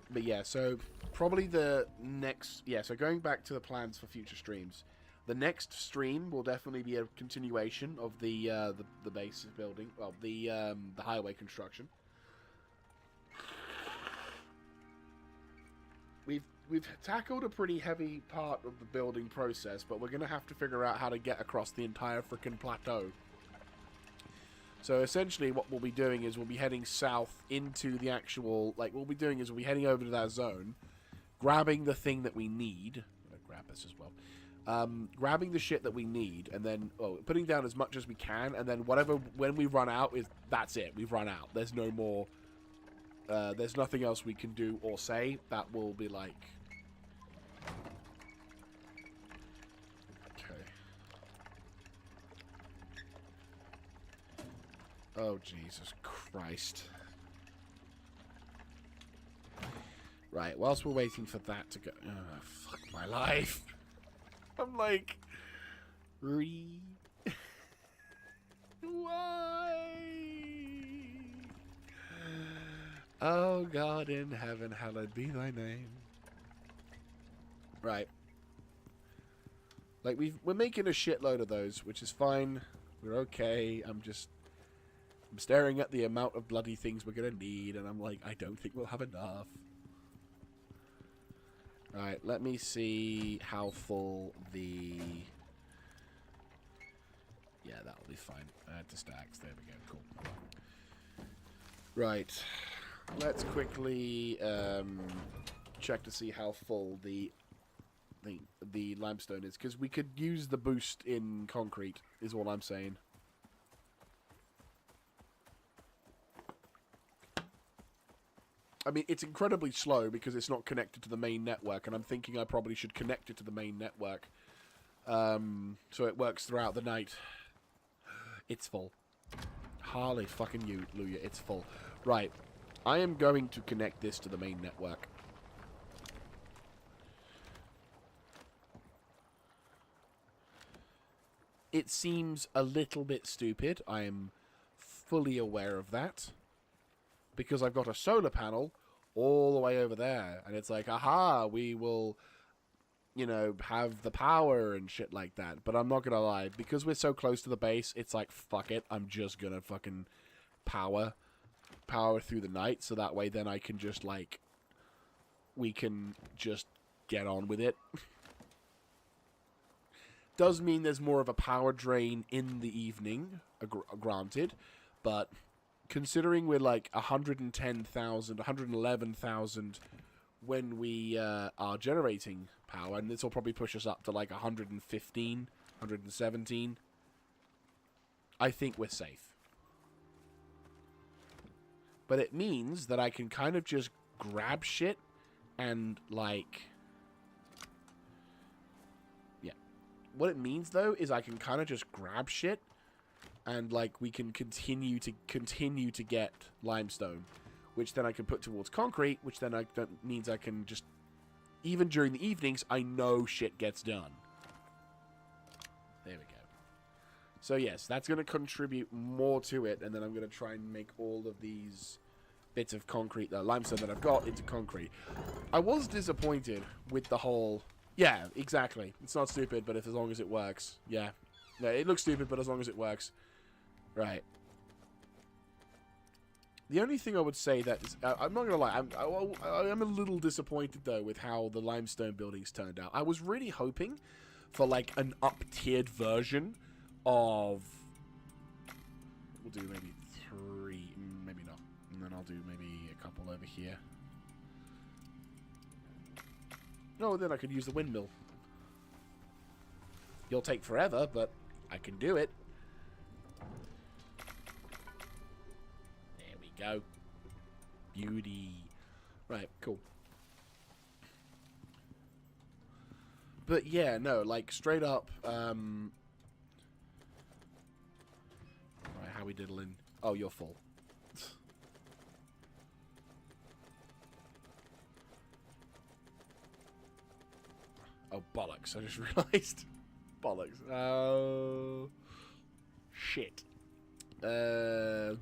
But yeah, so probably the next... Yeah, so going back to the plans for future streams. The next stream will definitely be a continuation of the base building. Well, the highway construction. We've tackled a pretty heavy part of the building process, but we're going to have to figure out how to get across the entire frickin' plateau. So essentially what we'll be doing is we'll be heading south into the actual... Like, what we'll be doing is we'll be heading over to that zone, grabbing the thing that we need. I'm going to grab this as well. grabbing the shit that we need, and then putting down as much as we can, and then whatever, when we run out, that's it. We've run out. There's no more. There's nothing else we can do or say that will be like. Okay. Oh, Jesus Christ. Right, whilst we're waiting for that to go... Oh, fuck my life. I'm like... Why? Oh, God in heaven, hallowed be thy name. Right. Like, we're making a shitload of those, which is fine. We're okay. I'm staring at the amount of bloody things we're gonna need, and I'm like, I don't think we'll have enough. Alright, let me see how full the... Yeah, that'll be fine. Add to stacks. There we go. Cool. Right. Let's quickly check to see how full the limestone is, because we could use the boost in concrete, is all I'm saying. I mean, it's incredibly slow because it's not connected to the main network, and I'm thinking I probably should connect it to the main network so it works throughout the night. It's full. Harley fucking Hallelujah, it's full. Right. I am going to connect this to the main network. It seems a little bit stupid. I am fully aware of that. Because I've got a solar panel all the way over there. And it's like, aha, we will, you know, have the power and shit like that. But I'm not going to lie. Because we're so close to the base, it's like, fuck it. I'm just going to fucking power through the night. So that way then I can just, like, we can just get on with it. Does mean there's more of a power drain in the evening, granted. But... considering we're like 110,000, 111,000 when we are generating power, and this will probably push us up to like 115, 117, I think we're safe. But it means that I can kind of just grab shit and like... Yeah. What it means though is I can kind of just grab shit and, like, we can continue to get limestone, which then I can put towards concrete, which then means I can just... Even during the evenings, I know shit gets done. There we go. So, yes, that's going to contribute more to it, and then I'm going to try and make all of these bits of concrete, limestone that I've got, into concrete. I was disappointed with the whole... Yeah, exactly. It's not stupid, but as long as it works. Yeah. Yeah, it looks stupid, but as long as it works. Right. The only thing I would say that is... I'm not going to lie. I'm a little disappointed, though, with how the limestone buildings turned out. I was really hoping for, like, an up-tiered version of... We'll do maybe 3. Maybe not. And then I'll do maybe a couple over here. No, then I could use the windmill. You'll take forever, but I can do it. Go. Beauty. Right, cool. But yeah, no, like straight up, right, how we diddling? Oh, you're full. Oh, bollocks, I just realized. Bollocks. Oh. Shit. You're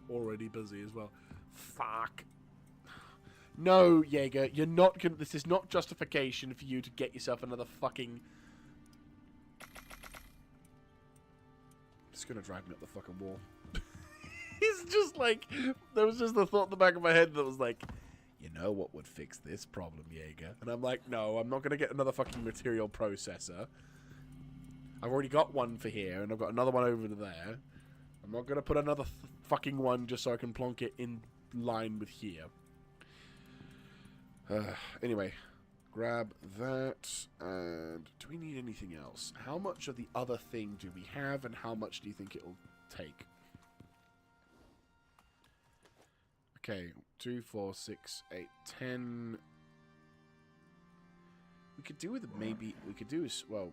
already busy as well. Fuck. No, Jaeger, you're not gonna... This is not justification for you to get yourself another fucking... It's gonna drive me up the fucking wall. It's just like... There was just the thought in the back of my head that was like... You know what would fix this problem, Jaeger? And I'm like, no, I'm not gonna get another fucking material processor. I've already got one for here, and I've got another one over there. I'm not going to put another fucking one just so I can plonk it in line with here. Anyway. Grab that. And do we need anything else? How much of the other thing do we have, and how much do you think it'll take? Okay, 2, 4, 6, 8, 10. We could do with maybe. We could do as well.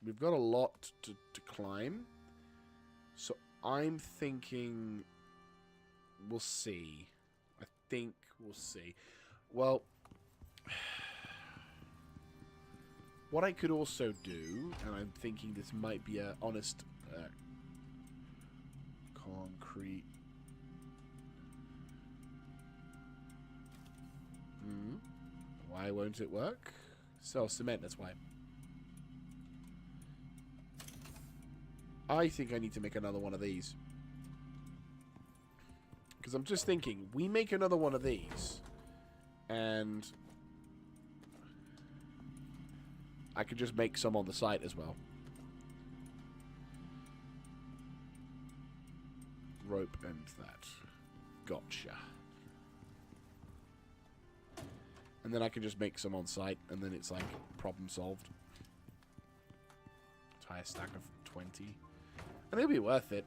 We've got a lot to climb, so I'm thinking we'll see. I think we'll see. Well, what I could also do, and I'm thinking this might be a honest concrete. Why won't it work? So cement, that's why. I think I need to make another one of these. Because I'm just thinking, we make another one of these, and I could just make some on the site as well. Rope and that. Gotcha. And then I can just make some on site, and then it's like problem solved. Entire stack of 20. And it'll be worth it.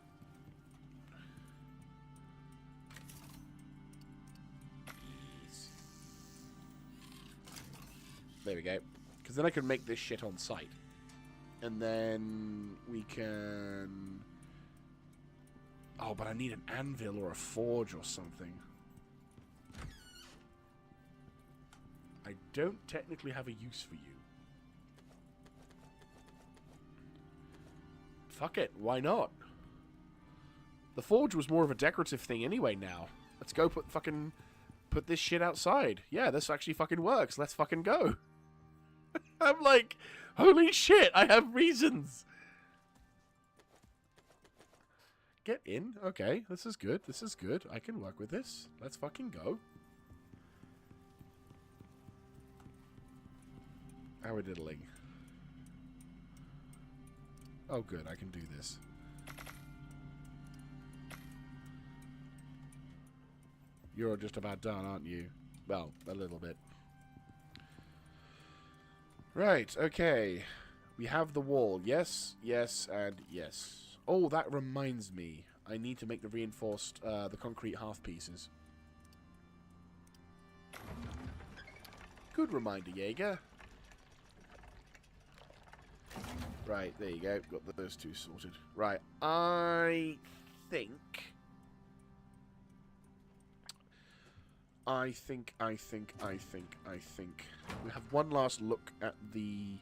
There we go. Because then I can make this shit on site. And then we can... Oh, but I need an anvil or a forge or something. I don't technically have a use for you. Fuck it, why not? The forge was more of a decorative thing anyway now. Let's go put this shit outside. Yeah, this actually fucking works. Let's fucking go. I'm like, holy shit, I have reasons. Get in. Okay, this is good. This is good. I can work with this. Let's fucking go. How are we diddling? Oh, good. I can do this. You're just about done, aren't you? Well, a little bit. Right, okay. We have the wall. Yes, yes, and yes. Oh, that reminds me. I need to make the reinforced, the concrete half pieces. Good reminder, Jaeger. Right, there you go. Got those two sorted. Right, I think... We have one last look at the...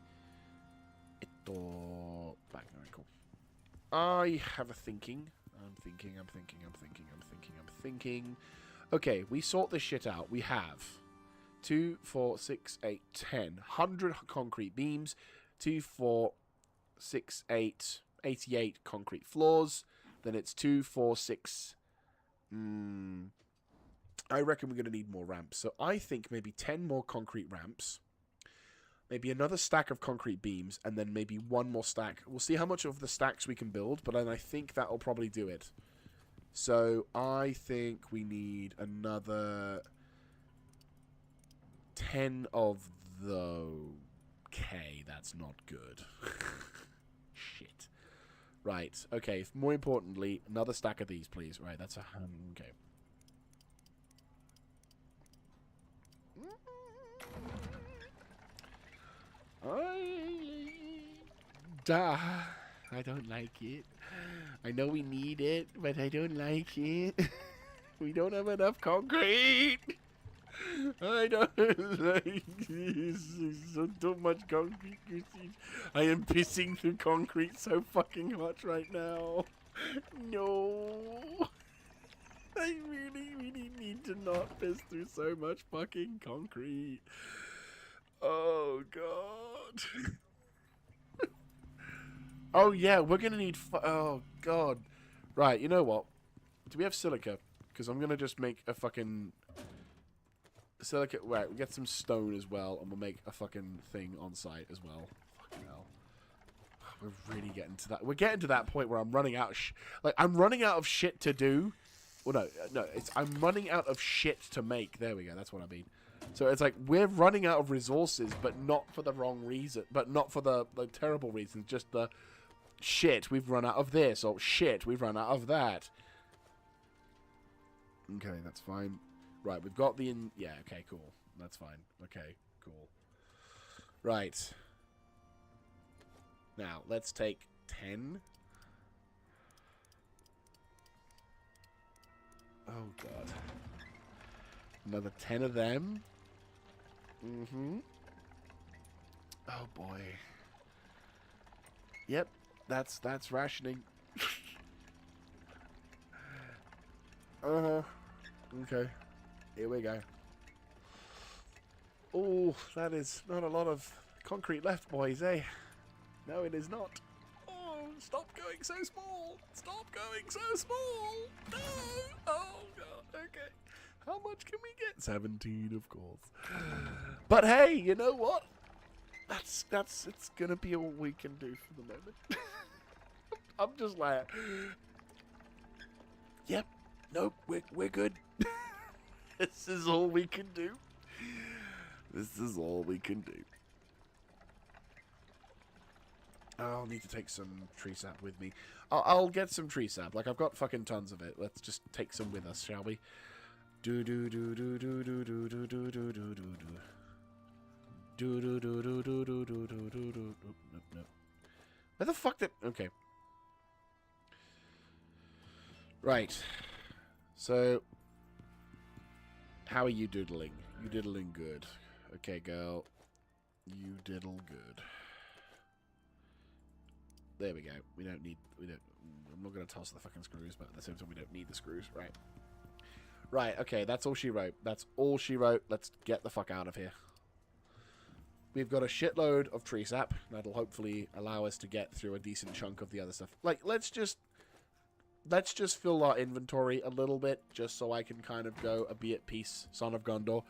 Back, alright, cool. I have a thinking. I'm thinking. Okay, we sort this shit out. We have 2, 4, 6, 8, 10. 100 concrete beams. 2, 4, 6, 8, 88 concrete floors. Then it's 2, 4, 6. I reckon we're going to need more ramps. So I think maybe 10 more concrete ramps. Maybe another stack of concrete beams. And then maybe one more stack. We'll see how much of the stacks we can build. But then I think that'll probably do it. So I think we need another 10 of those. Okay, that's not good. Shit. Right. Okay. More importantly, another stack of these, please. Right. That's a okay. I don't like it. I know we need it, but I don't like it. We don't have enough concrete. I don't like this. There's so much concrete. I am pissing through concrete so fucking hot right now. No. I really, really need to not piss through so much fucking concrete. Oh, God. Oh, yeah, we're going to need... oh, God. Right, you know what? Do we have silica? Because I'm going to just make a fucking... silica... Right, we get some stone as well, and we'll make a fucking thing on site as well. Fucking hell. We're really getting to that... We're getting to that point where I'm running out of I'm running out of shit to do, Well, no. I'm running out of shit to make. There we go. That's what I mean. So it's like we're running out of resources, but not for the wrong reason. But not for the terrible reasons. Just the shit, we've run out of this. Or shit, we've run out of that. Okay, that's fine. Right, we've got the... Yeah, okay, cool. That's fine. Okay, cool. Right. Now, let's take 10. Oh, God. Another 10 of them. Mm-hmm. Oh, boy. Yep, that's rationing. Uh-huh. Okay. Here we go. Oh, that is not a lot of concrete left, boys, eh? No, it is not. Oh, stop going so small. Stop going so small. No. Oh, God. Okay. How much can we get? 17, of course. But hey, you know what? It's gonna be all we can do for the moment. I'm just like, yep. Nope, we're good. This is all we can do. This is all we can do. I'll need to take some tree sap with me. I'll get some tree sap. Like, I've got fucking tons of it. Let's just take some with us, shall we? Do do do do do do do do do do do do do. Do do do do do do do do do do. No. Where the fuck did... Okay. Right. So, how are you doodling? You diddling good. Okay, girl. You diddle good. There we go. We don't... I'm not going to toss the fucking screws, but at the same time, we don't need the screws. Right. Right, okay, that's all she wrote. That's all she wrote. Let's get the fuck out of here. We've got a shitload of tree sap. That'll hopefully allow us to get through a decent chunk of the other stuff. Like, let's just fill our inventory a little bit, just so I can kind of go, be at peace, Son of Gondor.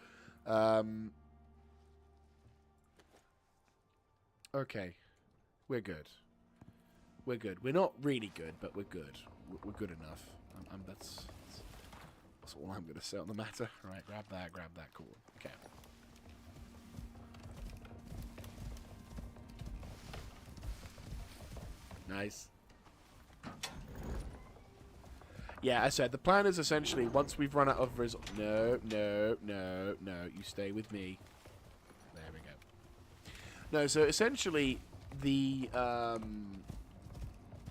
Okay. We're good. We're good. We're not really good, but we're good. We're good enough. That's all I'm going to say on the matter. Right, grab that, cool. Okay. Nice. Yeah, I said, the plan is essentially, once we've run out of No. You stay with me. There we go. No, so essentially,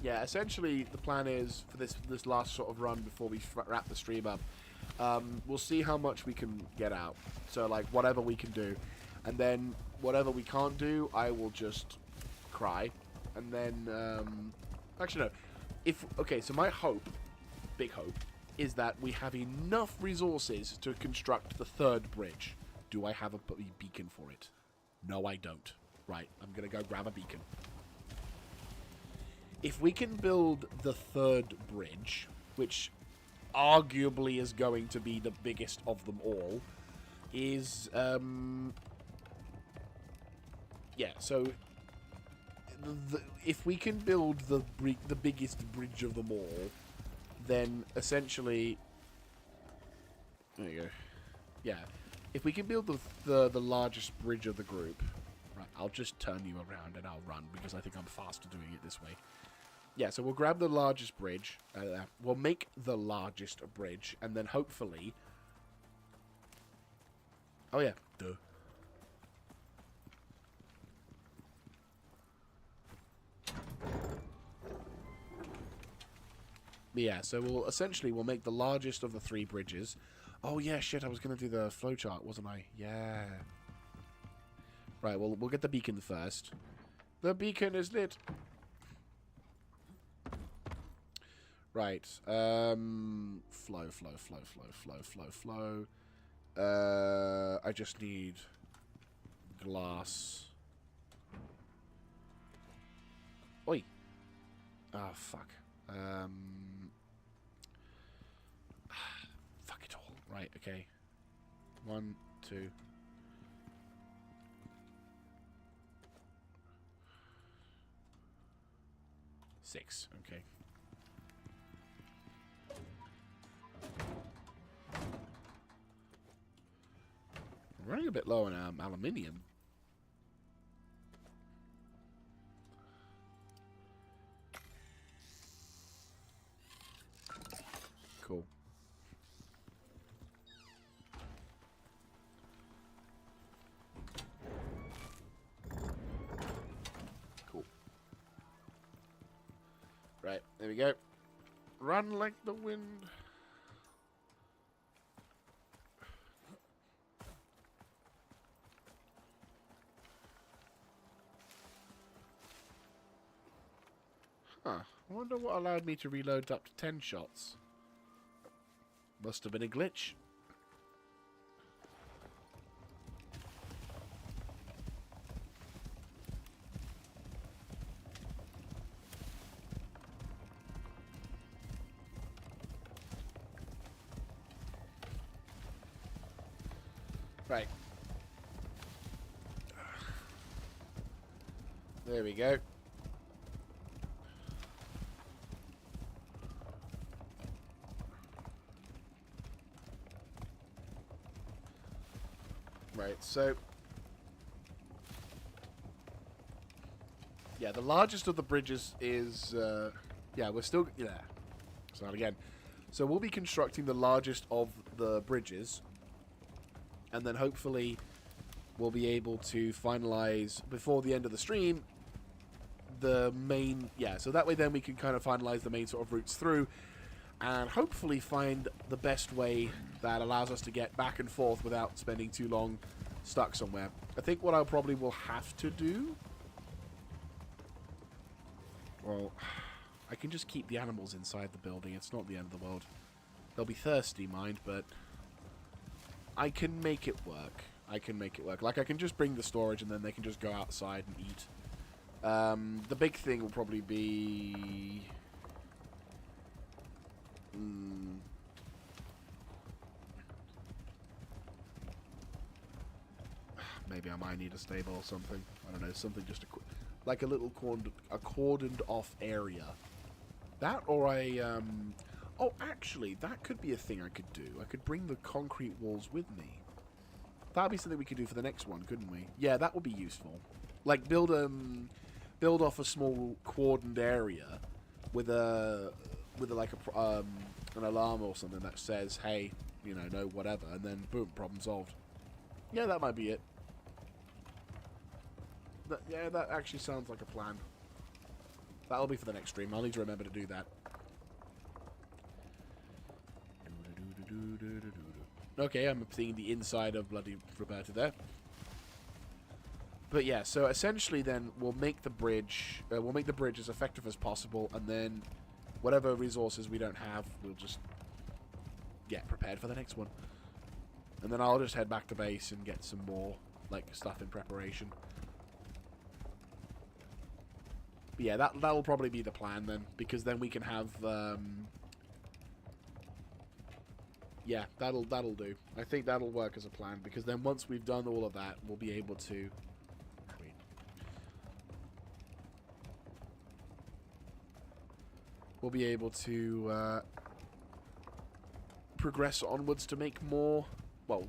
essentially the plan is, for this last sort of run before we wrap the stream up, we'll see how much we can get out. So, like, whatever we can do. And then, whatever we can't do, I will just cry. And then, actually, no. Okay, so my hope, big hope, is that we have enough resources to construct the third bridge. Do I have a beacon for it? No, I don't. Right, I'm going to go grab a beacon. If we can build the third bridge, which arguably is going to be the biggest of them all, is, yeah, so if we can build the biggest bridge of them all, then essentially, there you go. Yeah, if we can build the largest bridge of the group, right? I'll just turn you around and I'll run because I think I'm faster doing it this way. Yeah, so we'll grab the largest bridge. We'll make the largest bridge, and then hopefully. Oh yeah, duh. Yeah, so we'll make the largest of the 3 bridges. Oh yeah, shit, I was gonna do the flowchart, wasn't I? Yeah. Right, well, we'll get the beacon first. The beacon is lit. Right, flow. I just need glass. Oi. Ah, fuck. Fuck it all. Right, okay. 1, 2. Six. Okay. I'm running a bit low on aluminium. Cool. Cool. Right, there we go. Run like the wind. Huh. I wonder what allowed me to reload up to 10 shots. Must have been a glitch. Right. There we go. Right, so... yeah, the largest of the bridges is... yeah, we're still... yeah. Start again. So we'll be constructing the largest of the bridges. And then hopefully we'll be able to finalize, before the end of the stream, the main... yeah, so that way then we can kind of finalize the main sort of routes through. And hopefully find the best way that allows us to get back and forth without spending too long stuck somewhere. I think what I probably will have to do... well, I can just keep the animals inside the building. It's not the end of the world. They'll be thirsty, mind, but I can make it work. I can make it work. Like, I can just bring the storage and then they can just go outside and eat. The big thing will probably be... maybe I might need a stable or something. I don't know, something just like a little cordoned off area. That or a oh, actually, that could be a thing I could do. I could bring the concrete walls with me. That'd be something we could do for the next one, couldn't we? Yeah, that would be useful. Like build off a small cordoned area with a like an alarm or something that says, hey, you know, no whatever, and then boom, problem solved. Yeah, that might be it. Yeah, that actually sounds like a plan. That'll be for the next stream. I'll need to remember to do that. Okay, I'm seeing the inside of bloody Roberta there. But yeah, so essentially then we'll make the bridge as effective as possible, and then whatever resources we don't have, we'll just get prepared for the next one. And then I'll just head back to base and get some more like stuff in preparation. But yeah, that'll probably be the plan then, because then we can have yeah, that'll do. I think that'll work as a plan, because then once we've done all of that, we'll be able to progress onwards to make more. Well,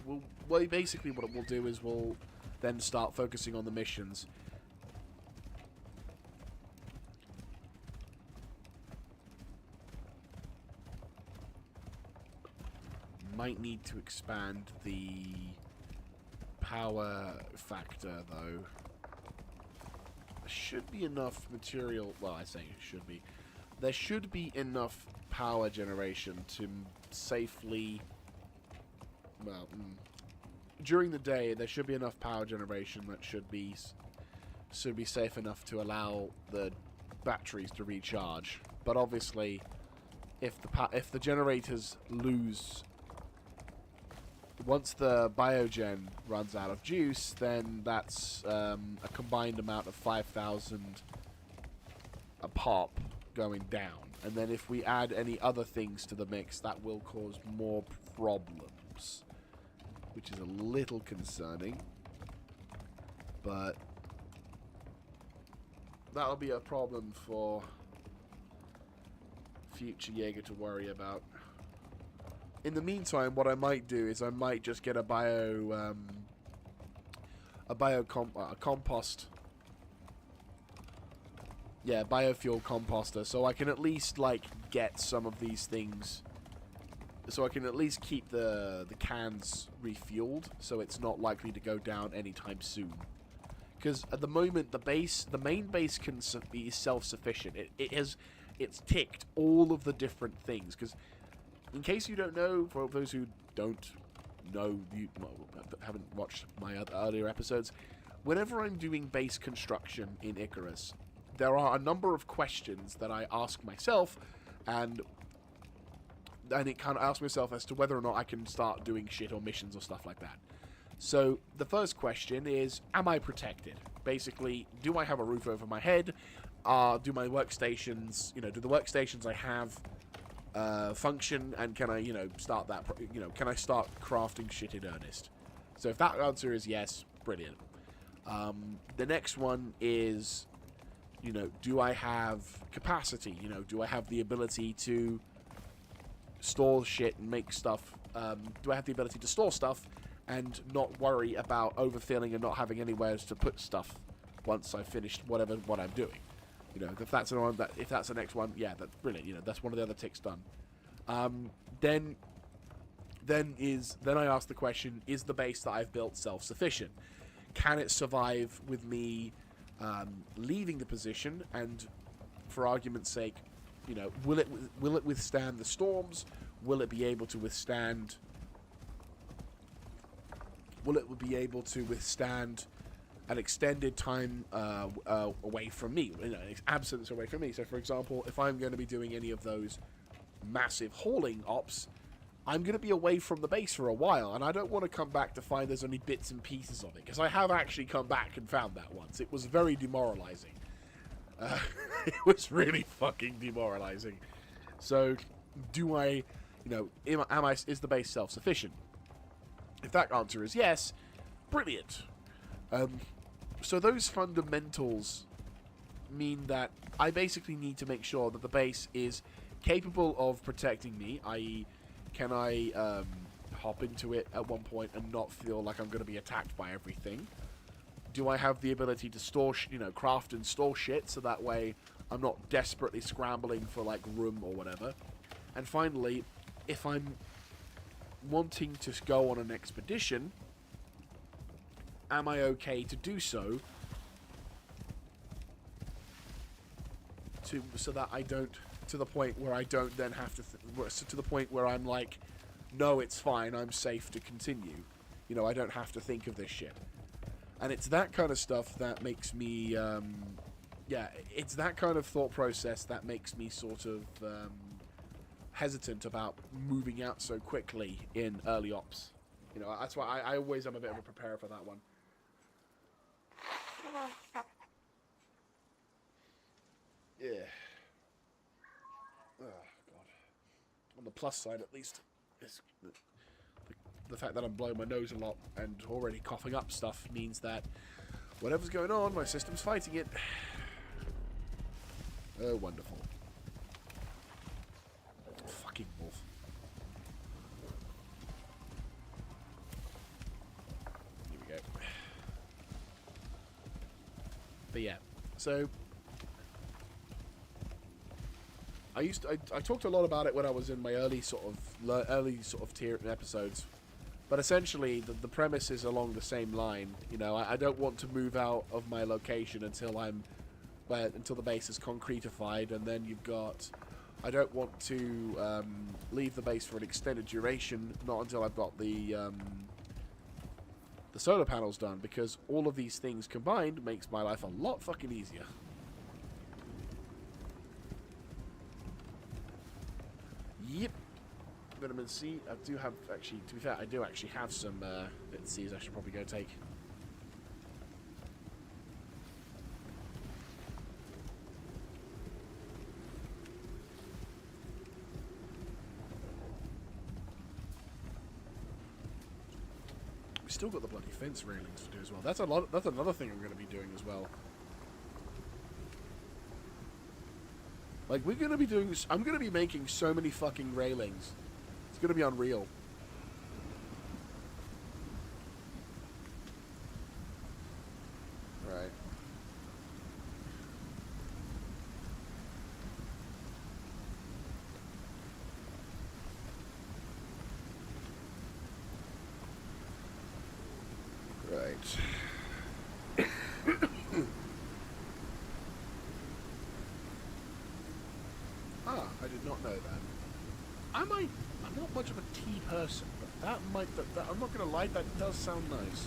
basically what we'll do is we'll then start focusing on the missions. Might need to expand the power factor, though. There should be enough material... well, I say it should be. There should be enough power generation to safely... well, during the day, there should be enough power generation that should be safe enough to allow the batteries to recharge. But obviously, if the generators lose... once the biogen runs out of juice, then that's a combined amount of 5,000 a pop going down. And then if we add any other things to the mix, that will cause more problems, which is a little concerning. But that'll be a problem for future Jaeger to worry about. In the meantime, what I might do is I might just get a a compost. Yeah, biofuel composter, so I can at least, like, get some of these things. So I can at least keep the cans refueled, so it's not likely to go down anytime soon. Because at the moment, the main base can be self-sufficient. It's ticked all of the different things. Because, in case you don't know, for those who don't know, haven't watched my earlier episodes, whenever I'm doing base construction in Icarus, there are a number of questions that I ask myself, and it kind of asks myself as to whether or not I can start doing shit or missions or stuff like that. So, the first question is, am I protected? Basically, do I have a roof over my head? Do my workstations, do the workstations I have function, and can I, start that, can I start crafting shit in earnest? So if that answer is yes, brilliant. The next one is, do I have capacity? Do I have the ability to store shit and make stuff? Do I have the ability to store stuff and not worry about overfilling and not having anywhere to put stuff once I've finished what I'm doing? If that's the next one, yeah, that's brilliant. That's one of the other ticks done. Then I ask the question: is the base that I've built self-sufficient? Can it survive with me leaving the position? And for argument's sake, will it withstand the storms? Will it be able to withstand? Will it be able to withstand an extended time away from me, absence away from me? So, for example, if I'm going to be doing any of those massive hauling ops, I'm going to be away from the base for a while, and I don't want to come back to find there's only bits and pieces of it, because I have actually come back and found that once. It was very demoralizing. It was really fucking demoralizing. So, do I, is the base self-sufficient? If that answer is yes, brilliant. So those fundamentals mean that I basically need to make sure that the base is capable of protecting me, i.e., can I hop into it at one point and not feel like I'm going to be attacked by everything? Do I have the ability to store, craft and store shit, so that way I'm not desperately scrambling for, like, room or whatever? And finally, if I'm wanting to go on an expedition, am I okay to do so? So that I don't, to the point where I don't then have to, to the point where I'm like, no, it's fine, I'm safe to continue. I don't have to think of this shit. And it's that kind of stuff that makes me, it's that kind of thought process that makes me sort of hesitant about moving out so quickly in early ops. That's why I always am a bit of a preparer for that one. Yeah. Oh, God. On the plus side, at least, it's the fact that I'm blowing my nose a lot and already coughing up stuff means that whatever's going on, my system's fighting it. Oh, wonderful. Fucking wolf. Here we go. But yeah, so I talked a lot about it when I was in my early sort of tier episodes, but essentially the premise is along the same line. I don't want to move out of my location until the base is concretified, and then you've got, I don't want to leave the base for an extended duration, not until I've got the solar panels done, because all of these things combined makes my life a lot fucking easier. Yep. Vitamin C. I do have, actually, to be fair, I do actually have some vitamin C's I should probably go take. We still got the bloody fence railings to do as well. That's another thing I'm going to be doing as well. Like, I'm going to be making so many fucking railings. It's going to be unreal. that. I'm not much of a tea person, but that might... I'm not going to lie, that does sound nice.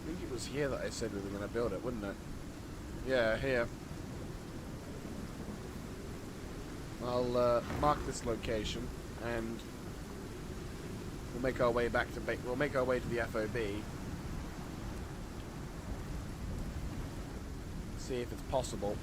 I think it was here that I said we were going to build it, wouldn't it? Yeah, here. I'll mark this location, and we'll make our way back to we'll make our way to the FOB. See if it's possible.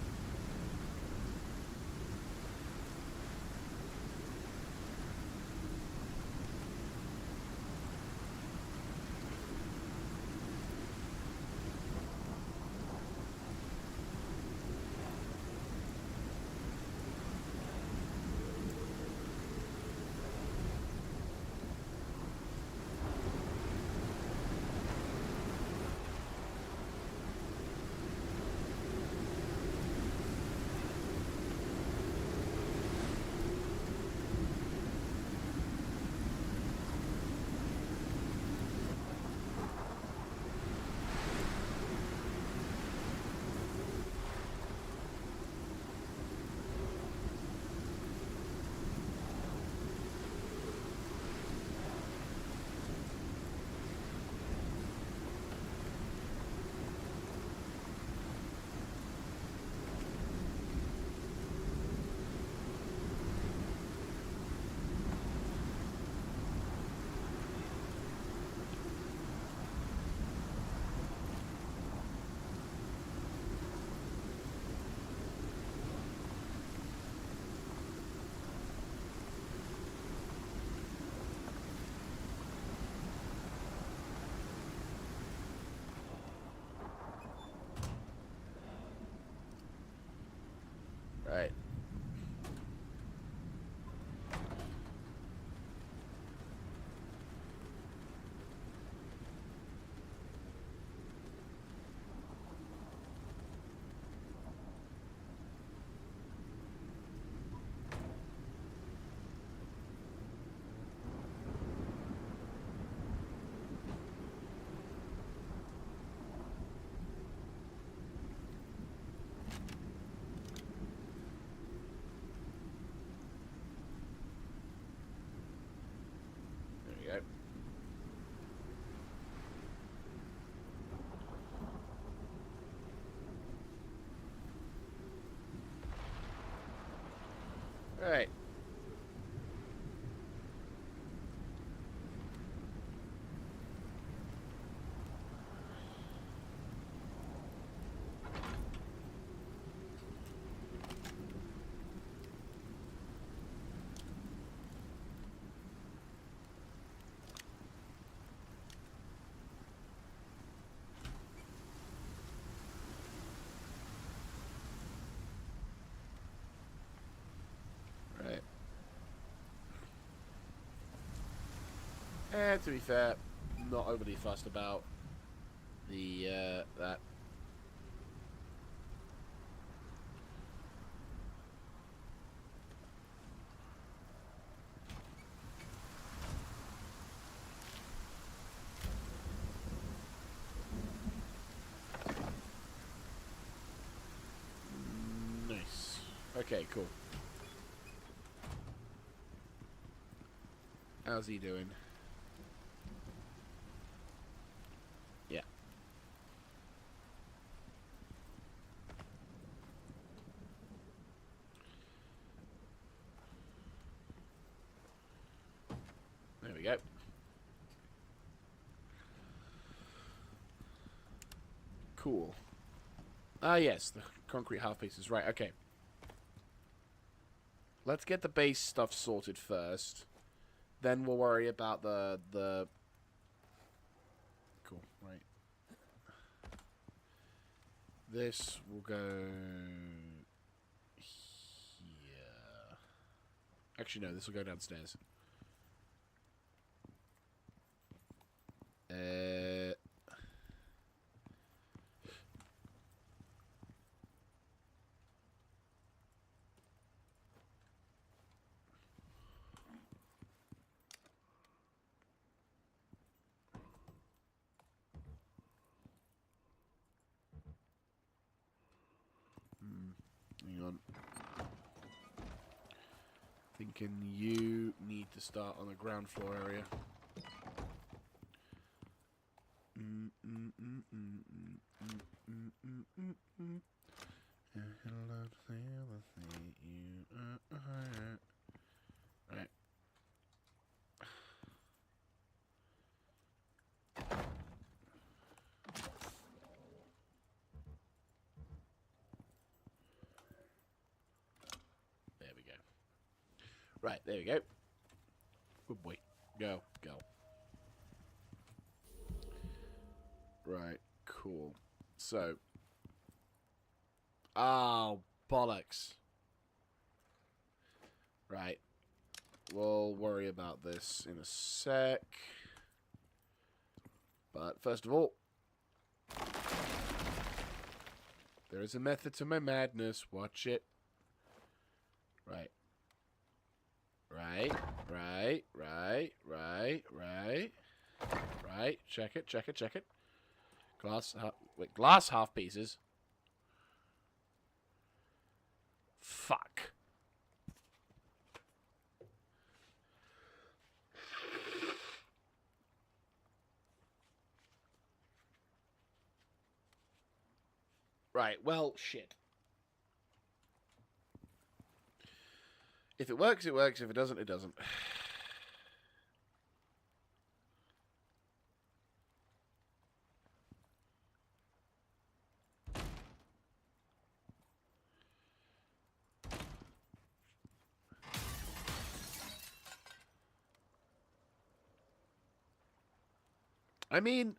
Right. There we go. Right. Right. And to be fair, not overly fussed about the that. Nice. Okay, cool. How's he doing? Yeah. go. Cool. Ah, yes, the concrete half pieces. Right, okay. Let's get the base stuff sorted first. Then we'll worry about the... Cool, right. This will go... here. Actually, no, this will go downstairs. Hang on. Thinking you need to start on the ground floor area. Right. There we go. Right, there we go. Good boy. Go, go. Right, cool. So. Oh, bollocks. Right. We'll worry about this in a sec. But first of all, there is a method to my madness. Watch it. Right. Right. Right. Right. Right. Right. Right. Check it. Check it. Check it. Glass. Wait. Glass half pieces. Fuck. Right. Well, shit. If it works, it works. If it doesn't, it doesn't. I mean...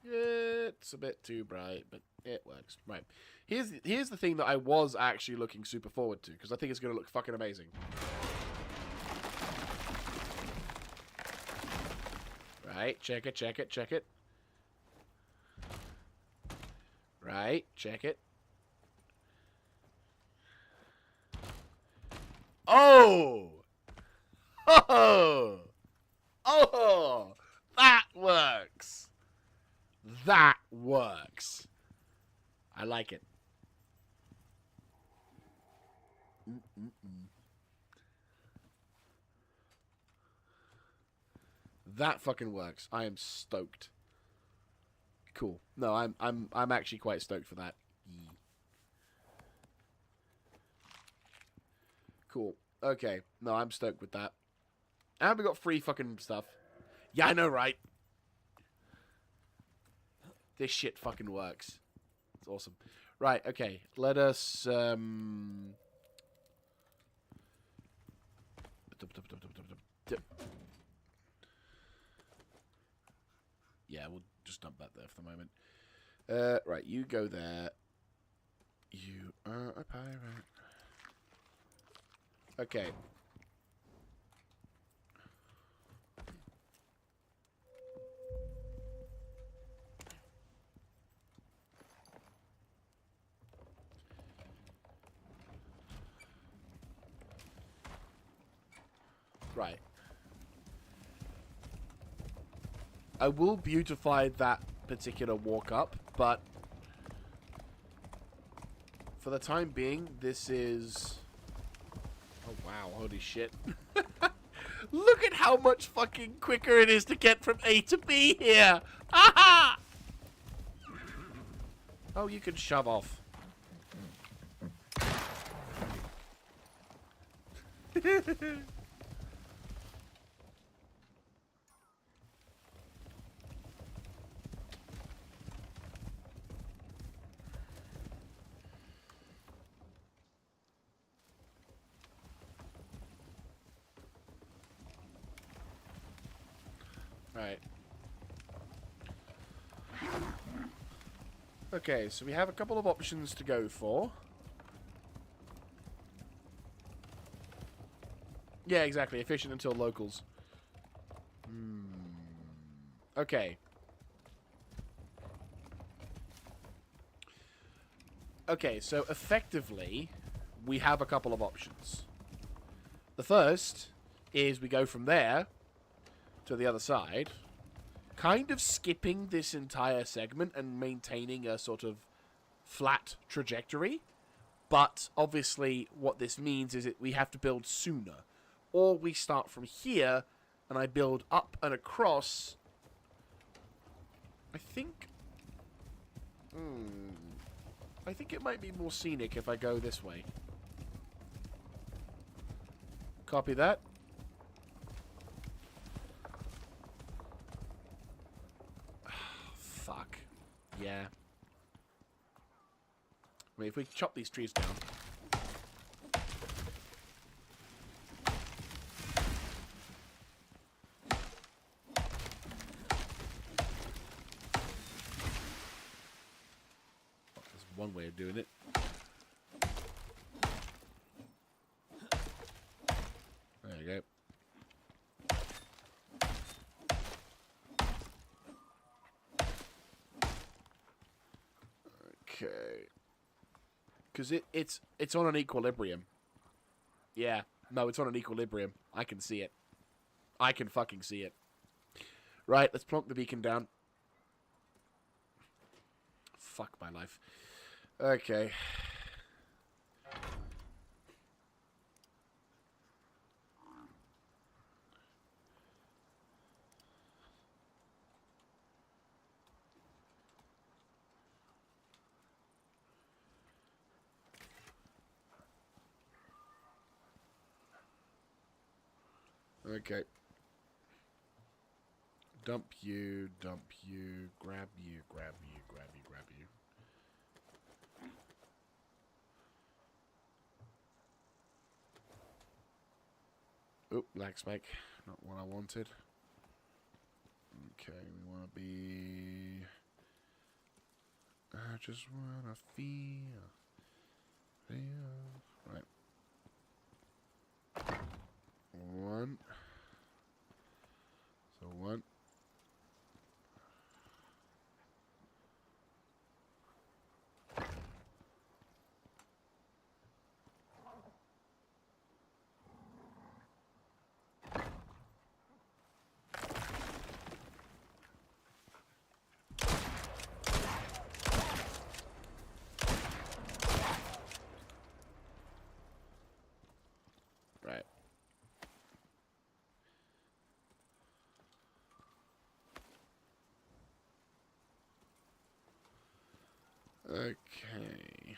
It's a bit too bright, but it works. Right. Here's the thing that I was actually looking super forward to, because I think it's going to look fucking amazing. Right. Check it, check it, check it. Right. Check it. Oh! Oh! Oh! That works! That works. I like it. That fucking works. I am stoked. Cool. No, I'm actually quite stoked for that. Cool. Okay. No, I'm stoked with that. And we got free fucking stuff. Yeah, I know, right? This shit fucking works. It's awesome. Right, okay. Let us, yeah, we'll just dump that there for the moment. Right, you go there. You are a pirate. Okay. Right. I will beautify that particular walk up, but for the time being, this is... Oh, wow. Holy shit. Look at how much fucking quicker it is to get from A to B here. Aha! Oh, you can shove off. Right. Okay, so we have a couple of options to go for. Yeah, exactly. Efficient until locals. Okay. Okay, so effectively, we have a couple of options. The first is we go from there to the other side, kind of skipping this entire segment and maintaining a sort of flat trajectory. But obviously what this means is that we have to build sooner. Or we start from here and I build up and across. I think it might be more scenic if I go this way. Copy that. Fuck. Yeah. I mean, if we chop these trees down. There's one way of doing it. There you go. Okay. Because it's on an equilibrium. Yeah. No, it's on an equilibrium. I can see it. I can fucking see it. Right, let's plonk the beacon down. Fuck my life. Okay. Okay. Dump you, grab you, grab you, grab you, grab you. Oop, lag spike. Not what I wanted. Okay, we want to be... I just want to feel... Right. One. So one. Right. Okay.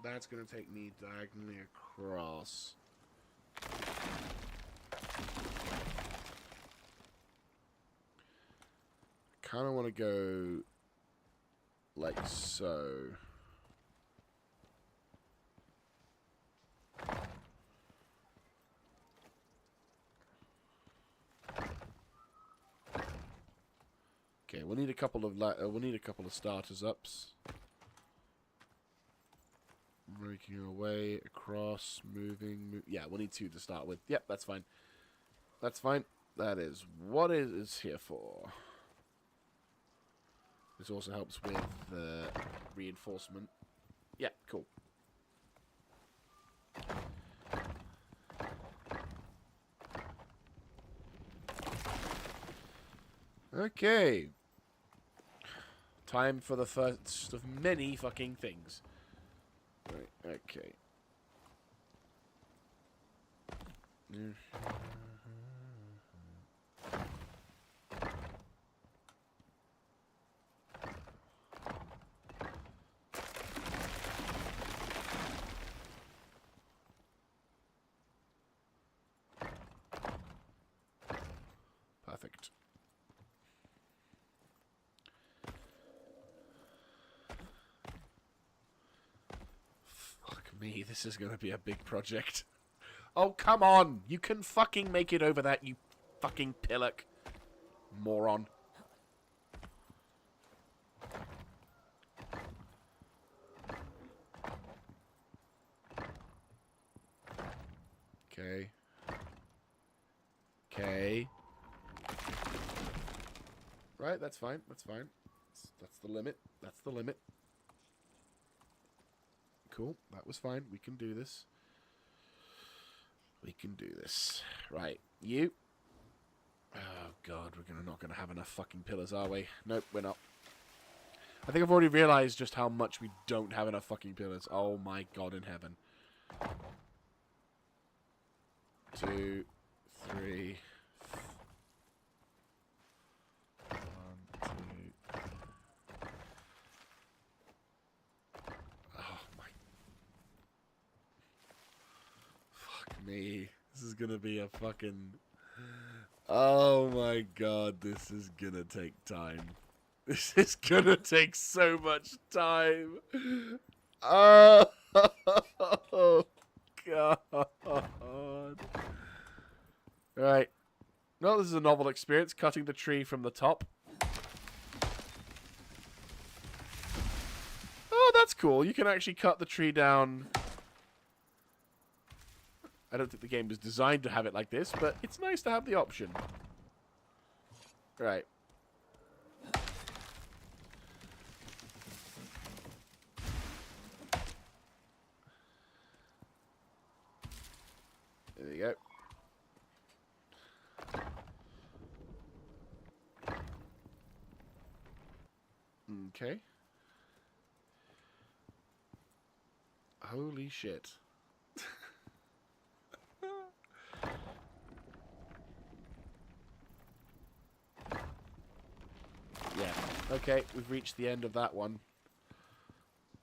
That's going to take me diagonally across. Kind of want to go like so. Okay, we'll need a couple of starters ups. Making our way across, moving. Yeah, we'll need 2 to start with. Yep, that's fine. That's fine. That is what it is here for. This also helps with reinforcement. Yeah, cool. Okay. Time for the first of many fucking things. Right, okay. Perfect. Fuck me, this is gonna be a big project. Oh, come on! You can fucking make it over that, you fucking pillock. Moron. Okay. Okay. Right, that's fine. That's fine. That's the limit. That's the limit. Cool. That was fine. We can do this. We can do this. Right. You. Oh, God. We're not going to have enough fucking pillars, are we? Nope, we're not. I think I've already realized just how much we don't have enough fucking pillars. Oh, my God in heaven. 2, 3... 1, 2... Oh, my... Fuck me. This is gonna be a fucking... Oh, my God. This is gonna take time. This is gonna take so much time. Oh, God. Right. Well, this is a novel experience, cutting the tree from the top. Oh, that's cool. You can actually cut the tree down. I don't think the game was designed to have it like this, but it's nice to have the option. Right. There you go. Okay. Holy shit. Yeah. Okay, we've reached the end of that one.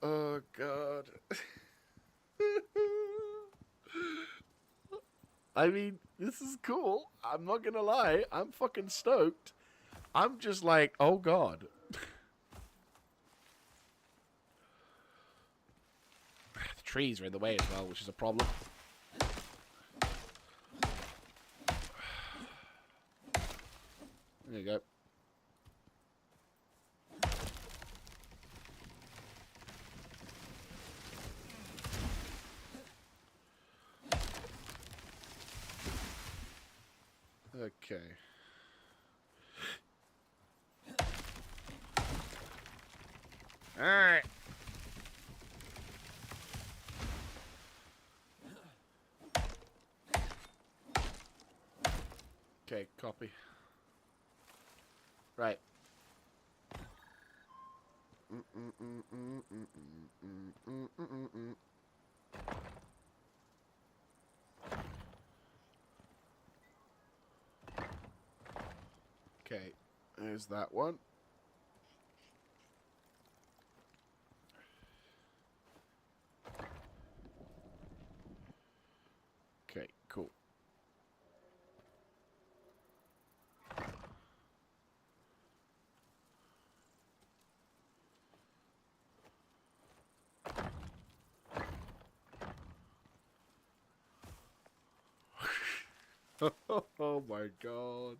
Oh, God. I mean, this is cool. I'm not gonna lie. I'm fucking stoked. I'm just like, oh, God. The trees are in the way as well, which is a problem. There you go. Okay. Alright. Okay, copy. Right. Okay, there's that one. Okay, cool. Oh my God.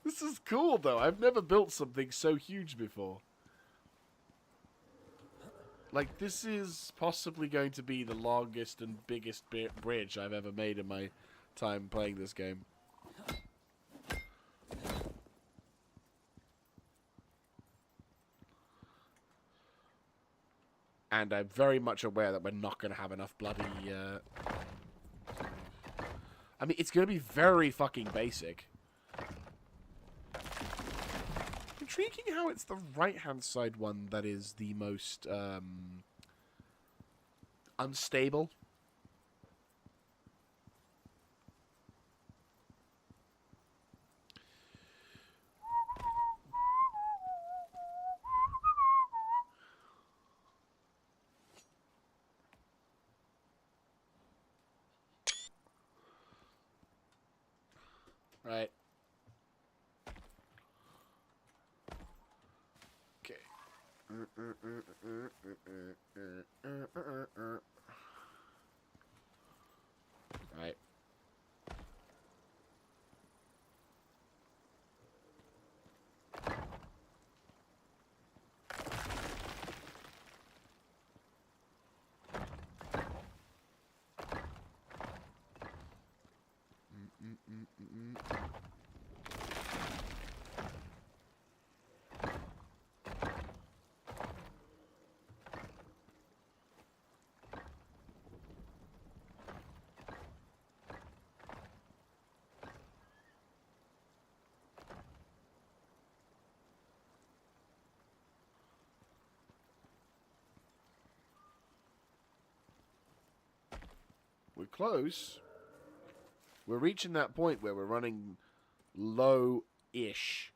This is cool though. I've never built something so huge before. Like, this is possibly going to be the longest and biggest bridge I've ever made in my time playing this game. And I'm very much aware that we're not going to have enough bloody... I mean, it's going to be very fucking basic. intriguing how it's the right-hand side one that is the most unstable. Right. Okay. Right. We're close. We're reaching that point where we're running low-ish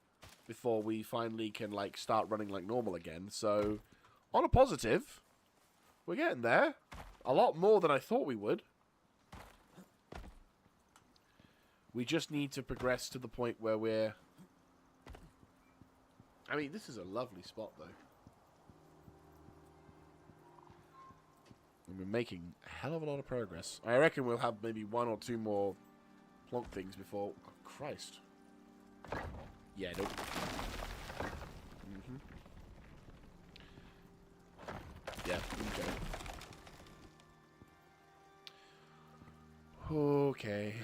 before we finally can, like, start running like normal again. So, on a positive, we're getting there. A lot more than I thought we would. We just need to progress to the point where we're... I mean, this is a lovely spot, though. And we're making a hell of a lot of progress. I reckon we'll have maybe 1 or 2 more plonk things before... Oh, Christ. Yeah, nope. Yeah, okay. Okay.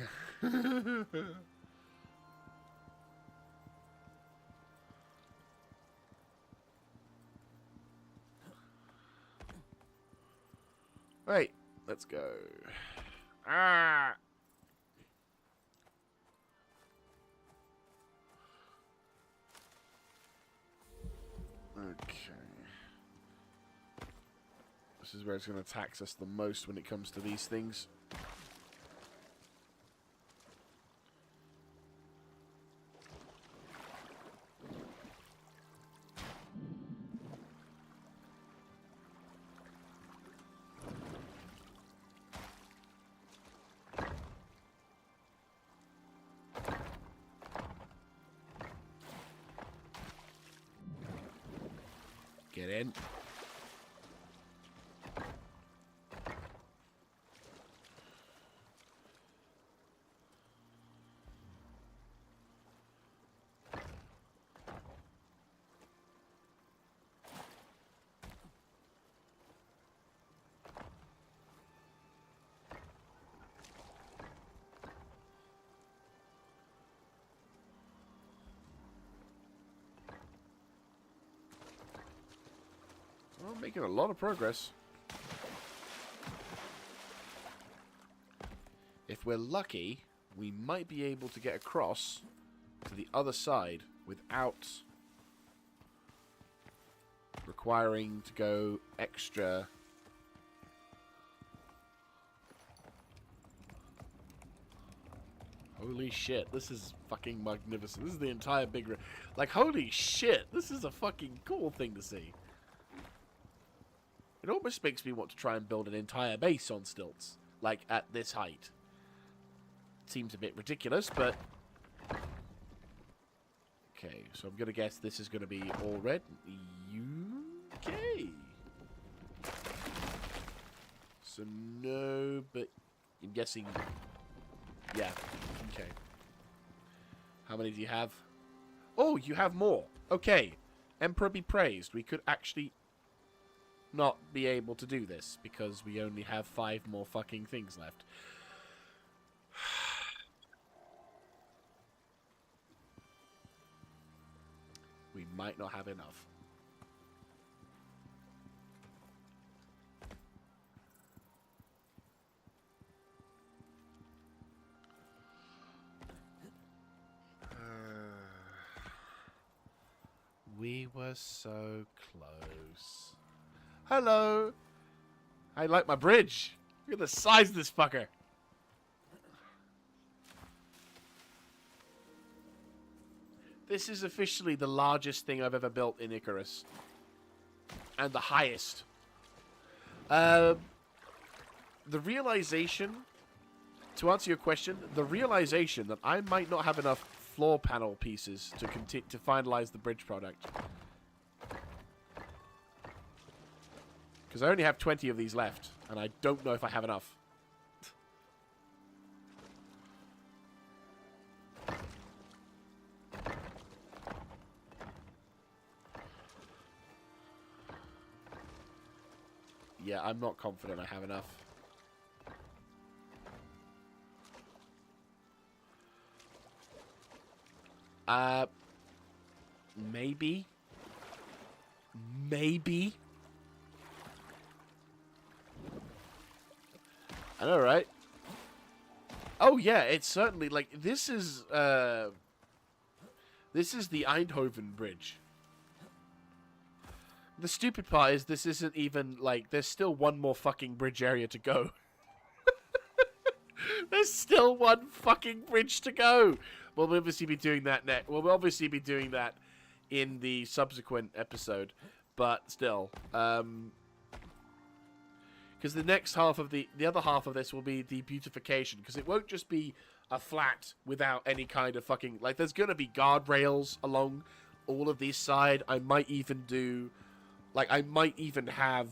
Right, let's go. Ah! Okay. This is where it's going to tax us the most when it comes to these things. Get in. Well, making a lot of progress. If we're lucky, we might be able to get across to the other side without requiring to go extra. Holy shit, this is fucking magnificent. This is the entire big... Like, holy shit, this is a fucking cool thing to see. It almost makes me want to try and build an entire base on stilts, like, at this height. Seems a bit ridiculous, but... Okay, so I'm going to guess this is going to be all red. Okay. So no, but I'm guessing... Yeah, okay. How many do you have? Oh, you have more. Okay. Emperor be praised. We could actually not be able to do this because we only have 5 more fucking things left. We might not have enough. We were so close. Hello. I like my bridge. Look at the size of this fucker. This is officially the largest thing I've ever built in Icarus. And the highest. The realization, to answer your question, the realization that I might not have enough floor panel pieces to finalize the bridge product. Because I only have 20 of these left, and I don't know if I have enough. Yeah, I'm not confident I have enough. Maybe. Maybe. I know, right? Oh, yeah, it's certainly, like, this is the Eindhoven Bridge. The stupid part is this isn't even, like, there's still one more fucking bridge area to go. There's still one fucking bridge to go. We'll obviously be doing that next. We'll obviously be doing that in the subsequent episode. But still, because the next half of the other half of this will be the beautification. Because it won't just be a flat without any kind of fucking, like, there's going to be guardrails along all of these sides. I might even do, like, I might even have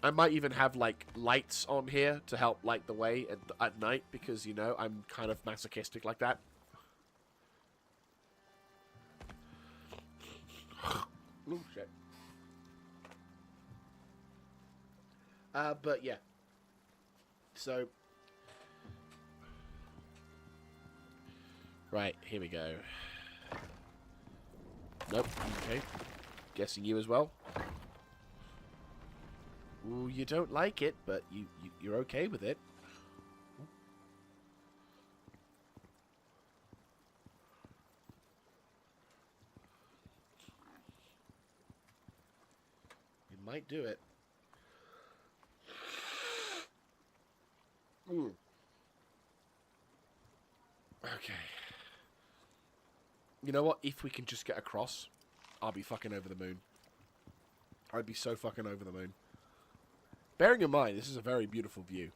I might even have, like, lights on here to help light the way at night, because, you know, I'm kind of masochistic like that. Oh, shit. But, yeah. So. Right, here we go. Nope, okay. Guessing you as well. Ooh, you don't like it, but you're okay with it. You might do it. Ooh. Okay. You know what? If we can just get across, I'll be fucking over the moon. I'd be so fucking over the moon. Bearing in mind, this is a very beautiful view.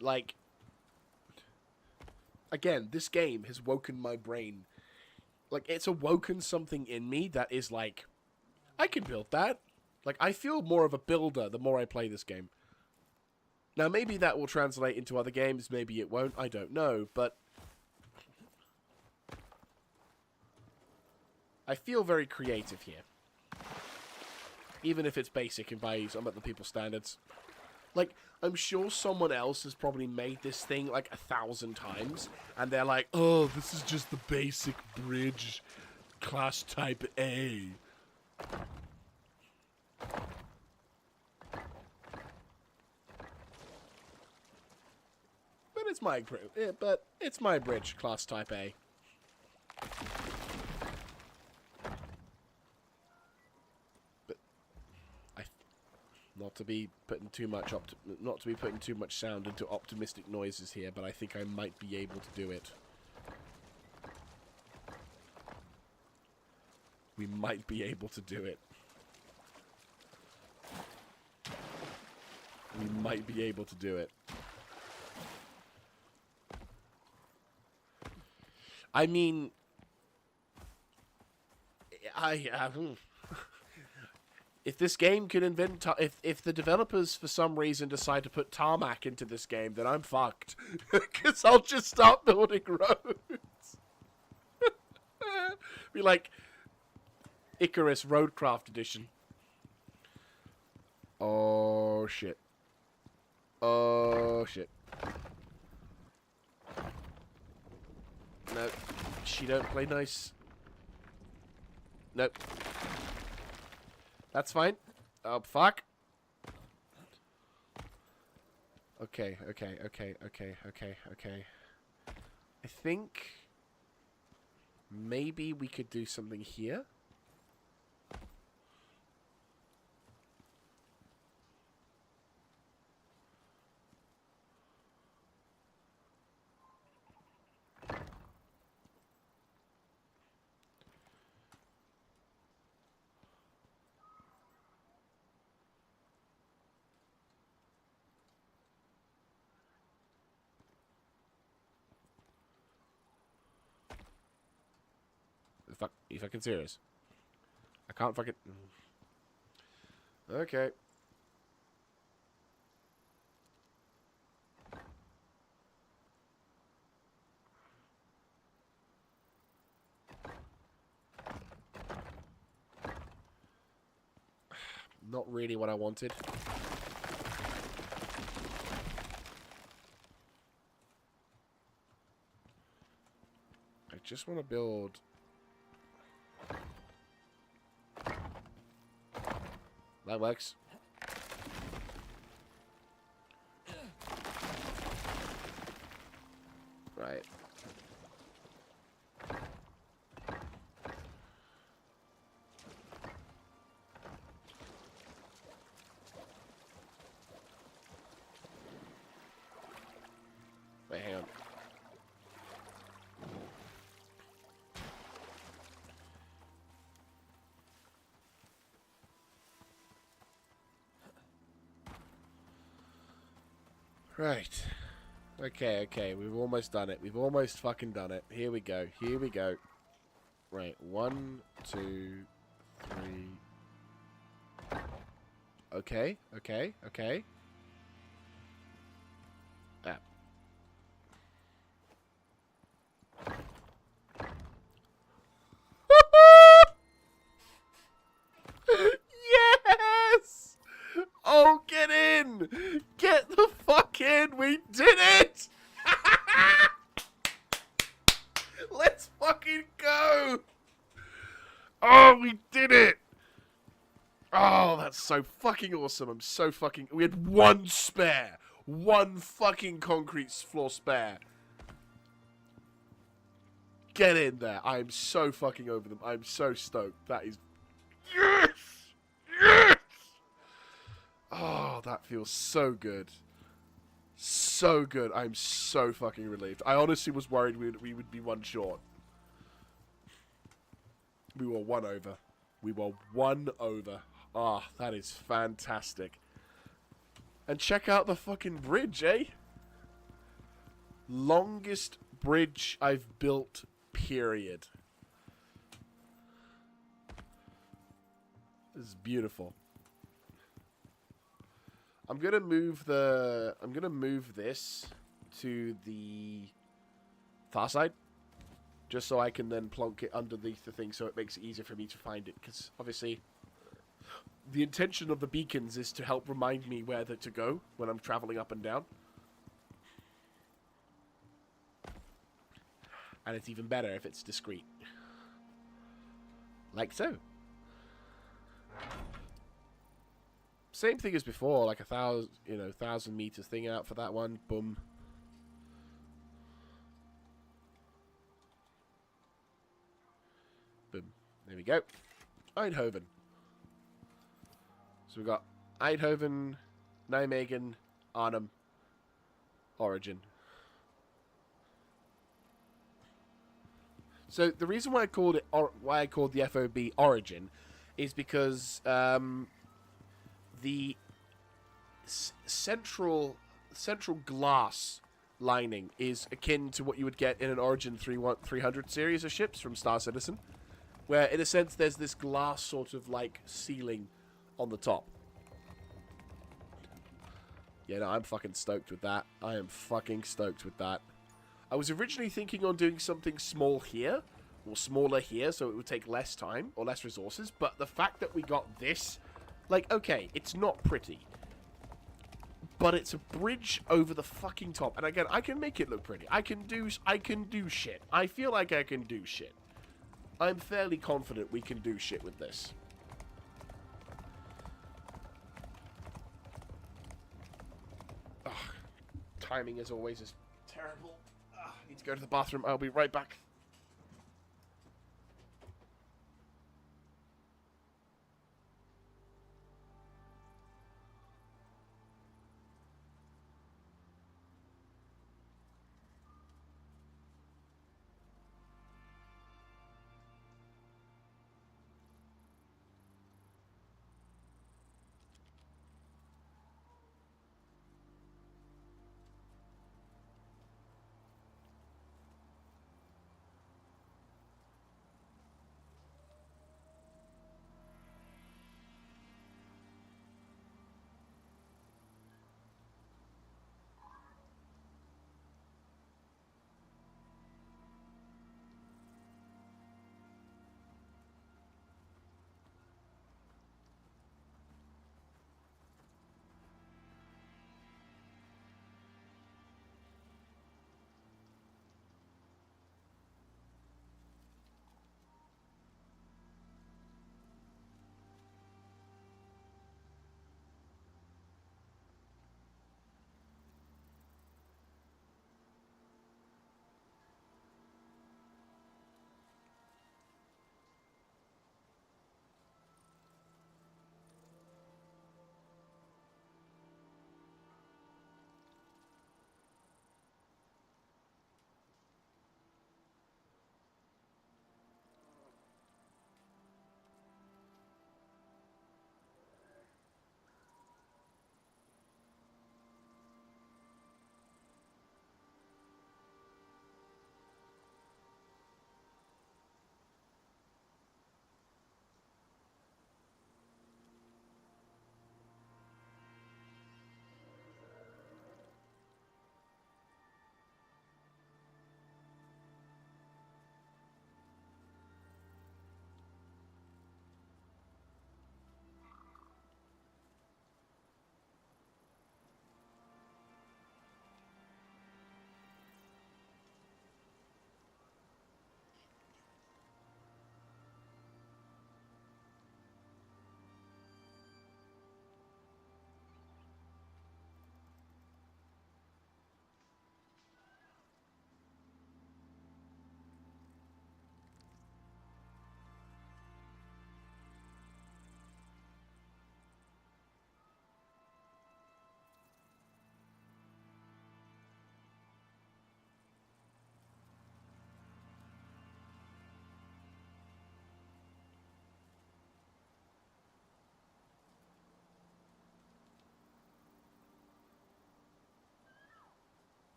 Like, again, this game has woken my brain. Like, it's awoken something in me that is like, I can build that. Like, I feel more of a builder the more I play this game. Now, maybe that will translate into other games, maybe it won't, I don't know, but I feel very creative here. Even if it's basic and by some other people's standards. Like, I'm sure someone else has probably made this thing like 1,000 times, and they're like, oh, this is just the basic bridge, class type A. But it's my bridge, class type A. Not to be putting too much sound into optimistic noises here, but I think I might be able to do it. We might be able to do it. We might be able to do it. I mean, if this game can invent, if the developers for some reason decide to put tarmac into this game, then I'm fucked. Because I'll just start building roads. Be like Icarus Roadcraft Edition. Oh shit. Oh shit. No, she don't play nice. Nope. That's fine. Oh, fuck. Okay, okay, okay, okay, okay, okay. I think maybe we could do something here. Fuck, are you fucking serious? I can't fucking... Okay. Not really what I wanted. I just want to build... That works. Right. Wait, hang on. Right. Okay, okay. We've almost done it. We've almost fucking done it. Here we go. Here we go. Right. 1, 2, 3. Okay, okay, okay. Ah. Yes! Oh, get in! Get the fuck in! We did it! Let's fucking go! Oh, we did it! Oh, that's so fucking awesome. I'm so fucking... We had one spare. One fucking concrete floor spare. Get in there. I'm so fucking over them. I'm so stoked. That is... Yes! Yes! Oh, that feels so good. So good. I'm so fucking relieved. I honestly was worried we would be one short. We were one over. We were one over. Ah, that is fantastic. And check out the fucking bridge, eh? Longest bridge I've built, period. This is beautiful. I'm gonna move this to the far side, just so I can then plonk it underneath the thing, so it makes it easier for me to find it. Because obviously, the intention of the beacons is to help remind me where to go when I'm traveling up and down. And it's even better if it's discreet, like so. Same thing as before, like 1,000 meters thing out for that one. Boom. Boom. There we go. Eindhoven. So we've got Eindhoven, Nijmegen, Arnhem, Origin. So the reason why I called the FOB Origin is because the central glass lining is akin to what you would get in an Origin 300 series of ships from Star Citizen, where in a sense there's this glass sort of like ceiling on the top. Yeah, no, I'm fucking stoked with that. I am fucking stoked with that. I was originally thinking on doing something small here, or smaller here, so it would take less time or less resources, but the fact that we got this, like, okay, it's not pretty, but it's a bridge over the fucking top, and again, I can make it look pretty. I can do shit. I feel like I can do shit. I'm fairly confident we can do shit with this. Ugh, timing, as always, is terrible. I need to go to the bathroom. I'll be right back.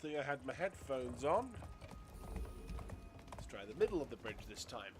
thing I had my headphones on. Let's try the middle of the bridge this time.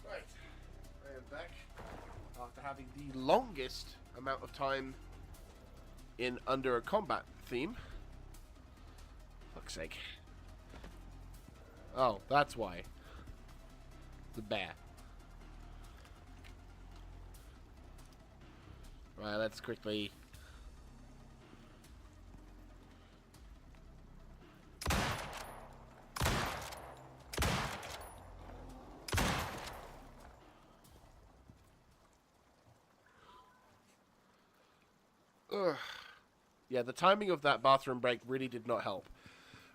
Right, I am back after having the longest amount of time in under a combat theme. Fuck's sake. Oh, that's why. The bear. Right, let's quickly... Ugh. Yeah, the timing of that bathroom break really did not help.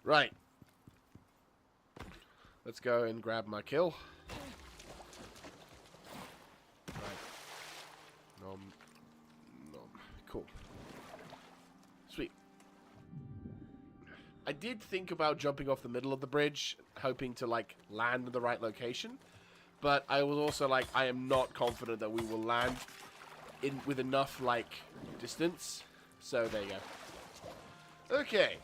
Right. Let's go and grab my kill. Right. Nom. Nom. Cool. Sweet. I did think about jumping off the middle of the bridge, hoping to, like, land in the right location. But I was also like, I am not confident that we will land with enough, like, distance. So, there you go. Okay.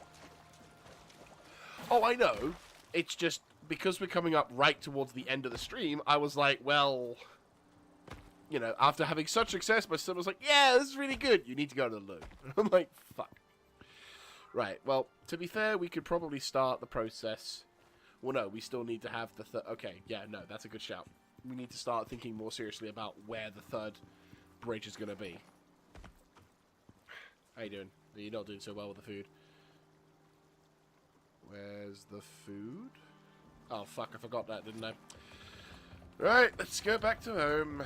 Oh, I know. It's just, because we're coming up right towards the end of the stream, I was like, well, you know, after having such success, my son was like, yeah, this is really good. You need to go to the loo. I'm like, fuck. Right, well, to be fair, we could probably start the process. Well, no, we still need to have the third... Okay, yeah, no, that's a good shout. We need to start thinking more seriously about where the third bridge is going to be. How you doing? You're not doing so well with the food. Where's the food? Oh, fuck, I forgot that, didn't I? Right, let's go back to home.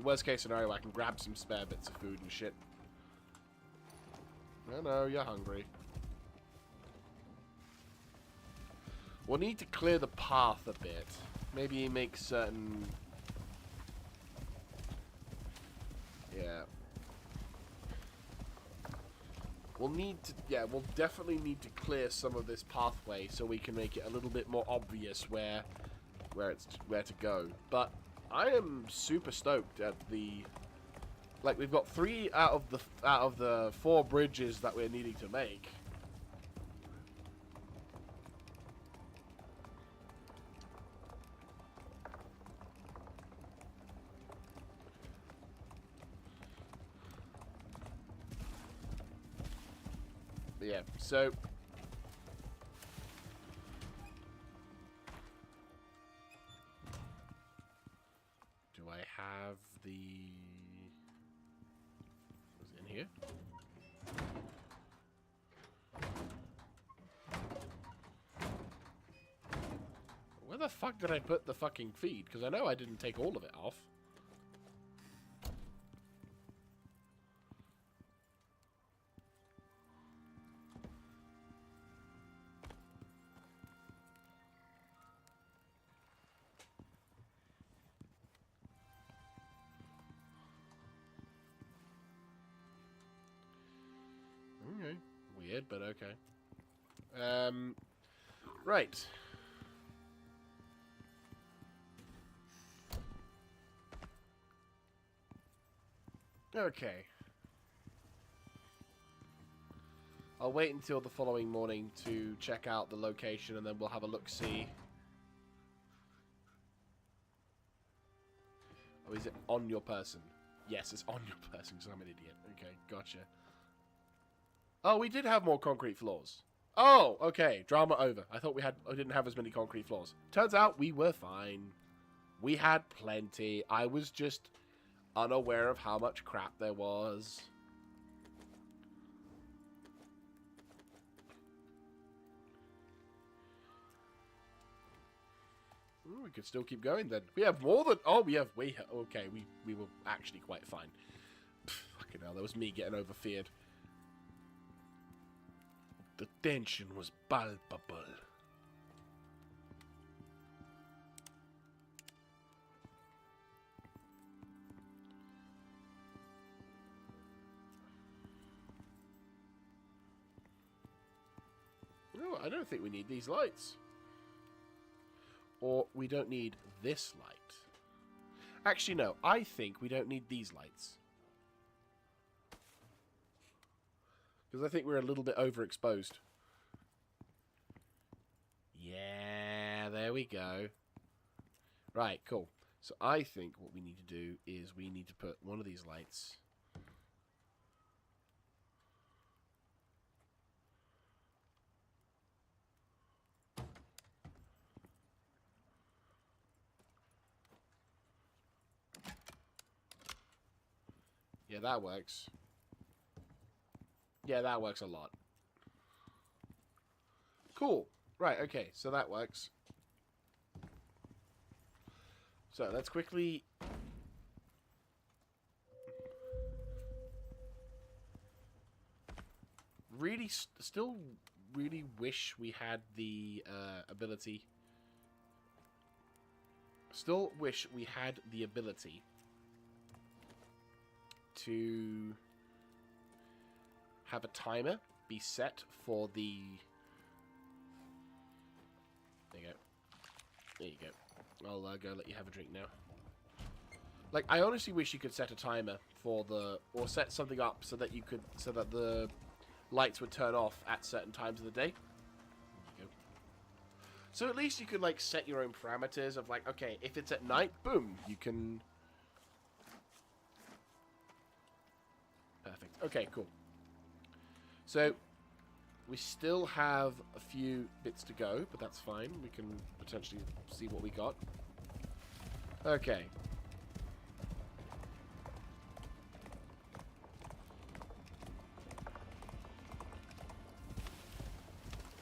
Worst case scenario, I can grab some spare bits of food and shit. I know, you're hungry. We'll need to clear the path a bit. Maybe make certain... Yeah. We'll need to... Yeah, we'll definitely need to clear some of this pathway so we can make it a little bit more obvious where to go. But I am super stoked at the... Like, we've got 3 out of the 4 bridges that we're needing to make. Yeah, so... Do I have the... Was it in here? Where the fuck did I put the fucking feed? Because I know I didn't take all of it off. Okay. Weird, but okay. Right. Okay. I'll wait until the following morning to check out the location, and then we'll have a look-see. Oh, is it on your person? Yes, it's on your person, because I'm an idiot. Okay, gotcha. Oh, we did have more concrete floors. Oh, okay. Drama over. I thought I didn't have as many concrete floors. Turns out we were fine. We had plenty. I was just unaware of how much crap there was. Ooh, we could still keep going then. We have more than... Oh, okay, we were actually quite fine. Fucking hell, that was me getting over feared. The tension was palpable. No, I don't think we need these lights. Or we don't need this light. Actually, no. I think we don't need these lights. Because I think we're a little bit overexposed. Yeah, there we go. Right, cool. So I think what we need to do is we need to put one of these lights... Yeah, that works. Yeah, that works a lot. Cool. Right, okay, so that works. So, let's quickly... Really, still really wish we had the ability... Still wish we had the ability to have a timer be set for the... There you go. There you go. I'll go let you have a drink now. Like, I honestly wish you could set a timer for the... Or set something up so that you could... So that the lights would turn off at certain times of the day. There you go. So at least you could, like, set your own parameters of, like, okay, if it's at night, boom, you can... Perfect. Okay, cool. So, we still have a few bits to go, but that's fine. We can potentially see what we got. Okay.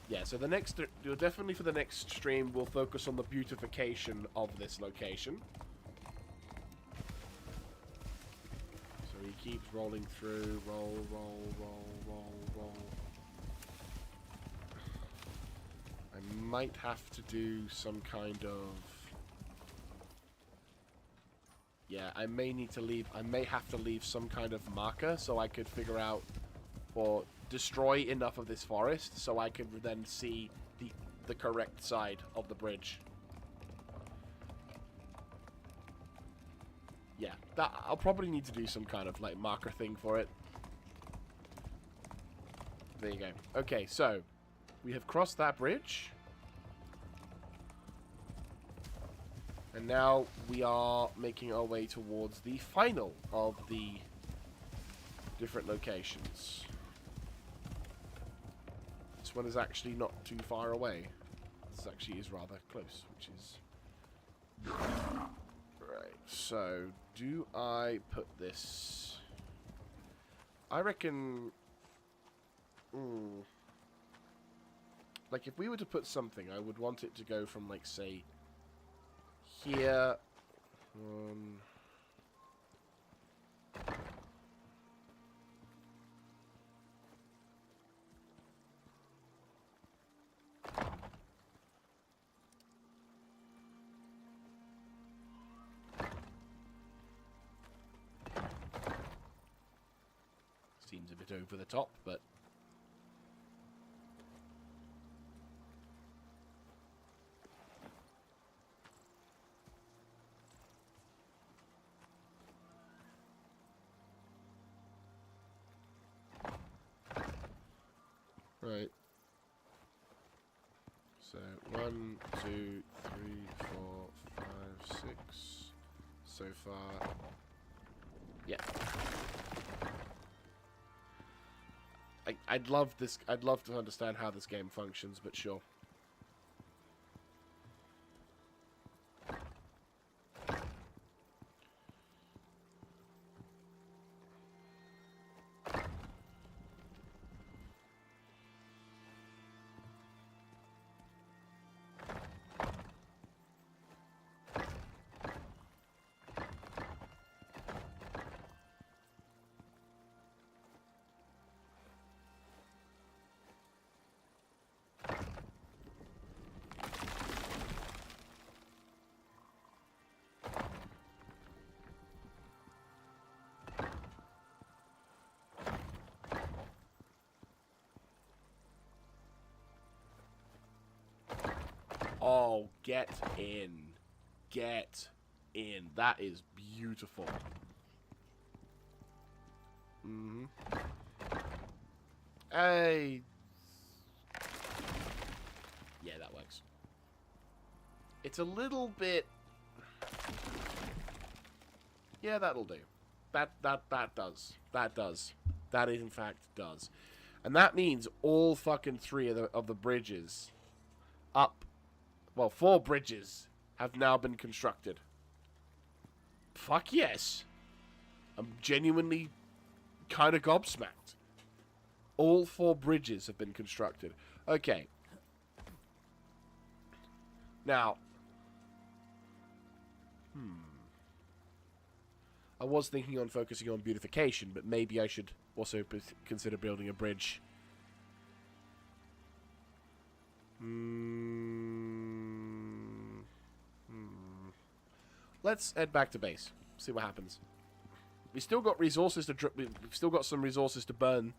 Yeah, so the next... Definitely for the next stream, we'll focus on the beautification of this location. So we keeps rolling through. Roll, roll, roll, roll, roll. I might have to do some kind of... Yeah, I may need to leave... I may have to leave some kind of marker so I could figure out... Or destroy enough of this forest so I could then see the correct side of the bridge. Yeah, I'll probably need to do some kind of, like, marker thing for it. There you go. Okay, so, we have crossed that bridge. And now we are making our way towards the final of the different locations. This one is actually not too far away. This actually is rather close, which is... Right, so, do I put this... I reckon... Like, if we were to put something, I would want it to go from, like, say... Here... Seems a bit over the top, but... Right. So, 1, 2, 3, 4, 5, 6. So far. Yeah. I'd love this. I'd love to understand how this game functions, but sure. Oh, get in. Get in. That is beautiful. Mm-hmm. Hey. Yeah, that works. It's a little bit... Yeah, that'll do. That does. That does. That, in fact, does. And that means all fucking 3 of the bridges up... Well, 4 bridges have now been constructed. Fuck yes. I'm genuinely kind of gobsmacked. All 4 bridges have been constructed. Okay. Now. I was thinking on focusing on beautification, but maybe I should also consider building a bridge. Let's head back to base. See what happens. We still got resources to we've still got some resources to burn.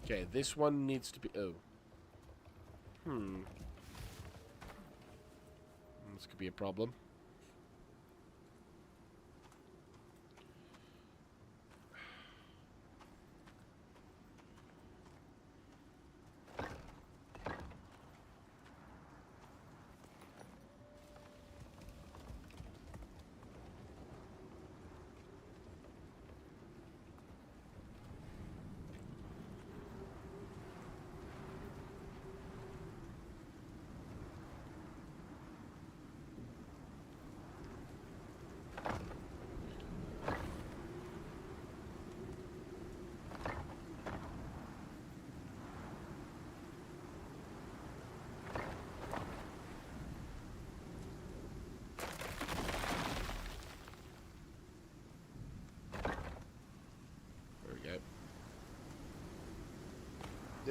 Okay, this one needs to be... Oh. This could be a problem.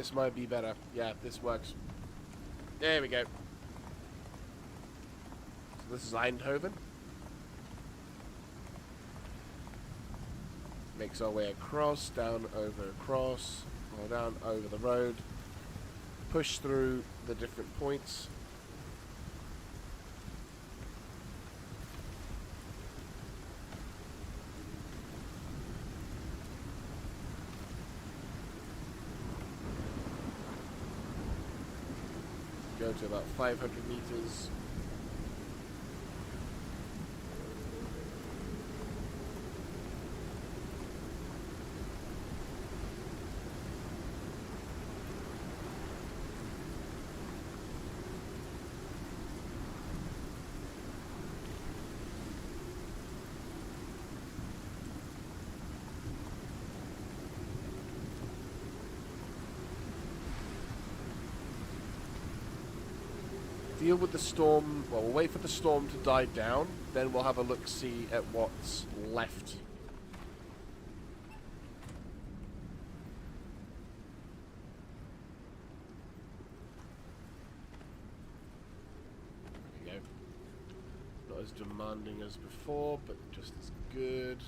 This might be better. Yeah, this works. There we go. So this is Eindhoven. Makes our way across, down, over, across, or down, over the road. Push through the different points. Go to about 500 meters. Deal with the storm. Well, we'll wait for the storm to die down, then we'll have a look-see at what's left. There we go. Not as demanding as before, but just as good.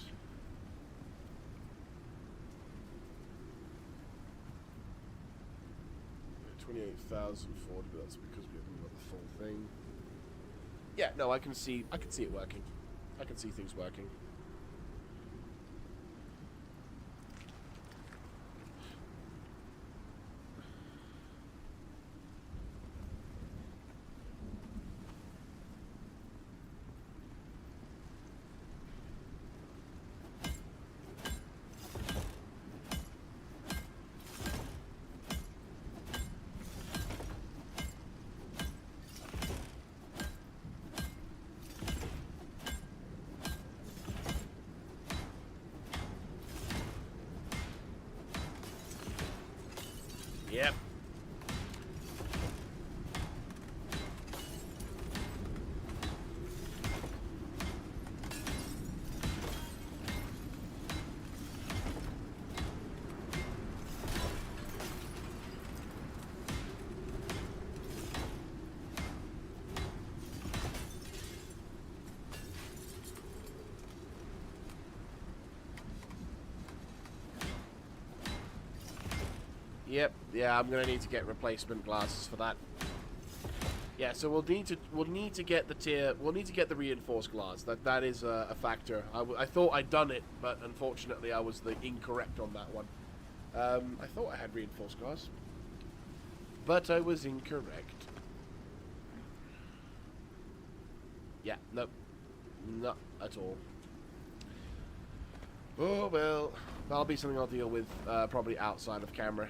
$28,040, but that's because we haven't got the full thing. Yeah, no, I can see it working. I can see things working. Yep. Yep, yeah, I'm gonna need to get replacement glasses for that. Yeah, so we'll need to get the reinforced glass. That is a factor. I thought I'd done it, but unfortunately I was the incorrect on that one. I thought I had reinforced glass, but I was incorrect. Yeah, nope, not at all. Oh well, that'll be something I'll deal with probably outside of camera.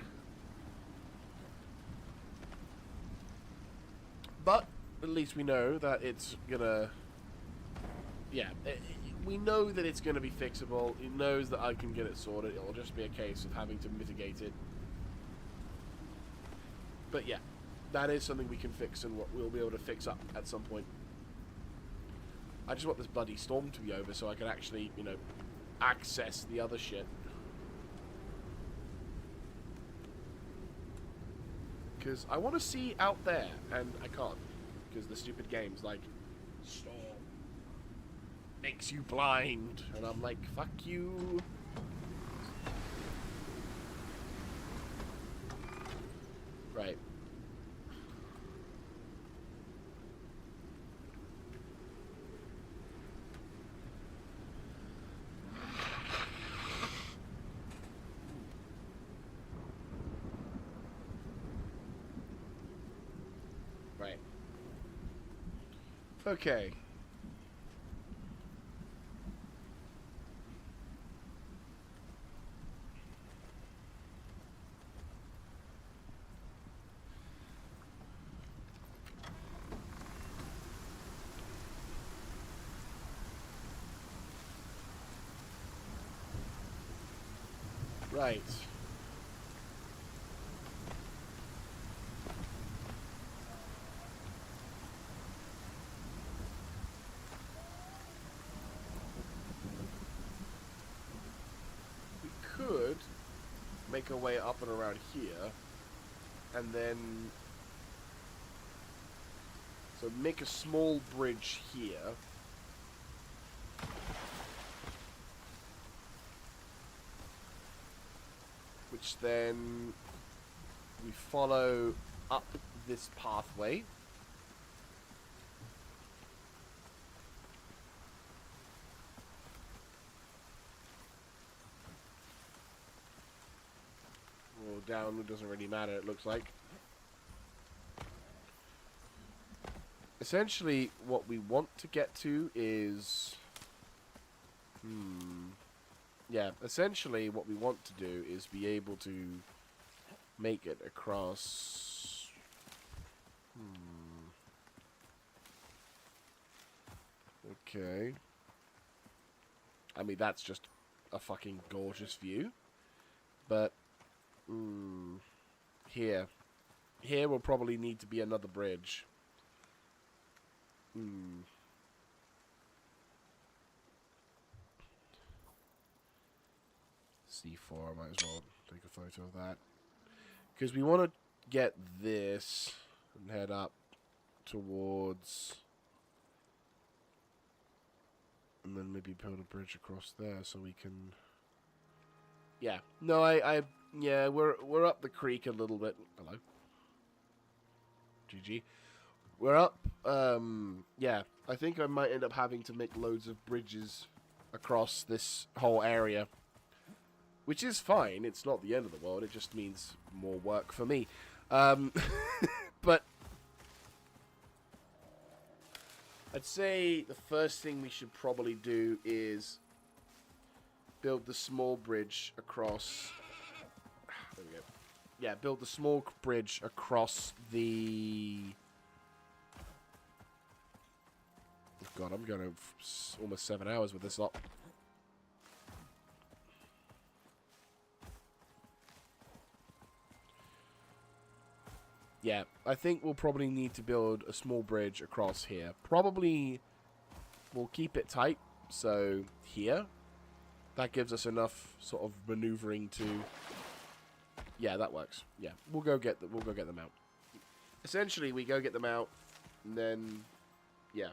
But at least we know that it's gonna... Yeah, we know that it's gonna be fixable. It knows that I can get it sorted. It'll just be a case of having to mitigate it. But yeah, that is something we can fix and what we'll be able to fix up at some point. I just want this bloody storm to be over so I can actually, you know, access the other shit. Because I want to see out there, and I can't. Because the stupid game's like, storm makes you blind. And I'm like, fuck you. Right. Right. Okay. Right. We could make our way up and around here. and then... So make a small bridge here. Which then we follow up this pathway. Or down, it doesn't really matter, it looks like. Essentially, what we want to get to is... Yeah, essentially what we want to do is be able to make it across... Okay. I mean, that's just a fucking gorgeous view. But, here. Here will probably need to be another bridge. C4, I might as well take a photo of that. Because we want to get this and head up towards... And then maybe build a bridge across there so we can... Yeah. No, yeah, we're up the creek a little bit. Hello. GG. We're up, yeah, I think I might end up having to make loads of bridges across this whole area. Which is fine, it's not the end of the world, it just means more work for me. But I'd say the first thing we should probably do is build the small bridge across... There we go. Yeah, build the small bridge across the... God, I'm going almost 7 hours with this lot. Yeah, I think we'll probably need to build a small bridge across here. Probably we'll keep it tight, so here. That gives us enough sort of maneuvering to... Yeah, that works. Yeah, we'll go get them out. Essentially, we go get them out, and then... Yeah.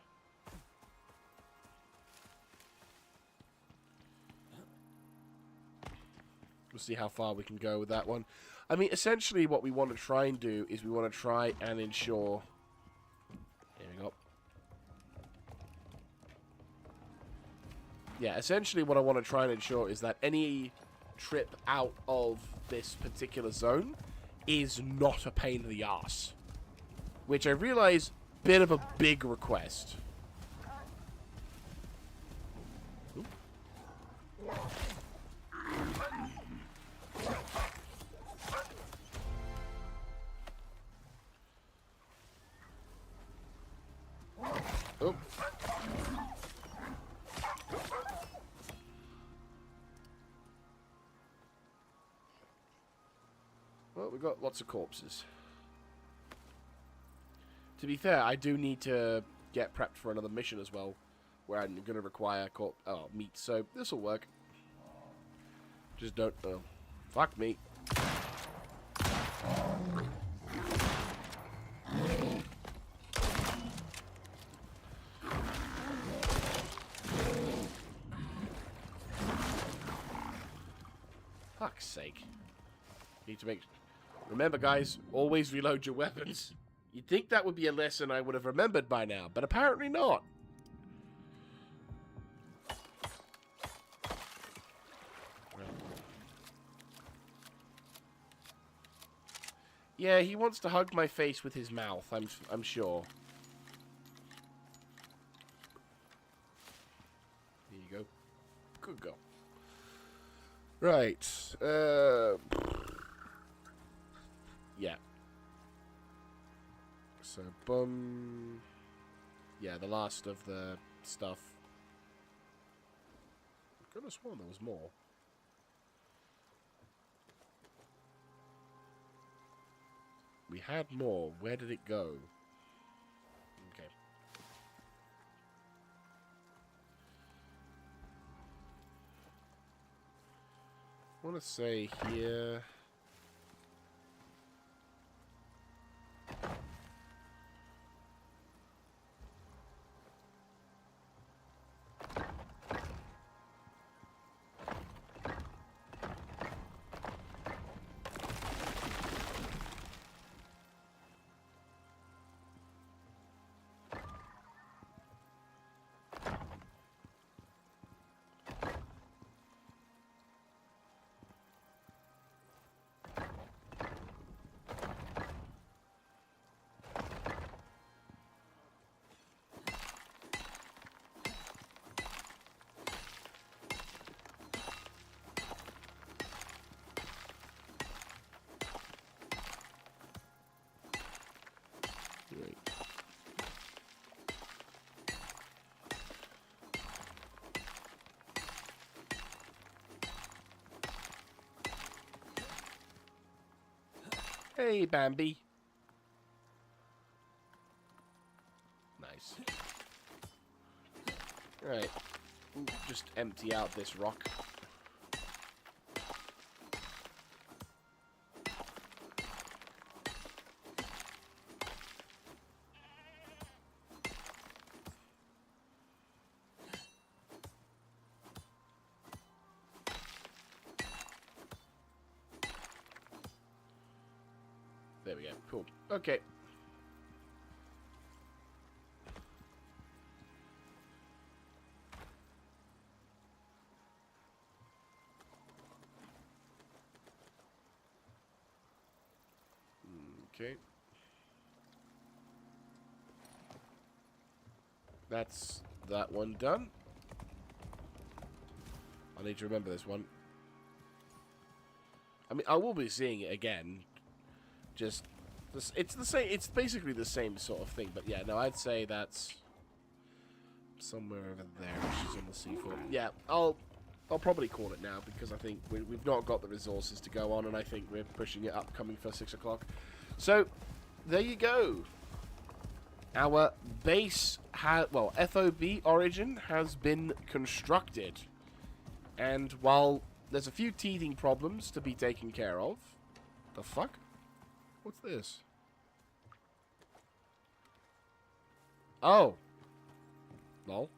We'll see how far we can go with that one. I mean, essentially what we want to try and do is we want to try and ensure... Here we go. Yeah, essentially what I want to try and ensure is that any trip out of this particular zone is not a pain in the arse. Which I realize, bit of a big request. Ooh. Oh. Well, we've got lots of corpses. To be fair, I do need to get prepped for another mission as well, where I'm going to require meat, so this will work. Just don't... fuck me. Fuck's sake. Need to make... Remember, guys, always reload your weapons. You'd think that would be a lesson I would have remembered by now, but apparently not. Yeah, he wants to hug my face with his mouth, I'm sure. Here you go. Good girl. Right. Yeah. So, boom. Yeah, the last of the stuff. I could have sworn there was more. We had more. Where did it go? Okay. I want to say here... Great. Hey, Bambi. Nice. Alright. Just empty out this rock. There we go. Cool. Okay. Okay. That's that one done. I need to remember this one. I mean, I will be seeing it again. Just, it's the same. It's basically the same sort of thing. But yeah, no, I'd say that's somewhere over there. She's on the seafloor. Yeah, I'll probably call it now because I think we've not got the resources to go on, and I think we're pushing it up, coming for 6 o'clock. So, there you go. Our base well, FOB origin has been constructed, and while there's a few teething problems to be taken care of, the fuck? What's this? Oh. Lol.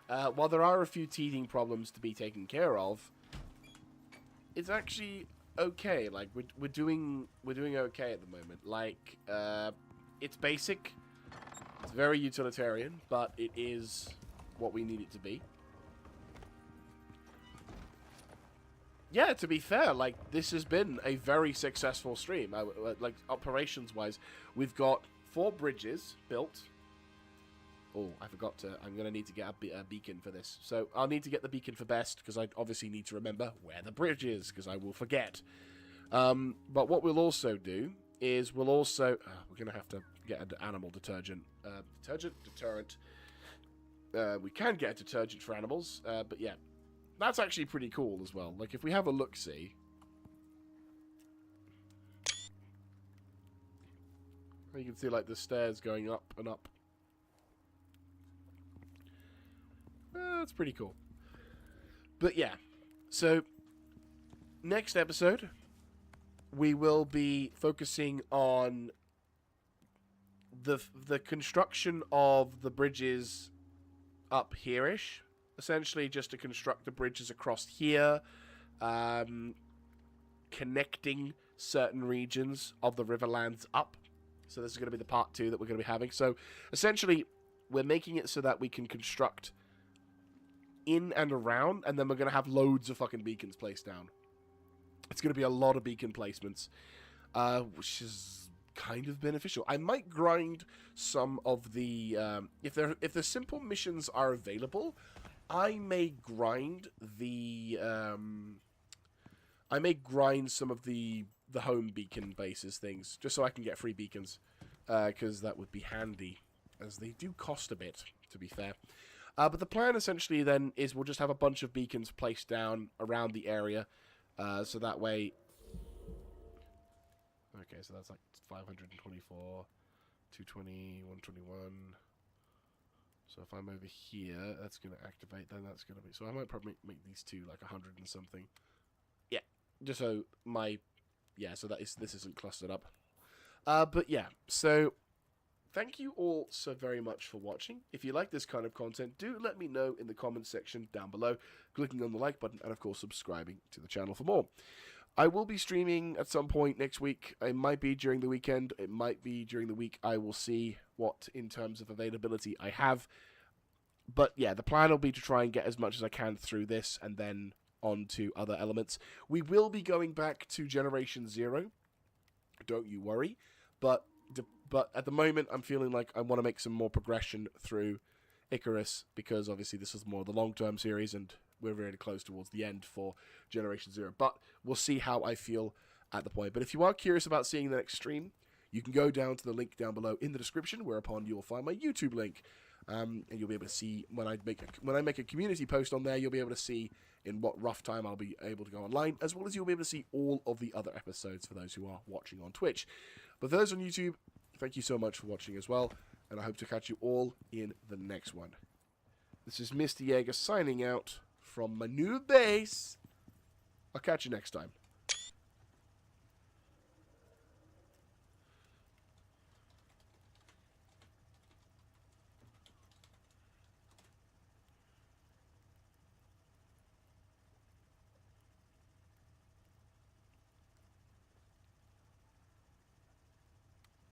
While there are a few teething problems to be taken care of, it's actually okay. Like we're doing okay at the moment. Like it's basic, it's very utilitarian, but it is what we need it to be. Yeah, to be fair, like, this has been a very successful stream. Like, operations-wise, we've got 4 bridges built. Oh, I forgot to... I'm going to need to get a beacon for this. So, I'll need to get the beacon for best, because I obviously need to remember where the bridge is, because I will forget. But what we'll also do is we'll also... we're going to have to get an animal detergent. Deterrent. We can get a detergent for animals, but yeah. That's actually pretty cool as well. Like, if we have a look-see... You can see, like, the stairs going up and up. That's pretty cool. But, yeah. So, next episode, we will be focusing on the construction of the bridges up here-ish. Essentially, just to construct the bridges across here, connecting certain regions of the Riverlands up. So this is going to be the part 2 that we're going to be having. So, essentially, we're making it so that we can construct in and around, and then we're going to have loads of fucking beacons placed down. It's going to be a lot of beacon placements, which is kind of beneficial. I might grind some of the... if the simple missions are available... I may grind some of the home beacon bases things, just so I can get free beacons, because that would be handy, as they do cost a bit, to be fair. But the plan essentially then is we'll just have a bunch of beacons placed down around the area, so that way... Okay, so that's like 524, 220, 121... So if I'm over here, that's going to activate, then that's going to be... So I might probably make these two like 100 and something. Yeah, just so my... Yeah, so this isn't clustered up. But yeah, so thank you all so very much for watching. If you like this kind of content, do let me know in the comments section down below, clicking on the like button, and of course subscribing to the channel for more. I will be streaming at some point next week. It might be during the weekend. It might be during the week. I will see what, in terms of availability, I have. But yeah, the plan will be to try and get as much as I can through this and then on to other elements. We will be going back to Generation 0. Don't you worry. But at the moment, I'm feeling like I want to make some more progression through Icarus, because obviously this is more the long-term series and we're really close towards the end for Generation 0. But we'll see how I feel at the point. But if you are curious about seeing the next stream, you can go down to the link down below in the description, whereupon you'll find my YouTube link. And you'll be able to see when I make a community post on there, you'll be able to see in what rough time I'll be able to go online, as well as you'll be able to see all of the other episodes for those who are watching on Twitch. But for those on YouTube, thank you so much for watching as well, and I hope to catch you all in the next one. This is Mr. Jaeger signing out from my new base. I'll catch you next time.